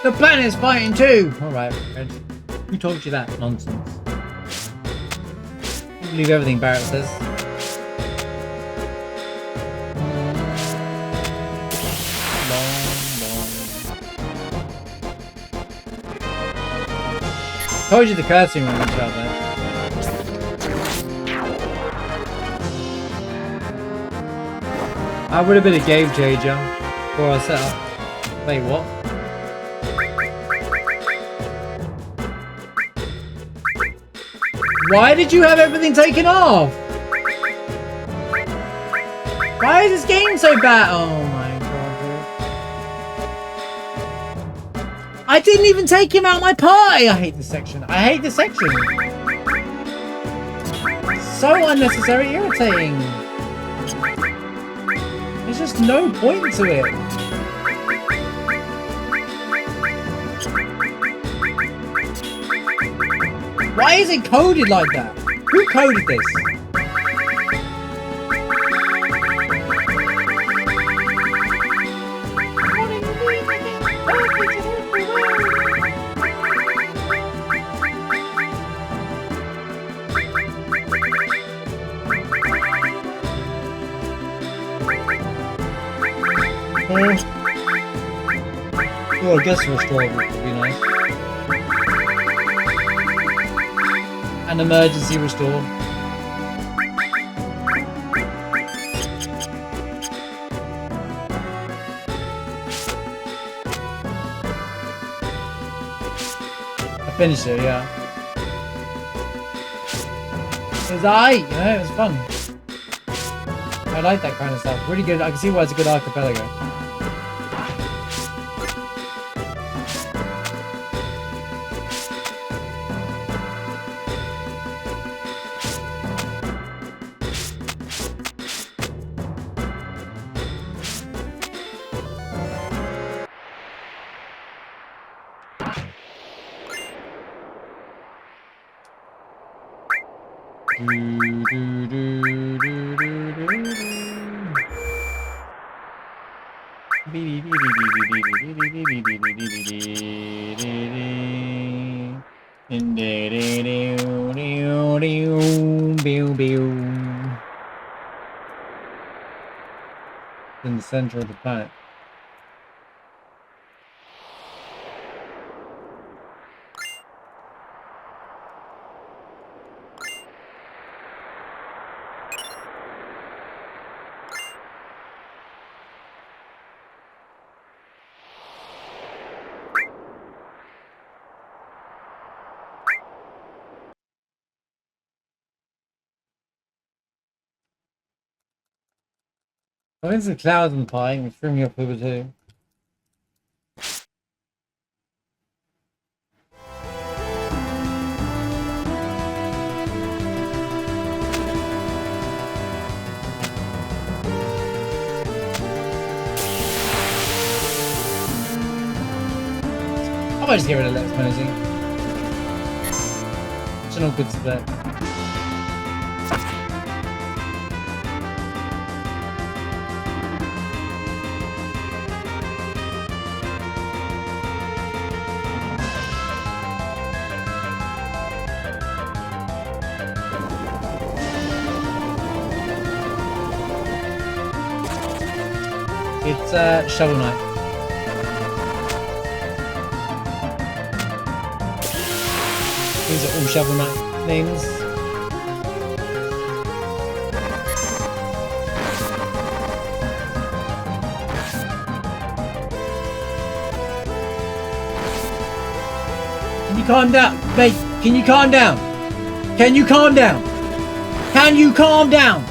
The planet's fighting too! Alright, Red. Who told you that nonsense? I believe everything Barrett says. Told you the cursing went out there. I would have been a game changer before I set up. Wait, what? Why did you have everything taken off? Why is this game so bad? Oh my god, dude. I didn't even take him out of my party! I hate this section. I hate this section. So unnecessary, irritating. There's just no point to it. Why is it coded like that? Who coded this? Oh, I guess restore would be nice. An emergency restore. I finished it, yeah. It was alright, you know, it was fun. I like that kind of stuff. Really good. I can see why it's a good archipelago. In the center of the planet. Oh, there's a cloud in the pie, and threw me off over too. I might just get rid of Let's Posing. It's not good split. It's Shovel Knight. These are all Shovel Knight names. Can you calm down? Mate, can you calm down? Can you calm down? Can you calm down?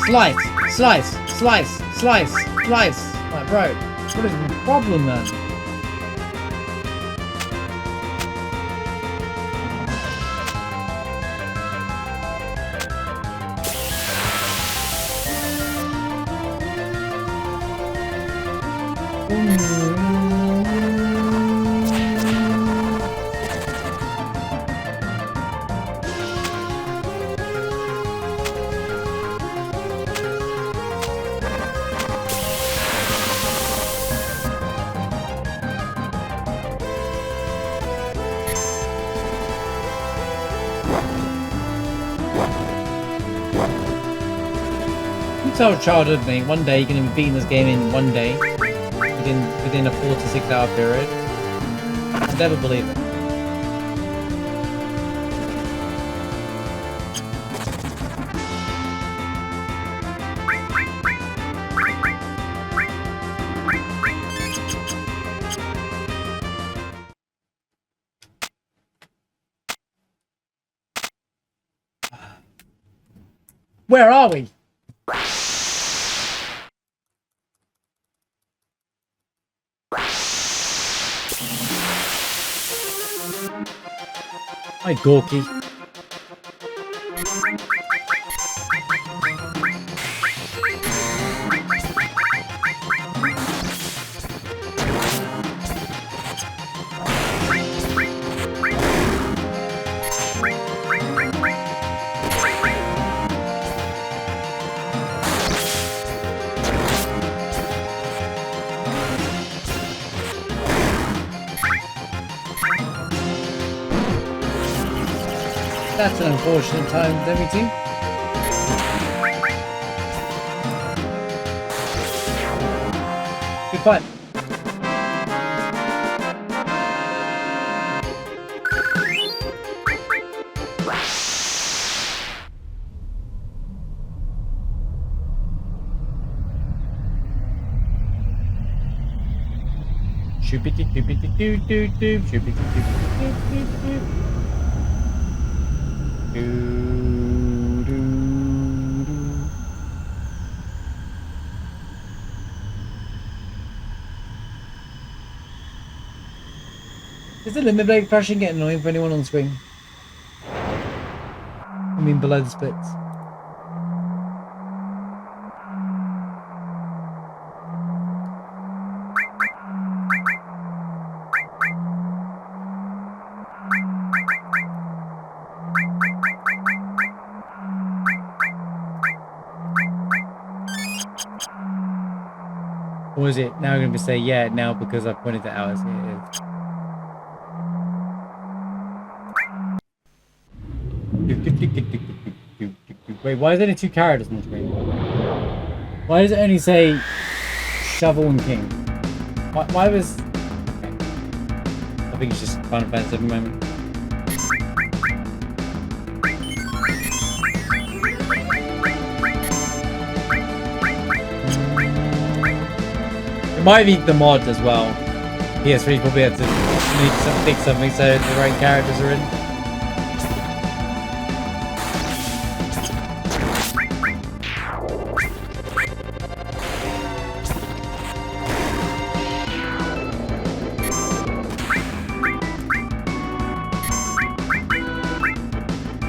Slice, slice, slice, slice, slice. Like, bro, what is the problem, man? Tell childhood me, one day you're gonna be beating this game in one day, within a 4 to 6 hour period. I'll never believe it. Where are we? Hi, Gorky. That's an unfortunate time, everything. Good fight. Shoopity-doopity-doo-doo-doo, shoopity-doopity-doo-doo-doo. Is the limit break crashing getting annoying for anyone on screen? I mean below the splits. Or is it now going to say yeah now because I've pointed it out as it is? Wait, why is there only 2 characters on the screen? Why does it only say Shovel and King? Why was... Okay. I think it's just Final Fantasy at the moment. It might be the mod as well. PS3 probably had to fix something so the right characters are in.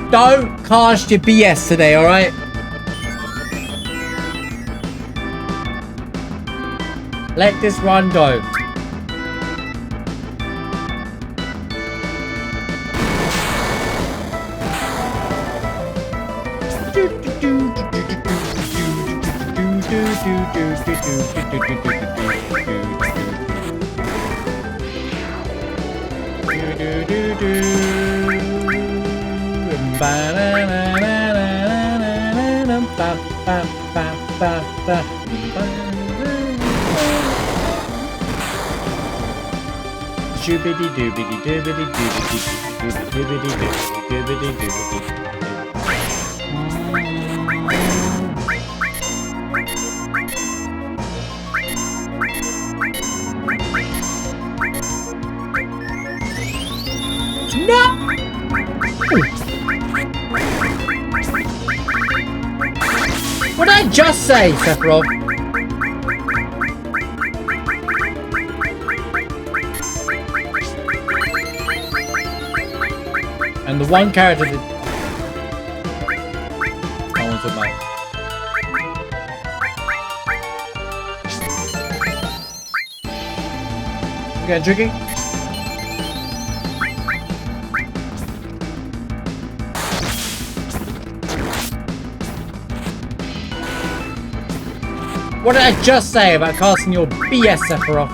Don't cast your BS today, alright? Let this run go. do do do. Ba-na-na-na-na-na-na-na. Ba-ba-ba-ba-ba. Doobity doobity doobity doobity doobity doobity doobity. No! What did I just say, Sephiroth? And the one character that I want to buy. You getting tricky? What did I just say about casting your BS, Sephiroth?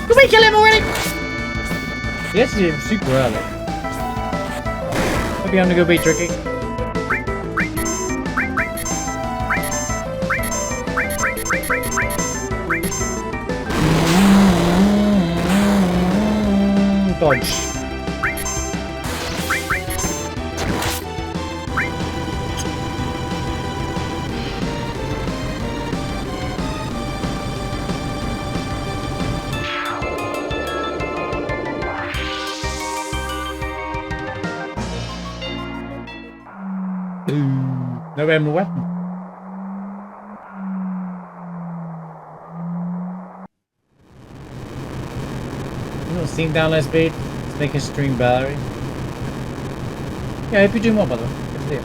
Did we kill him already? Yes, it's super early. Maybe I'm gonna go be tricky. Dodge. No emerald weapon. You know, Steam download speed. It's making stream battery. Yeah, I hope you're doing well, by the way. Good to see you.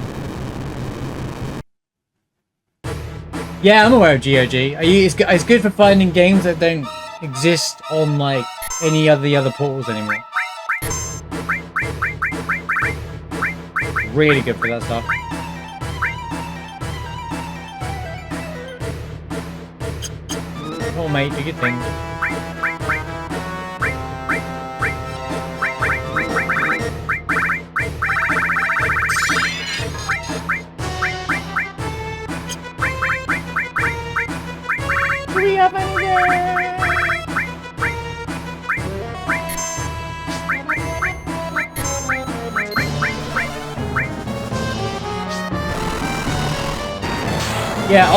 Yeah, I'm aware of GOG. It's good for finding games that don't exist on like any of the other portals anymore. Really good for that stuff. Oh mate, do your thing. Do we have any there? Yeah,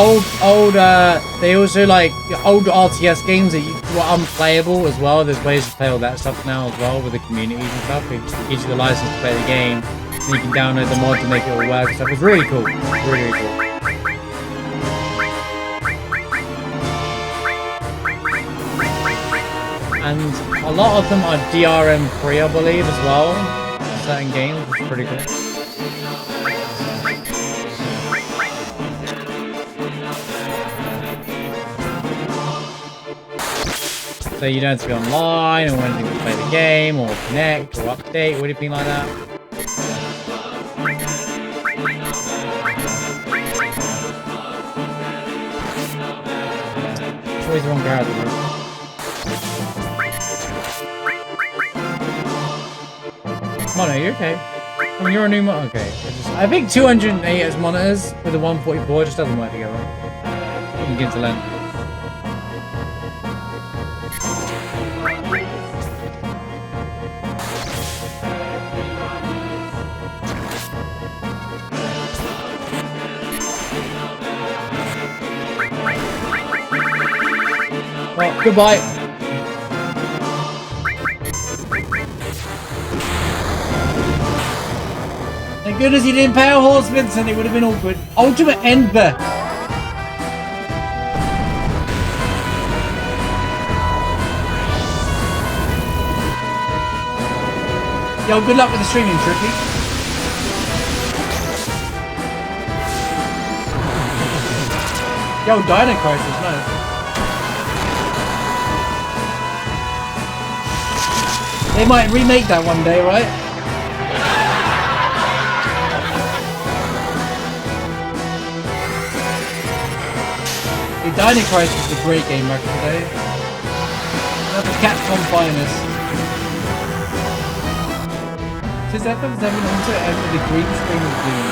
they also like old RTS games that were unplayable as well. There's ways to play all that stuff now as well with the communities and stuff. It gives you the license to play the game, and you can download the mod to make it all work and stuff. It's really cool. Really, really cool. And a lot of them are DRM free, I believe, as well. Certain games, which is pretty cool. So you don't have to be online or anything to play the game or connect or update or anything like that. It's always the wrong character. Mono, you okay? I mean, you're a new mono. Okay. I think 208 as monitors with the 144 just doesn't work together. You can get to learn. Well, goodbye. Thank goodness you didn't pay a horse, Vincent. It would have been awkward. Ultimate Ember. Yo, good luck with the streaming, Tricky. Yo, Dino Crisis, no. They might remake that one day, right? The Dino Crisis is a great game back in the day. That's the Capcom finest. Since FF7 also entered the green screen of Doom.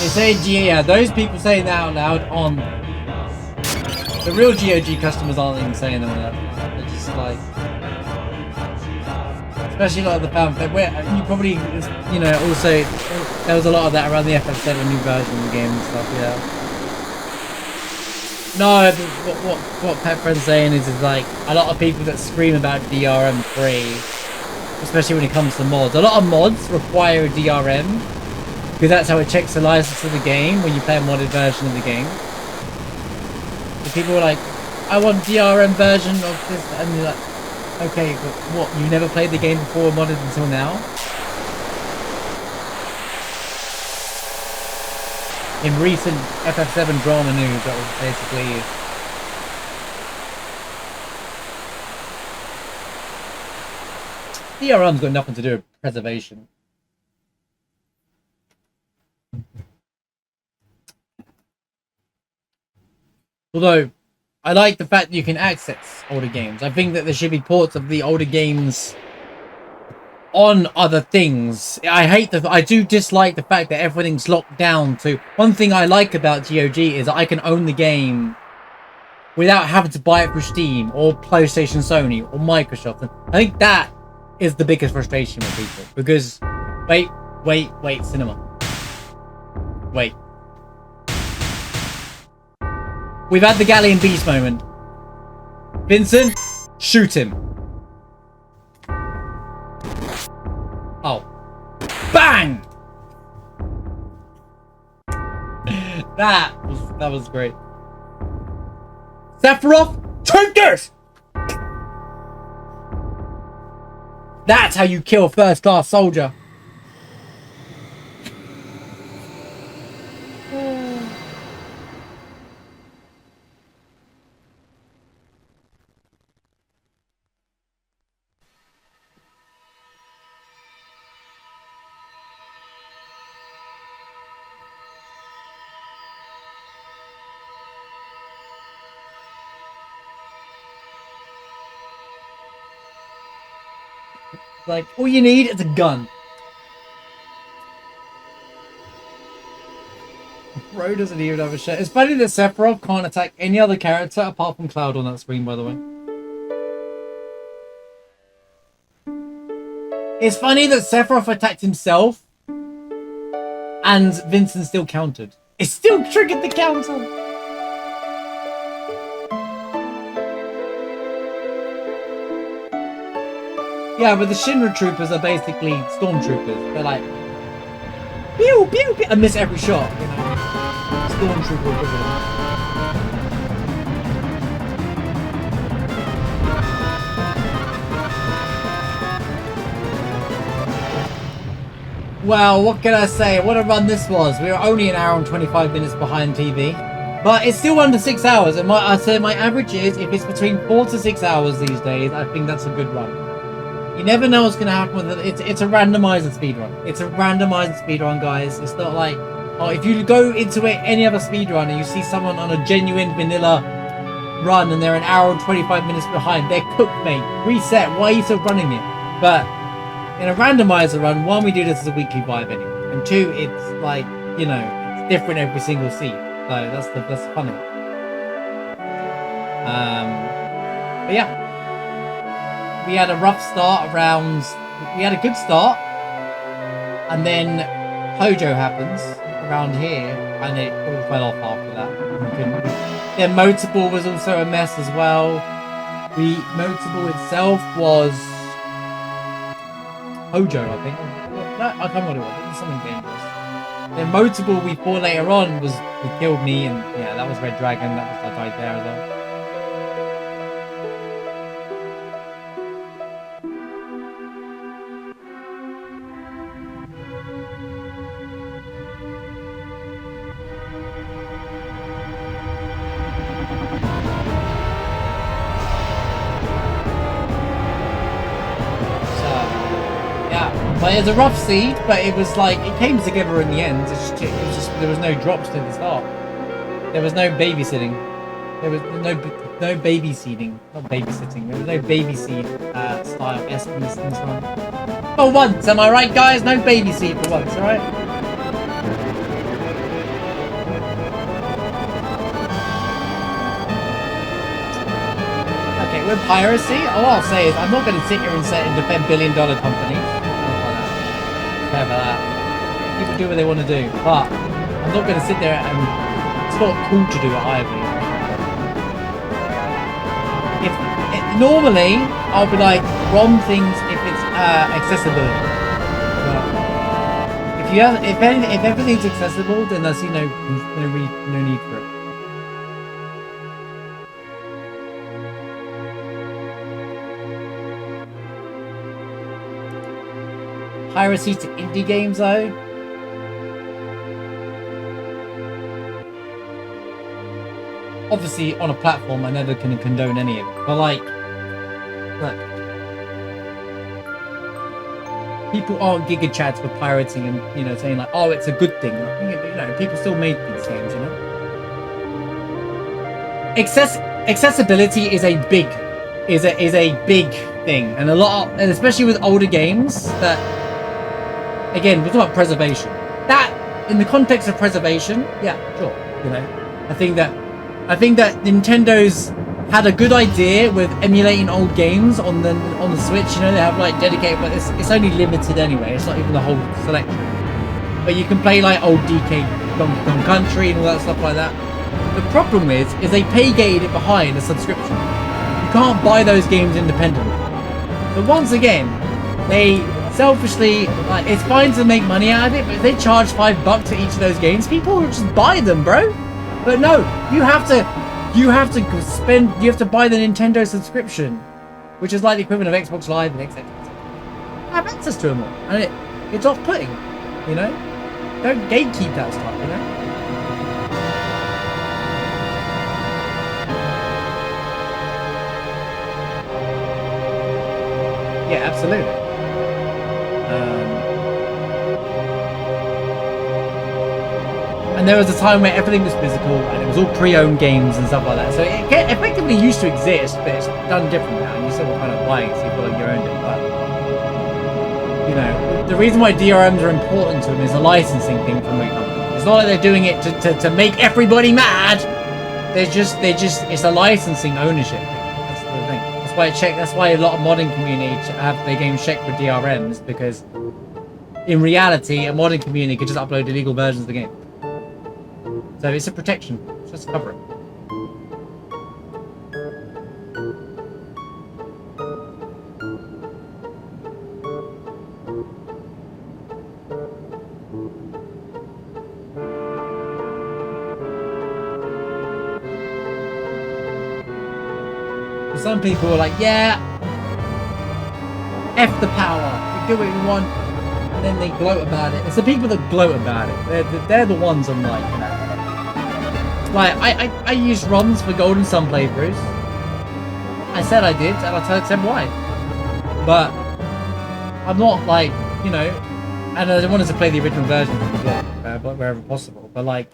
They say, yeah, those people saying that out loud on the real GOG customers aren't even saying them that. They're just like, especially a lot of the fan. Where you probably, you know, also there was a lot of that around the FF7 new version of the game and stuff. Yeah. No, what Pet Friend's saying is like a lot of people that scream about DRM-free, especially when it comes to mods. A lot of mods require a DRM. Because that's how it checks the license of the game when you play a modded version of the game. So people are like, I want DRM version of this, and you're like, okay, but what? You never played the game before modded until now? In recent FF7 drama news, that was basically DRM's got nothing to do with preservation. Although, I like the fact that you can access older games. I think that there should be ports of the older games on other things. I do dislike the fact that everything's locked down to... One thing I like about GOG is that I can own the game without having to buy it through Steam or PlayStation, Sony or Microsoft. And I think that is the biggest frustration with people. Because, wait, cinema. Wait. We've had the Galleon Beast moment. Vincent, shoot him. Oh. Bang! That was great. Sephiroth, take this! That's how you kill a first-class soldier. Like, all you need is a gun. Bro doesn't even have a shit. It's funny that Sephiroth can't attack any other character apart from Cloud on that screen, by the way. It's funny that Sephiroth attacked himself and Vincent still countered. It still triggered the counter. Yeah, but the Shinra troopers are basically stormtroopers. They're like, pew, pew, pew. I miss every shot, you know. Stormtrooper equivalent. Well, what can I say? What a run this was. We were only an hour and 25 minutes behind TV. But it's still under 6 hours. And I'd say my average is, if it's between 4 to 6 hours these days, I think that's a good run. You never know what's going to happen with it. It's a randomized speedrun. It's a randomized speedrun, guys. It's not like, oh, if you go into any other speedrun and you see someone on a genuine vanilla run and they're an hour and 25 minutes behind, they're cooked, mate. Reset. Why are you still running it? But in a randomizer run, one, we do this as a weekly vibe anyway. And two, it's like, you know, it's different every single seat. So that's the fun of it. But yeah. We had a rough start around... We had a good start. And then Hojo happens around here. And it all fell off after that. Then Motable was also a mess as well. Motable itself was... Hojo, I think. No, I can't remember what it was. It was something dangerous. Then Motable we fought later on was... He killed me. And yeah, that was Red Dragon. I died there as well. Like, it was a rough seed, but it was like, it came together in the end. It was just there was no drops to the start. There was no babysitting. There was no baby seeding. Not babysitting. There was no baby seed style SPs in this one. For once, am I right, guys? No baby seed for once, alright? Okay, with piracy, all I'll say is I'm not going to sit here and say and defend billion-dollar companies. Care about that. People do what they want to do, but I'm not going to sit there and it's not cool to do it either. Normally, I'll be like, ROM things if it's accessibility. But if everything's accessible, then I see no need for it. Piracy to indie games, though. Obviously, on a platform, I never can condone any of it. But like, look, people aren't giga chads for pirating and saying like, oh, it's a good thing. Like, people still made these games, Accessibility is a big thing, and and especially with older games that. Again, we're talking about preservation. That, in the context of preservation, yeah, sure. I think that Nintendo's had a good idea with emulating old games on the Switch. They have like dedicated, but it's only limited anyway. It's not even the whole selection. But you can play like old DK Donkey Kong Country and all that stuff like that. The problem is they pay-gated it behind a subscription. You can't buy those games independently. So once again, they selfishly, like, it's fine to make money out of it, but if they charge $5 for each of those games, people will just buy them, bro. But no, you have to buy the Nintendo subscription, which is like the equivalent of Xbox Live and etc. Have access to them all, and it's off-putting, Don't gatekeep that stuff, Yeah, absolutely. And there was a time where everything was physical and it was all pre-owned games and stuff like that. So it effectively used to exist, but it's done different now. And you still kind of buy it, so you feel like you owned it. But the reason why DRMs are important to them is a licensing thing from the company. It's not like they're doing it to make everybody mad. It's a licensing ownership thing. That's the thing. That's why a lot of modding community have their games checked with DRMs, because in reality, a modding community could just upload illegal versions of the game. So it's a protection. It's just cover it. Some people are like, yeah, F the power. We do what we want. And then they gloat about it. It's the people that gloat about it. They're the ones I'm like, Like, I used ROMs for Golden Sun playthroughs. I said I did, and I said why. But I'm not like, and I wanted to play the original version as well, wherever possible. But like,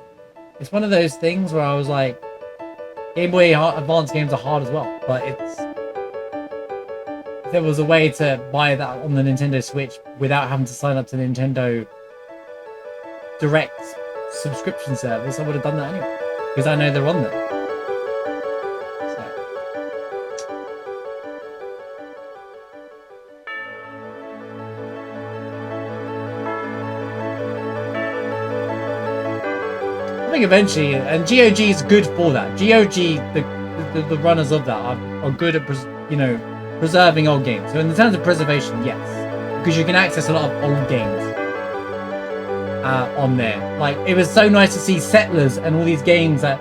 it's one of those things where I was like, Game Boy Advance games are hard as well. But if there was a way to buy that on the Nintendo Switch without having to sign up to Nintendo Direct subscription service, I would have done that anyway. Because I know they're on there. I think eventually, and GOG is good for that. GOG, the runners of that are good at preserving old games. So in terms of preservation, yes, because you can access a lot of old games on there. Like, it was so nice to see Settlers and all these games that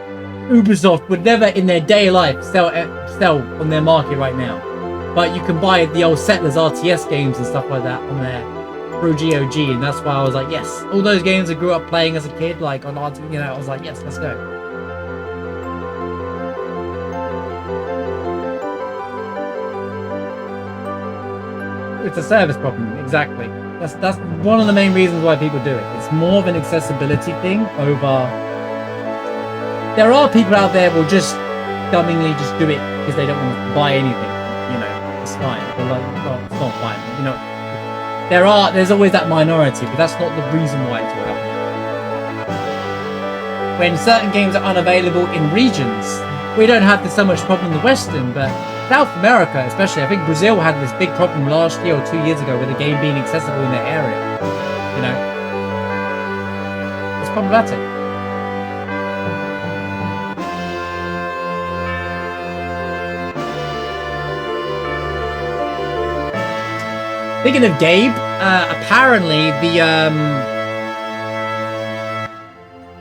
Ubisoft would never in their day life sell on their market right now. But you can buy the old Settlers RTS games and stuff like that on there through GOG, and that's why I was like, yes, all those games I grew up playing as a kid, like on RT, I was like, yes, let's go. It's a service problem, exactly. That's one of the main reasons why people do it. It's more of an accessibility thing over. There are people out there who will just dumbingly just do it because they don't want to buy anything. You know, it's fine. But like, well, it's not fine. You know, there's always that minority, but that's not the reason why it's all happening. When certain games are unavailable in regions, we don't have this so much problem in the Western, but South America, especially, I think Brazil had this big problem last year or 2 years ago with the game being accessible in their area. You know, it's problematic. Speaking of Gabe, apparently the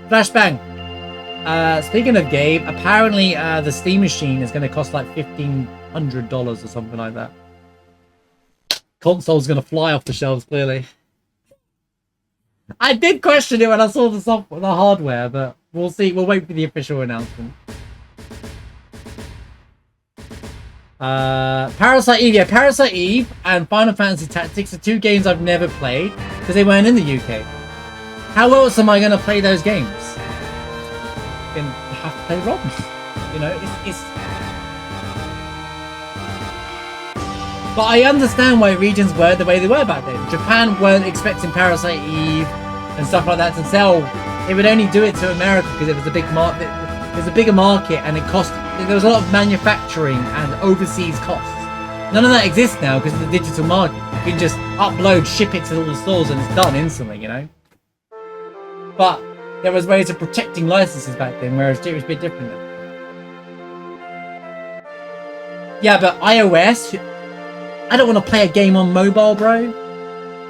flashbang. Speaking of Gabe, apparently the Steam machine is going to cost like $1,500 or something like that. Console's going to fly off the shelves, clearly. I did question it when I saw the software, the hardware, but we'll see. We'll wait for the official announcement. Parasite Eve, yeah, Parasite Eve and Final Fantasy Tactics are 2 games I've never played because they weren't in the UK. How else am I going to play those games? Then you have to play ROMs. You know, it's. But I understand why regions were the way they were back then. Japan weren't expecting Parasite Eve and stuff like that to sell. They would only do it to America because it was a big market. There's a bigger market and it cost. There was a lot of manufacturing and overseas costs. None of that exists now because of the digital market. You can just upload, ship it to all the stores, and it's done instantly. You know. But there was ways of protecting licenses back then, whereas it was a bit different now. Yeah, but iOS, I don't want to play a game on mobile, bro.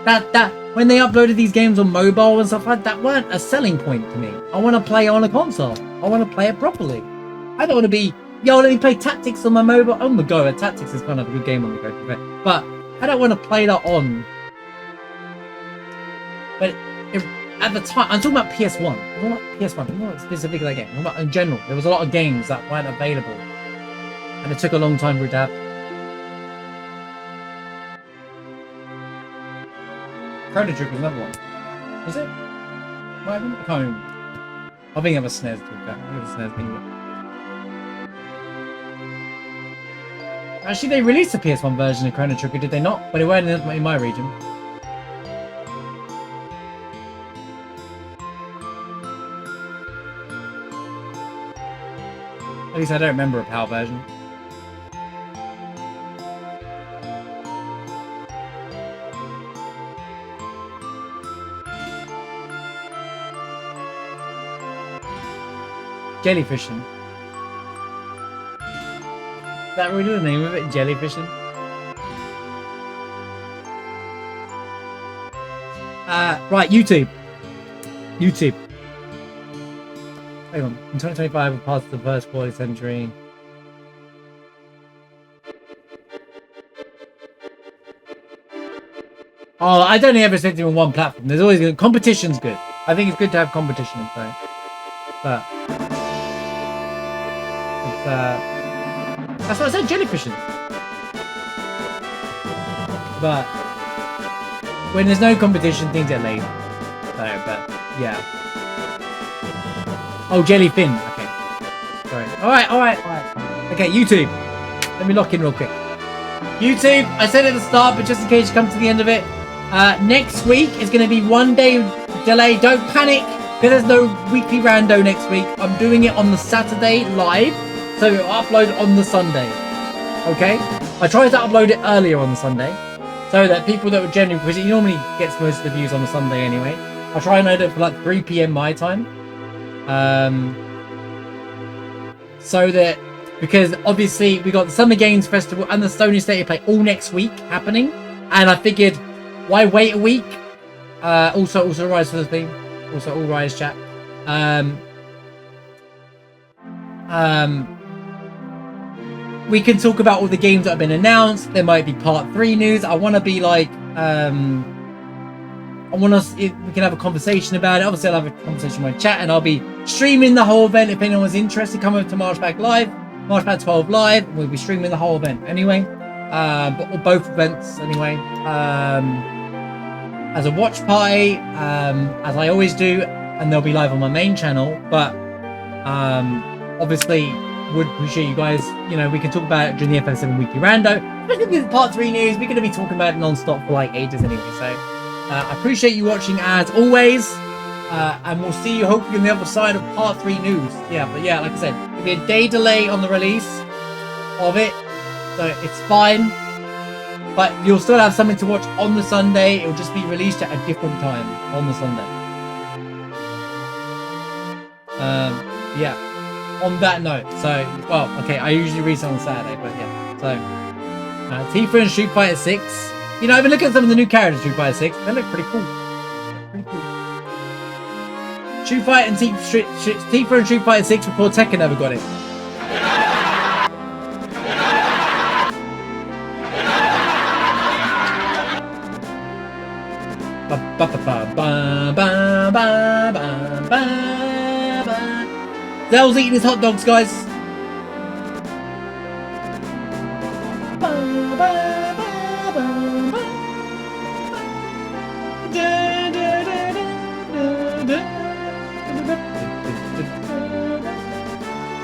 That when they uploaded these games on mobile and stuff like that, weren't a selling point to me. I want to play on a console. I want to play it properly. I don't want to be, yo, let me play Tactics on my mobile. On the go, Tactics is kind of a good game on the go, but I don't want to play that on. But at the time, I'm talking about PS1. I'm talking about PS1. I'm not specifically that game. I'm talking about in general. There was a lot of games that weren't available, and it took a long time for it to happen. Chrono Trigger was another one. Was it? What happened? I can't remember. I think it was SNES to that. I think it was SNES thing. Actually, they released a PS1 version of Chrono Trigger, did they not? But it weren't in my region. At least I don't remember a PAL version. Jellyfishing. Is that really the name of it? Jellyfishing? Right, YouTube. Hang on. In 2025, we passed the first quarter century. Oh, I don't ever expect it on one platform. There's always good. Competition's good. I think it's good to have competition, so. But it's that's what I said, jellyfishing. But when there's no competition, things get lazy. So, but yeah. Oh, jellyfin. Okay. Sorry. All right. Okay, YouTube. Let me lock in real quick. YouTube. I said at the start, but just in case you come to the end of it, next week is going to be 1 day delay. Don't panic. There's no weekly rando next week. I'm doing it on the Saturday live, so it'll upload on the Sunday. Okay? I tried to upload it earlier on the Sunday, so that people that would generally, because it normally gets most of the views on the Sunday anyway. I try and load it for like 3 PM my time. So that, because obviously we got the Summer Games Festival and the Sony State of Play all next week happening, and I figured, why wait a week? Also Rise for the theme. Also, all Rise chat. We can talk about all the games that have been announced. There might be part 3 news. I want to be like, we can have a conversation about it. Obviously, I'll have a conversation with my chat, and I'll be streaming the whole event. If anyone's interested, come over to Marchback Live, Marchback 12 Live. We'll be streaming the whole event anyway. But both events anyway. as a watch party, as I always do, and they'll be live on my main channel. But obviously, would appreciate you guys. You know, we can talk about it during the FF7 Weekly Rando. Especially with part 3 news, we're going to be talking about it non-stop for like ages anyway. So I appreciate you watching as always, and we'll see you hopefully on the other side of part 3 news. Yeah, but yeah, like I said, it'll be a day delay on the release of it, so it's fine. But you'll still have something to watch on the Sunday. It'll just be released at a different time on the Sunday. Yeah. On that note, so well, okay, I usually release it on Saturday, but yeah. So Tifa and Street Fighter 6. You know, I've been looking at some of the new characters in Street Fighter 6. They look pretty cool. Pretty cool. Street Fighter and Tifa and Street Fighter 6 before Tekken never got it. Zell's eating his hot dogs, guys.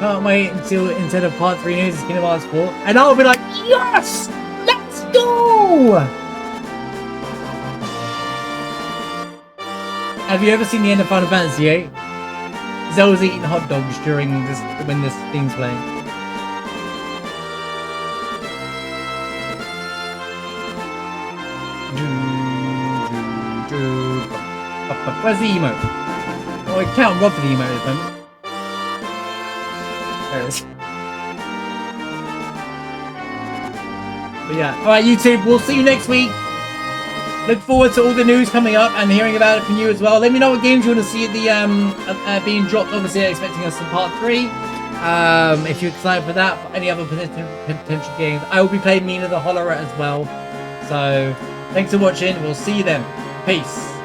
Can't wait until instead of part 3 news, it's Kingdom Hearts 4, and I'll be like, yes, let's go. Have you ever seen the end of Final Fantasy VIII? Zell's eating hot dogs during this when this thing's playing. Where's the emote? Oh, I can't rob for the emote at the moment. There it is. But yeah, alright YouTube, we'll see you next week. Look forward to all the news coming up and hearing about it from you as well. Let me know what games you want to see at the being dropped. Obviously, expecting us in part 3. If you're excited for that, for any other potential games, I will be playing Mina the Hollerer as well. So, thanks for watching. We'll see you then. Peace.